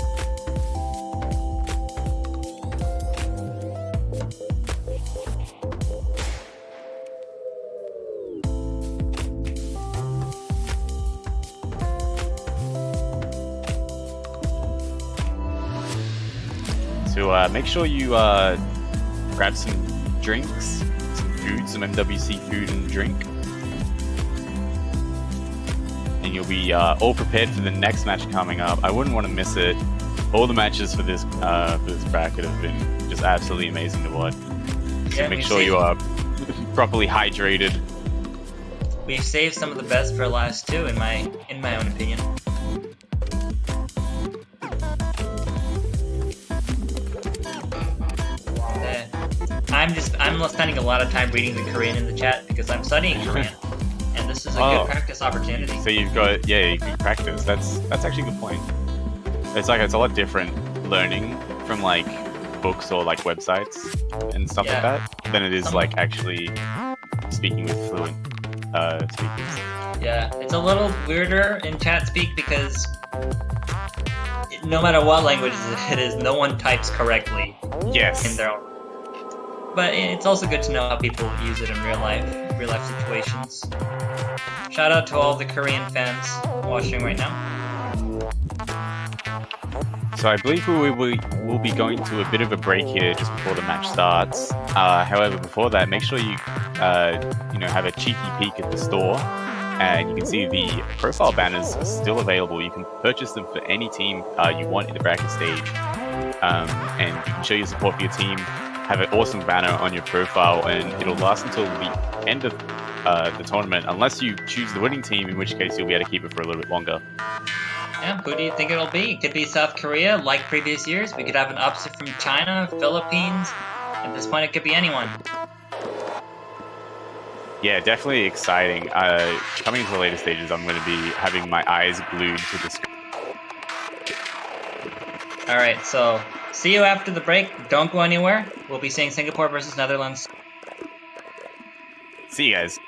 So make sure you grab some drinks, some food, some MWC food and drink. And you'll be all prepared for the next match coming up. I wouldn't want to miss it. All the matches for this bracket have been just absolutely amazing to watch. So make sure you are properly hydrated. We've saved some of the best for last too, in my own opinion. I'm spending a lot of time reading the Korean in the chat because I'm studying Korean, and this is a good practice opportunity. So you can practice. That's actually a good point. It's a lot different learning from like books or like websites and stuff like that than it is like actually speaking with fluent speakers. Yeah, it's a little weirder in chat speak because no matter what language it is, no one types correctly. Yes. In their own. But it's also good to know how people use it in real life situations. Shout out to all the Korean fans watching right now. So I believe we'll be going to a bit of a break here just before the match starts. However, before that, make sure you have a cheeky peek at the store, and you can see the profile banners are still available. You can purchase them for any team you want in the bracket stage, and you can show your support for your team. Have an awesome banner on your profile, and it'll last until the end of the tournament, unless you choose the winning team, in which case you'll be able to keep it for a little bit longer. Yeah, who do you think it'll be? It could be South Korea, like previous years. We could have an upset from China, Philippines. At this point, it could be anyone. Yeah, definitely exciting. Coming into the later stages, I'm going to be having my eyes glued to the screen. Alright, so see you after the break. Don't go anywhere. We'll be seeing Singapore versus Netherlands. See you guys.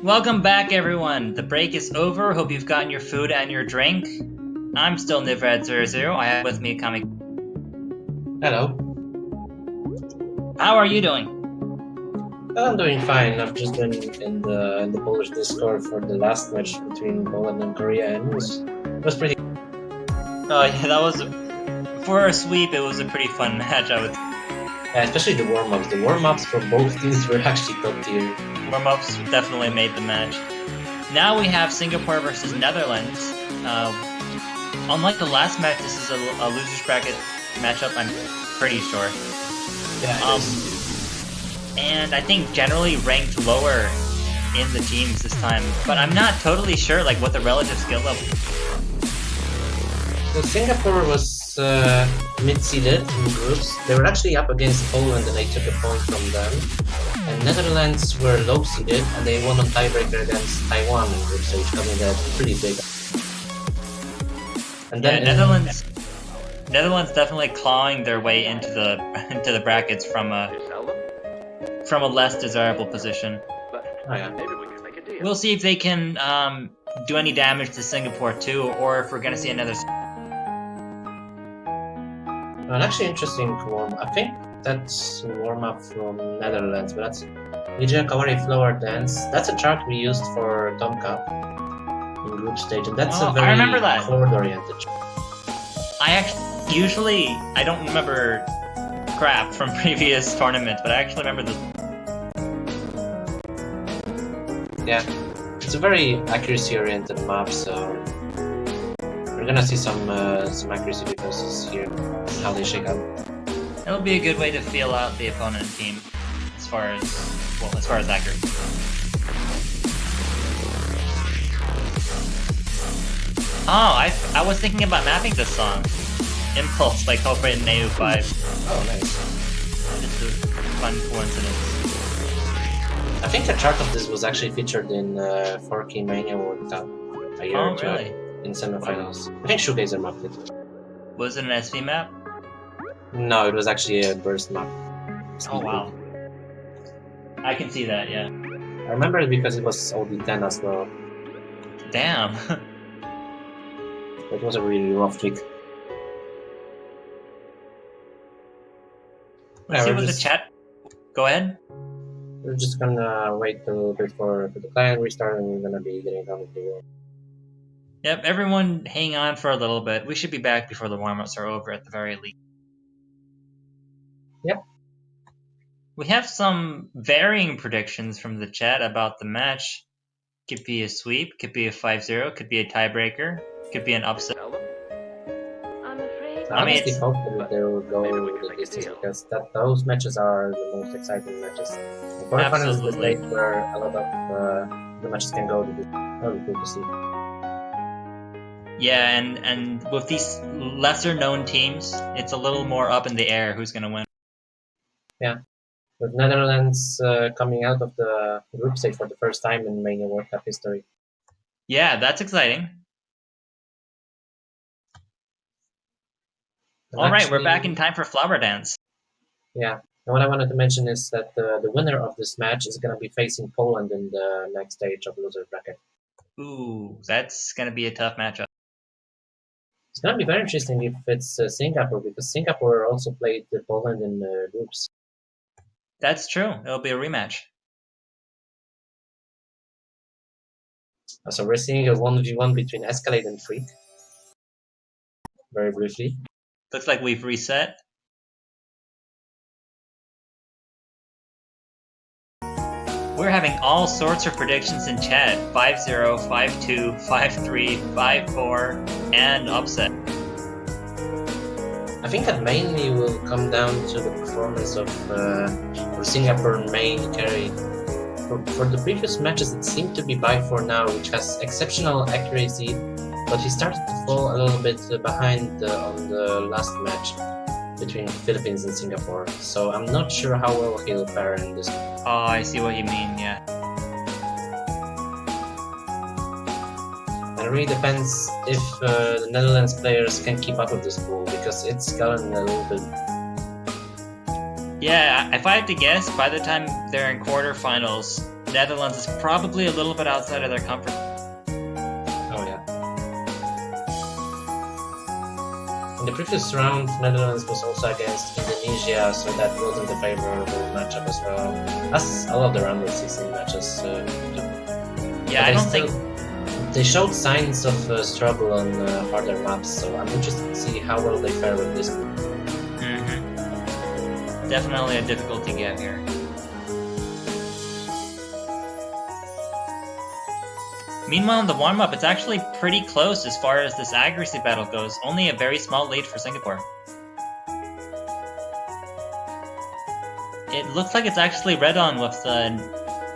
Welcome back, everyone. The break is over. Hope you've gotten your food and your drink. I'm still Nivrad00. I have with me Kami. Hello. How are you doing? I'm doing fine. I've just been in the Polish Discord for the last match between Poland and Korea, and it was pretty. Oh yeah, that was for a sweep. It was a pretty fun match, I would. Especially the warm-ups. The warm-ups for both teams were actually top tier. Warm-ups definitely made the match. Now we have Singapore versus Netherlands. Unlike the last match, this is a losers bracket matchup. I'm pretty sure. Yeah. And I think generally ranked lower in the teams this time, but I'm not totally sure like what the relative skill level. So Singapore was mid-seeded in groups. They were actually up against Poland, and they took a point from them. And Netherlands were low-seeded, and they won on tiebreaker against Taiwan in group stage, coming that pretty big. And then Netherlands definitely clawing their way into the brackets from a less desirable position. Oh yeah. We'll see if they can do any damage to Singapore too, or if we're gonna see another. An actually interesting warm. I think that's warm up from Netherlands, but that's Vijay Kawari Flower Dance. That's a track we used for Tom Cup in group stage, and that's a very I remember that. chord-oriented track. I don't remember crap from previous tournaments, but I actually remember this. Yeah, it's a very accuracy-oriented map, so we're gonna see some accuracy differences here, how they shake out. It'll be a good way to feel out the opponent team, as far as accuracy. Oh, I was thinking about mapping this song, Impulse by Culprit and Neu 5. Oh, nice. Just a fun coincidence. I think a track of this was actually featured in 4K Mania World Cup a year Oh, or two really? in semifinals. I think Shoegazer mapped it. Was it an SV map? No, it was actually a burst map. Oh wow. I can see that, yeah. I remember it because it was OD10 as well. Damn. It was a really rough week. Let's see Yeah, what the chat. Go ahead. We're just gonna wait a little bit for the client restart, and we're gonna be getting on with the world. Yep, everyone hang on for a little bit. We should be back before the warm-ups are over at the very least. Yep. We have some varying predictions from the chat about the match. Could be a sweep, could be a 5-0, could be a tiebreaker, could be an upset. I honestly hope that they will go the distance because those matches are the most exciting matches. The quarterfinals is the stage where a lot of the matches can go. That would be cool to see. Yeah, and with these lesser known teams, it's a little more up in the air who's going to win. Yeah, with Netherlands coming out of the group stage for the first time in Mania World Cup history. Yeah, that's exciting. Alright, we're back in time for Flower Dance. Yeah, and what I wanted to mention is that the winner of this match is going to be facing Poland in the next stage of loser bracket. Ooh, that's going to be a tough matchup. It's going to be very interesting if it's Singapore, because Singapore also played Poland in groups. That's true. It'll be a rematch. So we're seeing a 1v1 between Escalade and Freak. Very briefly. Looks like we've reset. We're having all sorts of predictions in chat. 5-0, 5-2, 5-3, 5-4, and upset. I think that mainly will come down to the performance of Singapore main carry. For the previous matches, it seemed to be by4 now, which has exceptional accuracy, but he started to fall a little bit behind on the last match between Philippines and Singapore. So I'm not sure how well he'll fare in this. Oh, I see what you mean, yeah. And it really depends if the Netherlands players can keep up with this pool, because it's gotten a little bit. Yeah, if I had to guess, by the time they're in quarterfinals, Netherlands is probably a little bit outside of their comfort. Oh yeah. In the previous round, Netherlands was also against Indonesia, so that wasn't a favorable matchup as well. As all of the round of 16 matches. Yeah, I don't think they showed signs of struggle on harder maps, so I'm interested to see how well they fare with this group. Definitely a difficulty gap here. Meanwhile, in the warm-up, it's actually pretty close as far as this accuracy battle goes. Only a very small lead for Singapore. It looks like it's actually Red On with the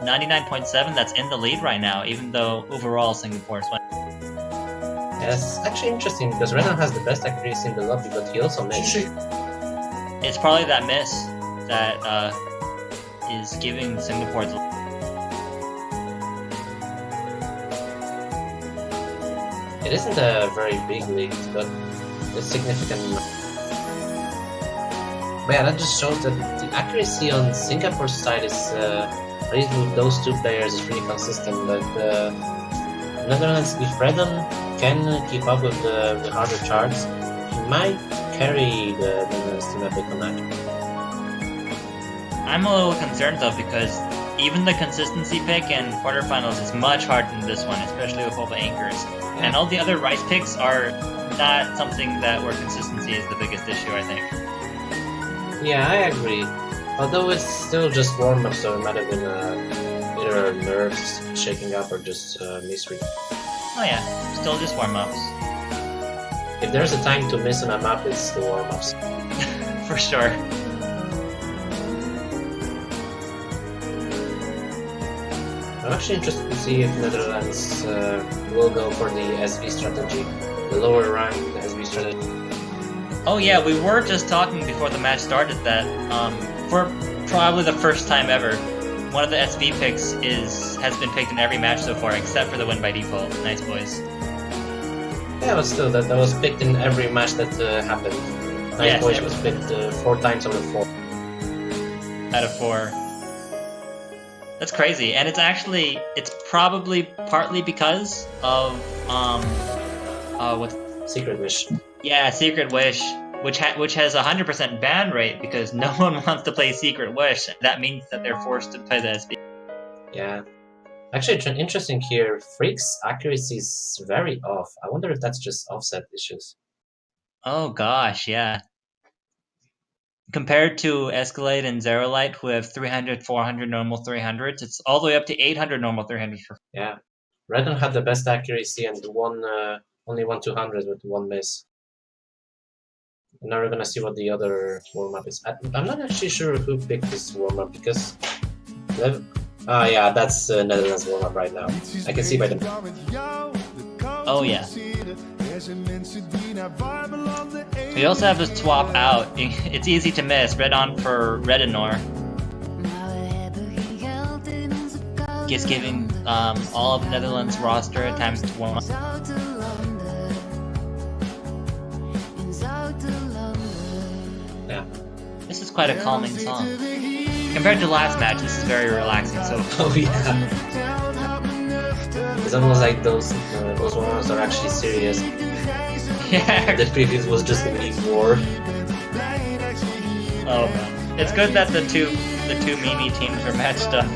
99.7 that's in the lead right now, even though overall Singapore's winning. Yeah, it's actually interesting because Red On has the best accuracy in the lobby, but he also missed. It's probably that miss that is giving Singapore the... It isn't a very big lead, but it's significant. But yeah, that just shows that the accuracy on Singapore's side is, at least with those two players, is really consistent. But Netherlands, if Red On can keep up with the harder charts, he might carry the Netherlands team a bit on that. I'm a little concerned though, because even the consistency pick in quarterfinals is much harder than this one, especially with all the anchors. Yeah. And all the other rice picks are not something that where consistency is the biggest issue, I think. Yeah, I agree. Although it's still just warm-up, so it might have been either nerves shaking up or just misread. Oh yeah, still just warm-ups. If there's a time to miss on a map, it's the warm-ups. For sure. I'm actually interested to see if Netherlands will go for the SV strategy, the lower rank SV strategy. Oh yeah, we were just talking before the match started that for probably the first time ever, one of the SV picks has been picked in every match so far, except for the win by default. Nice boys. Yeah, but still, that was picked in every match that happened. Nice boys was picked 4 times out of 4. Out of 4. That's crazy, and it's probably partly because of what? Secret Wish. Yeah, Secret Wish, which has 100% ban rate because no one wants to play Secret Wish. That means that they're forced to play the SB. Yeah. Actually, it's interesting here. Freak's accuracy is very off. I wonder if that's just offset issues. Oh gosh, yeah. Compared to Escalade and Zerolite, who have 300, 400 normal 300s, it's all the way up to 800 normal 300s. Yeah. Redon had the best accuracy and only won 200 with one miss. And now we're gonna see what the other warm-up is. I'm not actually sure who picked this warm-up because... yeah, that's Netherlands warm-up right now. I can see by the... Oh yeah. We also have to swap out. It's easy to miss. Red on for Redinor. Just giving all of Netherlands roster at times 1. Yeah. This is quite a calming song. Compared to last match, this is very relaxing. So. Oh yeah. It's almost like those ones are actually serious. Yeah. The previous was just a meme war. Oh man. It's good that the two meme teams are matched up.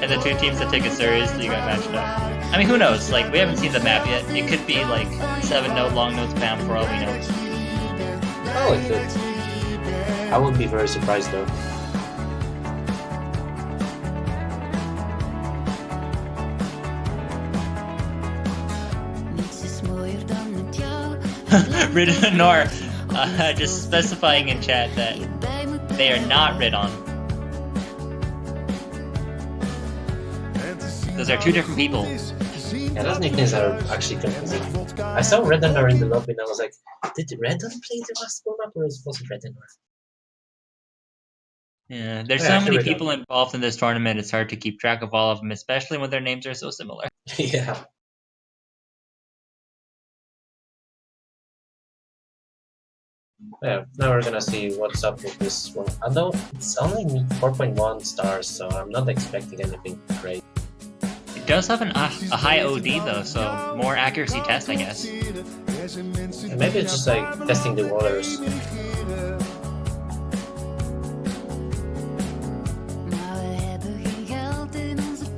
And the two teams that take it seriously got matched up. I mean, who knows? Like, we haven't seen the map yet. It could be like 7-note, long note spam for all we know. Oh, it could. I wouldn't be very surprised though. Ridonor, just specifying in chat that they are not Ridon. Those are two different people. Yeah, those nicknames are actually confusing. I saw Redinor in the lobby and I was like, did Redon play the last warm-up or was it Redinor? Yeah, there's Yeah, so many Ridon. people involved in this tournament, it's hard to keep track of all of them, especially when their names are so similar. Yeah. Yeah, now we're gonna see what's up with this one. Although it's only 4.1 stars, so I'm not expecting anything great. It does have a high OD though, so more accuracy test, I guess. And maybe it's just like testing the waters.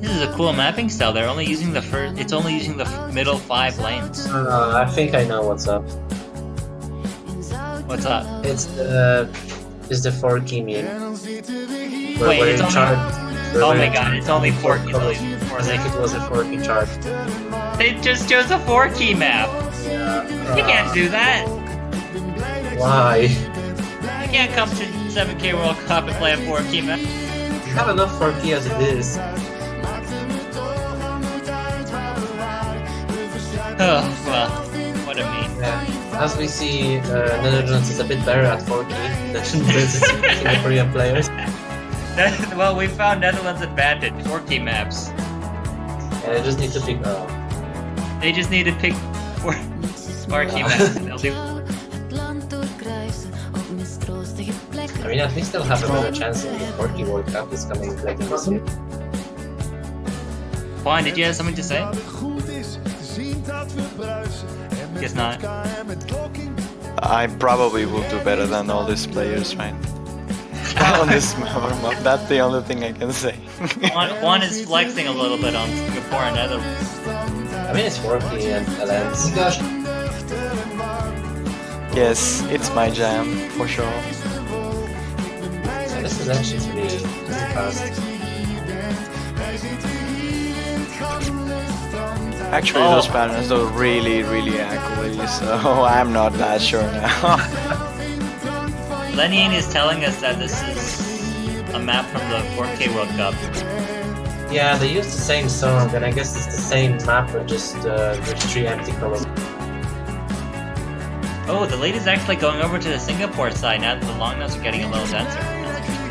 This is a cool mapping style. They're only using the first. It's only using the middle 5 lanes. I think I know what's up. What's up? It's the 4 key meme. Wait, it's only... Oh my god, it's only 4 keys. I think it was a 4 key chart. They just chose a 4 key map. Yeah. You can't do that. Why? You can't come to 7K World Cup and play a 4 key map. You have enough 4 key as it is. Oh, well, what a meme. Yeah. As we see, Netherlands is a bit better at 4 key than Singaporean players. Well, we found Netherlands' advantage. 4 key maps. Yeah, they just need to pick. They just need to pick 4 key maps. And they'll do. I mean, at least they'll have a better chance in the 4 key World Cup that's coming later this year. Juan, did you have something to say? Guess not. I probably will do better than all these players, right? On this warm-up, that's the only thing I can say. Juan is flexing a little bit on Singapore and Netherlands. I mean, it's 4 key and LNs. Yes, it's my jam, for sure. So this is actually pretty fast. Actually, those patterns are really ugly, so I'm not that sure now. Lenny is telling us that this is a map from the 4K World Cup. Yeah, they used the same song, and I guess it's the same map, but just with 3 empty colors. Oh, the lady's actually going over to the Singapore side now that the long notes are getting a little denser. That's interesting.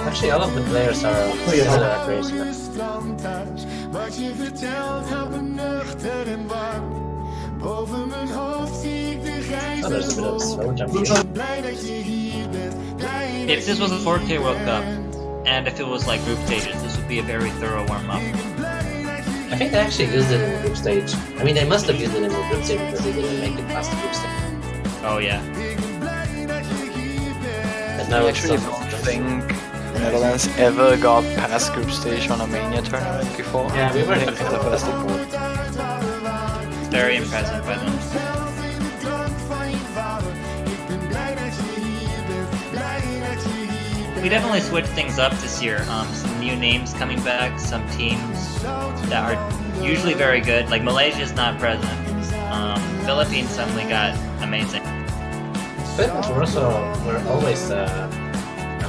Actually, all of the players are similar accuracy. Wat je vertelt houdt me nuchter en warm. Boven mijn hoofd zie ik de grijze Oh, there's a bit of a slow jump here. If this was a 4K World Cup, and if it was like group stages, this would be a very thorough warm-up. I think they actually used it in the group stage. I mean, they must have used it in the group stage because they didn't make it past the group stage. Oh yeah. And now I it's actually don't think Netherlands ever got past group stage on a Mania tournament before. Yeah, we were I think it's the first time. Very impressive by them. We definitely switched things up this year. Some new names coming back, some teams that are usually very good. Like Malaysia's not present. Philippines suddenly got amazing. Philippines were always a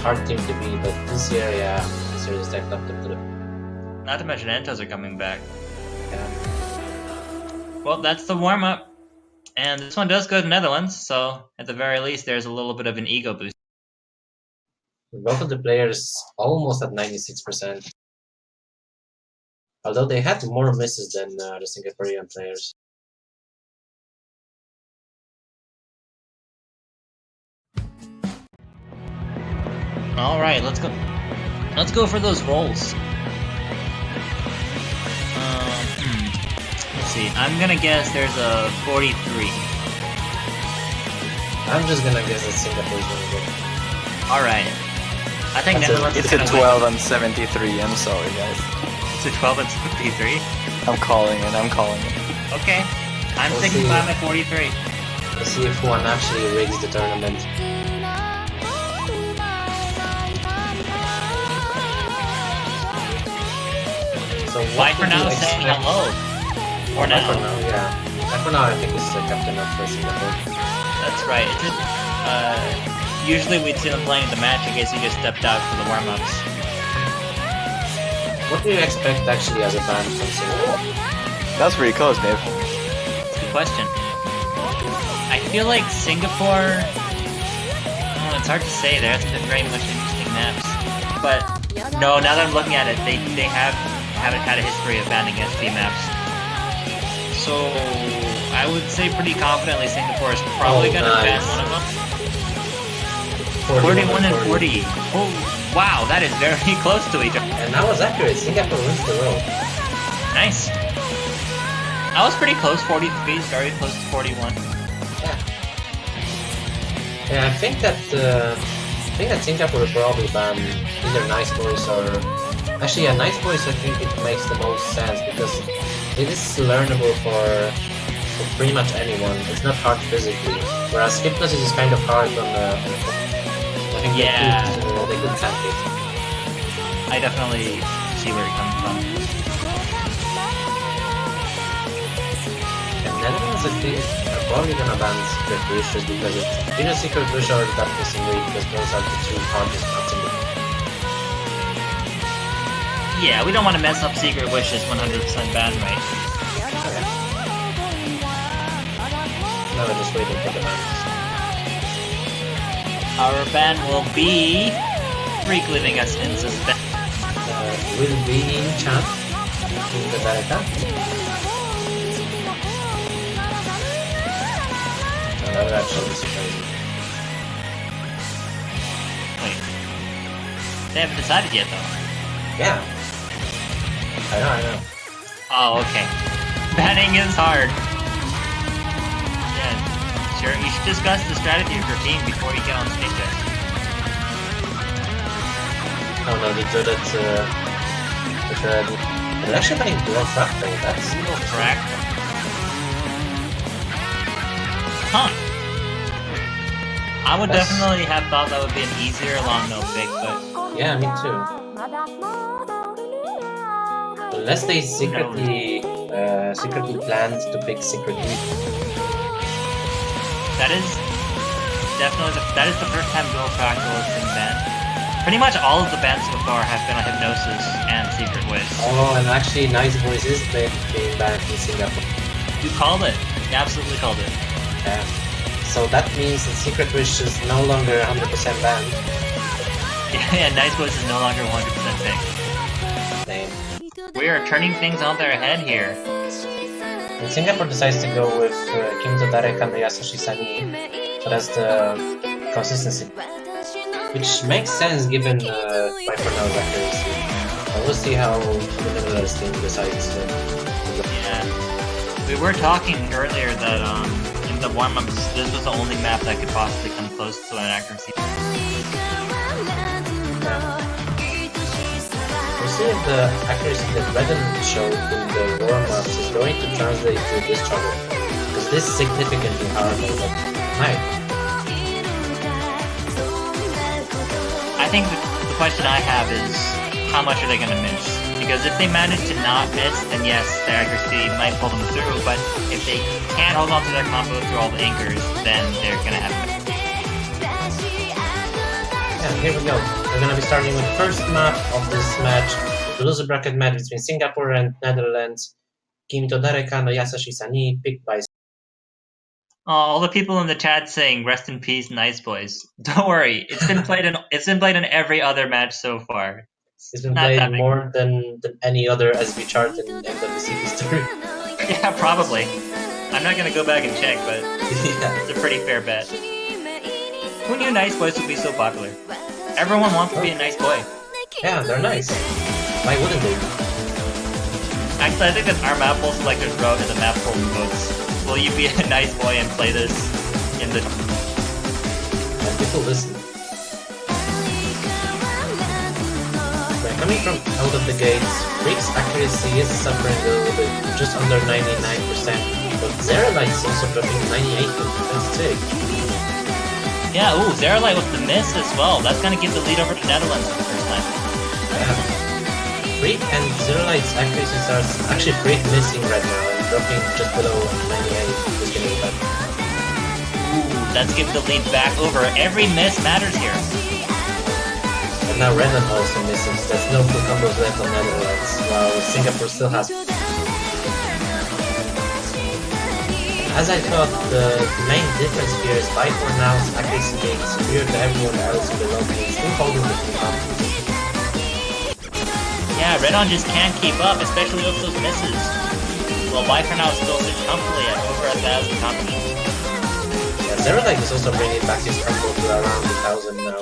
hard team to beat, but this year, yeah, this year they stepped up to the. Not to mention Entos are coming back. Yeah. Well, that's the warm-up. And this one does go to Netherlands, so at the very least there's a little bit of an ego boost. Both of the players almost at 96%. Although they had more misses than the Singaporean players. Alright, let's go. Let's go for those rolls. Let's see. I'm gonna guess there's a 43. I'm just gonna guess that Singapore's gonna go. Alright. I think Netherlands It's is a gonna 12 and 73, I'm sorry guys. win. It's a 12 and 73. I'm calling it. Okay. I'm We'll sticking see. by my 43. Let's see if one actually rigs the tournament. So Bye what for do you now, saying expect- hello. For Bye for now. now, yeah. Bye for now, I think this is the captain of Singapore. That's right. It's just, usually we'd see them playing the match. I guess he just stepped out for the warm-ups. What do you expect actually as a band from Singapore? That's pretty close, Dave. Good question. I feel like Singapore. Oh, it's hard to say. There hasn't been very much interesting maps. But no, now that I'm looking at it, they haven't had a history of banning SP maps. So I would say pretty confidently Singapore is probably Oh, gonna ban nice. one of them. 41 and 40. Oh wow, that is very close to each other. And that was accurate. Singapore wins the road. Nice. I was pretty close. 43, very close to 41. Yeah. Yeah, I think that Singapore will probably ban either Nice Boys or actually, yeah, Nice Boys. I think it makes the most sense because it is learnable for pretty much anyone. It's not hard physically, whereas Hypnosis is kind of hard on the. I think Yeah. they could tank it. I definitely see where you're coming from. And Netherlands, I think, are probably gonna ban Secret Wishes because it's either Secret Wish or that Missing Week because those are the two hardest maps in the. Yeah, we don't want to mess up Secret Wishes 100% ban rate. Now we're just waiting for the bans. Our ban will be Freak leaving us in suspense. Will be in chat in the beta. That would actually be surprising. Wait. They haven't decided yet though. Yeah. I know. Oh, okay. Banning is hard. Yeah, sure. You should discuss the strategy of your team before you get on stage there. Oh no, they do that, they're actually playing dual fractal, that's Correct. Huh. I would That's- definitely have thought that would be an easier long no pick, but yeah, me too. Unless they secretly planned to pick Secret Week. that is definitely that is the first time dual fractal has been banned. Pretty much all of the bans so far have been on Hypnosis and Secret Wish. Oh, and actually Nice Boys is being banned in Singapore. You called it. You absolutely called it. Yeah. So that means that Secret Wish is no longer 100% banned. Yeah, Nice Boys is no longer 100% picked. Damn. We are turning things on their head here. And Singapore decides to go with Kimito Dareka and Yasashi Sani, so that's the consistency. Which makes sense given Viper Now's accuracy. But we'll see how the Netherlands team decides to. Yeah. We were talking earlier that in the warm-ups, this was the only map that could possibly come close to an accuracy. We'll see if the accuracy that Redden showed in the warm-ups is going to translate to this trouble. Because this is significantly harder than Knight. I think the question I have is, how much are they going to miss? Because if they manage to not miss, then yes, their accuracy might pull them through, but if they can't hold on to their combo through all the anchors, then they're going to have to. Yeah, here we go. We're going to be starting with the first map of this match, the loser bracket match between Singapore and Netherlands. Kimito Dareka no Yasashi Sani, picked by... All the people in the chat saying "Rest in peace, nice boys." Don't worry, it's been played in every other match so far. It's been played more than any other SB chart in MWC history. Yeah, probably. I'm not gonna go back and check, but Yeah. it's a pretty fair bet. Who knew nice boys would be so popular? Everyone wants to be a nice boy. Yeah, they're nice. Why wouldn't they be? Actually, I think that our map poll selectors wrote in the map poll votes. Will you be a nice boy and play this in the... And people listen. Right, coming from out of the gates, Rick's accuracy is suffering a little bit, just under 99%, but Zeralite's also dropping 98%. That's sick. Yeah, ooh, Zeralite with the miss as well. That's gonna give the lead over to Netherlands for the first time. Yeah. Freak and Zeralite's accuracies are actually Freak missing right now and dropping just below 98. Just getting back. Ooh, let's give the lead back over. Every miss matters here. And now Renan also missing, so there's no full combos left on Netherlands, while Singapore still has. As I thought, the main difference here is Viper now's accuracy being superior to everyone else in the lobby, still holding the full combo. Yeah, Redon just can't keep up, especially with those misses. Well, Viper now still sits comfortably at over 1,000 combos. Yeah, Zeralite is also bringing back his combo to around 1,000 now,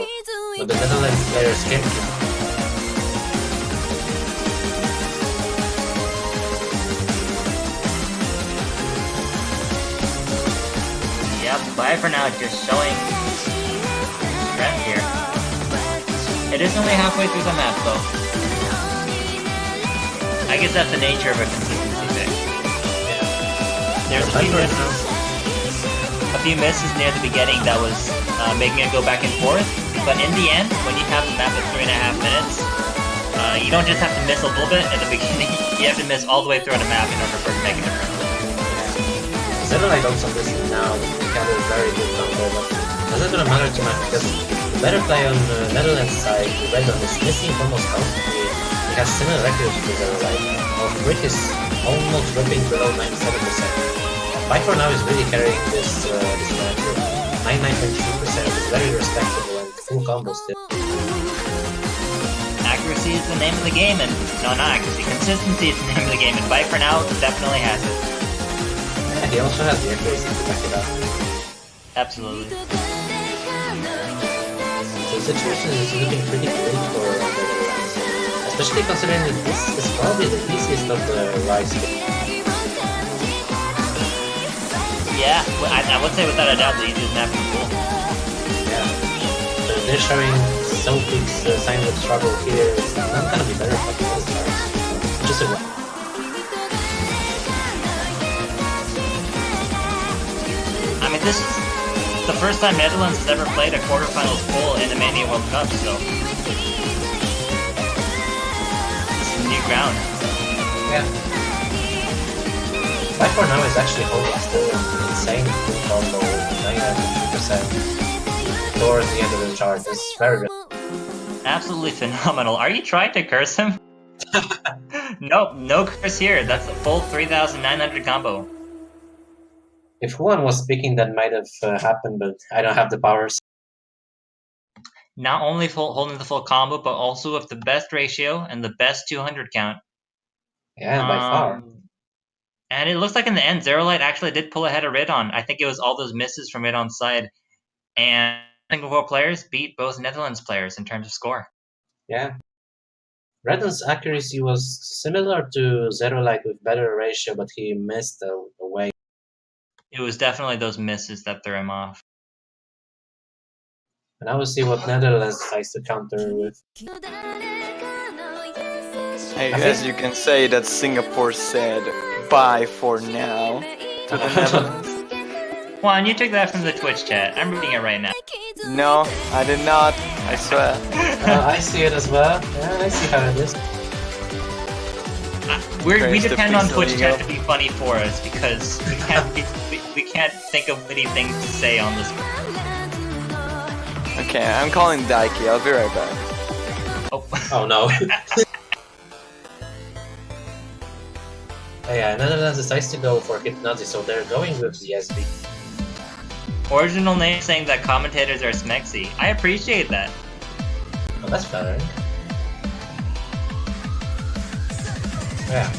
but the Netherlands players can't keep up. Yep, Viper now just showing strength here. It is only halfway through the map though. I guess that's the nature of a consistency thing. There's a few misses near the beginning that was making it go back and forth, but in the end, when you have the map at 3.5 minutes, you don't just have to miss a little bit at the beginning, you have to miss all the way through the map in order for it to make a difference. Zeralite also missing now, he had a very good combo, but doesn't gonna matter too much because the better play on the Netherlands side, Redon is missing almost constantly. He has similar records to Zeralite, while Brick is almost dropping below 97%. Viper now is really carrying this match. 99.2% is very respectable and full combo still. Accuracy is the name of the game, and no, not accuracy. Consistency is the name of the game, and Viper now definitely has it. Yeah, he also has the accuracy to back it up. Absolutely. So the situation is looking pretty good for the Netherlands, especially considering that this is probably the easiest of the Rise. Yeah, I would say without a doubt the easiest map in the pool. Yeah. So they're showing so big signs of struggle here. It's not gonna be better for the other stars. Just a I mean, this is the first time Netherlands has ever played a quarterfinals pool in the Mania World Cup, so this is new ground. Yeah. Viper now is actually holding still an insane full combo, 99% towards the end of the chart. This is very good. Absolutely phenomenal. Are you trying to curse him? Nope, no curse here. That's a full 3,900 combo. If Juan was speaking, that might have happened, but I don't have the powers. Not only holding the full combo, but also with the best ratio and the best 200 count. Yeah, by far. and it looks like in the end, Zerolight actually did pull ahead of Redon. I think it was all those misses from Redon's side, and Singapore players beat both Netherlands players in terms of score. Yeah. Redon's accuracy was similar to Zerolight with better ratio, but he missed away. It was definitely those misses that threw him off. And now we'll see what Netherlands decides to counter with. I guess you can say that Singapore said bye for now to the Netherlands. Juan, you took that from the Twitch chat. I'm reading it right now. No, I did not. I swear. I see it as well. Yeah, I see how it is. We Praise the depend on Pixel Twitch Eagle. chat to be funny for us because we can't think of witty things to say on this. Okay, I'm calling Daiki. I'll be right back. Oh, Oh no. Oh, yeah, Netherlands decides to go for Hypnosis, so they're going with the SB. original name saying that commentators are smexy. I appreciate that. Oh, that's flattering. Yeah.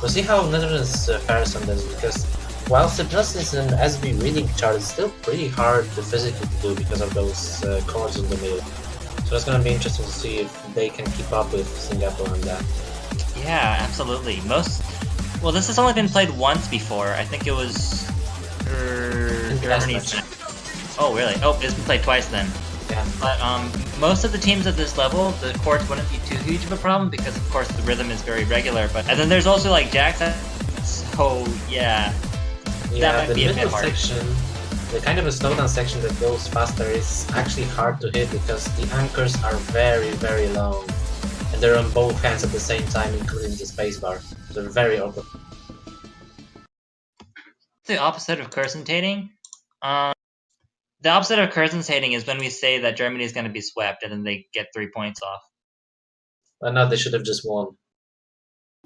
We'll see how Netherlands fares on this, because whilst Hypnosis and SB reading chart is still pretty hard to physically do because of those chords in the middle. So it's gonna be interesting to see if they can keep up with Singapore on that. Yeah, absolutely. Well, this has only been played once before. I think it was Germany's. Oh, really? Oh, it's been played twice then. Yeah. But most of the teams at this level, the chords wouldn't be too huge of a problem because, of course, the rhythm is very regular. And then there's also like Jackson. So yeah, Yeah, might the be a bit middle hard. section, the kind of a slowdown section that goes faster is actually hard to hit because the anchors are very, very long. And they're on both hands at the same time, including the spacebar. They're very awkward. The opposite of cursensating. The opposite of cursensating is when we say that Germany is going to be swept and then they get 3 points off. But no, they should have just won.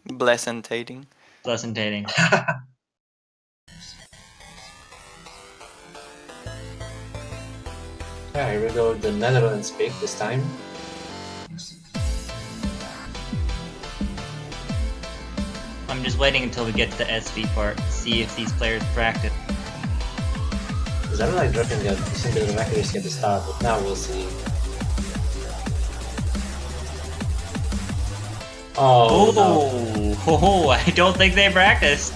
Blessentating. Blessentating. Yeah, here we go with the Netherlands pick this time. I'm just waiting until we get to the SV part to see if these players practice. Because I like dropping a decent bit of accuracy at the start, but now we'll see. Oh, no. I don't think they practiced.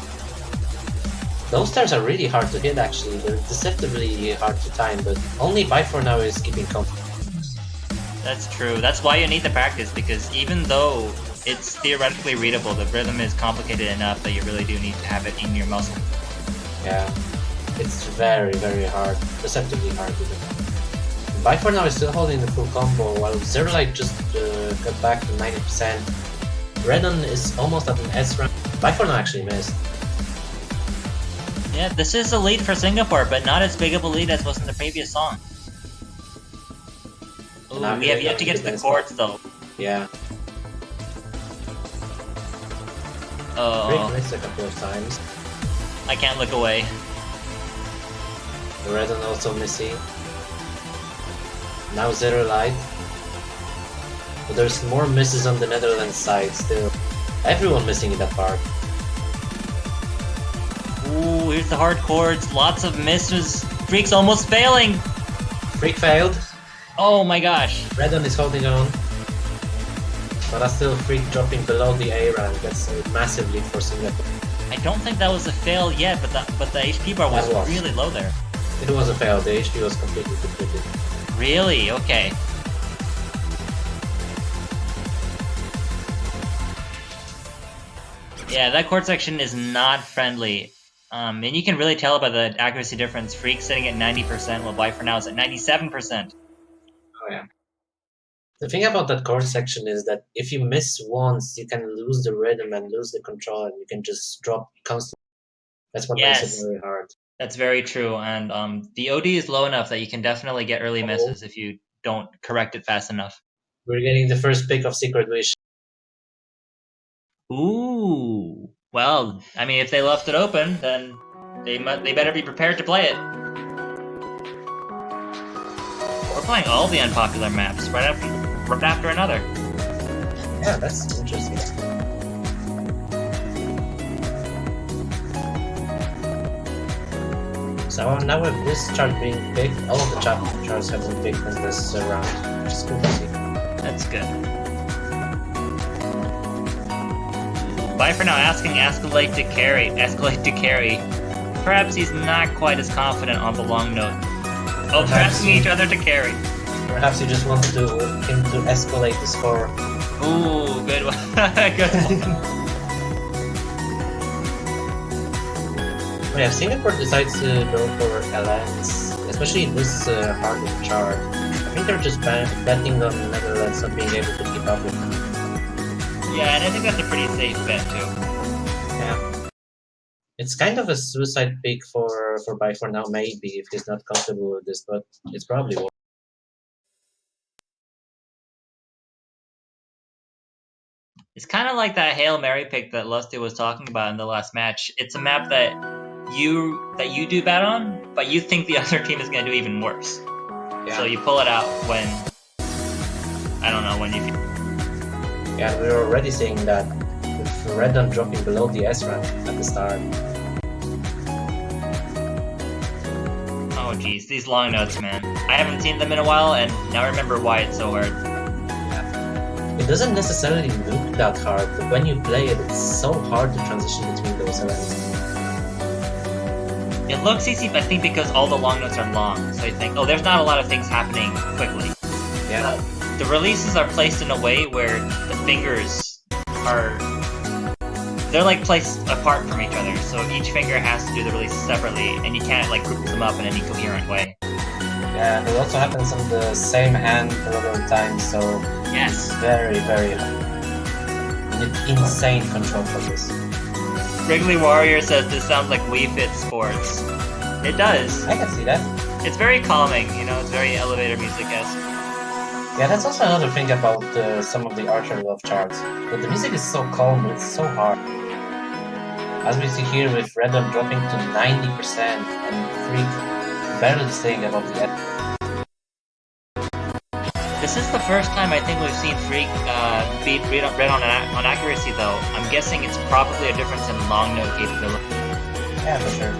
Those stars are really hard to hit actually, they're deceptively hard to time, but only Bye for now is keeping contact. That's true. That's why you need the practice, because even though it's theoretically readable, the rhythm is complicated enough that you really do need to have it in your muscle. Yeah, it's very, very hard, deceptively hard to do. Bye for now is still holding the full combo, while Zerolight just got back to 90%. Redon is almost at an S rank. Bye for now actually missed. Yeah, this is a lead for Singapore, but not as big of a lead as was in the previous song. Ooh, Not we have really yet to get to the against chords though. Yeah, Oh, Rick missed a couple of times. I can't look away. Redon also missing. Now Zerolight. But there's more misses on the Netherlands side still. Everyone missing in that part. Ooh, here's the hard chords. Lots of misses. Freak's almost failing. Freak failed. Oh my gosh. Redon is holding on. But that's still Freak dropping below the A rank. That's a massive lead for Singapore. I don't think that was a fail yet, but the HP bar was That was. really low there. It was a fail. The HP was completely depleted. Really? Okay. Yeah, that chord section is not friendly. And you can really tell by the accuracy difference. Freak sitting at 90%, while Bye for now is at 97%. Oh yeah. The thing about that chord section is that if you miss once, you can lose the rhythm and lose the control, and you can just drop constantly. That's what makes Yes. it very hard. That's very true, and the OD is low enough that you can definitely get early Oh. misses if you don't correct it fast enough. We're getting the first pick of Secret Wish. Ooh. Well, I mean, if they left it open, then they better be prepared to play it. We're playing all the unpopular maps right after another. Yeah, that's interesting. So now with this chart being picked, all of the charts have been picked in this round, which is cool to see. That's good. Bye for now asking Escalade to carry. Perhaps he's not quite as confident on the long note. Oh, they're asking each other to carry. Perhaps you just want him to escalate the score. Ooh, good one. Good one. Yeah, Singapore decides to go for LNs, especially in this hard of chart. I think they're just betting on Netherlands not being able to keep up with them. Yeah, and I think that's a pretty safe bet too. Yeah. It's kind of a suicide pick for Bai for now, maybe, if he's not comfortable with this, but it's probably won't. It's kind of like that Hail Mary pick that Lusty was talking about in the last match. It's a map that you do bad on, but you think the other team is going to do even worse. Yeah. So you pull it out when, I don't know, when you... Yeah, we were already saying that with Red Dawn dropping below the S rank at the start. Oh jeez, these long notes, man. I haven't seen them in a while, and now I remember why it's so hard. It doesn't necessarily look that hard, but when you play it, it's so hard to transition between those elements. It looks easy, I think, because all the long notes are long, so you think, oh, there's not a lot of things happening quickly. Yeah. The releases are placed in a way where the fingers are... They're like placed apart from each other, so each finger has to do the release separately, and you can't like group them up in any coherent way. Yeah, it also happens on the same hand a lot of times, so yes, it's very, very hard. You need insane control for this. Wrigley Warrior says this sounds like Wii Fit Sports. It does. I can see that. It's very calming, you know, it's very elevator music-esque. Yeah, that's also another thing about some of the Archer Love charts. But the music is so calm, but it's so hard. As we see here with Red Dawn dropping to 90% and Freak barely staying above the edge. This is the first time I think we've seen Freak beat Red on accuracy, though. I'm guessing it's probably a difference in long note capability. Yeah, for sure.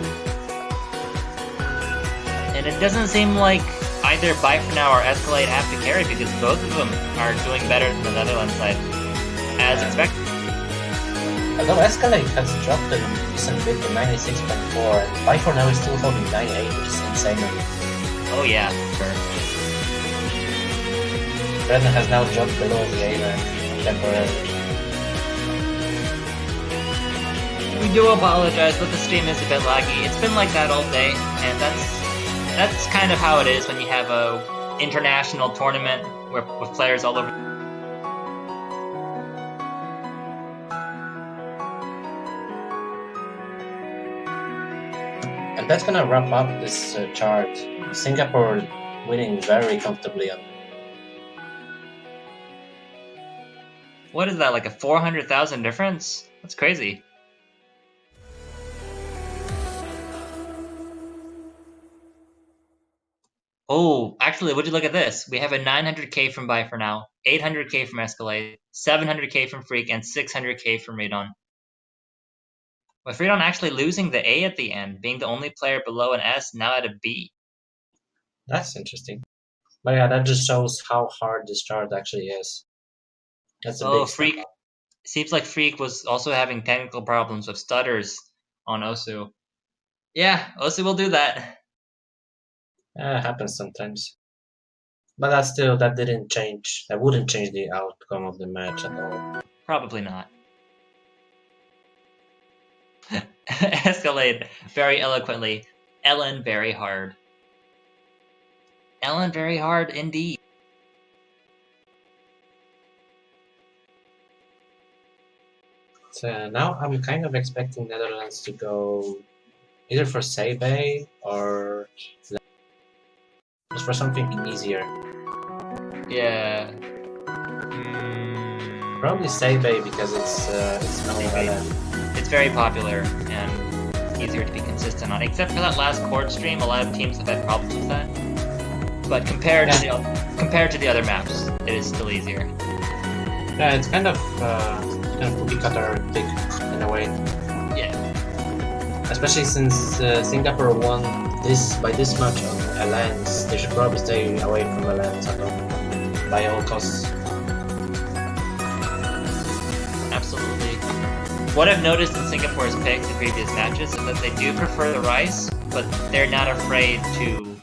And it doesn't seem like either Bye for Now or Escalade have to carry, because both of them are doing better than the Netherlands side, as expected. Although Escalade has dropped a decent bit to 96.4, and Bye for Now is still holding 98, which is insane. Oh yeah, sure. Red Dawn has now dropped below the A rank temporarily. We do apologize, but the stream is a bit laggy. It's been like that all day, and that's kind of how it is when you have a international tournament with players all over. And that's gonna wrap up this chart. Singapore winning very comfortably on. What is that, like a 400,000 difference? That's crazy. Oh, actually, would you look at this? We have a 900k from Bye for Now, 800k from Escalade, 700k from Freak, and 600k from Radon. With Radon actually losing the A at the end, being the only player below an S, now at a B. That's interesting. But yeah, that just shows how hard this chart actually is. That's a big Freak. step up. Seems like Freak was also having technical problems with stutters on Osu. Yeah, Osu will do that. It happens sometimes. But that didn't change. That wouldn't change the outcome of the match at all. Probably not. Escalade very eloquently. Ellen very hard. Ellen very hard indeed. So now I'm kind of expecting Netherlands to go either for Sebe or just for something easier. Yeah. Probably Sebe because it's no LN. It's very popular and easier to be consistent on. Except for that last court stream, a lot of teams have had problems with that. But compared to the other maps, it is still easier. Yeah, it's kind of cookie cutter pick in a way. Yeah. Especially since Singapore won by this much on Alliance, they should probably stay away from Alliance at all, by all costs. Absolutely. What I've noticed in Singapore's picks in previous matches is that they do prefer the rice, but they're not afraid to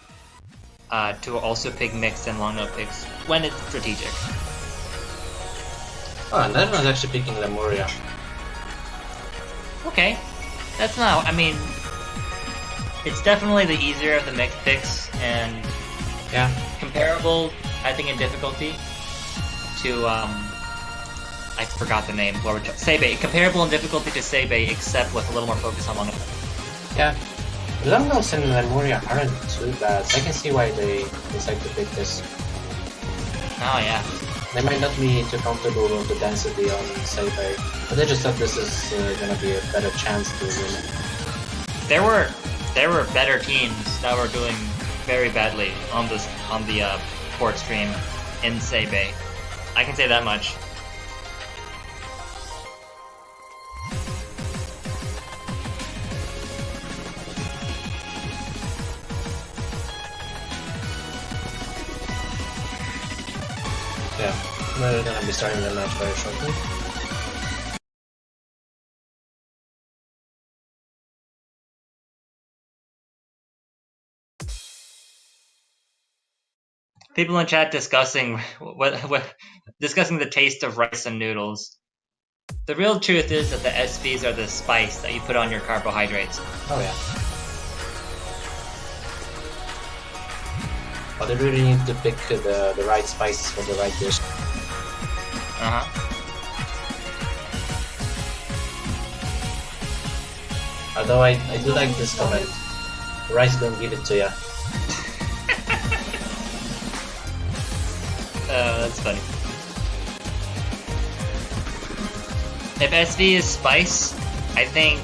also pick mixed and long note picks when it's strategic. Oh, and that one's actually picking Lemuria. Okay, that's not. I mean, it's definitely the easier of the mixed picks and Yeah. comparable, I think, in difficulty to I forgot the name. Seibei. Comparable in difficulty to Seibei, except with a little more focus on long note. Yeah. Long notes and Lemuria aren't too bad. I can see why they decide to pick this. Oh yeah. They might not be too comfortable with the density on Seibei, but they just thought this is gonna be a better chance to win. There were better teams that were doing very badly on the port stream in Seibei. I can say that much. Yeah, we're gonna be starting the match very shortly. People in chat discussing discussing the taste of rice and noodles. The real truth is that the SVs are the spice that you put on your carbohydrates. Oh yeah. But they really need to pick the right spices for the right dish. Although I do like this comment. Rice don't give it to ya. That's funny. If SV is spice, I think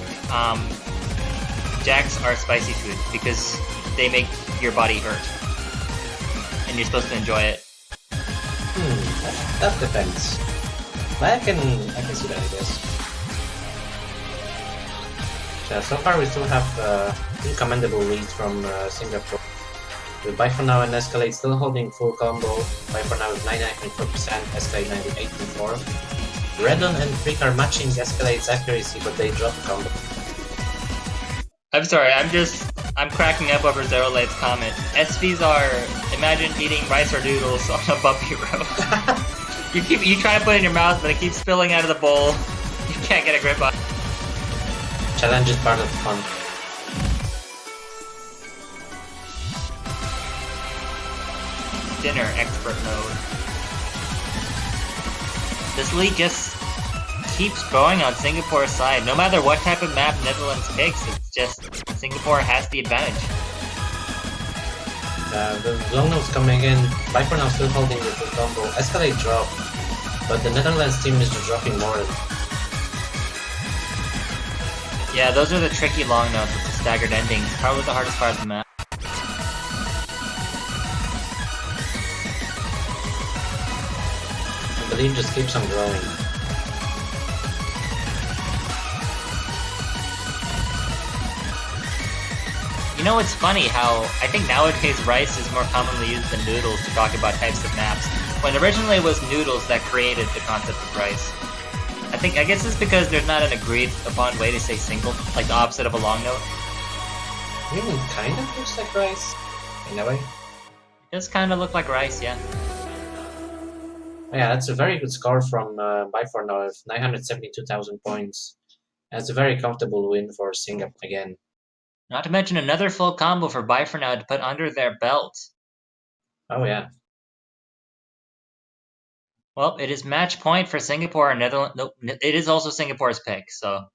Jacks are spicy food because they make your body hurt. And you're supposed to enjoy it. That depends. But I can see that, I guess. Yeah, so far we still have commendable leads from Singapore. With Buy For Now and Escalate still holding full combo. Buy For Now with 99.4%, Escalate 98.4%. Redon and Freak are matching Escalate's accuracy, but they drop combo. I'm sorry, I'm cracking up over Zero Light's comment. SVs are, imagine eating rice or noodles on a bumpy road. you try to put it in your mouth, but it keeps spilling out of the bowl. You can't get a grip on it. Challenge is part of the fun. Dinner expert mode. This league just keeps growing on Singapore's side. No matter what type of map Netherlands picks, it's just Singapore has the advantage. The long notes coming in. Buy For Now still holding the full combo. Escalate drop, but the Netherlands team is just dropping more. Yeah, those are the tricky long notes with the staggered endings. Probably the hardest part of the map. The lead just keeps on growing. You know, it's funny how I think nowadays rice is more commonly used than noodles to talk about types of maps, when originally it was noodles that created the concept of rice. I guess it's because there's not an agreed upon way to say single, like the opposite of a long note. Even kind of looks like rice, in a way. It does kind of look like rice, yeah. Yeah, that's a very good score from Buy For Now of 972,000 points. And it's a very comfortable win for Singapore again. Not to mention another full combo for Buy For Now to put under their belt. Oh yeah. Well, it is match point for Singapore and Netherlands. Nope, it is also Singapore's pick, so.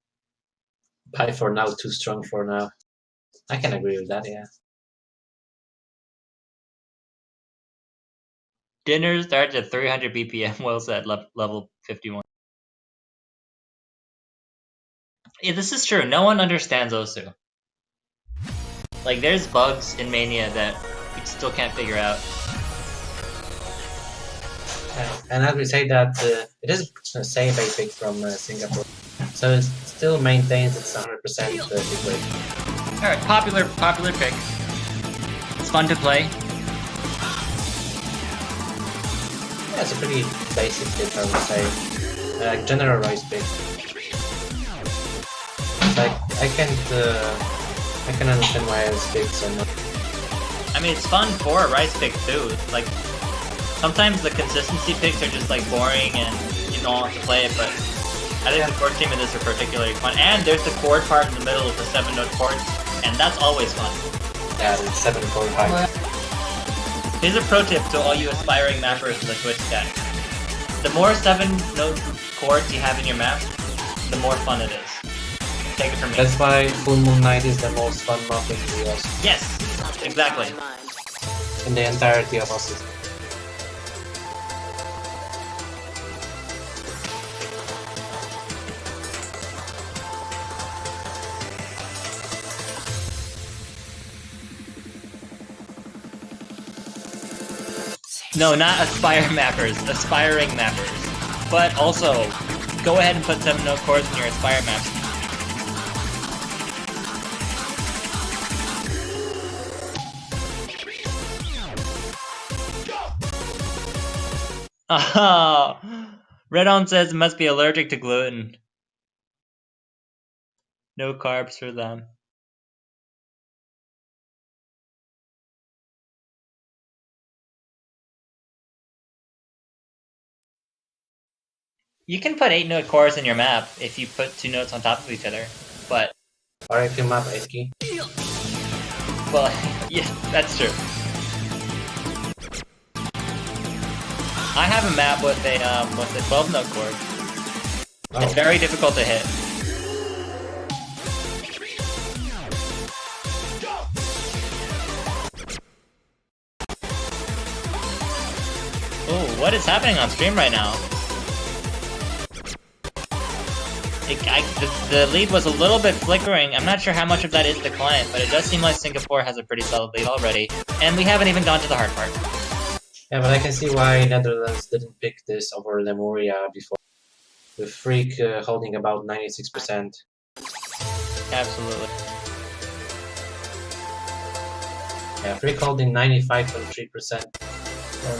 Buy For Now, too strong for now. I can agree with that, yeah. Dinner starts at 300 BPM, well set, level 51. Yeah, this is true. No one understands Osu. Like, there's bugs in Mania that we still can't figure out. And as we say that, it is a Seibei pick from Singapore. So it still maintains its 100% hit rate. Alright, popular pick. It's fun to play. Yeah, it's a pretty basic pick, I would say. General rice pick. Like, I can understand why it's picked so much. I mean, it's fun for a rice pick too. Like, sometimes the consistency picks are just like boring and you don't want to play it, but I think the chord scheme of this are particularly fun. And there's the chord part in the middle of the 7-note chords, and that's always fun. Yeah, the 7 chord part. Here's a pro tip to all you aspiring mappers in the Twitch chat. The more 7-note chords you have in your map, the more fun it is. Take it from me. That's why Full Moon Night is the most fun map in the US. Yes, exactly. In the entirety of us. No, not aspire mappers, aspiring mappers. But also, go ahead and put 7-note chords in your aspire maps. Oh, Redon says must be allergic to gluten. No carbs for them. You can put 8-note chords in your map if you put 2 notes on top of each other, but... Or if you map 8 key. Well, yeah, that's true. I have a map with a 12-note chord. Oh. It's very difficult to hit. Oh, what is happening on stream right now? The lead was a little bit flickering. I'm not sure how much of that is the client, but it does seem like Singapore has a pretty solid lead already. And we haven't even gone to the hard part. Yeah, but I can see why Netherlands didn't pick this over Lemuria before. With Freak holding about 96%. Absolutely. Yeah, Freak holding 95.3%.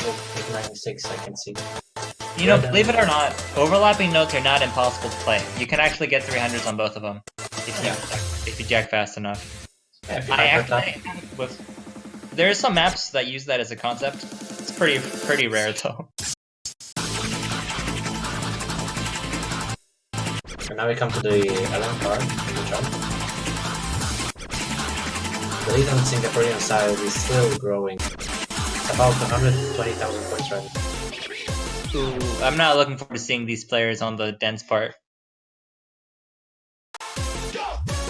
With 96, I can see. You know, believe it or not, overlapping notes are not impossible to play. You can actually get 300s on both of them if you jack fast enough. Yeah, if you I hyper actually, there are some maps that use that as a concept. It's pretty rare though. And now we come to the 11th card in the chart. The lead on the Singaporean side is still growing. It's about 120,000 points right now. Ooh, I'm not looking forward to seeing these players on the dense part.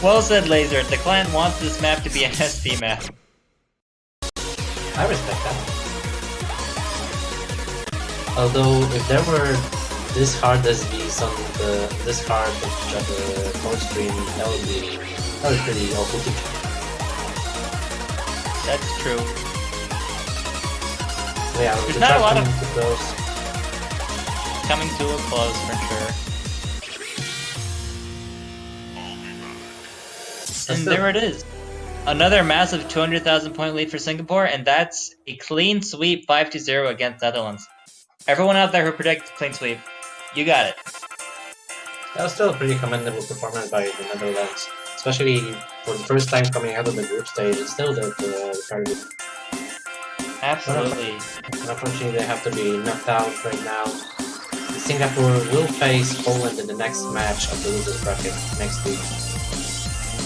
Well said, Laser. The client wants this map to be an SP map. I respect that. Although, if there were this hard SVs on this hard chord stream, that would be pretty awful. That's true. So yeah, there's not a lot of those. Coming to a close for sure. And there it is. Another massive 200,000 point lead for Singapore, and that's a clean sweep 5-0 against Netherlands. Everyone out there who predicted clean sweep, you got it. That was still a pretty commendable performance by the Netherlands, especially for the first time coming out of the group stage. It's still the target. Absolutely. Unfortunately, they have to be knocked out right now. Singapore will face Poland in the next match of the losers bracket next week.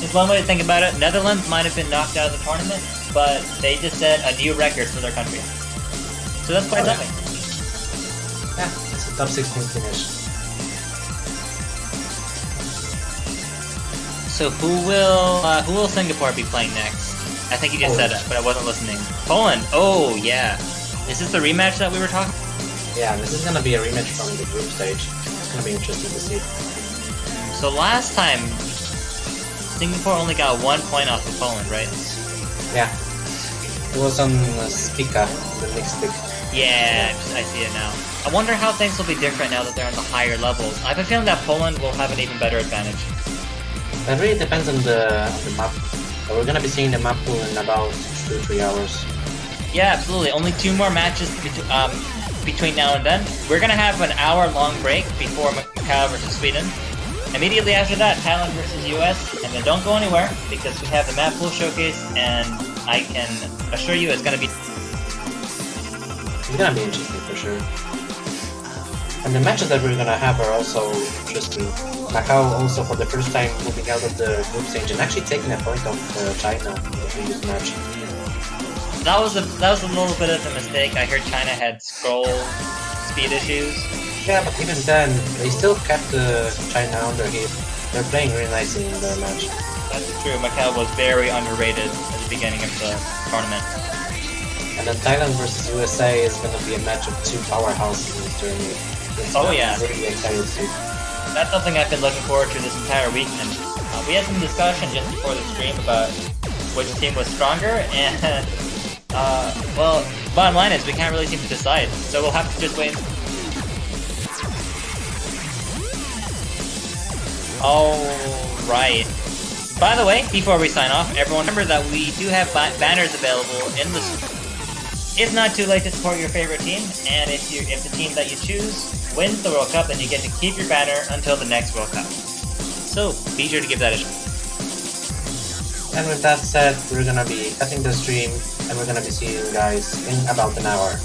There's one way to think about it. Netherlands might have been knocked out of the tournament, but they just set a new record for their country. So that's quite something. Yeah, it's a top 16 finish. So who will Singapore be playing next? I think you just said it, but I wasn't listening. Poland. Oh yeah. Is this the rematch that we were talking? Yeah, this is gonna be a rematch from the group stage. It's gonna be interesting to see. So last time, Singapore only got 1 point off of Poland, right? Yeah. It was on Spica, the mixed pick. Yeah, I see it now. I wonder how things will be different now that they're on the higher levels. I have a feeling that Poland will have an even better advantage. That really depends on the map. We're gonna be seeing the map pool in about 2-3 hours. Yeah, absolutely. Only 2 more matches between now and then. We're gonna have an hour-long break before Macau versus Sweden. Immediately after that, Thailand versus US, and then don't go anywhere because we have the map pool showcase, and I can assure you it's gonna be. It's gonna be interesting for sure. And the matches that we're gonna have are also interesting. Macau also for the first time moving out of the group stage and actually taking a point off China in the previous match. That was a little bit of a mistake. I heard China had scroll speed issues. Yeah, but even then, they still kept China under hit. They're playing really nicely in the match. That's true. Macau was very underrated at the beginning of the tournament. And then Thailand versus USA is going to be a match of 2 powerhouses in this tournament. Yeah. I'm really excited to. That's something I've been looking forward to this entire weekend. We had some discussion just before the stream about which team was stronger, and well, bottom line is we can't really seem to decide, so we'll have to just wait. Alright. By the way, before we sign off, everyone remember that we do have banners available in the stream. It's not too late to support your favorite team, and if the team that you choose wins the World Cup, then you get to keep your banner until the next World Cup. So be sure to give that a shot. And with that said, we're gonna be cutting the stream, and we're gonna be seeing you guys in about an hour.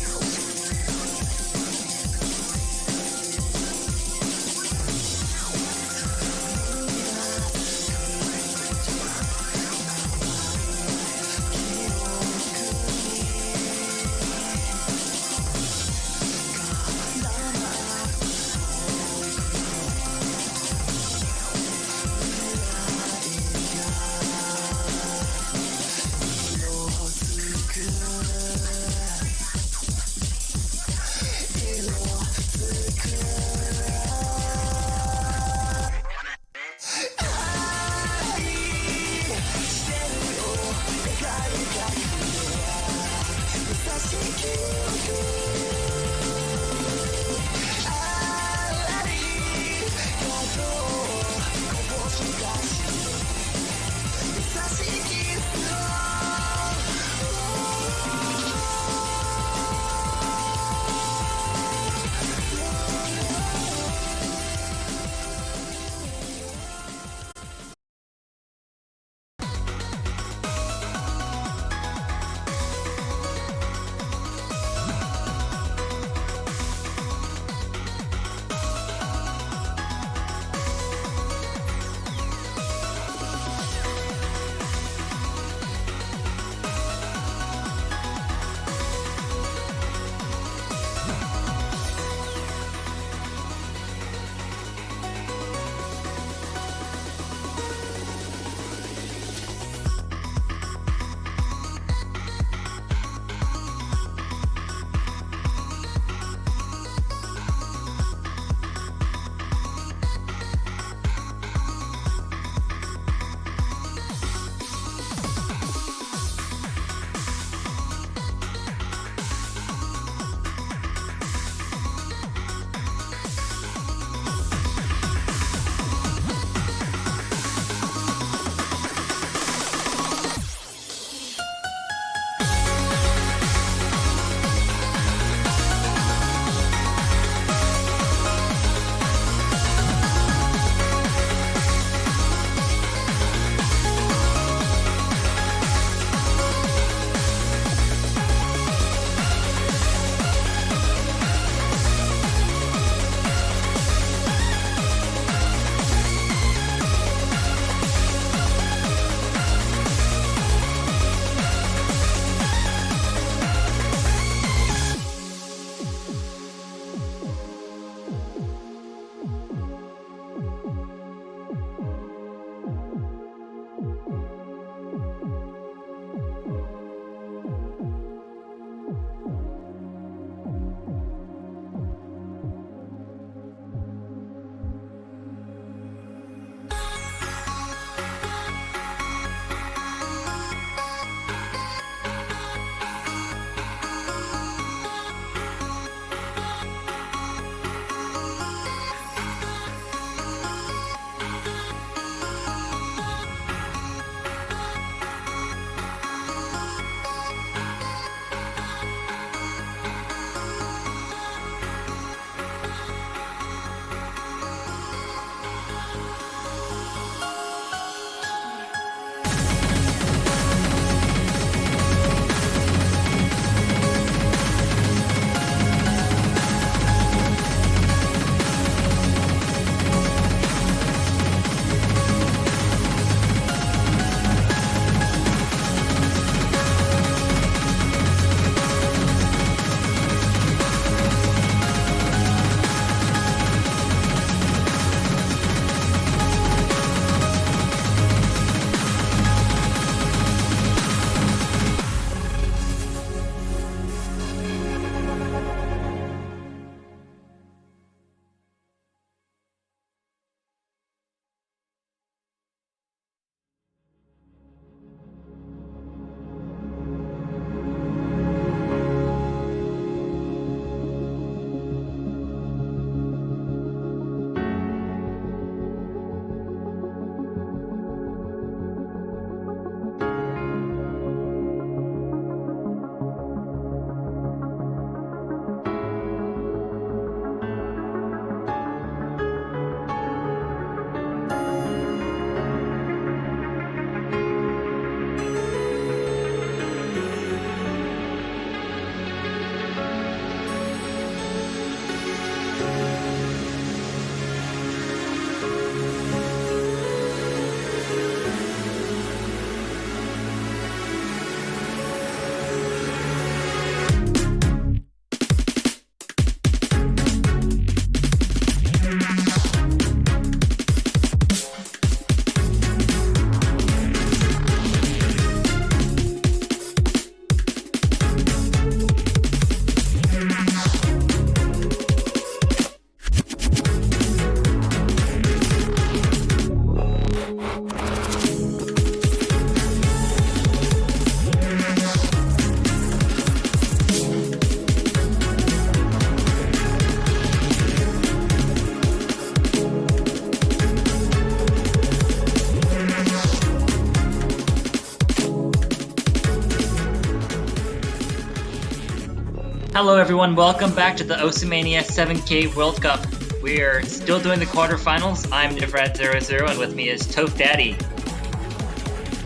Hello everyone, welcome back to the Osimania 7K World Cup. We're still doing the quarterfinals. I'm Nivrat00 and with me is Toph Daddy.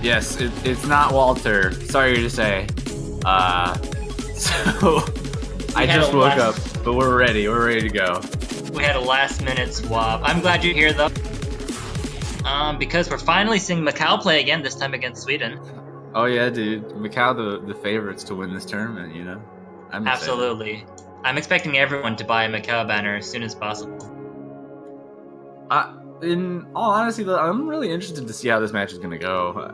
Yes, it's not Walter. Sorry to say. So I just woke up, but we're ready. We're ready to go. We had a last-minute swap. I'm glad you're here though. Because we're finally seeing Macau play again, this time against Sweden. Oh yeah, dude. Macau the favorites to win this tournament, you know? I'm excited. Absolutely. I'm expecting everyone to buy a Macau banner as soon as possible. In all honesty, though, I'm really interested to see how this match is going to go.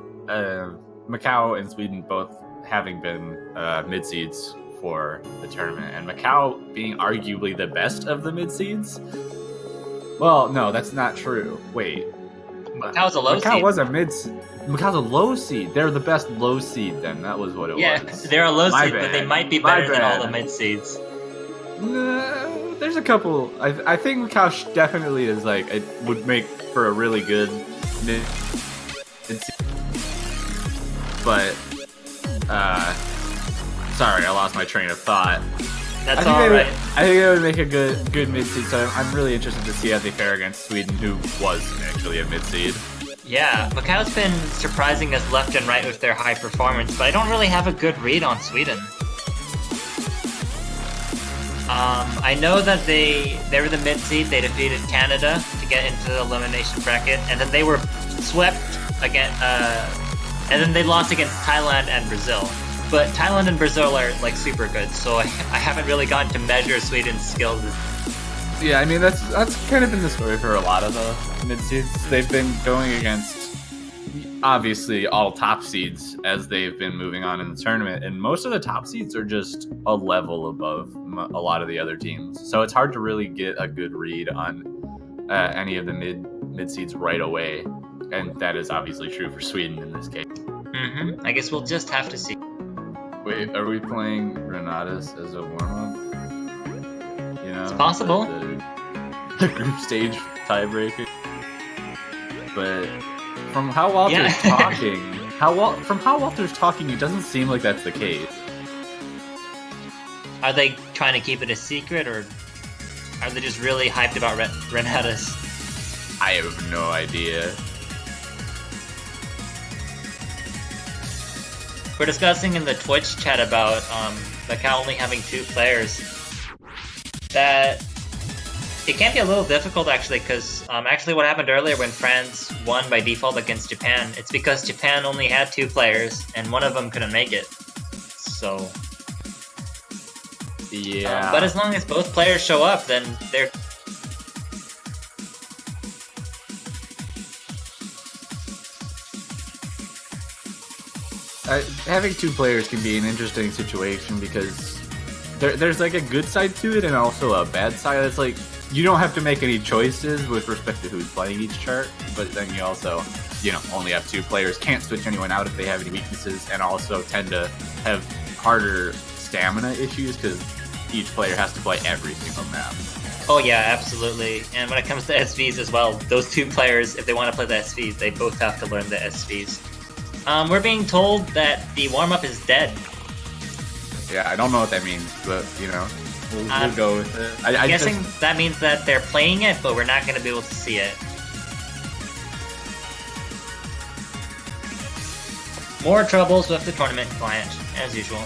Macau and Sweden both having been mid-seeds for the tournament, and Macau being arguably the best of the mid-seeds. Well, no, that's not true. Wait. Macau's a low seed. Macau was a Macau's a low seed. They're the best low seed then. That was what it was. Yeah, they're a low seed, bad. but they might be better than all the mid-seeds. No, there's a couple. I think Macau definitely is it would make for a really good mid seed. But, sorry, I lost my train of thought. That's alright. I think it would make a good mid-seed, so I'm really interested to see how they fare against Sweden, who was actually a mid-seed. Yeah, Macau's been surprising us left and right with their high performance, but I don't really have a good read on Sweden. I know that they were the mid-seed, they defeated Canada to get into the elimination bracket, and then they were swept again, and then they lost against Thailand and Brazil. But Thailand and Brazil are super good, so I haven't really gotten to measure Sweden's skills. Yeah, I mean that's kind of been the story for a lot of the mid-seeds. They've been going against obviously all top seeds as they've been moving on in the tournament, and most of the top seeds are just a level above a lot of the other teams. So it's hard to really get a good read on any of the mid-seeds right away, and that is obviously true for Sweden in this case. I guess we'll just have to see. Wait, are we playing Renatus as a warm-up? You know, it's possible. The group stage tiebreaker. But from how Walter's talking, from how Walter's talking, it doesn't seem like that's the case. Are they trying to keep it a secret, or are they just really hyped about Renatus? I have no idea. We're discussing in the Twitch chat about Macau only having 2 players. That it can be a little difficult actually, because actually what happened earlier when France won by default against Japan, it's because Japan only had 2 players and one of them couldn't make it. So yeah. But as long as both players show up, then they're. Having 2 players can be an interesting situation because there's a good side to it and also a bad side. It's you don't have to make any choices with respect to who's playing each chart, but then you also, only have 2 players, can't switch anyone out if they have any weaknesses, and also tend to have harder stamina issues because each player has to play every single map. Oh yeah, absolutely. And when it comes to SVs as well, those 2 players, if they want to play the SVs, they both have to learn the SVs. We're being told that the warm-up is dead. Yeah, I don't know what that means, but, we'll go with it. I'm guessing that means that they're playing it, but we're not going to be able to see it. More troubles with the tournament client, as usual.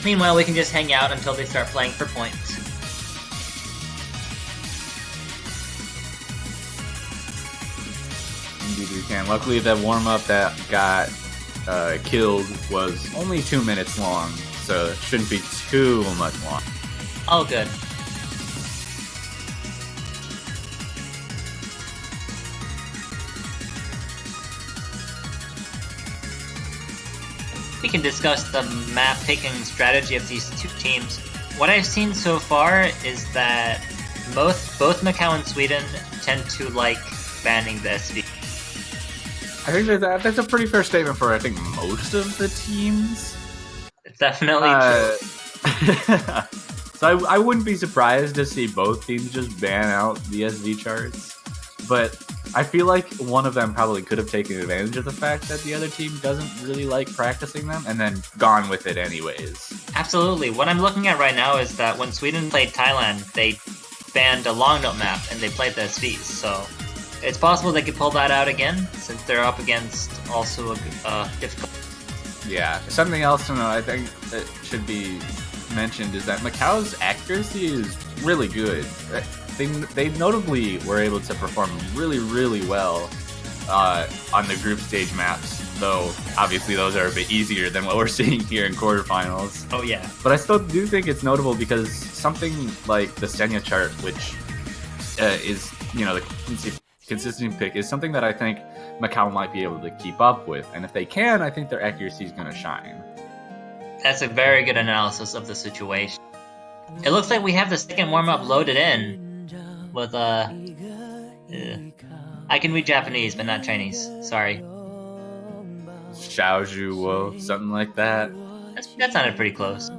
Meanwhile, we can just hang out until they start playing for points. Indeed we can. Luckily, that warm-up that got killed was only 2 minutes long, so it shouldn't be too much long. Oh, good. We can discuss the map picking strategy of these 2 teams. What I've seen so far is that both Macau and Sweden tend to like banning the SV. I think that's a pretty fair statement for, I think, most of the teams. It's definitely true. So I wouldn't be surprised to see both teams just ban out the SV charts. But I feel like one of them probably could have taken advantage of the fact that the other team doesn't really like practicing them and then gone with it anyways. Absolutely. What I'm looking at right now is that when Sweden played Thailand, they banned a long note map and they played the SVs. So it's possible they could pull that out again since they're up against also a difficult. Yeah. Something else to know, I think that should be mentioned is that Macau's accuracy is really good. They notably were able to perform really, really well on the group stage maps, though obviously those are a bit easier than what we're seeing here in quarterfinals. Oh yeah. But I still do think it's notable because something like the Senya chart, which is, you know, the consistent pick, is something that I think Macau might be able to keep up with. And if they can, I think their accuracy is going to shine. That's a very good analysis of the situation. It looks like we have the second warm-up loaded in with I can read Japanese, but not Chinese. Sorry. Xiaozhu Wo, something like that. That sounded pretty close.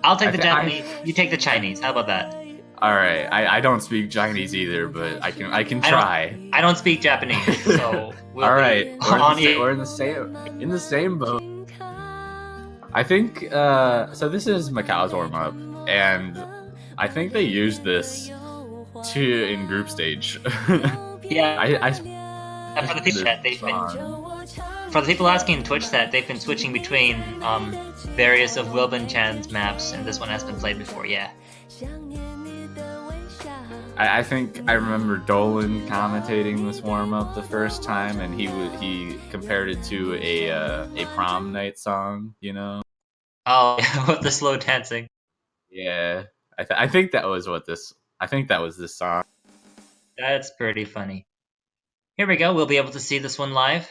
I'll take the Japanese. You take the Chinese. How about that? All right. I don't speak Chinese either, but I can try. I don't speak Japanese, so we'll all right. We're in the same boat. I think so. This is Macau's warm up, and I think they used this in group stage. Yeah. For the people asking in Twitch that they've been switching between various of Wilbin Chan's maps, and this one has been played before. Yeah. I think I remember Dolan commentating this warm up the first time, and he compared it to a prom night song. You know. Oh, with the slow dancing. Yeah, I think that was this song. That's pretty funny. Here we go. We'll be able to see this one live.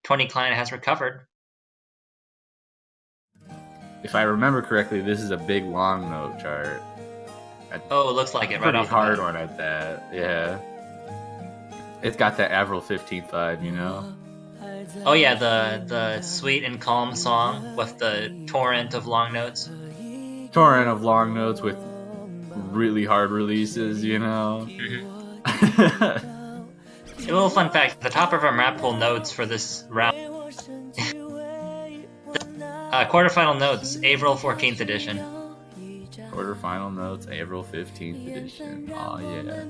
20 Klein has recovered. If I remember correctly, this is a big long note chart. Oh, it looks like it right off the bat. Pretty hard one at that. Yeah. It's got that Avril 15th vibe, you know. Oh yeah, the sweet and calm song with the torrent of long notes. Torrent of long notes with really hard releases, you know. Mm-hmm. A little fun fact: at the top of our map pool notes for this round, quarterfinal notes, April 14th edition. Quarterfinal notes, April 15th edition. Oh yeah.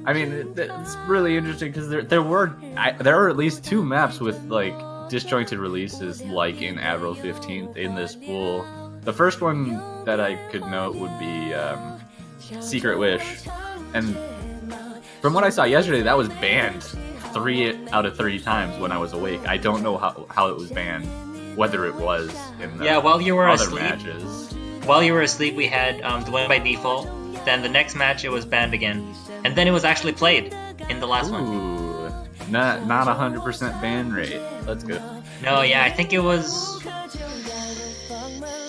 I mean, it's really interesting because there were at least 2 maps with like disjointed releases, like in April 15th in this pool. The first one that I could note would be Secret Wish, and from what I saw yesterday, that was banned 3 out of 3 times when I was awake. I don't know how it was banned, whether it was in the while you were other asleep. Matches. While you were asleep, we had the win by default. Then the next match, it was banned again, and then it was actually played in the last one. Ooh, not 100% ban rate. That's good. No, yeah, I think it was.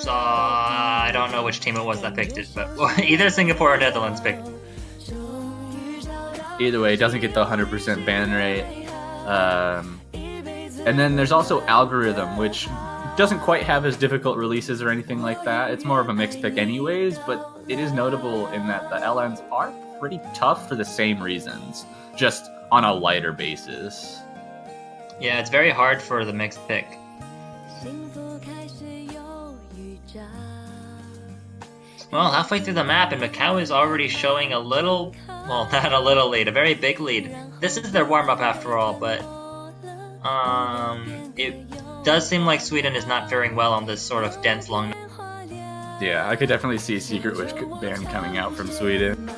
I don't know which team it was that picked it, but either Singapore or Netherlands picked. Either way, it doesn't get the 100% ban rate. And then there's also Algorithm, which doesn't quite have as difficult releases or anything like that. It's more of a mixed pick anyways, but it is notable in that the LNs are pretty tough for the same reasons, just on a lighter basis. Yeah, it's very hard for the mixed pick. Well, halfway through the map, and Macau is already showing a little, well, not a little lead, a very big lead. This is their warm-up after all, but it does seem like Sweden is not faring well on this sort of dense long. Yeah, I could definitely see Secret Wish band coming out from Sweden.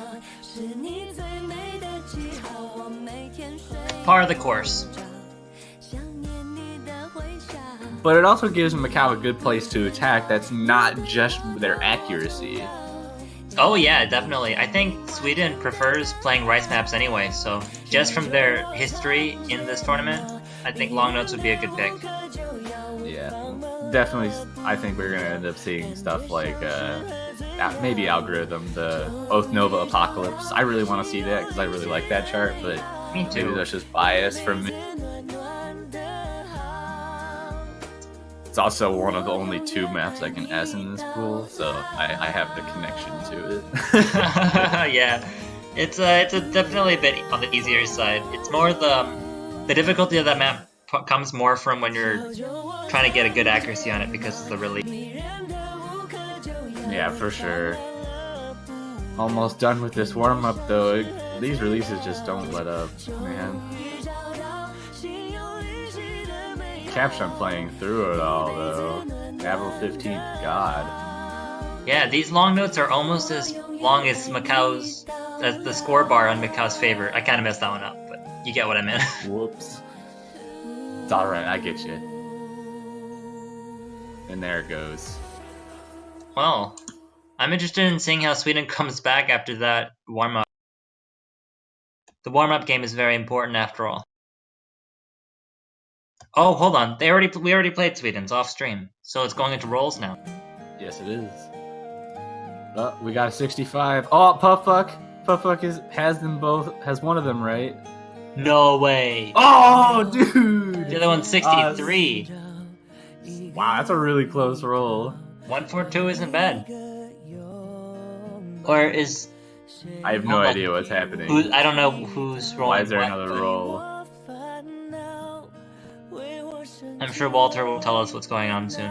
Par of the course. But it also gives Macau a good place to attack that's not just their accuracy. Oh yeah, definitely. I think Sweden prefers playing rice maps anyway, so just from their history in this tournament, I think long notes would be a good pick. Yeah, definitely. I think we're going to end up seeing stuff like maybe Algorithm, the Oath Nova Apocalypse. I really want to see that because I really like that chart, but me too. Maybe that's just bias from me. It's also one of the only 2 maps I can S in this pool, so I have the connection to it. Yeah. It's definitely a bit on the easier side. It's more the difficulty of that map comes more from when you're trying to get a good accuracy on it because of the release. Yeah, for sure. Almost done with this warm-up, though. These releases just don't let up, man. Caption playing through it all, though. Avril 15th, God. Yeah, these long notes are almost as long as the score bar on Mikau's favor. I kind of messed that one up, but you get what I meant. Whoops. It's alright, I get you. And there it goes. Well, I'm interested in seeing how Sweden comes back after that warm-up. The warm-up game is very important after all. Oh, hold on. We already played Sweden's off stream, so it's going into rolls now. Yes, it is. Oh, we got a 65. Oh, Pufffuck. Pufffuck has one of them, right? No way. Oh, dude! The other one's 63. Wow, that's a really close roll. 142 isn't bad. Or is... I have no idea what's happening. I don't know who's rolling. Why is there what, another but roll? I'm sure Walter will tell us what's going on soon.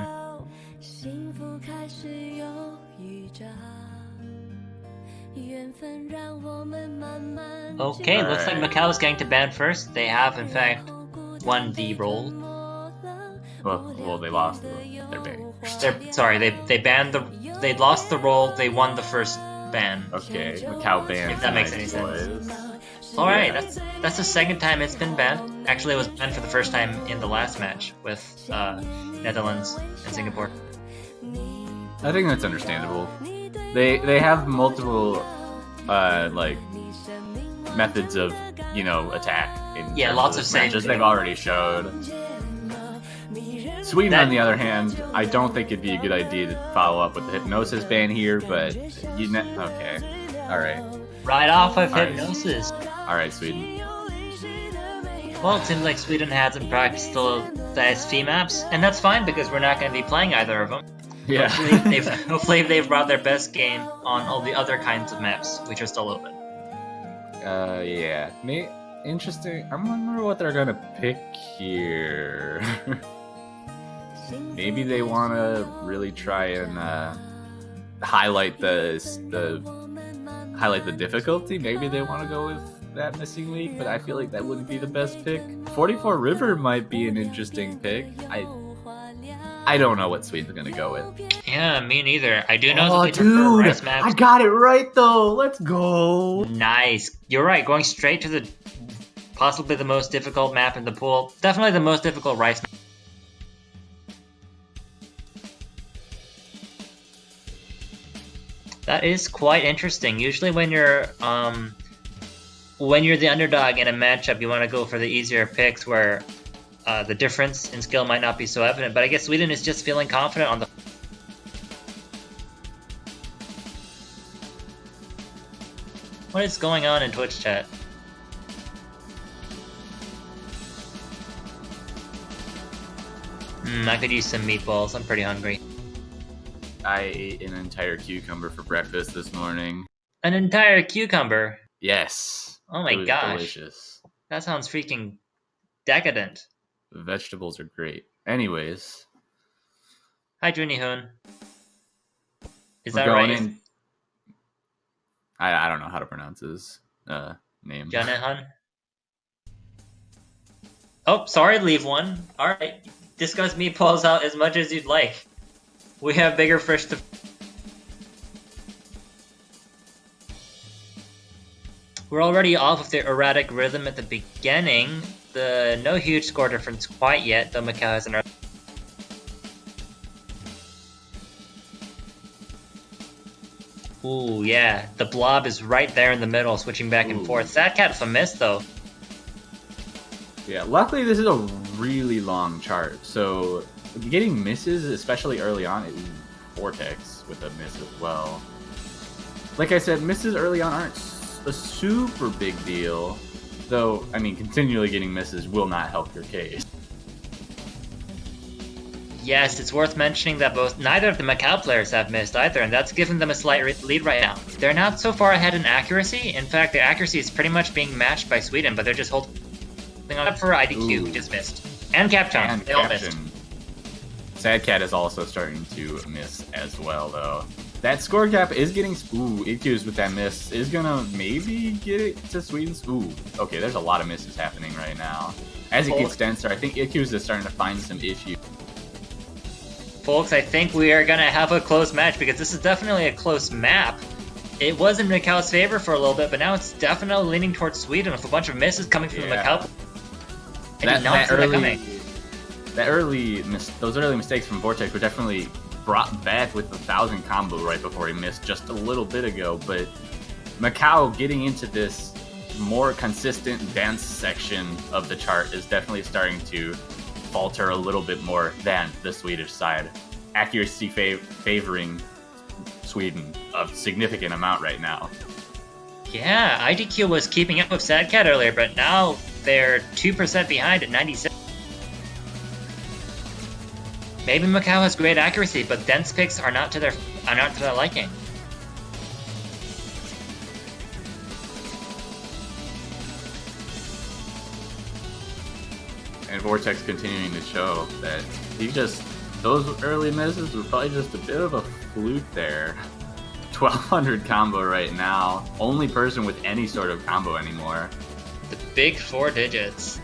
Okay, looks like Macau's getting to ban first. They have, in fact, won the roll. Well, they lost their ban. They lost the roll. They won the first ban. Okay, Macau banned. If that makes any sense. All right, that's the second time it's been banned. Actually, it was banned for the first time in the last match with Netherlands and Singapore. I think that's understandable. They have multiple like methods of attack. In lots of matches safe. They've already showed. Sweden, on the other hand, I don't think it'd be a good idea to follow up with the hypnosis ban here, but okay, all right. Right off of All right. hypnosis. All right, Sweden. Well, it seems like Sweden hasn't practiced the SV maps, and that's fine because we're not going to be playing either of them. Yeah. Hopefully they've brought their best game on all the other kinds of maps, which are still open. Yeah. Interesting. I wonder what they're gonna pick here. Maybe they want to really try and highlight the difficulty. Maybe they want to go with that missing link, but I feel like that wouldn't be the best pick. 44 River might be an interesting pick. I don't know what Sweden's gonna go with. Yeah, me neither. I do know that they prefer dude, rice maps. I got it right though. Let's go. Nice. You're right. Going straight to the possibly the most difficult map in the pool. Definitely the most difficult rice map. That is quite interesting. Usually when you're the underdog in a matchup, you want to go for the easier picks where the difference in skill might not be so evident. But I guess Sweden is just feeling confident on the... What is going on in Twitch chat? I could use some meatballs. I'm pretty hungry. I ate an entire cucumber for breakfast this morning. An entire cucumber? Yes. Oh my It was gosh. delicious. That sounds freaking decadent. The vegetables are great. Anyways. Hi, Juni Hoon. Is We're that going right? in. I don't know how to pronounce his name. Janahan? Oh, sorry, leave one. Alright. Discuss meatballs out as much as you'd like. We have bigger fish to... We're already off of the erratic rhythm at the beginning. No huge score difference quite yet, though Macau has an... Ooh, yeah. The blob is right there in the middle, switching back and forth. That cat's a miss, though. Yeah, luckily this is a really long chart, so getting misses, especially early on, is Vortex with a miss as well. Like I said, misses early on aren't a super big deal, though, I mean, continually getting misses will not help your case. Yes, it's worth mentioning that neither of the Macau players have missed either, and that's given them a slight lead right now. They're not so far ahead in accuracy. In fact, their accuracy is pretty much being matched by Sweden, but they're just holding on for IDQ, who just missed. And Captain, they all missed. Sad Cat is also starting to miss as well, though. That score gap is getting... Ooh, IQ's with that miss is gonna maybe get it to Sweden's... Ooh, okay, there's a lot of misses happening right now. As it gets denser, I think IQ's is starting to find some issues. Folks, I think we are going to have a close match because this is definitely a close map. It was in Macau's favor for a little bit, but now it's definitely leaning towards Sweden with a bunch of misses coming from the Macau. I did not see that coming. Those early mistakes from Vortex were definitely brought back with the 1,000 combo right before he missed just a little bit ago, but Macau getting into this more consistent dance section of the chart is definitely starting to falter a little bit more than the Swedish side. Accuracy favoring Sweden a significant amount right now. Yeah, IDQ was keeping up with Sad Cat earlier, but now they're 2% behind at 96. Maybe Macau has great accuracy, but dense picks are not to their liking. And Vortex continuing to show that those early misses were probably just a bit of a fluke there. 1,200 combo right now. Only person with any sort of combo anymore. The big 4 digits.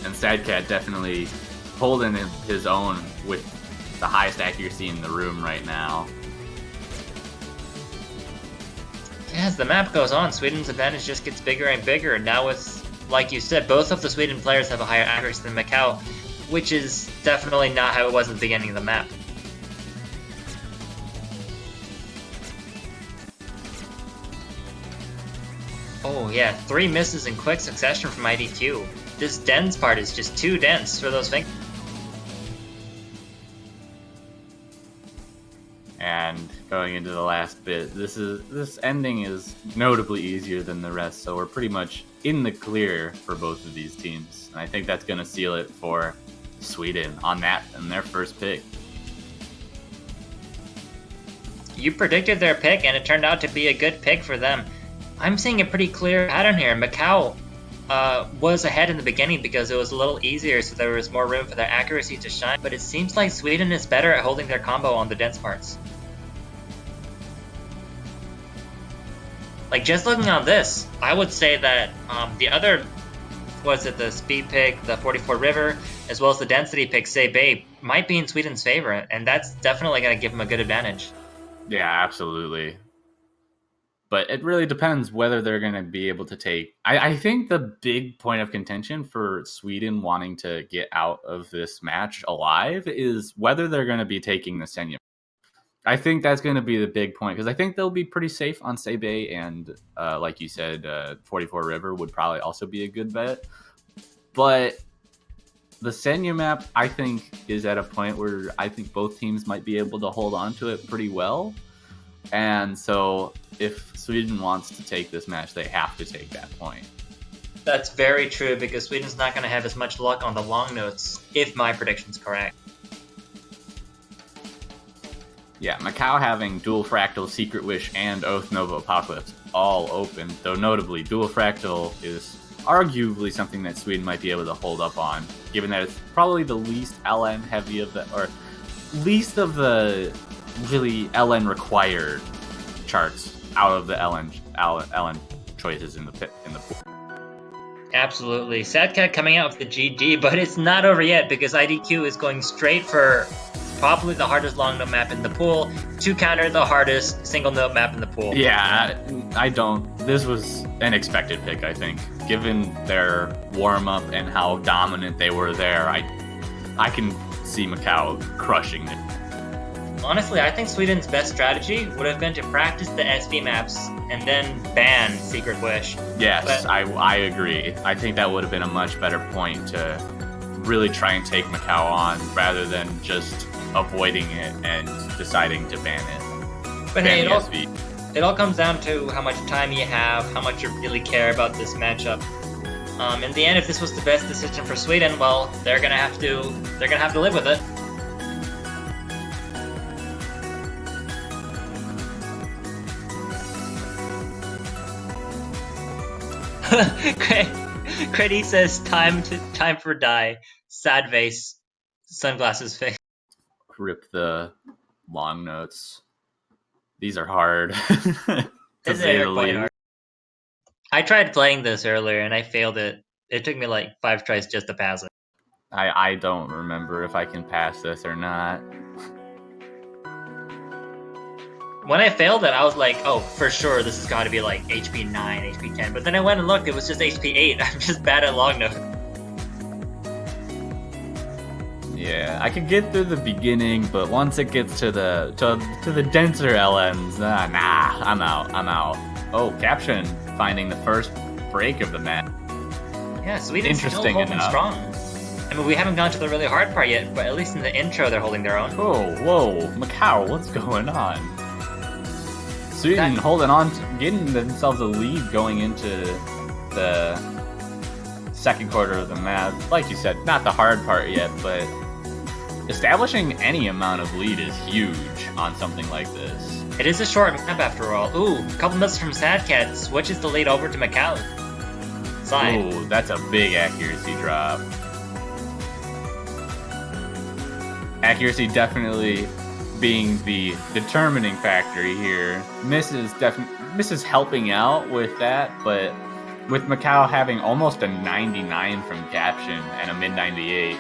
And Sad Cat definitely holding his own with the highest accuracy in the room right now. As the map goes on, Sweden's advantage just gets bigger and bigger. Now with, like you said, both of the Sweden players have a higher accuracy than Macau, which is definitely not how it was at the beginning of the map. Oh yeah, 3 misses in quick succession from IDQ. This dense part is just too dense for those fingers. And going into the last bit, this ending is notably easier than the rest, so we're pretty much in the clear for both of these teams. And I think that's going to seal it for Sweden on their first pick. You predicted their pick, and it turned out to be a good pick for them. I'm seeing a pretty clear pattern here. Macau was ahead in the beginning because it was a little easier, so there was more room for their accuracy to shine. But it seems like Sweden is better at holding their combo on the dense parts. Like, just looking on this, I would say that the other, the speed pick, the 44 River, as well as the density pick, say Bay, might be in Sweden's favor, and that's definitely going to give them a good advantage. Yeah, absolutely. But it really depends whether they're going to be able to take... I think the big point of contention for Sweden wanting to get out of this match alive is whether they're going to be taking the Senya. I think that's going to be the big point, because I think they'll be pretty safe on Sebe, and like you said, 44 River would probably also be a good bet. But the Senya map, I think, is at a point where I think both teams might be able to hold on to it pretty well. And so if Sweden wants to take this match, they have to take that point. That's very true, because Sweden's not going to have as much luck on the long notes, if my prediction's correct. Yeah, Macau having Dual Fractal, Secret Wish, and Oath Nova Apocalypse all open, though notably Dual Fractal is arguably something that Sweden might be able to hold up on, given that it's probably the least LN heavy of the, or least of the really LN required charts out of the LN choices in the pool. Absolutely. Sad Cat coming out with the GG, but it's not over yet because IDQ is going straight for probably the hardest long note map in the pool to counter the hardest single note map in the pool. Yeah, this was an expected pick, I think. Given their warm-up and how dominant they were there, I can see Macau crushing it. Honestly, I think Sweden's best strategy would have been to practice the SV maps and then ban Secret Wish. Yes, but I agree. I think that would have been a much better point to really try and take Macau on rather than just avoiding it and deciding to ban it. But hey, it all comes down to how much time you have, how much you really care about this matchup. In the end, if this was the best decision for Sweden, well, they're gonna have to live with it. Creddy says time for die. Sad face. Sunglasses face. Rip the long notes. These are hard. To say the least. I tried playing this earlier and I failed it. It took me like 5 tries just to pass it. I don't remember if I can pass this or not. When I failed it, I was like, oh, for sure, this has got to be like HP 9, HP 10. But then I went and looked, it was just HP 8. I'm just bad at long notes. Yeah, I could get through the beginning, but once it gets to the denser LMs, nah, I'm out. Oh, Caption finding the first break of the map. Yeah, Sweden's still holding strong. I mean, we haven't gone to the really hard part yet, but at least in the intro, they're holding their own. Oh, whoa, Macau, what's going on? Sweden holding on, getting themselves a lead going into the second quarter of the map. Like you said, not the hard part yet, but establishing any amount of lead is huge on something like this. It is a short map after all. Ooh, a couple misses from Sadcat switches the lead over to Macau. Side. Ooh, that's a big accuracy drop. Accuracy definitely being the determining factor here. Misses helping out with that, but with Macau having almost a 99 from Caption and a mid 98,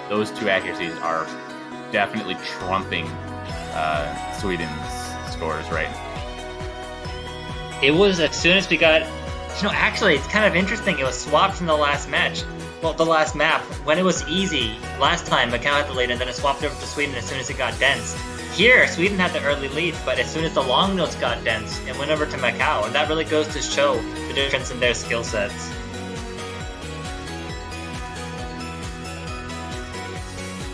those two accuracies are definitely trumping Sweden's scores right now. It was as soon as we got... actually, it's kind of interesting. It was swapped in the last match. Well, the last map. When it was easy, last time Macau had the lead, and then it swapped over to Sweden as soon as it got dense. Here, Sweden had the early lead, but as soon as the long notes got dense, it went over to Macau, and that really goes to show the difference in their skill sets.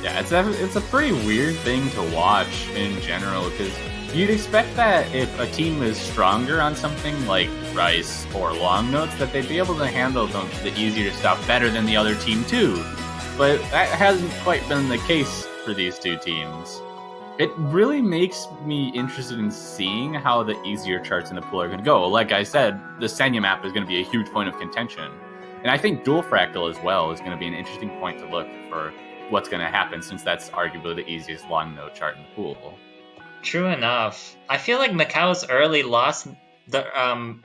Yeah, it's a pretty weird thing to watch in general, because you'd expect that if a team is stronger on something like Rice or long notes, that they'd be able to handle the easier stuff better than the other team too. But that hasn't quite been the case for these two teams. It really makes me interested in seeing how the easier charts in the pool are going to go. Like I said, the Senya map is going to be a huge point of contention. And I think Dual Fractal as well is going to be an interesting point to look for what's going to happen, since that's arguably the easiest long note chart in the pool. True enough. I feel like Macau's early loss, the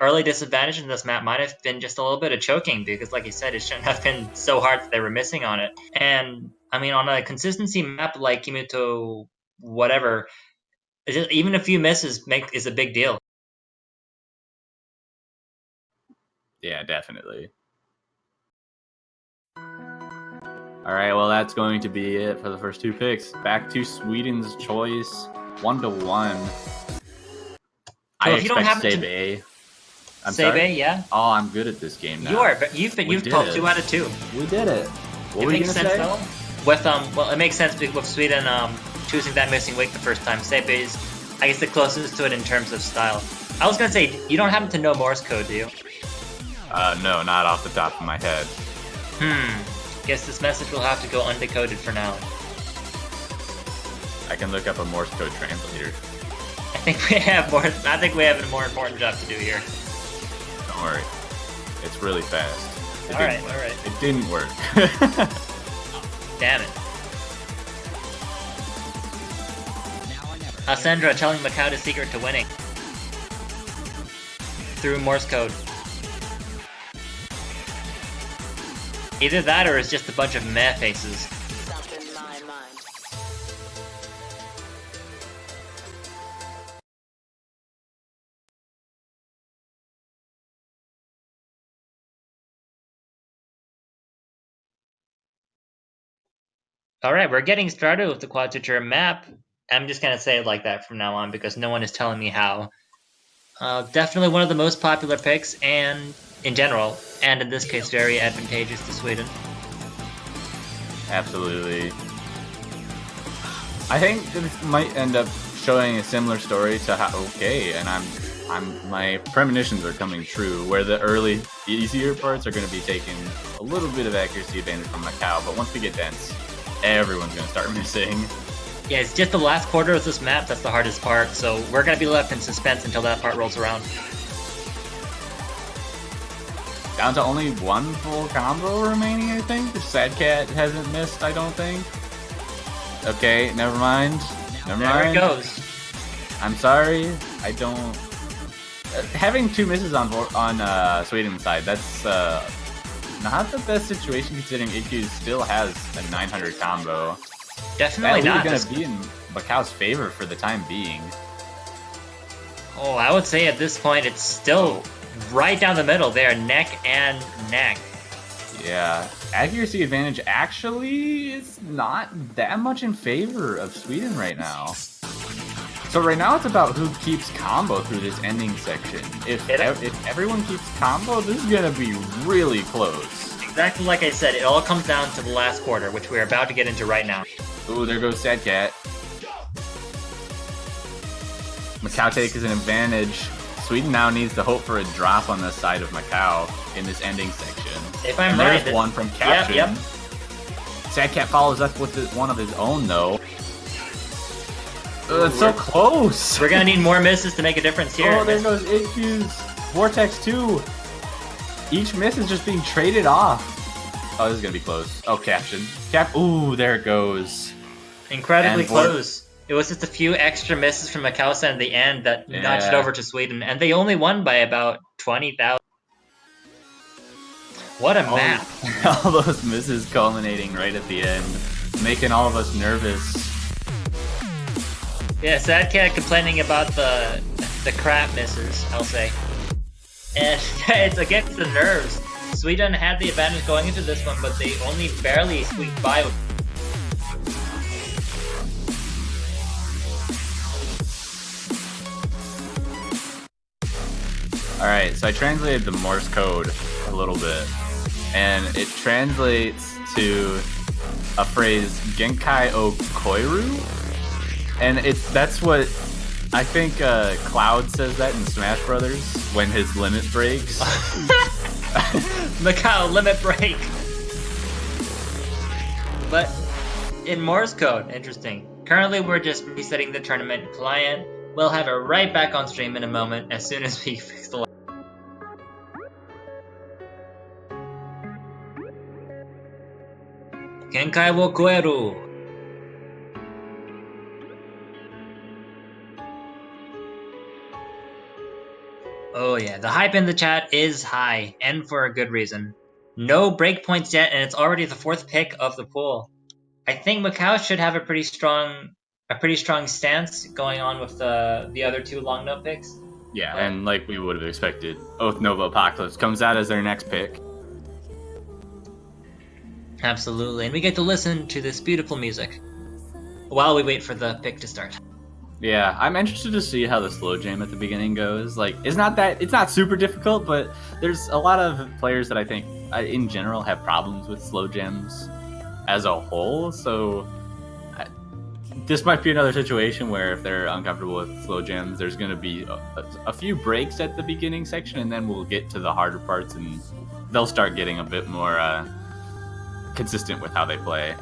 early disadvantage in this map might have been just a little bit of choking, because like you said, it shouldn't have been so hard that they were missing on it. And I mean, on a consistency map like Kimuto whatever, even a few misses is a big deal. Yeah, definitely. All right, well, that's going to be it for the first two picks. Back to Sweden's choice, 1-1. I expect Sebe. Sebe, yeah. Oh, I'm good at this game now. You are, but you've told 2 out of 2. We did it. What were you gonna say? Though? With well, it makes sense with Sweden choosing that missing wake the first time. Sebe is, I guess, the closest to it in terms of style. I was gonna say, you don't happen to know Morse code, do you? No, not off the top of my head. Guess this message will have to go undecoded for now. I can look up a Morse code translator. I think we have a more important job to do here. Don't worry. It's really fast. All right. It didn't work. Damn it. Alessandra telling Macau the secret to winning. Through Morse code. Either that or it's just a bunch of meh faces. Alright, we're getting started with the Quad Switcher map. I'm just gonna say it like that from now on because no one is telling me how. Definitely one of the most popular picks, and in general, and in this case, very advantageous to Sweden. Absolutely. I think this might end up showing a similar story to how. Okay, and I'm My premonitions are coming true, where the early, easier parts are going to be taking a little bit of accuracy advantage from Macau, but once we get dense, everyone's going to start missing. Yeah, it's just the last quarter of this map that's the hardest part, so we're going to be left in suspense until that part rolls around. Down to only one full combo remaining, I think. Sad Cat hasn't missed, I don't think. Okay, never mind. There it goes. I'm sorry, I don't... having 2 misses on Sweden's side, that's not the best situation considering IQ still has a 900 combo. Definitely not. That's going to be in Macau's favor for the time being. Oh, I would say at this point it's still right down the middle. They are neck and neck. Yeah, accuracy advantage actually is not that much in favor of Sweden right now. So right now it's about who keeps combo through this ending section. If everyone keeps combo, this is gonna be really close. Exactly like I said, it all comes down to the last quarter, which we're about to get into right now. Ooh, there goes Sad Cat. Macau takes an advantage. Sweden now needs to hope for a drop on the side of Macau in this ending section. If I'm right, there's one from Caption. Yep. Sad Cat follows up with one of his own though. It's so close! We're gonna need more misses to make a difference here. Oh, there goes IQ's Vortex 2! Each miss is just being traded off. Oh, this is gonna be close. Oh, Caption. Ooh, there it goes. Incredibly close. It was just a few extra misses from Macau at the end that nudged it over to Sweden, and they only won by about 20,000. What a map! All those misses culminating right at the end, making all of us nervous. Yeah, Sad Cat complaining about the crap misses, I'll say. And it's against the nerves. Sweden had the advantage going into this one, but they only barely squeaked by. Alright, so I translated the Morse code a little bit, and it translates to a phrase, Genkai o Koiru? And that's what I think Cloud says that in Smash Brothers when his limit breaks. Macau limit break. But in Morse code, interesting. Currently, we're just resetting the tournament client. We'll have it right back on stream in a moment as soon as we fix the. Genkai wo koeru. Oh yeah, the hype in the chat is high, and for a good reason. No breakpoints yet, and it's already the 4th pick of the pool. I think Macau should have a pretty strong stance going on with the other 2 long note picks. Yeah, and like we would have expected, Oath Nova Apocalypse comes out as their next pick. Absolutely, and we get to listen to this beautiful music while we wait for the pick to start. Yeah, I'm interested to see how the slow jam at the beginning goes. Like, it's not super difficult, but there's a lot of players that I think, in general, have problems with slow jams as a whole. So, this might be another situation where if they're uncomfortable with slow jams, there's going to be a few breaks at the beginning section, and then we'll get to the harder parts, and they'll start getting a bit more consistent with how they play.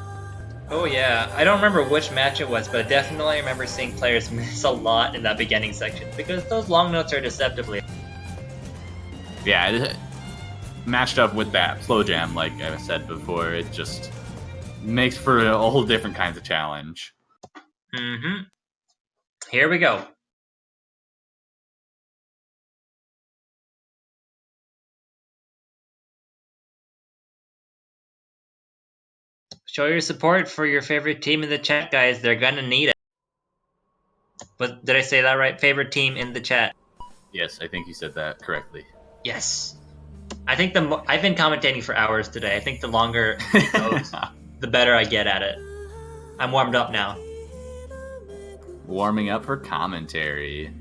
Oh yeah, I don't remember which match it was, but definitely I remember seeing players miss a lot in that beginning section, because those long notes are deceptively. Yeah, it matched up with that slow jam, like I said before, it just makes for a whole different kinds of challenge. Mm-hmm. Here we go. Show your support for your favorite team in the chat, guys. They're gonna need it. But did I say that right? Favorite team in the chat. Yes, I think you said that correctly. Yes. I think I've been commentating for hours today. I think the longer it goes, the better I get at it. I'm warmed up now. Warming up for commentary.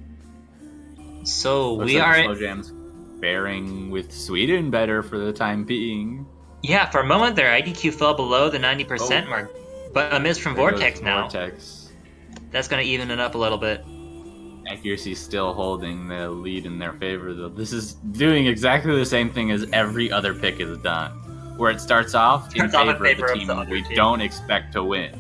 So Looks we like are. Slow Jam's faring with Sweden better for the time being. Yeah, for a moment their IDQ fell below the 90% mark, but a miss from There Vortex goes now. Vortex. That's gonna even it up a little bit. Accuracy still holding the lead in their favor, though. This is doing exactly the same thing as every other pick has done, where it starts off in favor of the team we don't expect to win,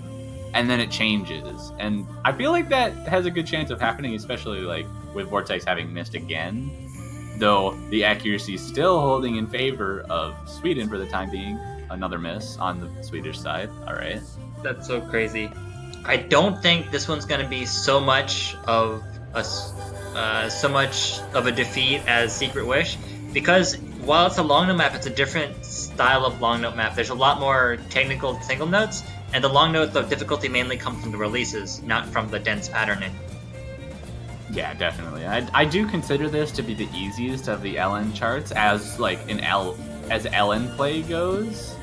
and then it changes. And I feel like that has a good chance of happening, especially like with Vortex having missed again, though the accuracy is still holding in favor of Sweden for the time being. Another miss on the Swedish side. All right. That's so crazy. I don't think this one's going to be so much of a defeat as Secret Wish, because while it's a long note map, it's a different style of long note map. There's a lot more technical single notes, and the long notes of difficulty mainly come from the releases, not from the dense patterning. Yeah, definitely. I do consider this to be the easiest of the LN charts as like as LN play goes.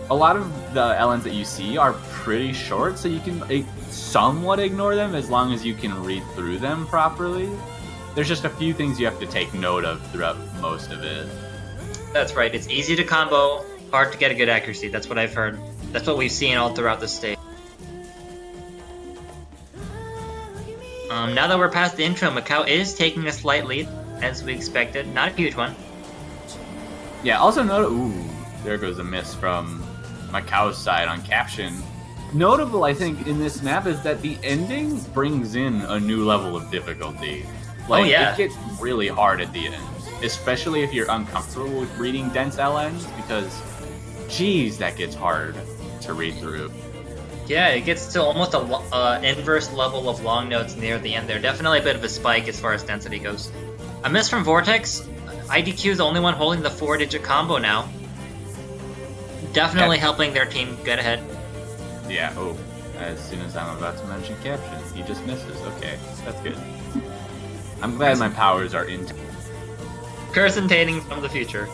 A lot of the LNs that you see are pretty short, so you can somewhat ignore them as long as you can read through them properly. There's just a few things you have to take note of throughout most of it. That's right. It's easy to combo, hard to get a good accuracy. That's what I've heard. That's what we've seen all throughout the stage. Now that we're past the intro, Macau is taking a slight lead, as we expected. Not a huge one. Yeah, also note... Ooh, there goes a miss from Macau's side on caption. Notable, I think, in this map is that the ending brings in a new level of difficulty. Like, it gets really hard at the end, especially if you're uncomfortable with reading dense LNs, because, geez, that gets hard to read through. Yeah, it gets to almost an inverse level of long notes near the end there. Definitely a bit of a spike as far as density goes. A miss from Vortex. IDQ is the only one holding the 4-digit combo now. Definitely helping their team get ahead. Yeah, oh. As soon as I'm about to mention caption, he just misses. Okay, that's good. I'm glad my powers are in. Curse-intating from the future.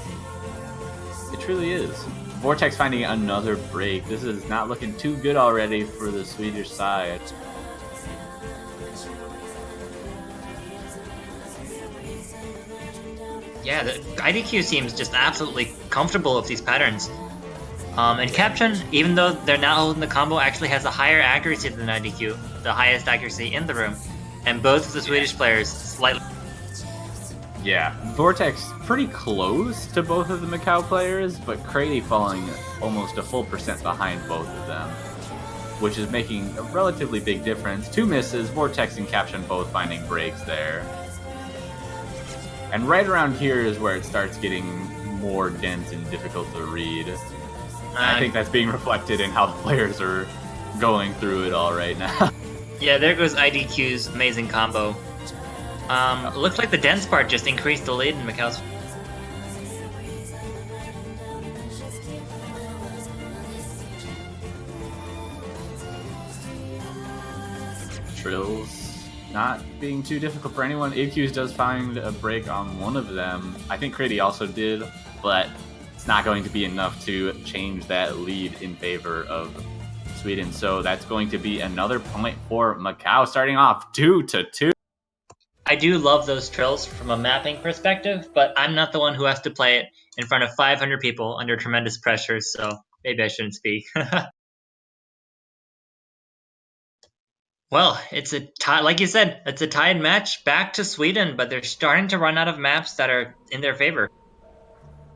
It truly is. Vortex finding another break. This is not looking too good already for the Swedish side. Yeah, the IDQ seems just absolutely comfortable with these patterns. And Caption, even though they're not holding the combo, actually has a higher accuracy than IDQ, the highest accuracy in the room. And both of the Swedish players slightly... Yeah, Vortex pretty close to both of the Macau players, but Crady falling almost a full percent behind both of them, which is making a relatively big difference. 2 misses, Vortex and Caption both finding breaks there. And right around here is where it starts getting more dense and difficult to read. I think that's being reflected in how the players are going through it all right now. Yeah, there goes IDQ's amazing combo. Looks like the dense part just increased the lead in Macau's. Trills not being too difficult for anyone. AQs does find a break on one of them. I think Crady also did, but it's not going to be enough to change that lead in favor of Sweden. So that's going to be another point for Macau, starting off 2-2. I do love those trills from a mapping perspective, but I'm not the one who has to play it in front of 500 people under tremendous pressure, so maybe I shouldn't speak. Well, it's a tie, like you said, it's a tied match back to Sweden, but they're starting to run out of maps that are in their favor.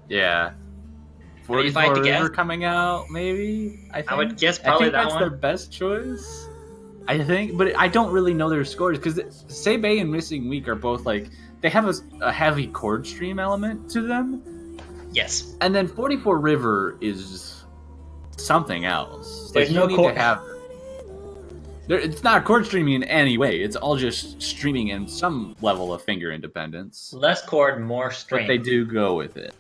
Yeah. 44 River coming out, maybe? I would guess probably that one. I think that's their best choice. I think, but I don't really know their scores, because Seibei and Missing Week are both like, they have a heavy chord stream element to them. Yes. And then 44 River is something else. There's no chord. It's not chord streaming in any way. It's all just streaming in some level of finger independence. Less chord, more stream. But they do go with it.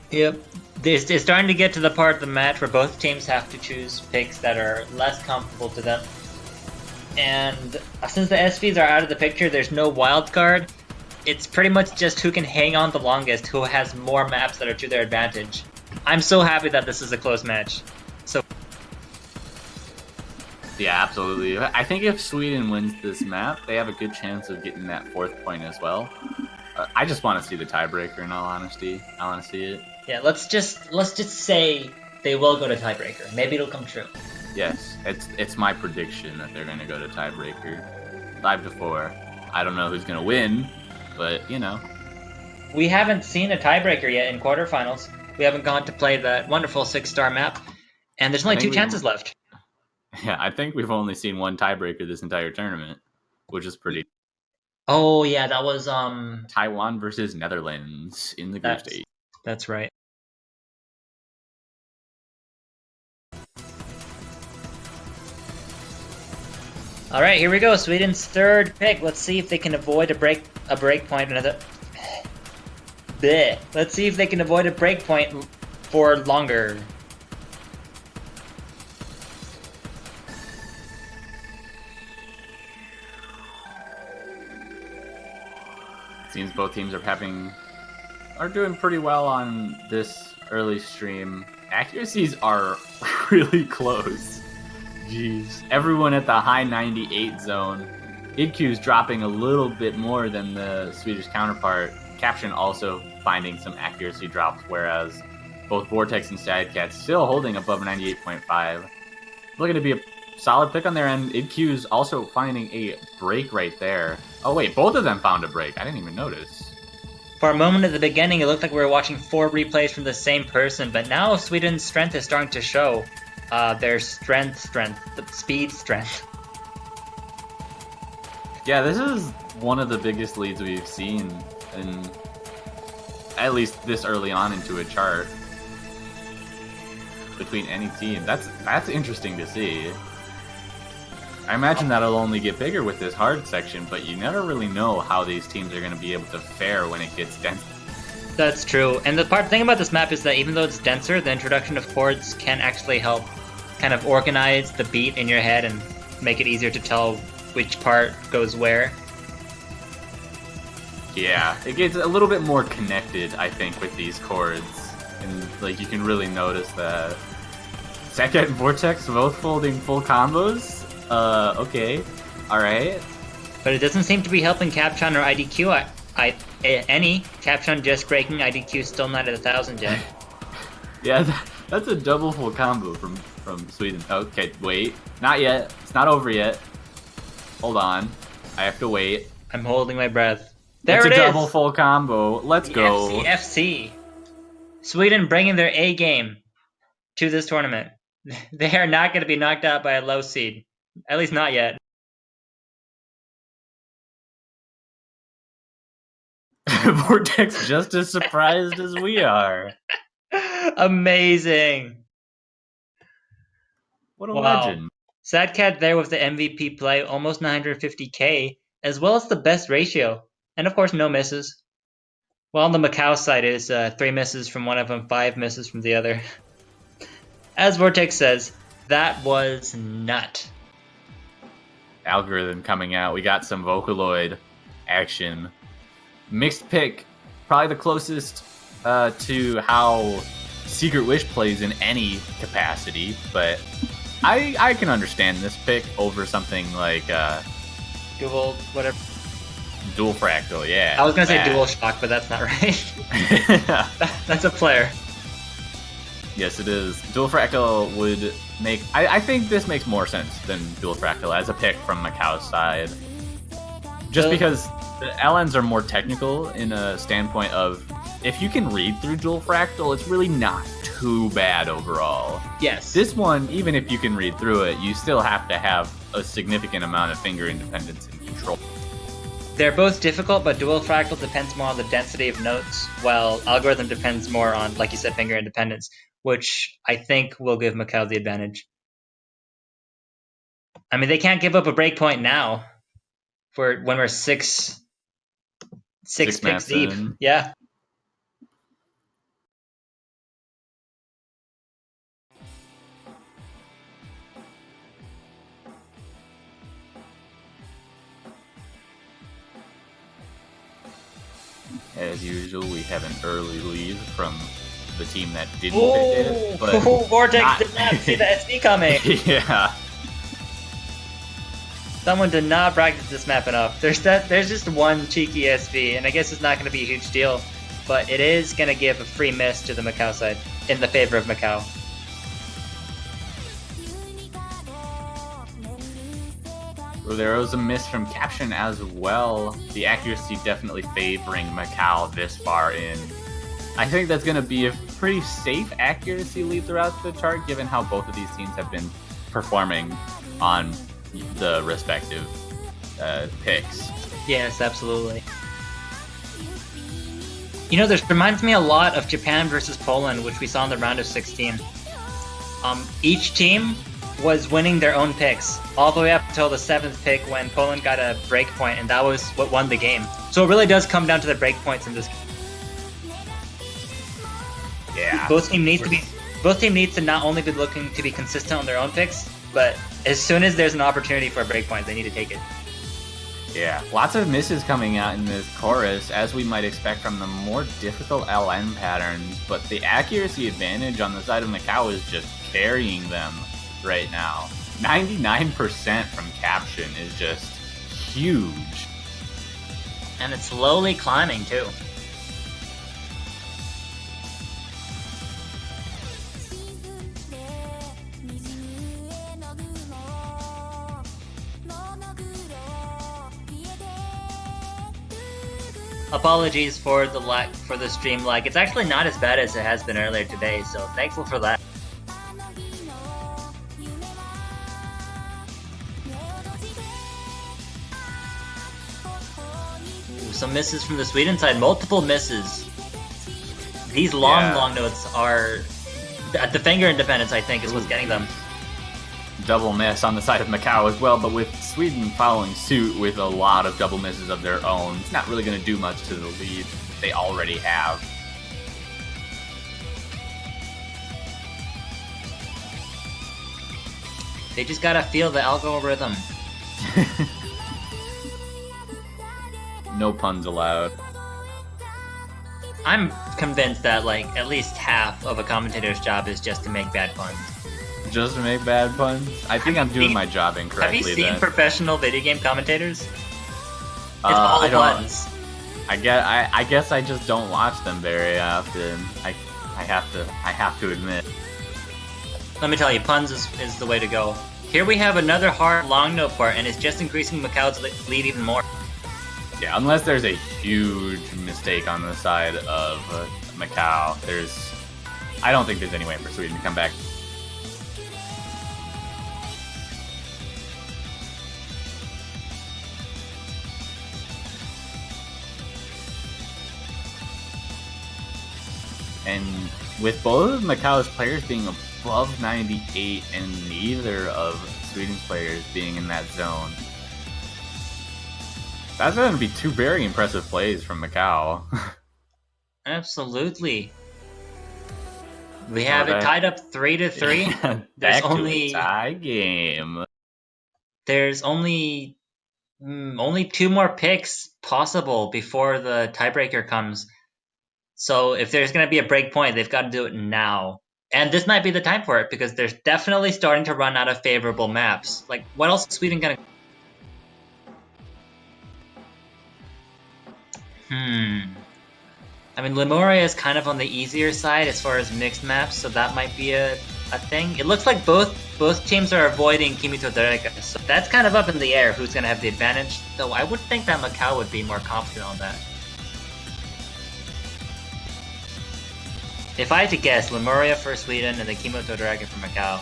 Yep. It's starting to get to the part of the match where both teams have to choose picks that are less comfortable to them. And since the SVs are out of the picture, there's no wild card. It's pretty much just who can hang on the longest, who has more maps that are to their advantage. I'm so happy that this is a close match. So. Yeah, absolutely. I think if Sweden wins this map, they have a good chance of getting that 4th point as well. I just want to see the tiebreaker, in all honesty. I want to see it. Yeah, let's just say they will go to tiebreaker. Maybe it'll come true. Yes, it's my prediction that they're going to go to tiebreaker. 5-4. I don't know who's going to win, but you know. We haven't seen a tiebreaker yet in quarterfinals. We haven't gone to play that wonderful 6-star map, and there's only 2 chances left. Yeah, I think we've only seen one tiebreaker this entire tournament, which is pretty. Oh yeah, that was Taiwan versus Netherlands in the group stage. That's right. All right, here we go. Sweden's third pick. Let's see if they can avoid a break point. Let's see if they can avoid a break point for longer. Seems both teams are doing pretty well on this early stream. Accuracies are really close. Jeez. Everyone at the high 98 zone. IdQ's dropping a little bit more than the Swedish counterpart. Caption also finding some accuracy drops, whereas both Vortex and Sadcat still holding above 98.5. Looking to be a solid pick on their end. IdQ's also finding a break right there. Oh wait, both of them found a break. I didn't even notice. For a moment at the beginning, it looked like we were watching 4 replays from the same person, but now Sweden's strength is starting to show. Their speed strength. Yeah, this is one of the biggest leads we've seen in at least this early on into a chart between any team. That's interesting to see. I imagine that'll only get bigger with this hard section, but you never really know how these teams are going to be able to fare when it gets dense. That's true, and the thing about this map is that even though it's denser, the introduction of chords can actually help kind of organize the beat in your head and make it easier to tell which part goes where. Yeah, it gets a little bit more connected, I think, with these chords, and like you can really notice that. Sadcat and Vortex both folding full combos. Okay, all right. But it doesn't seem to be helping Capchon or IDQ. Any Capchon just breaking, IDQ still not at 1,000 yet. Yeah, that's a double full combo from Sweden. Okay, wait, not yet. It's not over yet. Hold on, I have to wait. I'm holding my breath. There it is. It's a double full combo. Let's go. FC. Sweden bringing their A game to this tournament. They are not going to be knocked out by a low seed. At least not yet. Vortex just as surprised as we are. Amazing. What a legend. Sadcat there with the MVP play, almost 950k, as well as the best ratio. And of course, no misses. Well, on the Macau side is 3 misses from one of them, 5 misses from the other. As Vortex says, that was nut. Algorithm coming out. We got some Vocaloid action. Mixed pick, probably the closest to how Secret Wish plays in any capacity, but I can understand this pick over something like Dual whatever. Dual Fractal, yeah. I was gonna say Dual Shock, but that's not right. That's a player. Yes, it is. Dual Fractal would make... I think this makes more sense than Dual Fractal as a pick from Macau's side. Just because the LNs are more technical in a standpoint of, if you can read through Dual Fractal, it's really not too bad overall. Yes. This one, even if you can read through it, you still have to have a significant amount of finger independence and control. They're both difficult, but Dual Fractal depends more on the density of notes, while Algorithm depends more on, like you said, finger independence, which I think will give Macau the advantage. I mean, they can't give up a breakpoint now for when we're six picks deep. In. Yeah. As usual, we have an early lead from the team that didn't pick it. But Vortex did not see the SD coming. Yeah. Someone did not practice this map enough. There's just one cheeky SV, and I guess it's not going to be a huge deal, but it is going to give a free miss to the Macau side in the favor of Macau. There was a miss from Caption as well. The accuracy definitely favoring Macau this far in. I think that's going to be a pretty safe accuracy lead throughout the chart, given how both of these teams have been performing on the respective picks. Yes, absolutely. You know, this reminds me a lot of Japan versus Poland, which we saw in the round of 16. Each team was winning their own picks all the way up until the 7th pick when Poland got a break point, and that was what won the game. So it really does come down to the break points in this game. Yeah. Both team needs to not only be looking to be consistent on their own picks, but as soon as there's an opportunity for a break point, they need to take it. Yeah, lots of misses coming out in this chorus, as we might expect from the more difficult LN patterns, but the accuracy advantage on the side of Macau is just carrying them right now. 99% from Caption is just huge. And it's slowly climbing, too. Apologies for the stream lag. It's actually not as bad as it has been earlier today, so thankful for that. Ooh, some misses from the Sweden side, multiple misses. These long notes are at the finger independence, I think, is what's getting them. Double miss on the side of Macau as well, but with Sweden following suit with a lot of double misses of their own, it's not really going to do much to the lead they already have. They just gotta feel the algorithm. No puns allowed. I'm convinced that like at least half of a commentator's job is just to make bad puns. Just to make bad puns? I think I'm doing my job incorrectly. Have you seen then. professional video game commentators? It's all I puns. I guess I just don't watch them very often. I have to admit. Let me tell you, puns is the way to go. Here we have another hard long note part, and it's just increasing Macau's lead even more. Yeah, unless there's a huge mistake on the side of Macau, I don't think there's any way for Sweden to come back. And with both of Macau's players being above 98 and neither of Sweden's players being in that zone, that's going to be two very impressive plays from Macau. Absolutely. We have it tied up 3-3. Back to a tie game. There's only 2 more picks possible before the tiebreaker comes. So if there's going to be a break point, they've got to do it now. And this might be the time for it, because they're definitely starting to run out of favorable maps. Like, what else is Sweden going to... I mean, Lemuria is kind of on the easier side as far as mixed maps, so that might be a thing. It looks like both teams are avoiding Kimito Dereka, so that's kind of up in the air who's going to have the advantage, though I would think that Macau would be more confident on that. If I had to guess, Lemuria for Sweden and then Kimito Dereka for Macau.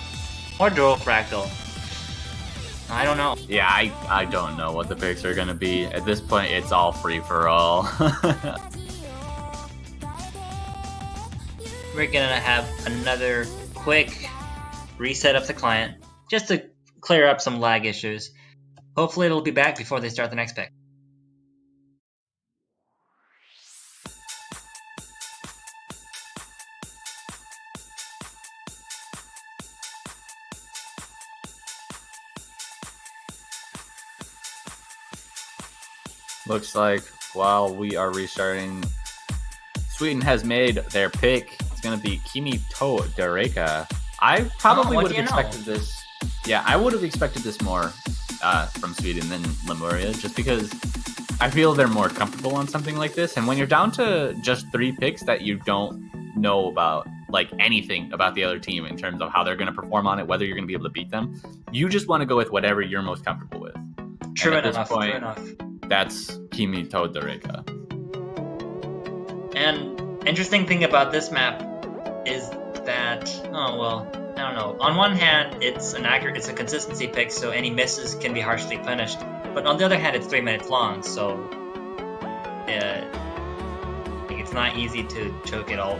Or Dual Fractal. I don't know. Yeah, I don't know what the picks are going to be. At this point, it's all free for all. We're gonna have another quick reset of the client, just to clear up some lag issues. Hopefully it'll be back before they start the next pick. Looks like while we are restarting, Sweden has made their pick. It's going to be Kimito Dereka. I probably would have expected this. Yeah, I would have expected this more from Sweden than Lemuria, just because I feel they're more comfortable on something like this. And when you're down to just 3 picks that you don't know about, like anything about the other team in terms of how they're going to perform on it, whether you're going to be able to beat them, you just want to go with whatever you're most comfortable with. True And at enough. this point, True enough. that's Kimi Todorika. And interesting thing about this map is that I don't know. On one hand, it's a consistency pick, so any misses can be harshly punished. But on the other hand, it's 3 minutes long, so it's not easy to choke it all.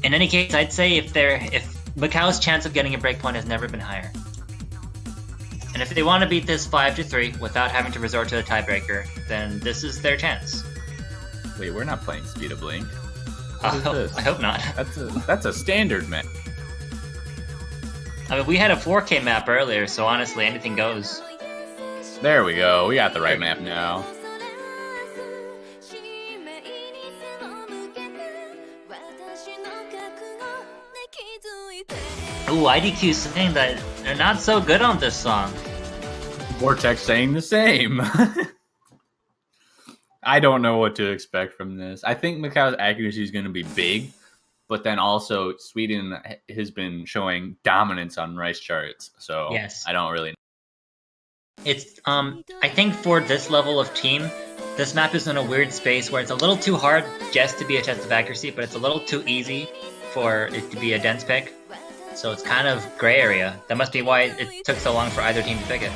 In any case, I'd say if Macau's chance of getting a breakpoint has never been higher. And if they want to beat this 5-3 without having to resort to a tiebreaker, then this is their chance. Wait, we're not playing Speed of Blink. I What is this? hope not. That's a standard map. I mean, we had a 4K map earlier, so honestly, anything goes. There we go. We got the right map now. Ooh, IDQ saying that they're not so good on this song. Vortex saying the same. I don't know what to expect from this. I think Macau's accuracy is going to be big, but then also Sweden has been showing dominance on rice charts, so Yes. I don't really know. It's I think for this level of team, this map is in a weird space where it's a little too hard just to be a test of accuracy, but it's a little too easy for it to be a dense pick. So it's kind of gray area. That must be why it took so long for either team to pick it.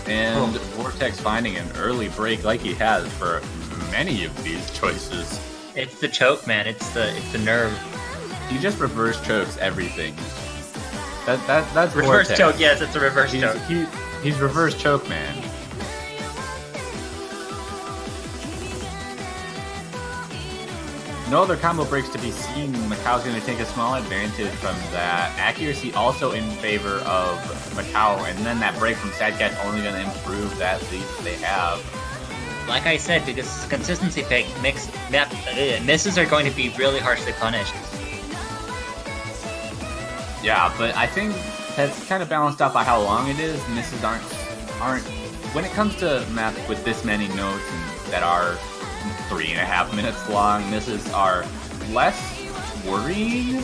And Vortex finding an early break like he has for many of these choices. It's the choke, man. It's the nerve. He just reverse chokes everything. That's Reverse Vortex. choke, yes, it's a reverse choke. He's reverse choke man. No other combo breaks to be seen. Macau's going to take a small advantage from that. Accuracy also in favor of Macau, and then that break from Sadcat's only going to improve that lead that they have. Like I said, because it's a consistency pick, misses are going to be really harshly punished. Yeah, but I think that's kind of balanced out by how long it is. Misses aren't when it comes to maps with this many notes and that are 3.5 minutes long, misses are less worrying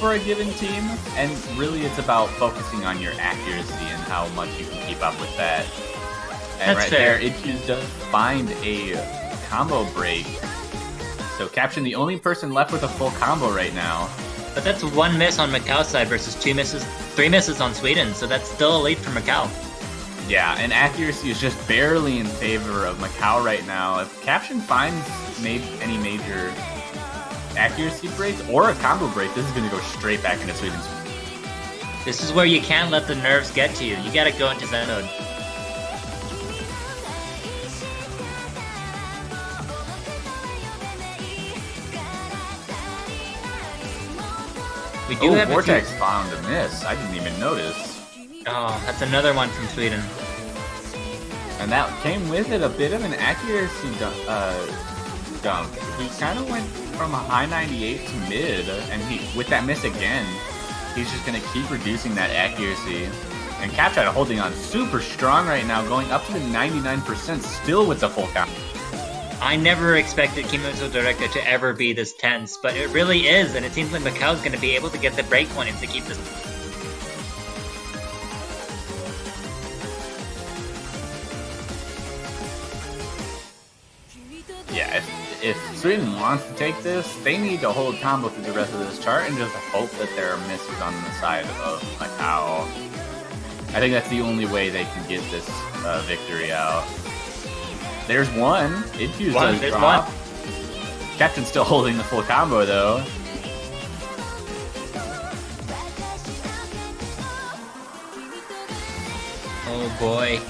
for a given team, and really it's about focusing on your accuracy and how much you can keep up with that. And That's right fair. there, Itchy's does find a combo break. So Caption, the only person left with a full combo right now. But that's one miss on Macau's side versus 3 misses on Sweden, so that's still a lead for Macau. Yeah, and accuracy is just barely in favor of Macau right now. If Caption finds any major accuracy breaks or a combo break, this is going to go straight back into Sweden's. This is where you can't let the nerves get to you. You gotta go into Zen mode. We do have Vortex found a miss. I didn't even notice. Oh, that's another one from Sweden. And that came with it a bit of an accuracy dump. He kind of went from a high 98 to mid, and with that miss again, he's just going to keep reducing that accuracy. And Capchat holding on super strong right now, going up to the 99% still with the full count. I never expected Kimoto Doreka to ever be this tense, but it really is, and it seems like Macau's going to be able to get the breakpoint and to keep this. Yeah, if Sweden wants to take this, they need to hold combo through the rest of this chart and just hope that there are misses on the side of Macau. I think that's the only way they can get this victory out. There's one. Itchy's does There's drop. one. Captain's still holding the full combo though. Oh boy.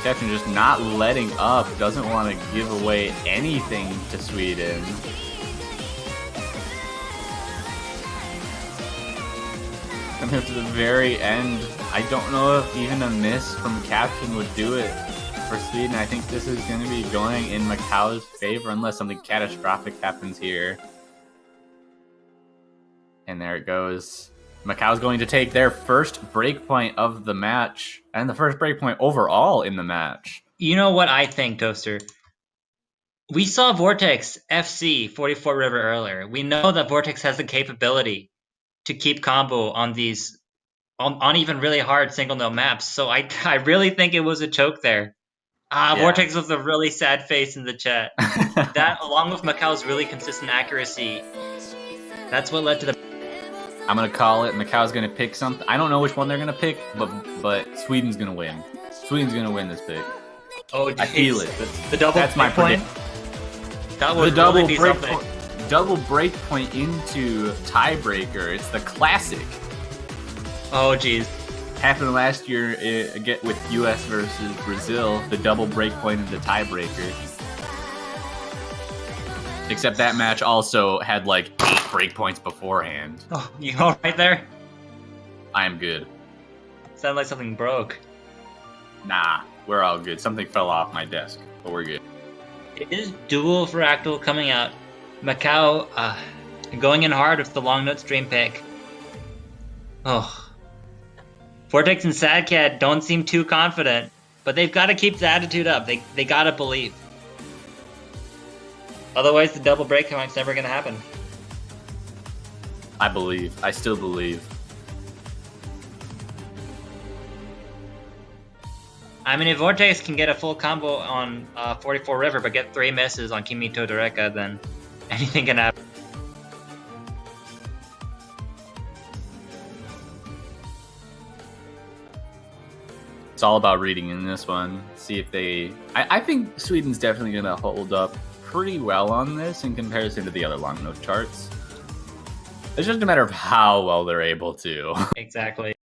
Captain just not letting up, doesn't want to give away anything to Sweden. Coming up to the very end, I don't know if even a miss from Captain would do it for Sweden. I think this is going to be going in Macau's favor unless something catastrophic happens here. And there it goes. Macau's going to take their first breakpoint of the match and the first breakpoint overall in the match. You know what I think, Toaster? We saw Vortex FC 44 River earlier. We know that Vortex has the capability to keep combo on these on even really hard single note maps. So I really think it was a choke there. Yeah. Vortex with a really sad face in the chat. That, along with Macau's really consistent accuracy, that's what led to the. I'm gonna call it. Macau's gonna pick something. I don't know which one they're gonna pick, but Sweden's gonna win. Sweden's gonna win this pick. Oh, I feel it. The double. That's my point. That would the double really be break something. double break point into tiebreaker. It's the classic. Oh, jeez. Happened last year again with US versus Brazil. The double break point into tiebreaker. Except that match also had like 8 break points beforehand. Oh, you all right there? I am good. Sounded like something broke. Nah, we're all good. Something fell off my desk, but we're good. It is dual fractal coming out. Macau going in hard with the long note stream pick. Oh. Vortex and Sadcat don't seem too confident, but they've got to keep the attitude up. They got to believe. Otherwise, the double break point's never going to happen. I believe. I still believe. I mean, if Vortex can get a full combo on 44 River, but get 3 misses on Kimito Doreka, then anything can happen. It's all about reading in this one. See if they... I think Sweden's definitely going to hold up pretty well on this in comparison to the other long note charts. It's just a matter of how well they're able to. Exactly.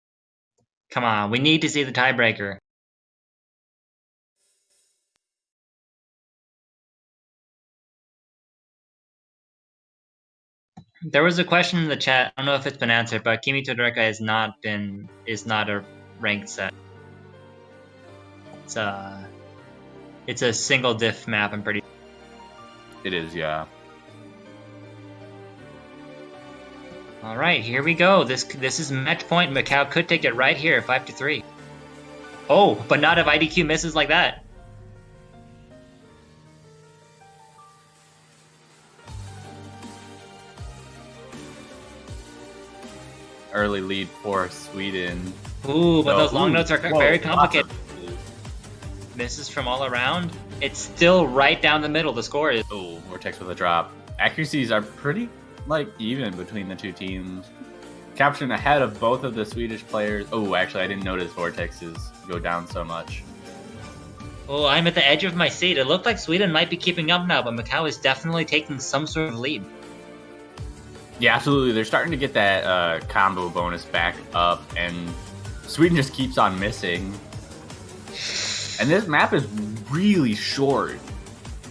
Come on, we need to see the tiebreaker. There was a question in the chat. I don't know if it's been answered, but Kimito Doreka is not a ranked set. It's a single diff map. I'm pretty. It is, yeah. All right, here we go. This is match point. Macau could take it right here, 5-3. Oh, but not if IDQ misses like that. Early lead for Sweden. Ooh, but those long notes are very complicated. Lots of- Misses from all around. It's still right down the middle. The score is. Oh, Vortex with a drop. Accuracies are pretty, even between the two teams. Capturing ahead of both of the Swedish players. Oh, actually, I didn't notice Vortex's go down so much. Oh, I'm at the edge of my seat. It looked like Sweden might be keeping up now, but Macau is definitely taking some sort of lead. Yeah, absolutely. They're starting to get that combo bonus back up, and Sweden just keeps on missing. And this map is really short.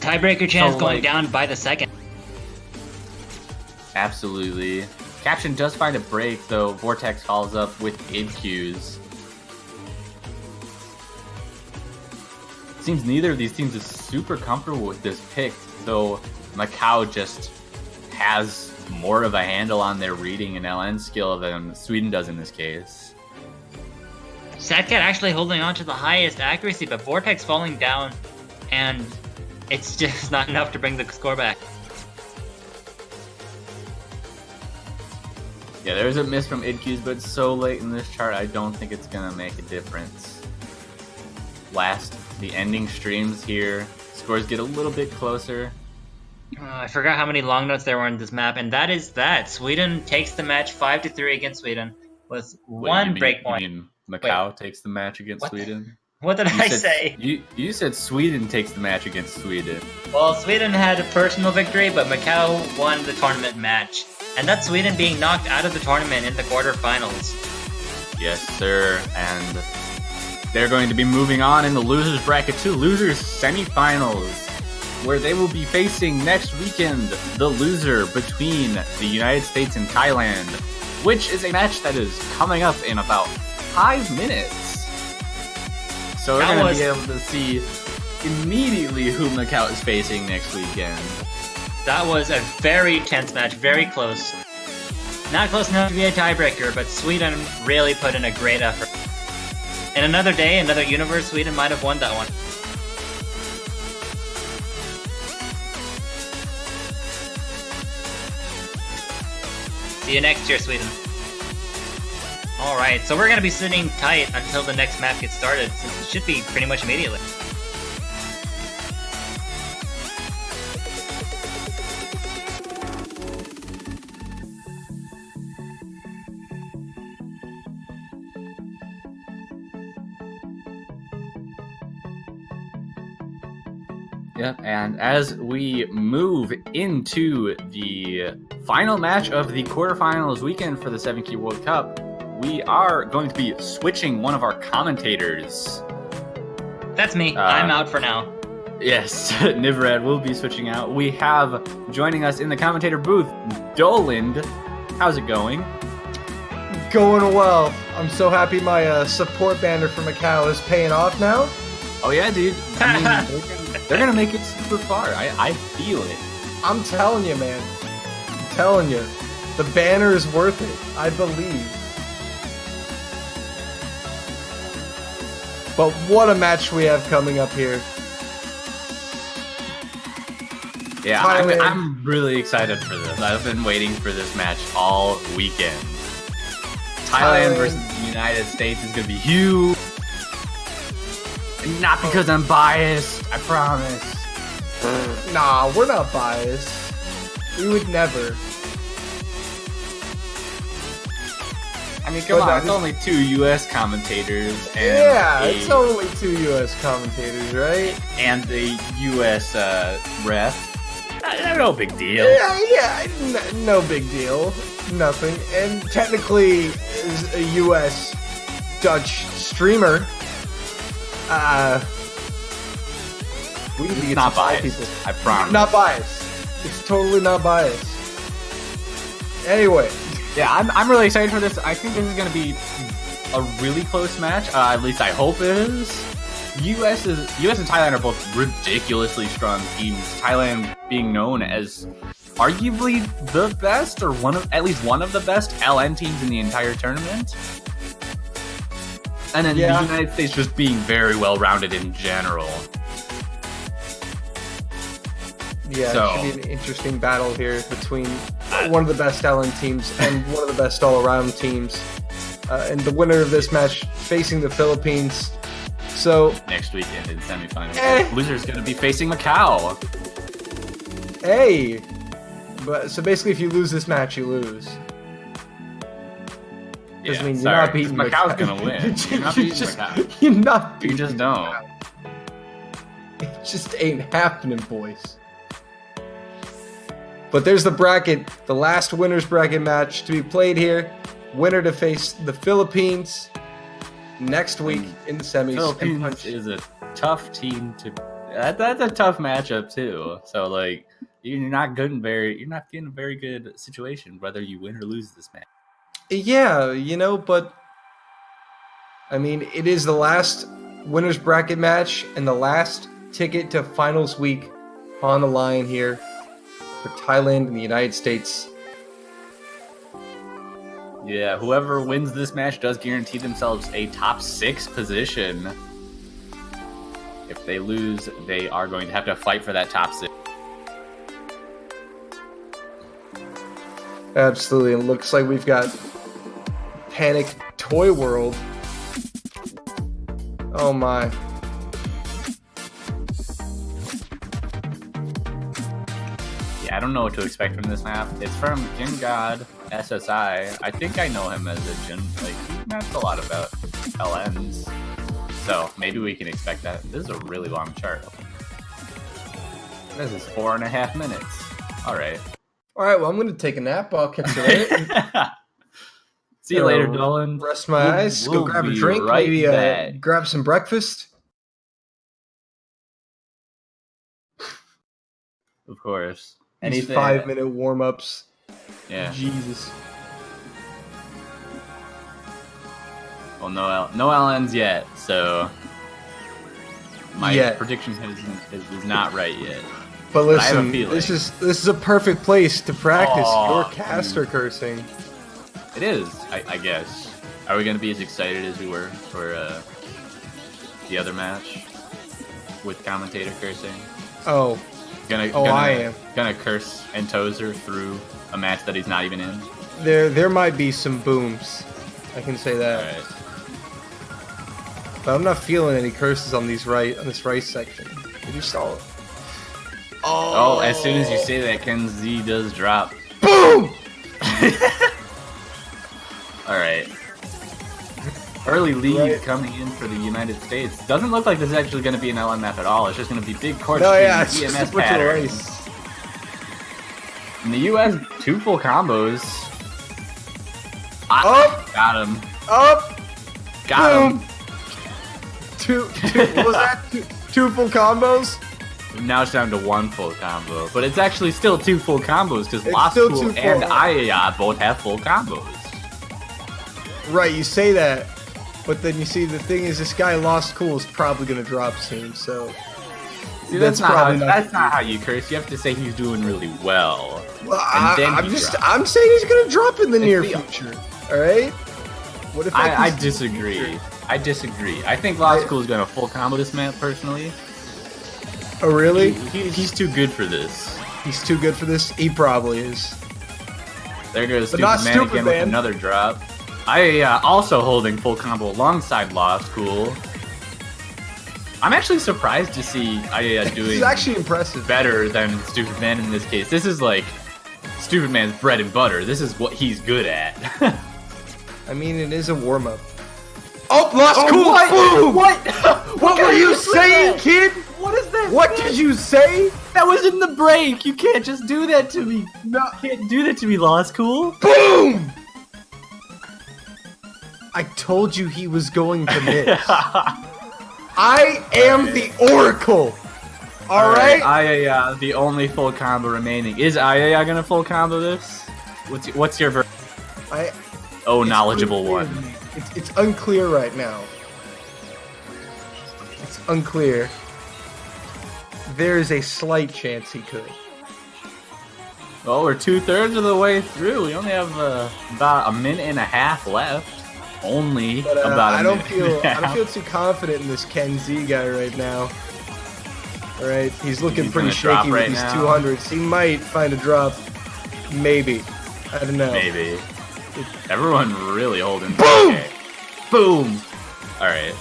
Tiebreaker chance going down by the second. Absolutely. Caption does find a break, though Vortex follows up with id Qs. Seems neither of these teams is super comfortable with this pick, though Macau just has more of a handle on their reading and LN skill than Sweden does in this case. Sadcat actually holding on to the highest accuracy, but Vortex falling down, and it's just not enough to bring the score back. Yeah, there's a miss from IdQs, but it's so late in this chart, I don't think it's gonna make a difference. The ending streams here, scores get a little bit closer. I forgot how many long notes there were in this map, and that is that. Sweden takes the match 5-3 against Sweden with one break point. You mean Macau takes the match against Sweden? What did I say? You said Sweden takes the match against Sweden. Well, Sweden had a personal victory, but Macau won the tournament match. And that's Sweden being knocked out of the tournament in the quarterfinals. Yes, sir. And they're going to be moving on in the losers bracket to losers semifinals, where they will be facing next weekend the loser between the United States and Thailand, which is a match that is coming up in about 5 minutes. So we're going to be able to see immediately who Macau is facing next weekend. That was a very tense match, very close. Not close enough to be a tiebreaker, but Sweden really put in a great effort. In another day, another universe, Sweden might have won that one. See you next year, Sweden. Alright, so we're gonna be sitting tight until the next match gets started, since it should be pretty much immediately. Yep, and as we move into the final match of the quarterfinals weekend for the 7K World Cup, we are going to be switching one of our commentators. That's me. I'm out for now. Yes, Nivrad will be switching out. We have joining us in the commentator booth, Doland. How's it going? Going well. I'm so happy my support banner for Macau is paying off now. Oh yeah, dude. I mean, they're gonna make it super far. I feel it. I'm telling you, man. I'm telling you. The banner is worth it. I believe. But what a match we have coming up here. Yeah, I'm really excited for this. I've been waiting for this match all weekend. Thailand versus the United States is gonna be huge. Not because I'm biased, I promise. Nah, we're not biased. We would never. I mean, come on, it's only 2 U.S. commentators. And yeah, it's only 2 U.S. commentators, right? And a U.S. Ref. No big deal. Yeah, no big deal. Nothing. And technically, is a U.S. Dutch streamer. We need to get not some biased. people. I promise. Not biased. It's totally not biased. Anyway. Yeah, I'm really excited for this. I think this is going to be a really close match. At least I hope it is. US and Thailand are both ridiculously strong teams. Thailand being known as arguably the best, or at least one of the best LN teams in the entire tournament. And then the United States just being very well-rounded in general. Yeah, it should be an interesting battle here between one of the best LN teams and one of the best all-around teams. And the winner of this match facing the Philippines. So next weekend in semifinals, loser's going to be facing Macau. Hey, but so basically, if you lose this match, you lose. Yeah, mean you're not beating Macau's going to win. You're not beating Macau. You're not beating. You just don't. It just ain't happening, boys. But there's the bracket, the last winner's bracket match to be played here. Winner to face the Philippines next week in the semis. Philippines is a tough team to. That's a tough matchup too. So like, you're not getting a very good situation whether you win or lose this match. Yeah, but I mean, it is the last winner's bracket match and the last ticket to finals week on the line here for Thailand and the United States. Yeah, whoever wins this match does guarantee themselves a top 6 position. If they lose, they are going to have to fight for that top 6. Absolutely. It looks like we've got Panic Toy World. Oh my. Yeah, I don't know what to expect from this map. It's from Gym God SSI. I think I know him as a gym. Like, he maps a lot about LNs. So maybe we can expect that. This is a really long chart. This is 4.5 minutes. Alright. Alright, well, I'm going to take a nap. I'll catch you later. See you later, Dolan. Rest my eyes. Go grab a drink. Right maybe grab some breakfast. Of course. These 5-minute warm-ups. Yeah. Jesus. Well, no LNs yet, so my prediction is not right yet. But listen, I have a this is a perfect place to practice your caster cursing. It is, I guess. Are we going to be as excited as we were for the other match with commentator cursing? I am. Gonna curse Entozer through a match that he's not even in. There might be some booms. I can say that. Alright. But I'm not feeling any curses on this right section. Did you saw it? Oh, as soon as you say that, Ken Z does drop. Boom! Alright. Early lead Right. coming in for the United States. Doesn't look like this is actually going to be an LM map at all. It's just going to be big court No, stream, yeah, it's just a EMS bunch of patterns. race. In the US, 2 full combos. Up, Got him. up, Got boom. him. Two, what was that? Two full combos? Now it's down to 1 full combo. But it's actually still 2 full combos because It's Lost still Pool 2 full. and IAI both have full combos. Right, you say that, but then you see the thing is this guy Lost Cool is probably gonna drop soon, so See, that's not probably how you curse. You have to say he's doing really well. Well, And then I'm he just drops. I'm saying he's gonna drop in the near the- future. All right. What if I he's- disagree. I disagree. I think Lost Cool is going to full combo this map personally. Oh really? He's too good for this. He's too good for this. He probably is. There goes But Stupid not Man Stupid again Man. with another drop. Also holding full combo alongside Lost Cool. I'm actually surprised to see This doing is actually impressive. better than Stupid Man in this case. This is like Stupid Man's bread and butter. This is what he's good at. I mean, it is a warm up. Oh, Lost Oh, Cool! what? Boom! What? What were you saying, kid? What is that? What did you say? That was in the break. You can't just do that to me. No. You can't do that to me, Lost Cool. Boom! I told you he was going to miss. I am the Oracle. All right. IAI, the only full combo remaining. Is IAI gonna full combo this? What's your I. it's knowledgeable unclear one? to me. It's unclear right now. It's unclear. There is a slight chance he could. Well, we're 2/3 of the way through. We only have about a minute and a half left. Only But about a I don't minute feel. and a I don't half. feel too confident in this Ken Z guy right now. All right, he's looking He's pretty gonna drop shaky with right these now. 200s. He might find a drop. Maybe. I don't know. Maybe. Everyone really holding. Boom! Okay. Boom! Alright.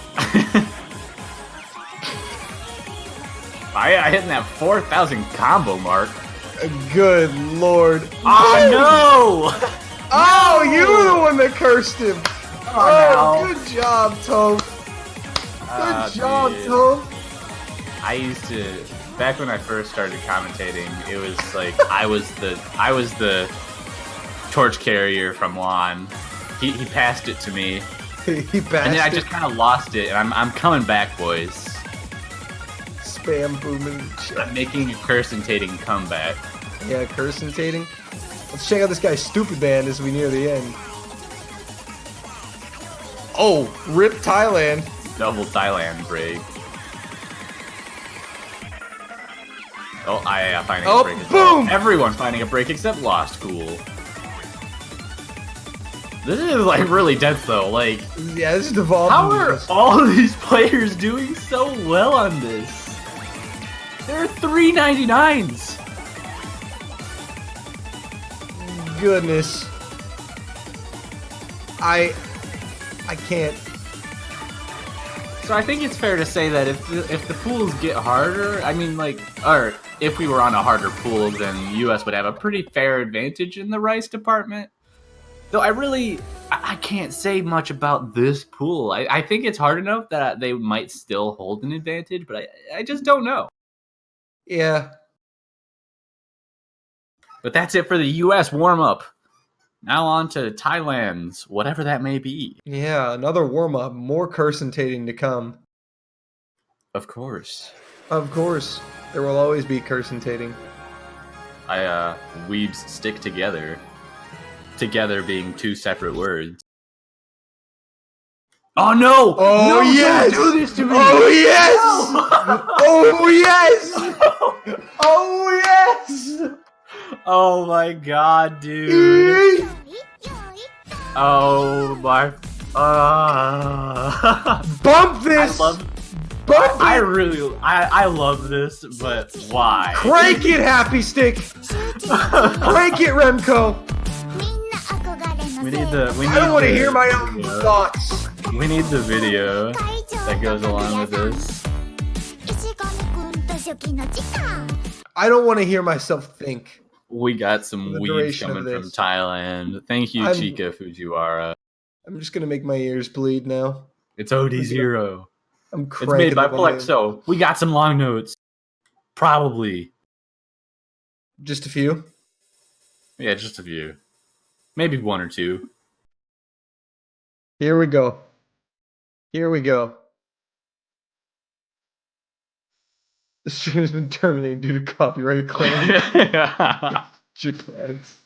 I hitting that 4,000 combo mark. Good lord. Oh no! Oh, you were the one that cursed him. Oh, no. good job, Toph. Ah, Good job, dude. Toph. I used to, back when I first started commentating, it was like I was the torch carrier from Juan. He passed it to me, He and then I passed just it. kind of lost it. And I'm coming back, boys. Spam booming. I'm making a curse-intating comeback. Yeah, curse-intating. Let's check out this guy's stupid band as we near the end. Oh, rip Thailand. Double Thailand break. Oh, I finding Oh, a break as well. boom! Everyone finding a break except Lost Cool. This is like really dense though. Like, Yeah, this is devolved. how into are this. all of these players doing so well on this? There are 399s. Goodness. I can't. So I think it's fair to say that if the pools get harder, I mean, like, or if we were on a harder pool, then US would have a pretty fair advantage in the rice department. Though I can't say much about this pool. I think it's hard enough that they might still hold an advantage, but I just don't know. Yeah. But that's it for the US warm-up. Now on to Thailand's, whatever that may be. Yeah, another warm-up. More curse-intating to come. Of course. Of course. There will always be curse-intating. Weebs stick together. Together being two separate words. Oh no! Oh, no, yes! Don't do this to me! Oh, yes! No! Oh, yes! Oh, yes! Oh my god, dude. Oh my. Bump this! Bump I it! really. I love this, but why? Crank it, Happy Stick! Crank it, Remco! We need the. We need I don't want to the hear my own video. thoughts. We need the video that goes along with this. I don't want to hear myself think. We got some The weeds duration of coming from this. Thailand. Thank you, I'm- Chica Fujiwara. I'm just gonna make my ears bleed now. It's OD0. I'm It's cranking made by the volume. Plexo. We got some long notes. Probably. Just a few. Yeah, just a few. Maybe one or two. Here we go. Here we go. The stream has been terminated due to copyright claim. Chickens.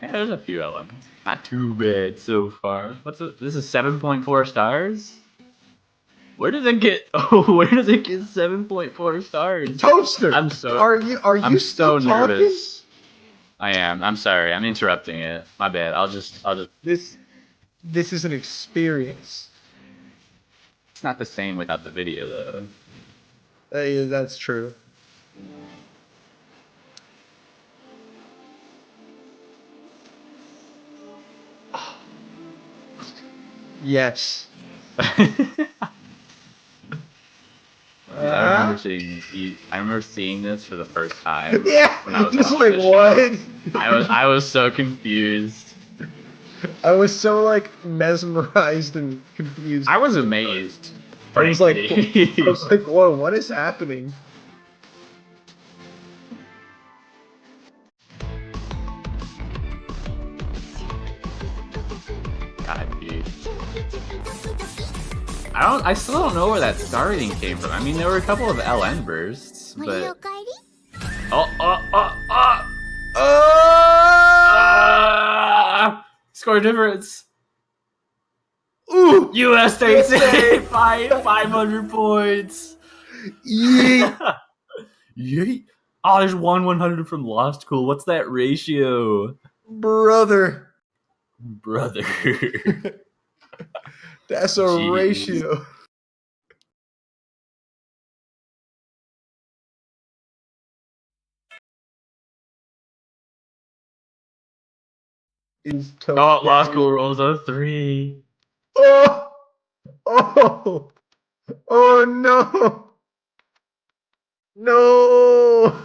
Yeah, there's a few elements. Not too bad so far. This is 7.4 stars? Where does it get 7.4 stars? Toaster! I'm so Are you I'm still so talking? nervous. I am. I'm sorry. I'm interrupting it. My bad. I'll just This is an experience. It's not the same without the video though. Yeah, that's true. Yes. I remember seeing this for the first time. Yeah. When I was Just watching like this. what? I was so confused. I was so like mesmerized and confused. I was amazed. I was like, frankly. whoa, what is happening? God, dude. I still don't know where that star rating came from. I mean, there were a couple of LN bursts, but score difference. Ooh, US takes it by 500 points. yeet. Yeet. Oh, there's 100 from Lost Cool. What's that ratio? Brother. Brother. That's a Jeez. ratio. Is Oh, Lost Cool rolls a 3. Oh! Oh! Oh no! No!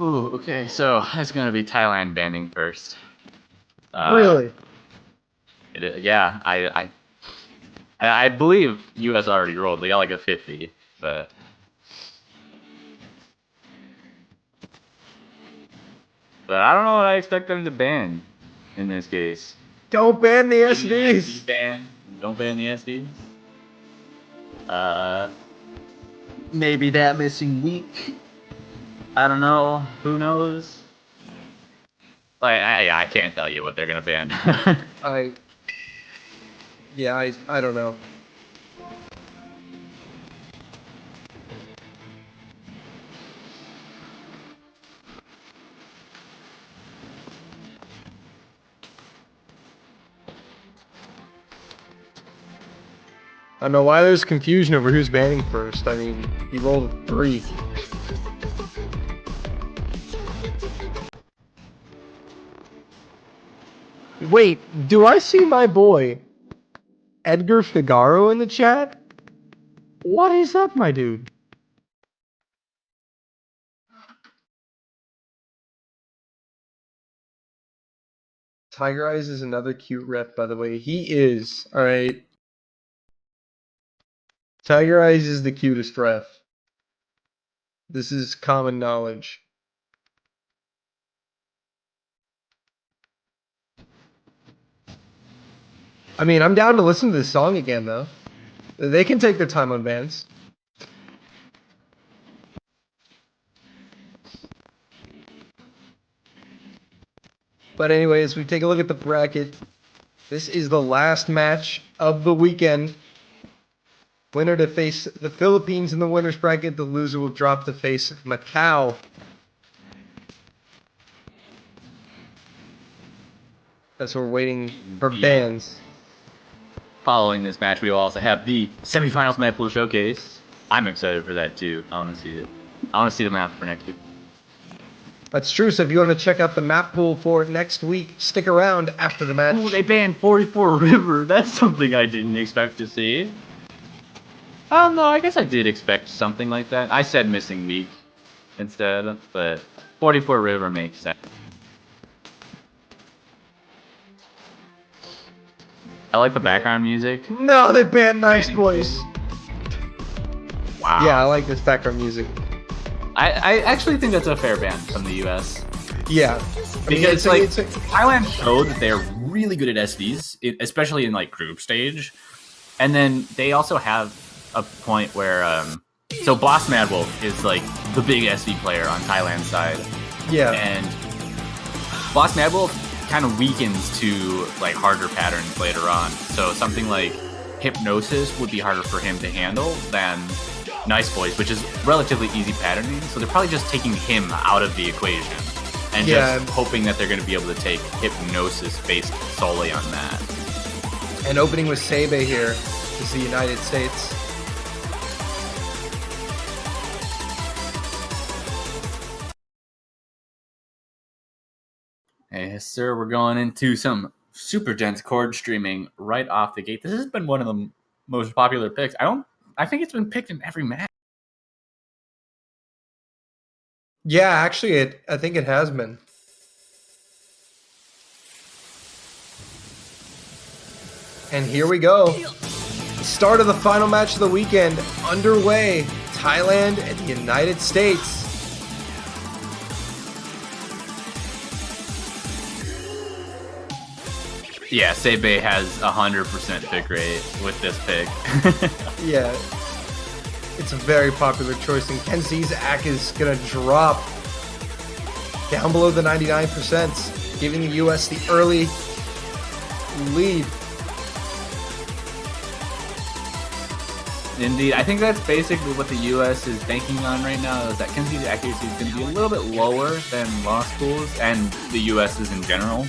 Ooh, okay, so it's gonna be Thailand banning first. Really? Yeah, I believe US already rolled. They got like a 50, but I don't know what I expect them to ban in this case. Don't ban the SDs! Don't ban the SDs. Maybe that missing week. I don't know. Who knows? Like, I can't tell you what they're gonna ban. I don't know. I don't know why there's confusion over who's banning first. I mean, he rolled a 3. Wait, do I see my boy Edgar Figaro in the chat? What is up, my dude? Tiger Eyes is another cute rep, by the way. He is, alright. Tiger Eyes is the cutest ref. This is common knowledge. I mean, I'm down to listen to this song again, though. They can take their time on bands. But anyways, we take a look at the bracket. This is the last match of the weekend. Winner to face the Philippines in the winner's bracket. The loser will drop to face Macau. That's what we're waiting for bands. following this match, we will also have the semifinals map pool showcase. I'm excited for that too. I want to see it. I want to see the map for next week. That's true. So if you want to check out the map pool for next week, stick around after the match. Oh, they banned 44 River. That's something I didn't expect to see. I don't know. I guess I did expect something like that. I said missing week instead, but 44 River makes sense. I like the background music. No, they banned Nice Boys. Wow. Yeah, I like this background music. I actually think that's a fair ban from the US. Yeah. Because Thailand showed that they're really good at SVs, especially in like group stage. And then they also have a point where so Boss Madwolf is like the big SV player on Thailand's side. Yeah. And Boss Madwolf kind of weakens to like harder patterns later on. So something like Hypnosis would be harder for him to handle than Nice Boys, which is relatively easy patterning. So they're probably just taking him out of the equation and just hoping that they're going to be able to take Hypnosis based solely on that. And opening with Sebe here is the United States. Hey, sir, we're going into some super dense chord streaming right off the gate. This has been one of the most popular picks. I think it's been picked in every match. Yeah, actually, I think it has been. And here we go. The start of the final match of the weekend underway. Thailand and the United States. Yeah, Sebe has 100% pick rate with this pick. Yeah. It's a very popular choice, and Kenzie's Ak is going to drop down below the 99%, giving the US the early lead. Indeed, I think that's basically what the US is banking on right now, is that Kenzie's accuracy is going to be a little bit lower than Law School's and the US's in general.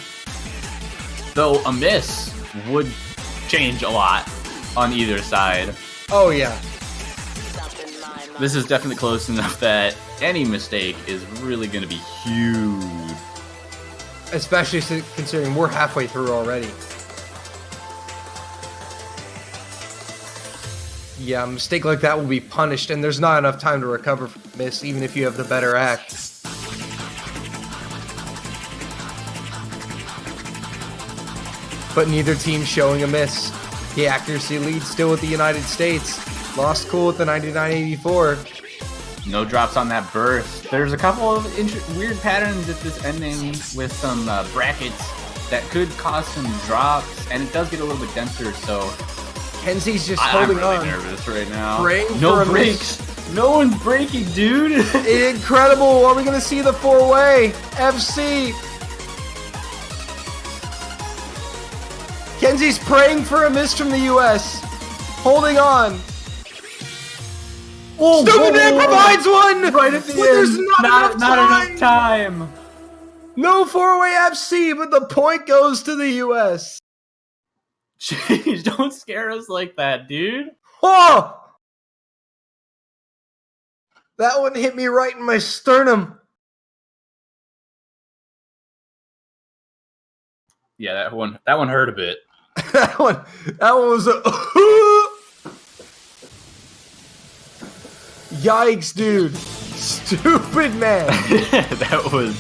Though a miss would change a lot on either side. Oh, yeah. This is definitely close enough that any mistake is really going to be huge. Especially considering we're halfway through already. Yeah, a mistake like that will be punished, and there's not enough time to recover from a miss, even if you have the better act. But neither team showing a miss. The accuracy lead still with the United States. Lost cool with the 9984. No drops on that burst. There's a couple of weird patterns at this ending with some brackets that could cause some drops, and it does get a little bit denser, so Kenzie's just holding on. I'm really nervous right now. No breaks. No one's breaking, dude. Incredible. Are we going to see the four-way? FC. Kenzie's praying for a miss from the US. Holding on. Oh, Stupid Man provides one! Right at the end. There's not enough time. No four-way FC, but the point goes to the US. Jeez, don't scare us like that, dude. Oh! That one hit me right in my sternum. Yeah, that one hurt a bit. that one was a Yikes, dude. Stupid man. That was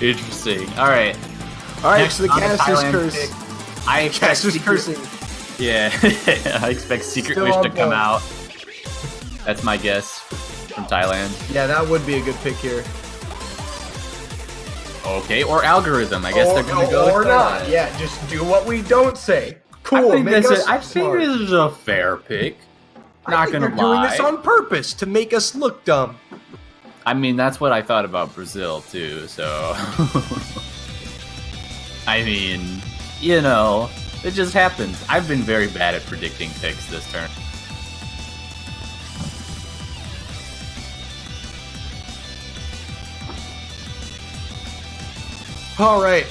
interesting. All right, so the caster's curse. Pick, I expect caster's cursing. Yeah, I expect Secret Wish to come out. That's my guess from Thailand. Yeah, that would be a good pick here. Okay, or Algorithm. I guess they're gonna go or with not. that. Yeah, just do what we don't say. Cool. I think this is a fair pick. Not gonna lie. Doing this on purpose to make us look dumb. I mean, that's what I thought about Brazil too. So, I mean, you know, it just happens. I've been very bad at predicting picks this turn. All right.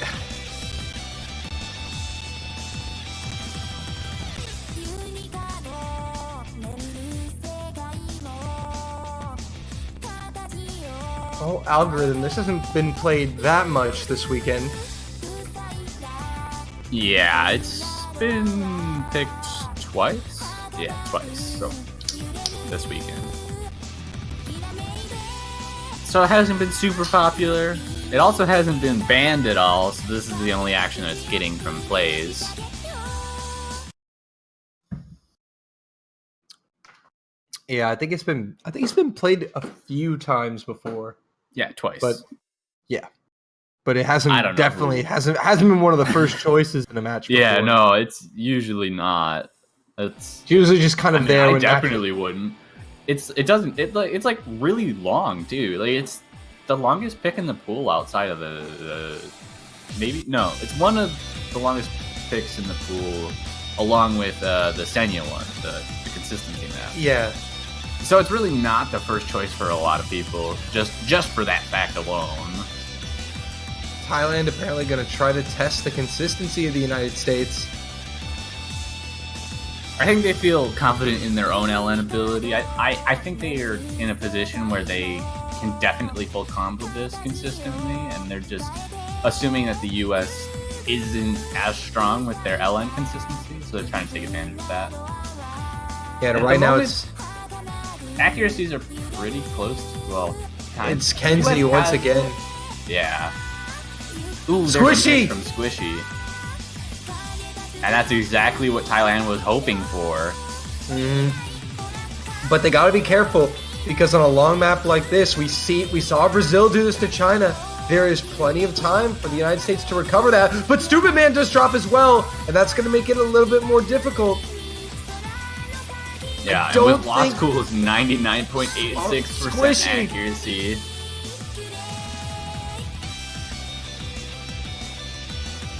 Oh, algorithm. This hasn't been played that much this weekend. Yeah, it's been picked twice. Yeah, twice. So this weekend. So it hasn't been super popular. It also hasn't been banned at all, so this is the only action that it's getting from plays. Yeah, I think it's been played a few times before. Yeah, twice. But yeah. But it hasn't I don't know definitely who- hasn't been one of the first choices in a match before. Yeah, no, it's usually not. It's usually just kind of there I when definitely wouldn't. It's like really long too. Like it's the longest pick in the pool outside of the maybe no, it's one of the longest picks in the pool, along with the Senya one, the consistency map. Yeah. So it's really not the first choice for a lot of people, just for that fact alone. Thailand apparently going to try to test the consistency of the United States. I think they feel confident in their own LN ability. I think they are in a position where they can definitely full combo this consistently, and they're just assuming that the US isn't as strong with their LN consistency, so they're trying to take advantage of that. Yeah, At right the now moment, accuracies are pretty close to, well, kind it's Kenzie US once has- again. Yeah. Ooh, there's Squishy! a hit from Squishy. And that's exactly what Thailand was hoping for. But they got to be careful because on a long map like this, we saw Brazil do this to China. There is plenty of time for the United States to recover that. But Stupid Man does drop as well, and that's going to make it a little bit more difficult. Yeah, and don't with Lost think- Cool's 99.86% Squishy. accuracy.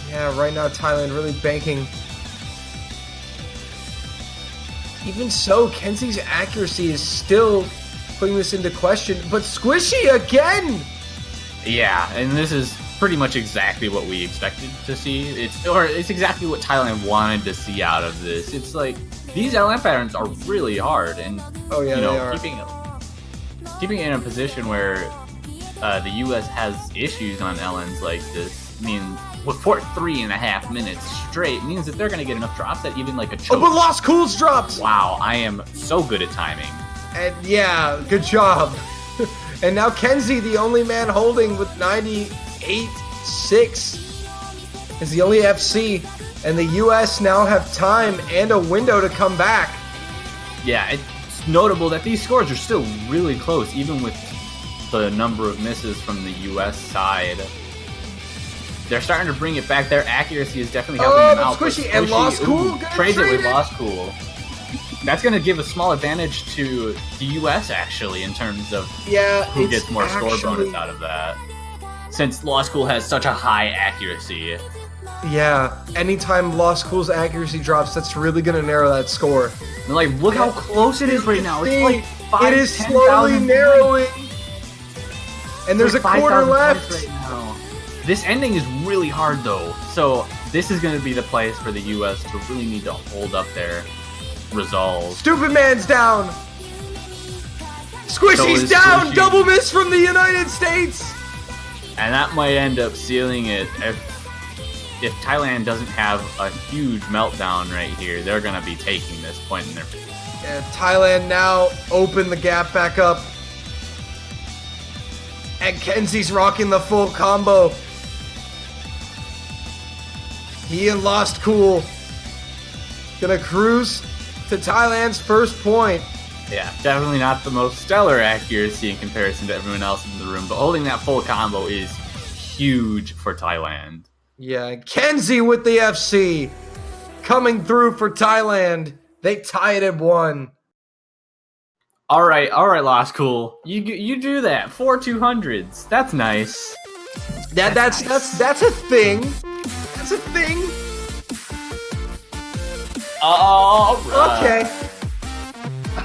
Yeah, right now Thailand really banking. Even so, Kenzie's accuracy is still putting this into question. But Squishy again! Yeah, and this is pretty much exactly what we expected to see. It's exactly what Thailand wanted to see out of this. It's like these LM patterns are really hard, and Oh yeah, you know, they are. keeping it in a position where the U.S. has issues on LNs like this means for 3.5 minutes straight means that they're going to get enough drops that even like a Oh, choke. but Lost Cool's dropped! Wow, I am so good at timing. And yeah, good job. And now Kenzie, the only man holding with 98.6, is the only FC. And the US now have time and a window to come back. Yeah, it's notable that these scores are still really close, even with the number of misses from the U.S. side. They're starting to bring it back. Their accuracy is definitely helping them out. but Squishy and Lost Cool gonna trades it trade with Lost Cool. That's going to give a small advantage to the U.S. actually in terms of Yeah, who it's gets more score actually- bonus out of that. Since Lost Cool has such a high accuracy. Yeah, anytime Lost Cool's accuracy drops, that's really going to narrow that score. And like, look how close it is right now. It's like 5, it is 10,000 slowly points. narrowing. And there's a Like quarter 5,000 left. points right now. This ending is really hard though, so this is going to be the place for the U.S. to really need to hold up their resolve. Stupid Man's down. Squishy's is down. Squishy. Double miss from the United States. And that might end up sealing it if Thailand doesn't have a huge meltdown right here. They're going to be taking this point in their... And Thailand now open the gap back up. And Kenzie's rocking the full combo. He and Lost Cool gonna cruise to Thailand's first point. Yeah, definitely not the most stellar accuracy in comparison to everyone else in the room, but holding that full combo is huge for Thailand. Yeah, Kenzie with the FC coming through for Thailand. They tie it at 1. All right, Lost Cool. You do that. 4 200s. That's nice. That's a thing. That's a thing. All right. Okay.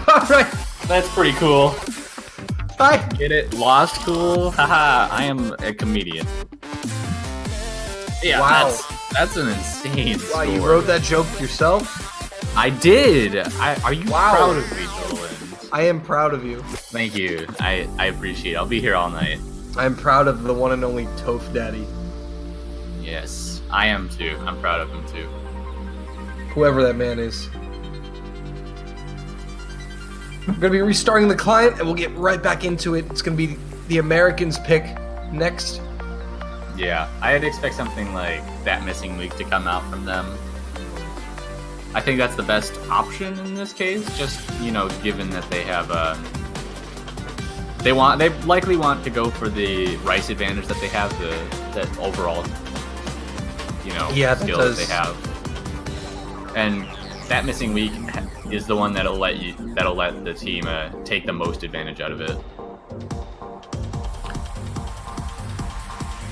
All right. That's pretty cool. Bye. Get it? Lost Cool? Haha, I am a comedian. Yeah, Wow. that's an insane Wow, you score. wrote that joke yourself? I did. Are you Wow. proud of me, Dolan? I am proud of you. Thank you. I appreciate it. I'll be here all night. I'm proud of the one and only Toph Daddy. Yes, I am too. I'm proud of him too. Whoever that man is. We're going to be restarting the client, and we'll get right back into it. It's going to be the Americans pick next. Yeah, I'd expect something like that missing week to come out from them. I think that's the best option in this case, just, you know, given that they have they likely want to go for the rice advantage that they have, that overall, you know, skill that they have. And that missing week is the one that'll let the team take the most advantage out of it.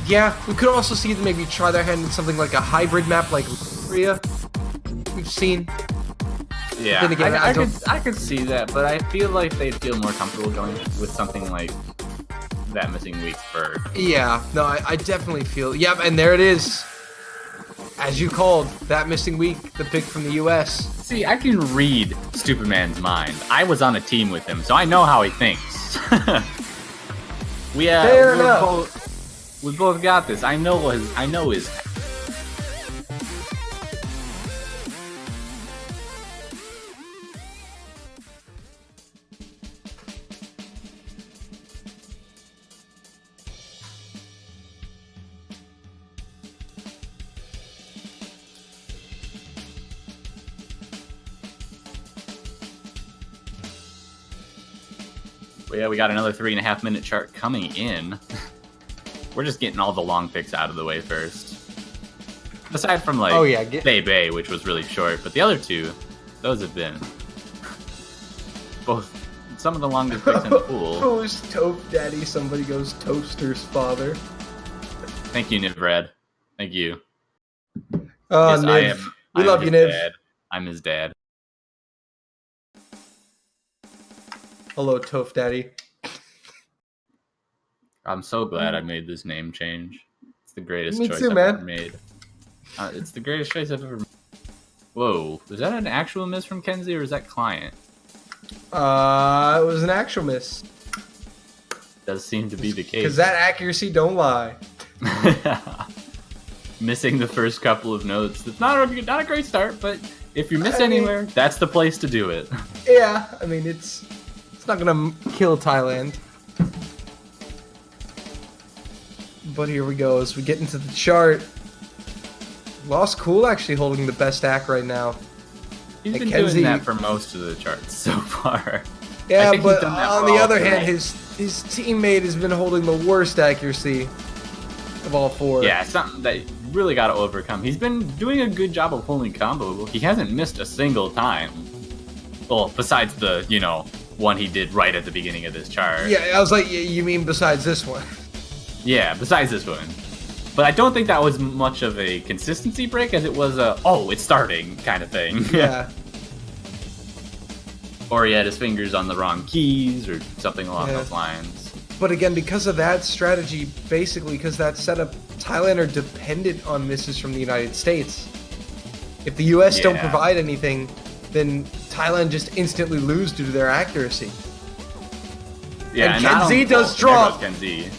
Yeah, we could also see them maybe try their hand in something like a hybrid map like Korea. We've seen. Yeah, then again, I could see that, but I feel like they'd feel more comfortable going with something like that missing week first. Yeah, no, I definitely feel. Yep, and there it is. As you called, that missing week, the pick from the US. See, I can read Stupid Man's mind. I was on a team with him, so I know how he thinks. Fair enough. We both got this. I know his. Well, yeah, we got another 3.5 minute chart coming in. We're just getting all the long picks out of the way first. Aside from, like, Bay, which was really short, but the other two, those have been both some of the longest picks in the pool. Who's Toph Daddy? Somebody goes Toaster's father. Thank you, Nivrad. Thank you. Oh, yes, Niv. We love you, Niv. Dad. I'm his dad. Hello, Toph Daddy. I'm so glad I made this name change. It's the greatest choice too, I've man. ever made. It's the greatest choice I've ever made. Whoa, was that an actual miss from Kenzie, or is that client? It was an actual miss. Does seem to be the case. Because that accuracy don't lie. Missing the first couple of notes. It's not a great start, but if you miss anywhere, that's the place to do it. Yeah, I mean, it's not gonna kill Thailand. But here we go as we get into the chart. Lost Cool actually holding the best act right now. He's been doing that for most of the charts so far. Yeah, but on the other hand, his teammate has been holding the worst accuracy of all four. Yeah, something that you really got to overcome. He's been doing a good job of holding combo. He hasn't missed a single time. Well, besides the, one he did right at the beginning of this chart. Yeah, I was like, you mean besides this one? Yeah, besides this one. But I don't think that was much of a consistency break as it was a, it's starting kind of thing. Yeah. Or he had his fingers on the wrong keys or something along those lines. But again, because of that strategy, basically, because that setup, Thailand are dependent on misses from the United States. If the US don't provide anything, then Thailand just instantly lose due to their accuracy. Yeah, and Kenzie does drop. Kenzie.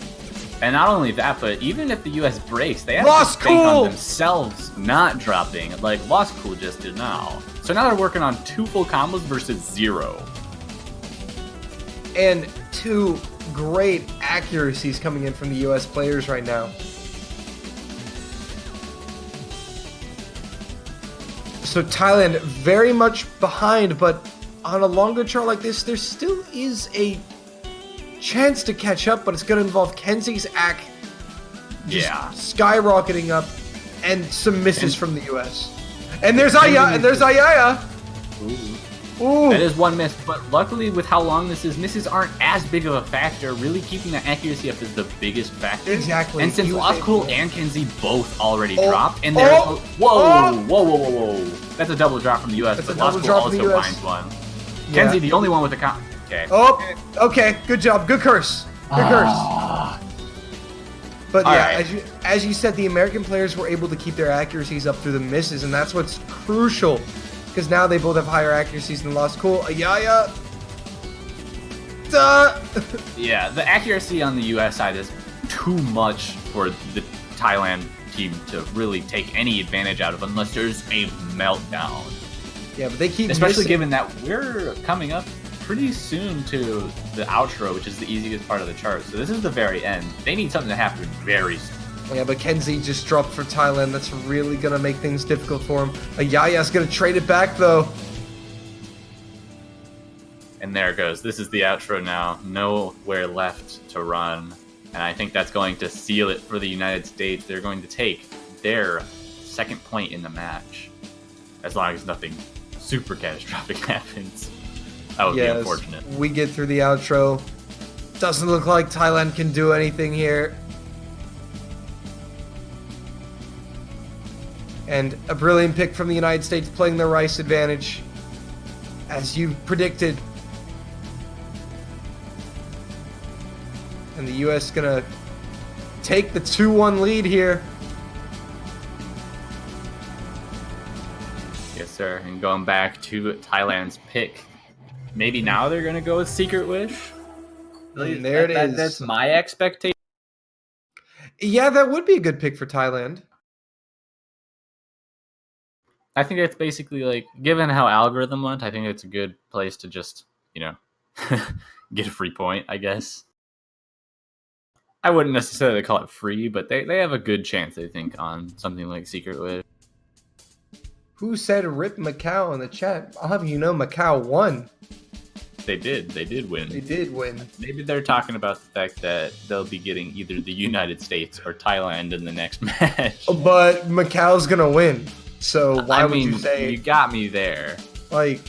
And not only that, but even if the US breaks, they have Lost to bank Cool! on themselves not dropping, like Lost Cool just did now. So now they're working on 2 full combos versus 0. And 2 great accuracies coming in from the US players right now. So Thailand very much behind, but on a longer chart like this, there still is a chance to catch up, but it's going to involve Kenzie's act just skyrocketing up and some misses from the US. And there's Aya, and there's Ayaya. Ooh. That is one miss, but luckily with how long this is, misses aren't as big of a factor. Really keeping the accuracy up is the biggest factor. Exactly. And since Lost Cool and Kenzie both already dropped, and there's whoa. That's a double drop from the US, but Lost Cool also finds one. Yeah. Kenzie, the only one with a Okay. Oh, okay. Good job. Good curse. Good curse. But yeah, as you said, the American players were able to keep their accuracies up through the misses, and that's what's crucial. Because now they both have higher accuracies than Lost Cool. Ayaya. Duh. Yeah, the accuracy on the US side is too much for the Thailand team to really take any advantage out of unless there's a meltdown. Yeah, but they keep Especially missing. given that we're coming up pretty soon to the outro, which is the easiest part of the chart. So this is the very end. They need something to happen very soon. Yeah, but Kenzie just dropped for Thailand. That's really going to make things difficult for him. Ayaya's going to trade it back, though. And there it goes. This is the outro now. Nowhere left to run. And I think that's going to seal it for the United States. They're going to take their second point in the match. As long as nothing super catastrophic happens. That would be unfortunate. We get through the outro. Doesn't look like Thailand can do anything here. And a brilliant pick from the United States playing their rice advantage. As you predicted. And the U.S. gonna take the 2-1 lead here. Yes, sir. And going back to Thailand's pick. Maybe now they're going to go with Secret Wish. And there it is. That's my expectation. Yeah, that would be a good pick for Thailand. I think it's basically like, given how algorithm went, I think it's a good place to just, get a free point, I guess. I wouldn't necessarily call it free, but they have a good chance, I think, on something like Secret Wish. Who said rip Macau in the chat? I'll have you know Macau won. They did win. They did win. Maybe they're talking about the fact that they'll be getting either the United States or Thailand in the next match. But Macau's gonna win. So why would you say... You got me there. Like,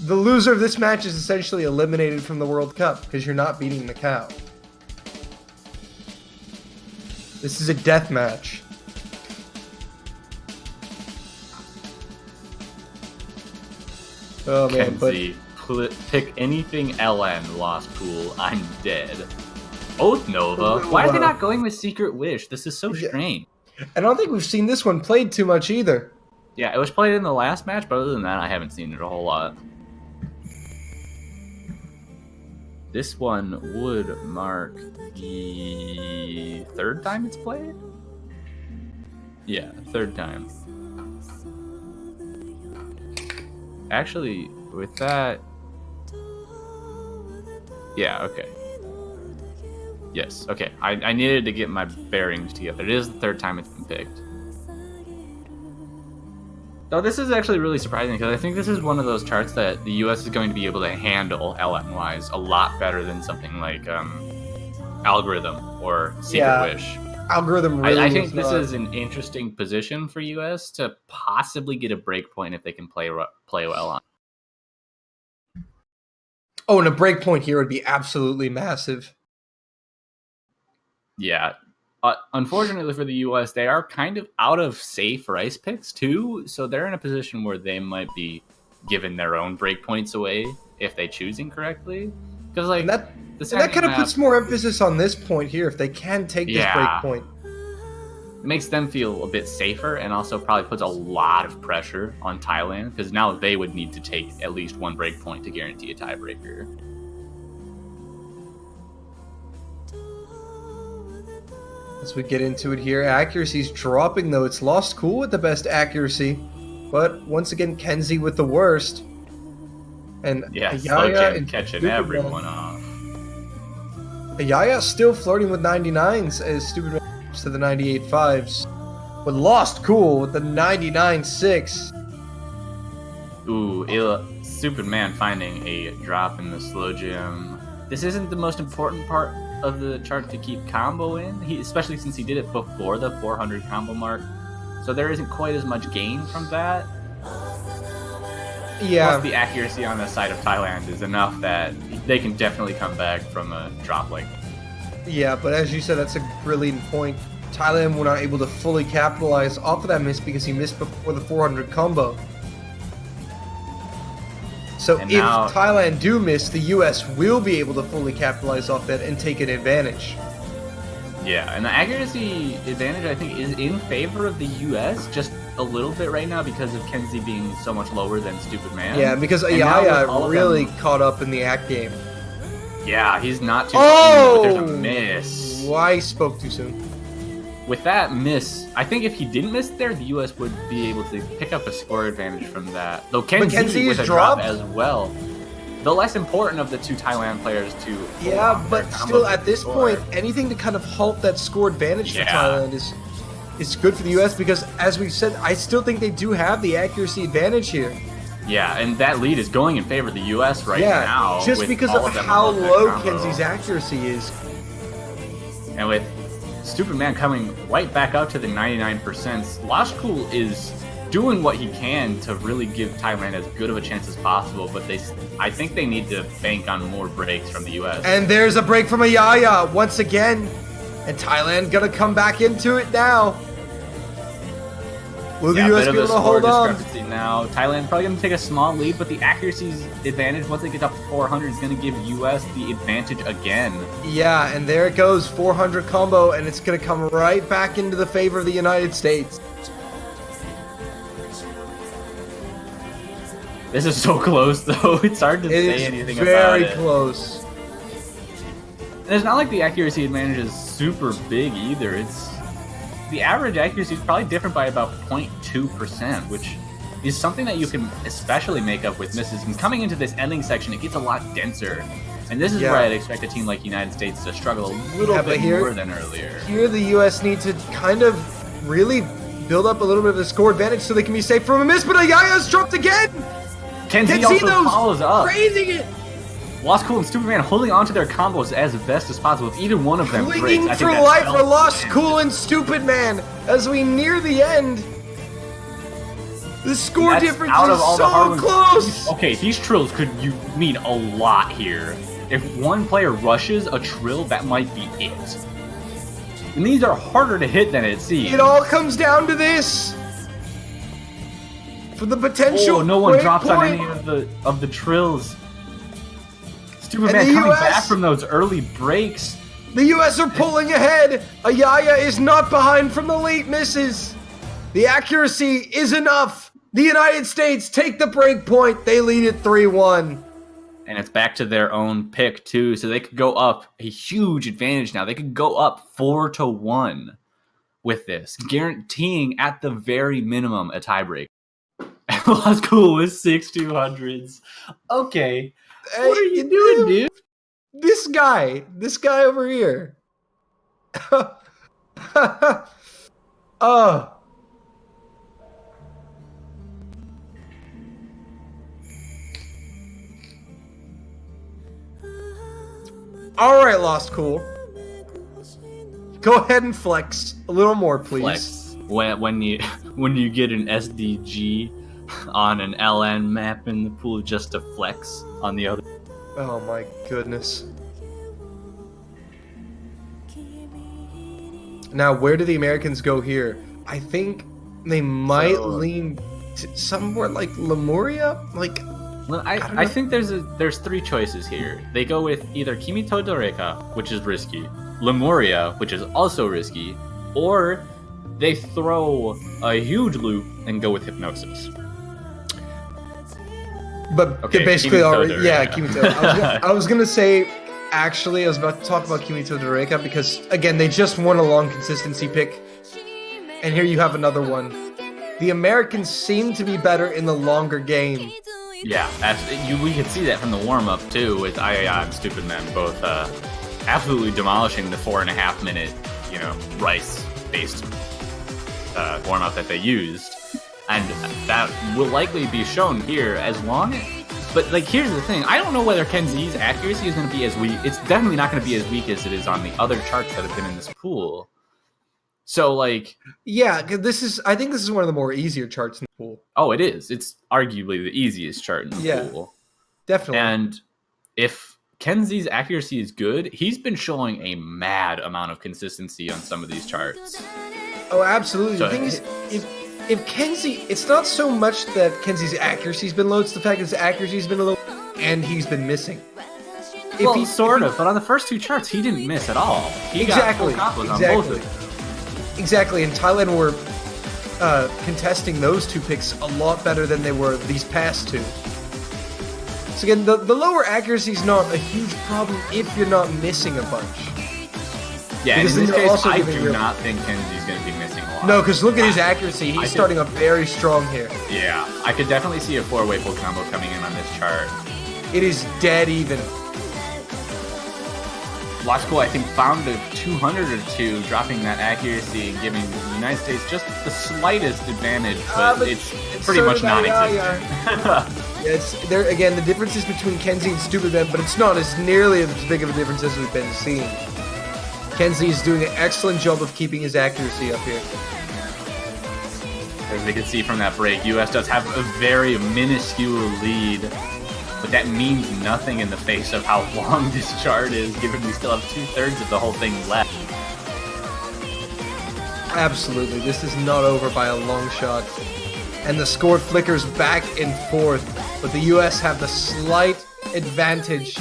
the loser of this match is essentially eliminated from the World Cup because you're not beating Macau. This is a death match. Oh man, Kenzie, pick anything LN, Lost Pool, I'm dead. Oath Nova? Why are they not going with Secret Wish? This is so strange. I don't think we've seen this one played too much either. Yeah, it was played in the last match, but other than that, I haven't seen it a whole lot. This one would mark the third time it's played? Yeah, third time. Actually, with that... Yeah, okay. Yes, okay. I needed to get my bearings together. It is the third time it's been picked. So this is actually really surprising because I think this is one of those charts that the US is going to be able to handle LN-wise a lot better than something like Algorithm or Secret Wish. Algorithm really I think this is an interesting position for US to possibly get a break point if they can play well on. Oh, and a break point here would be absolutely massive. Yeah. Unfortunately for the U.S., they are kind of out of safe rice picks, too. So they're in a position where they might be giving their own breakpoints away if they choose incorrectly. Because, like, that kind of puts more emphasis on this point here if they can take this breakpoint. It makes them feel a bit safer and also probably puts a lot of pressure on Thailand because now they would need to take at least one breakpoint to guarantee a tiebreaker. As we get into it here, accuracy's dropping though. It's Lost Cool with the best accuracy, but once again Kenzie with the worst. And Ayaya and catching everyone off. Ayaya still flirting with 99s as Stupid Man moves to the 98.5s. With Lost Cool with the 99.6. Ooh, Stupid Man finding a drop in the slow gem. This isn't the most important part of the chart to keep combo in, especially since he did it before the 400 combo mark. So there isn't quite as much gain from that. Yeah. Plus the accuracy on the side of Thailand is enough that they can definitely come back from a drop like this. Yeah, but as you said, that's a brilliant point. Thailand were not able to fully capitalize off of that miss because he missed before the 400 combo. So if Thailand do miss, the US will be able to fully capitalize off that and take an advantage. Yeah, and the accuracy advantage, I think, is in favor of the US just a little bit right now because of Kenzie being so much lower than Stupid Man. Yeah, because Ayaya really caught up in the act game. Yeah, he's not too clean, but there's a miss. Oh, I spoke too soon. with that miss, I think if he didn't miss there, the U.S. would be able to pick up a score advantage from that. Though Kenzie with a drop as well. The less important of the two Thailand players to yeah, but still at this point, anything to kind of halt that score advantage for Thailand is good for the U.S. because, as we've said, I still think they do have the accuracy advantage here. Yeah, and that lead is going in favor of the U.S. right now. Just because of how low Kenzie's accuracy is. And with Stupid Man coming right back up to the 99%, Lost Cool is doing what he can to really give Thailand as good of a chance as possible, but I think they need to bank on more breaks from the U.S. And there's a break from Ayaya once again, and Thailand gonna come back into it now. Will the U.S. be able to hold on? Now, Thailand probably going to take a small lead, but the accuracy advantage, once they get up to 400, is going to give U.S. the advantage again. Yeah, and there it goes, 400 combo, and it's going to come right back into the favor of the United States. This is so close, though. It's hard to say anything about it. Very close. And it's not like the accuracy advantage is super big either. The average accuracy is probably different by about 0.2%, which is something that you can especially make up with misses. And coming into this ending section, it gets a lot denser. And this is where I'd expect a team like United States to struggle a little bit more than earlier. Here, the U.S. needs to kind of really build up a little bit of a score advantage so they can be safe from a miss, but Ayaya's dropped again! Kenzie also follows up. Raising it! Lost Cool and Stupid Man holding onto their combos as best as possible. If either one of them breaks, clinging for life for Lost Cool and Stupid Man as we near the end. The score difference is so close! Okay, these trills could mean a lot here. If one player rushes a trill, that might be it. And these are harder to hit than it seems. It all comes down to this. For the potential. Oh, no one drops on any of the trills. Stupid Man coming back from those early breaks. The U.S. are pulling ahead. Ayaya is not behind from the late misses. The accuracy is enough. The United States take the break point. They lead it 3-1. And it's back to their own pick, too. So they could go up a huge advantage now. They could go up 4-1 with this, guaranteeing at the very minimum a tiebreak. Lost Cool with 6-200s. Okay. Hey, what are you doing, dude? This guy over here. Oh. All right, Lost Cool. Go ahead and flex a little more, please. Flex. When you get an SDG on an LN map in the pool, just to flex on the other. Oh my goodness. Now, where do the Americans go here? I think they might lean to somewhere like Lemuria. Well, I think there's three choices here. They go with either Kimito Doreka, which is risky, Lemuria, which is also risky, or they throw a huge loop and go with Hypnosis. But okay, basically, Kimito. I was gonna say, actually, I was about to talk about Kimito Doreka because, again, they just won a long consistency pick, and here you have another one. The Americans seem to be better in the longer game. Yeah, we could see that from the warm-up, too, with Ayaya and Stupid Man both absolutely demolishing the 4.5 minute, rice-based warm-up that they used. And that will likely be shown here as long as... But, here's the thing. I don't know whether Kenzie's accuracy is going to be as weak. It's definitely not going to be as weak as it is on the other charts that have been in this pool. So, Yeah, I think this is one of the more easier charts in the pool. Oh, it is. It's arguably the easiest chart in the pool. Definitely. And if Kenzie's accuracy is good, he's been showing a mad amount of consistency on some of these charts. Oh, absolutely. The thing is, if Kenzie, it's not so much that Kenzie's accuracy's been low, it's the fact that his accuracy's been low and he's been missing. But on the first two charts, he didn't miss at all. He got full combos on both of them. Exactly, and Thailand were contesting those two picks a lot better than they were these past two. So again, the lower accuracy is not a huge problem if you're not missing a bunch. Yeah, and Because in this then they're case, also I giving do real- not think Kenzie's going to be missing a lot. No, because look at his accuracy. I He's could- starting up very strong here. Yeah, I could definitely see a 4-way full combo coming in on this chart. It is dead even. Logical, I think, found a 200 or 2, dropping that accuracy and giving the United States just the slightest advantage, but it's pretty so much did I, non-existent. Yeah, it's there again. The difference is between Kenzie and Stupid Ben, but it's not as nearly as big of a difference as we've been seeing. Kenzie is doing an excellent job of keeping his accuracy up here. As we can see from that break, US does have a very minuscule lead, but that means nothing in the face of how long this chart is, given we still have 2/3 of the whole thing left. Absolutely, this is not over by a long shot. And the score flickers back and forth, but the US have the slight advantage.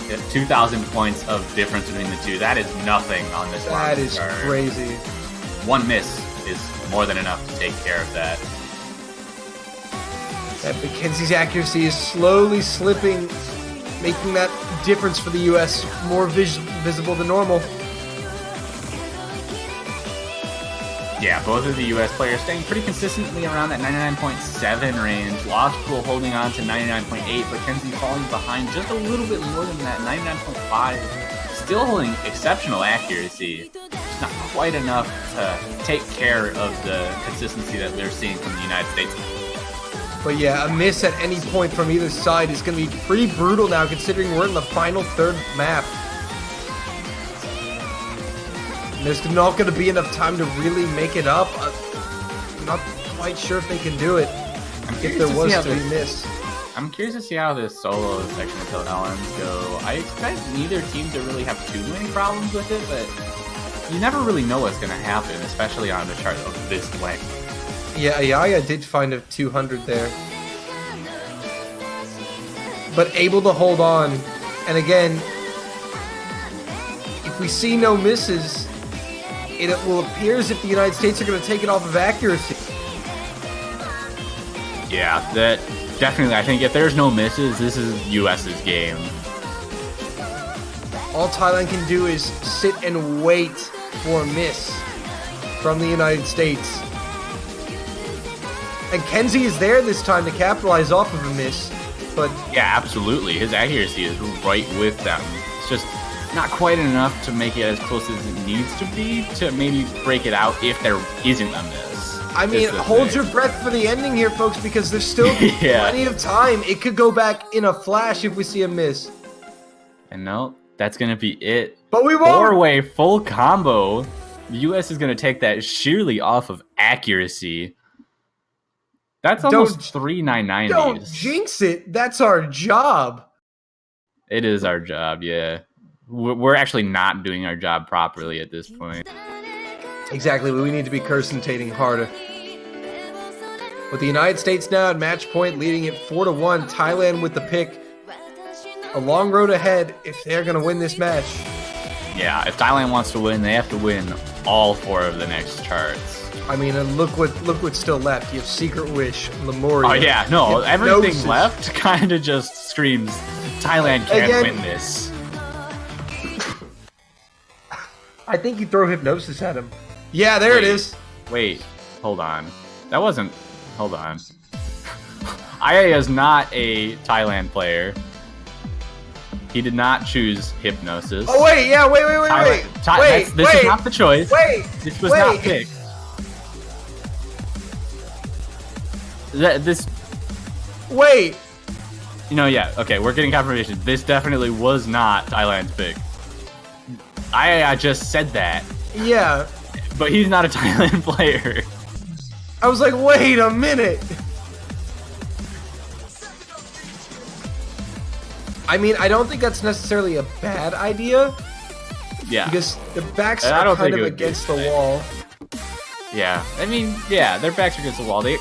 Yeah, 2,000 points of difference between the two. That is nothing on this That long is chart. crazy. One miss is more than enough to take care of that. And Mackenzie's accuracy is slowly slipping, making that difference for the US more visible than normal. Yeah, both of the US players staying pretty consistently around that 99.7 range. Logical holding on to 99.8, but Kenzie falling behind just a little bit more than that, 99.5. Still holding exceptional accuracy. Just not quite enough to take care of the consistency that we're seeing from the United States. But yeah, a miss at any point from either side is going to be pretty brutal now, considering we're in the final third map. And there's not going to be enough time to really make it up. I'm not quite sure if they can do it if there was to be missed. I'm curious to see how this solo section of LMs go. I expect neither team to really have too many problems with it, but you never really know what's going to happen, especially on a chart of this length. Yeah, Ayaya did find a 200 there. But able to hold on. And again, if we see no misses, it will appear as if the United States are going to take it off of accuracy. Yeah, that definitely. I think if there's no misses, this is US's game. All Thailand can do is sit and wait for a miss from the United States. And Kenzie is there this time to capitalize off of a miss, but Yeah, absolutely. His accuracy is right with them. It's just not quite enough to make it as close as it needs to be to maybe break it out if there isn't a miss. I mean, hold your breath for the ending here, folks, because there's still plenty of time. It could go back in a flash if we see a miss. And no, that's going to be it. But we won't! 4-way full combo. The US is going to take that sheerly off of accuracy. That's almost 3 990s. Don't jinx it. That's our job. It is our job, yeah. We're actually not doing our job properly at this point. Exactly, but we need to be curse-tating harder. With the United States now at match point, leading it 4-1. Thailand with the pick. A long road ahead if they're going to win this match. Yeah, if Thailand wants to win, they have to win all 4 of the next charts. I mean, and look what's still left. You have Secret Wish, Lemuria. Oh yeah, no, everything Hypnosis. left kind of just screams Thailand can't win this. I think you throw Hypnosis at him. Yeah, there it is. Wait, hold on. That wasn't... Hold on. Aya is not a Thailand player. He did not choose Hypnosis. Oh wait, yeah, wait. This is not the choice. Wait, This was not picked. Wait. You know, yeah, okay, we're getting confirmation. This definitely was not Thailand's pick. I just said that, Yeah. but he's not a Thailand player. I was like, wait a minute. I mean, I don't think that's necessarily a bad idea. Yeah. Because the backs I are don't kind think of it would be against the bad. wall. Yeah. I mean, yeah, their backs are against the wall. They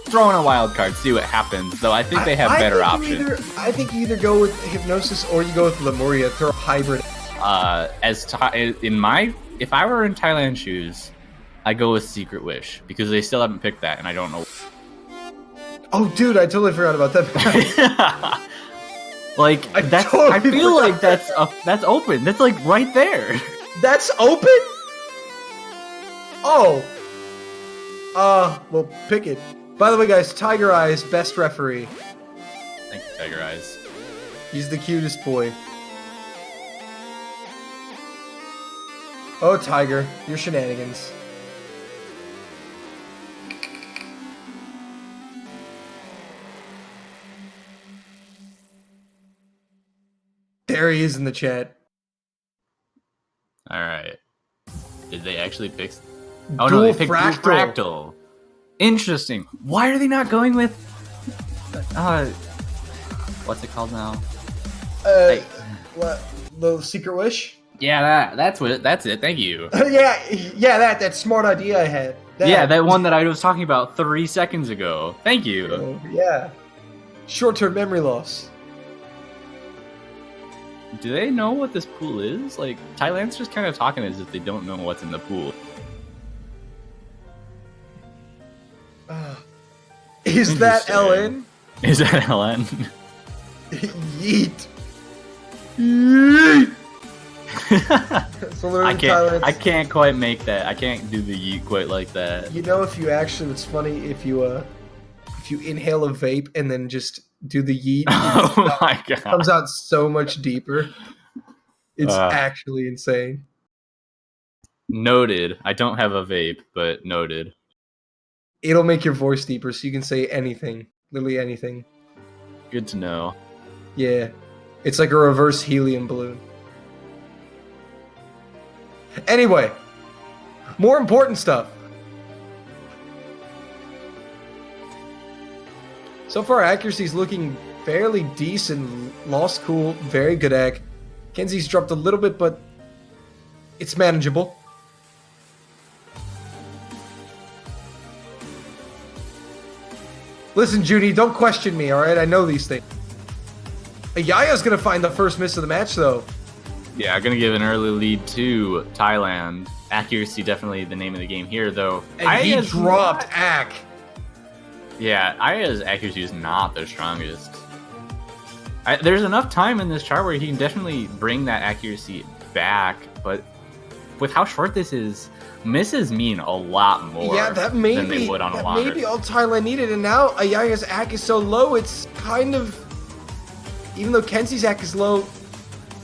throw in a wild card, see what happens. Though I think they have better options. I think you either go with Hypnosis or you go with Lemuria. Throw a hybrid. If I were in Thailand shoes, I go with Secret Wish because they still haven't picked that, and I don't know. Oh, dude, I totally forgot about that. Like I that's. totally I feel forgot. like that's open. That's like right there. That's open? Oh. Well, pick it. By the way, guys, Tiger Eyes, best referee. Thank you, Tiger Eyes. He's the cutest boy. Oh, Tiger, your shenanigans. There he is in the chat. All right. Did they actually pick? Oh Dual no, they picked fractal. Dual Fractal. Interesting. Why are they not going with? What's it called now? Like- What? The Secret Wish? Yeah, that's what. That's it. Thank you. yeah, that smart idea I had. Yeah, that one that I was talking about 3 seconds ago. Thank you. Yeah. Short-term memory loss. Do they know what this pool is? Like, Thailand's just kind of talking as if they don't know what's in the pool. Is that Interesting. LN? Is that LN? Yeet. Yeet. So I learn can't. Thailand. I can't quite make that. I can't do the yeet quite like that. You know, if you actually, it's funny if you inhale a vape and then just do the yeet. Oh my It god! comes out so much deeper. It's Uh. actually insane. Noted. I don't have a vape, but noted. It'll make your voice deeper, so you can say anything, literally anything. Good to know. Yeah, it's like a reverse helium balloon. Anyway, more important stuff. So far, accuracy's looking fairly decent. Lost cool, very good ac. Kenzie's dropped a little bit, but it's manageable. Listen, Judy, don't question me, alright? I know these things. Ayaya's gonna find the first miss of the match, though. Yeah, I'm gonna give an early lead to Thailand. Accuracy definitely the name of the game here, though. And he Aya's dropped not- Ak. Yeah, Aya's accuracy is not the strongest. There's enough time in this chart where he can definitely bring that accuracy back, but with how short this is, misses mean a lot more Yeah, that may than be they would on a that longer. may be all Thailand needed, and now Ayaya's Ak is so low, it's kind of... Even though Kenzie's Ak is low,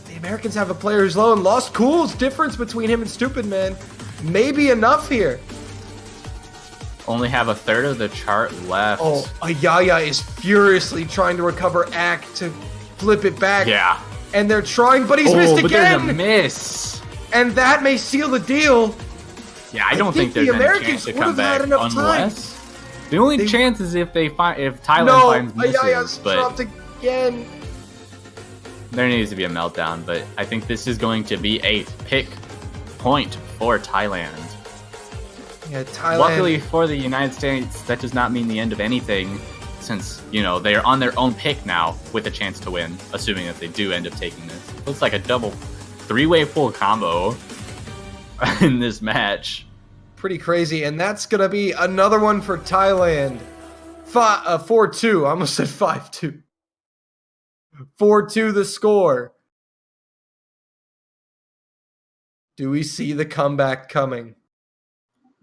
the Americans have a player who's low, and Lost Cool's difference between him and Stupid Man may be enough here. Only have a third of the chart left. Oh, Ayaya is furiously trying to recover Ak to flip it back. Yeah. And they're trying, but he's Oh, missed but there's a again! miss. And that may seal the deal. Yeah, I don't think think there's the any Americans chance to would've come back had enough time. unless the only They- chance is if Thailand No, finds misses, Ayaya's but dropped again. there needs to be a meltdown. But I think this is going to be a pick point for Thailand. Yeah, Thailand. Luckily for the United States, that does not mean the end of anything, since they are on their own pick now with a chance to win, assuming that they do end up taking this. Looks like a double three-way pull combo in this match. Pretty crazy, and that's gonna be another one for Thailand. 4-2. I almost said 5-2. 4-2 the score. Do we see the comeback coming?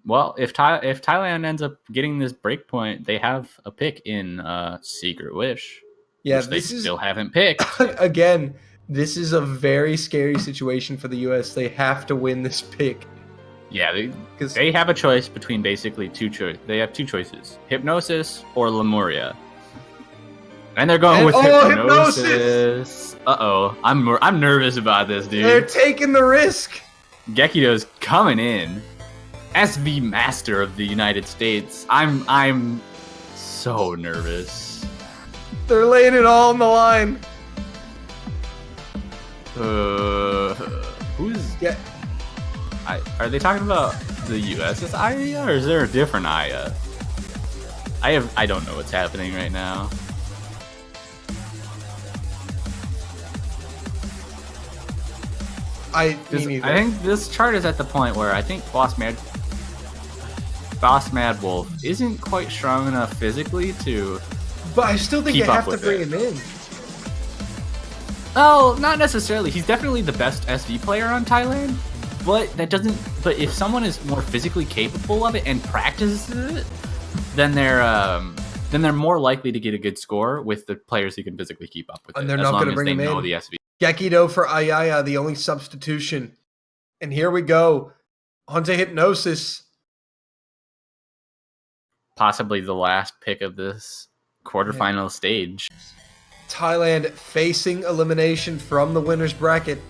Well, if Thailand ends up getting this break point, they have a pick in Secret Wish, Yeah, which they this is still haven't picked. again. This is a very scary situation for the U.S. They have to win this pick. Yeah, Because they have a choice between basically They have two choices: Hypnosis or Lemuria. And they're going with Hypnosis. Uh-oh. I'm nervous about this, dude. they're taking the risk. Gekido's coming in as the master of the United States. I'm so nervous. They're laying it all on the line. Who's... Yeah. Are they talking about the US's Aya, or is there a different Aya? I don't know what's happening right now. Me 'Cause neither. I think this chart is at the point where I think Boss Mad Wolf isn't quite strong enough physically to... But I still think Keep you up have to with bring it. him in. Oh, not necessarily. He's definitely the best SV player on Thailand, but that doesn't. But if someone is more physically capable of it and practices it, then they're more likely to get a good score with the players who can physically keep up with it. And they're not going to bring him in. The SV. Gekido for Ayaya, the only substitution. And here we go. Hunter Hypnosis. Possibly the last pick of this quarterfinal stage. Thailand facing elimination from the winner's bracket.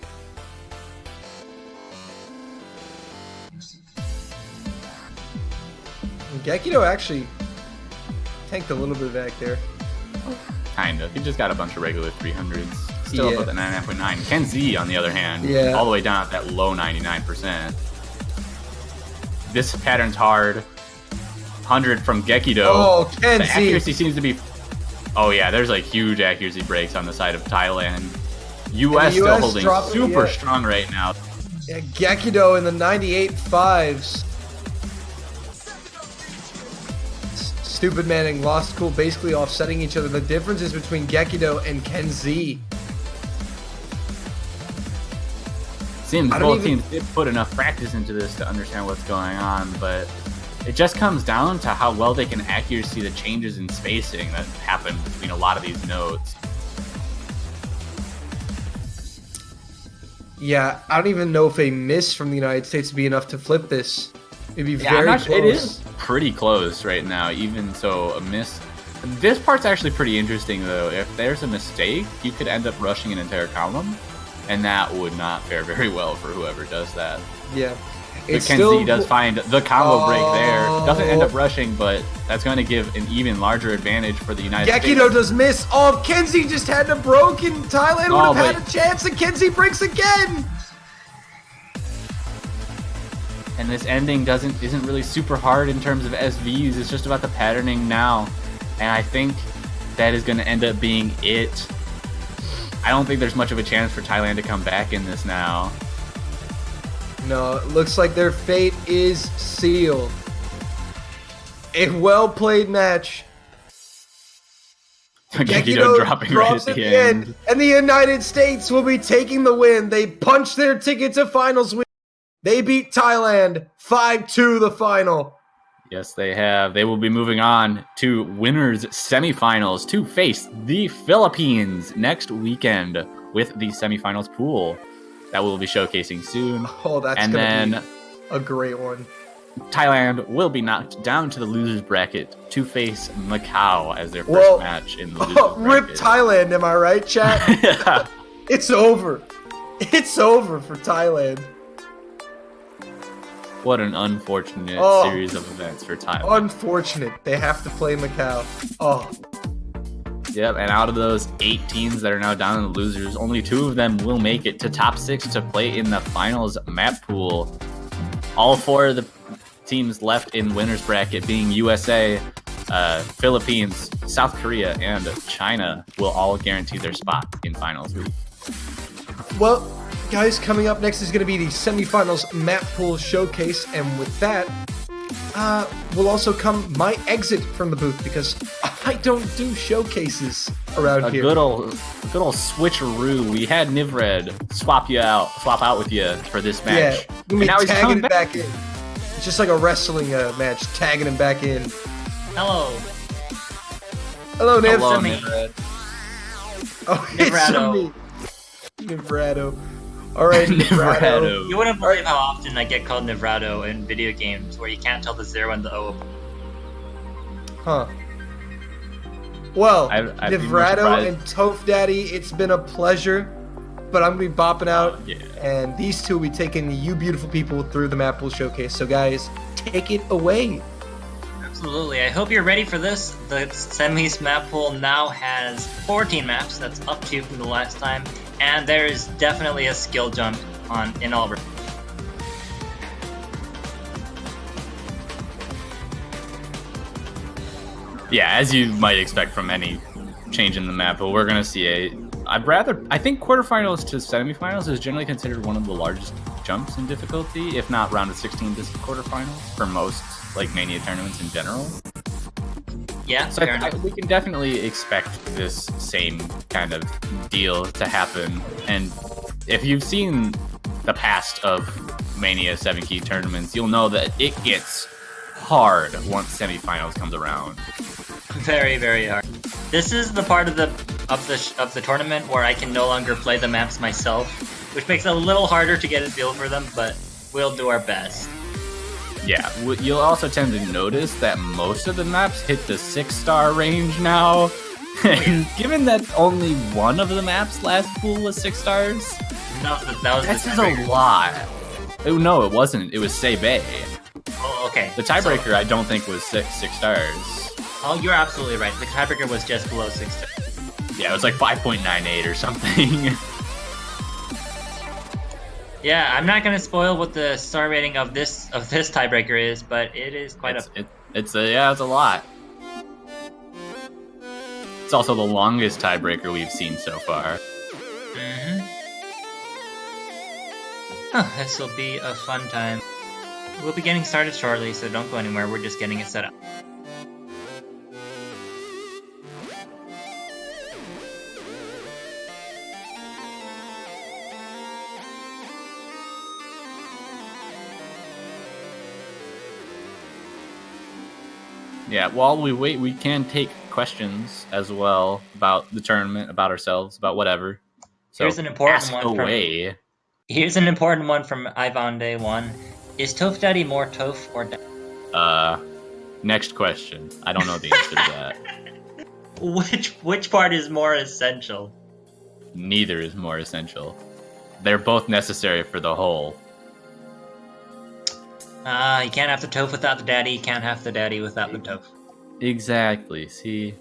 And Gekido actually tanked a little bit back there. Kind of. He just got a bunch of regular 300s. Still Yeah. up at the 99.9. Ken Z, on the other hand, Yeah. all the way down at that low 99%. This pattern's hard. 100 from Gekido. Oh, Ken The Z. accuracy seems to be... Oh, yeah, there's like huge accuracy breaks on the side of Thailand. US still US holding dropping, super yeah. strong right now. Yeah, Gekido in the 98.5s. Stupid Manning lost cool, basically offsetting each other. The differences between Gekido and Ken Z. Seems I don't both even- teams did put enough practice into this to understand what's going on, but it just comes down to how well they can accuracy the changes in spacing that happen between a lot of these nodes. Yeah, I don't even know if a miss from the United States would be enough to flip this. It'd be Yeah, I'm very not close. sure. It is pretty close right now, even so a miss. This part's actually pretty interesting, though. If there's a mistake, you could end up rushing an entire column, and that would not fare very well for whoever does that. Yeah. But It's Ken still Z does find the combo break there. Doesn't end Oh. up rushing, but that's going to give an even larger advantage for the United States. Gekido does miss. Oh, Kenzie just had to broke, and Thailand would Oh, have had but- a chance, and Kenzie breaks again. And this ending isn't really super hard in terms of SVs. It's just about the patterning now. And I think that is going to end up being it. I don't think there's much of a chance for Thailand to come back in this now. No, it looks like their fate is sealed. A well-played match. Gekido dropping right at the end. And the United States will be taking the win. They punched their ticket to finals win. They beat Thailand 5-2 the final. Yes, they have. They will be moving on to winners semifinals to face the Philippines next weekend with the semifinals pool that we'll be showcasing soon. Oh, that's And going to then be a great one. Thailand will be knocked down to the losers bracket to face Macau as their first Well, match in the losers Rip bracket. Thailand, am I right, chat? Yeah. It's over. It's over for Thailand. What an unfortunate Oh. series of events for Thailand. Unfortunate. They have to play Macau. Oh, Yep, and out of those 8 teams that are now down in the losers, only 2 of them will make it to top 6 to play in the finals map pool. All 4 of the teams left in winners bracket being USA, Philippines, South Korea, and China will all guarantee their spot in finals week. well, guys, coming up next is going to be the semifinals map pool showcase, and with that, will also come my exit from the booth because I don't do showcases around A here. good old switcheroo. We had Nivred swap out with you for this Yeah, match. we And now he's tagging coming it back in. It's just like a wrestling match, tagging him back in. Hello. Hello, Niv. Hello, me. Nivred. Oh, it's Nivrado. me. Nivrado. All right, Nivrado. Nivrado. You wouldn't believe how often I get called Nivrado in video games where you can't tell the 0 and the O. Huh. Well, I'd be more Nivrado surprised. and Toph Daddy, it's been a pleasure. But I'm going to be bopping out. Yeah. And these two will be taking you beautiful people through the map pool showcase. So, guys, take it away. Absolutely. I hope you're ready for this. The semis map pool now has 14 maps. That's up 2 from the last time. And there is definitely a skill jump in all. Yeah, as you might expect from any change in the map, but we're gonna see I think quarterfinals to semifinals is generally considered one of the largest jumps in difficulty, if not round of 16 to quarterfinals for most like Mania tournaments in general. Yeah, So fair enough. we can definitely expect this same kind of deal to happen. And if you've seen the past of Mania 7 key tournaments, you'll know that it gets hard once semifinals comes around. Very, very hard. This is the part of the tournament where I can no longer play the maps myself, which makes it a little harder to get a feel for them, but we'll do our best. Yeah, you'll also tend to notice that most of the maps hit the 6-star range now. And given that only one of the maps last pool was 6 stars, that's a lot. Oh, no, it wasn't. It was Sebe. Oh, okay. The tiebreaker, I don't think, was 6 stars. Oh, you're absolutely right. The tiebreaker was just below 6 stars. Yeah, it was like 5.98 or something. Yeah, I'm not gonna spoil what the star rating of this tiebreaker is, but it is quite it's a lot. It's also the longest tiebreaker we've seen so far. This will be a fun time. We'll be getting started shortly, so don't go anywhere. We're just getting it set up. Yeah, while we wait, we can take questions as well about the tournament, about ourselves, about whatever. So Here's an important ask one away. Here's an important one from Ivan Day 1. Is Toph Daddy more Toph or Daddy? Next question. I don't know the answer to that. Which part is more essential? Neither is more essential. They're both necessary for the whole. You can't have the Toph without the daddy, you can't have the daddy without the Toph. Exactly, see?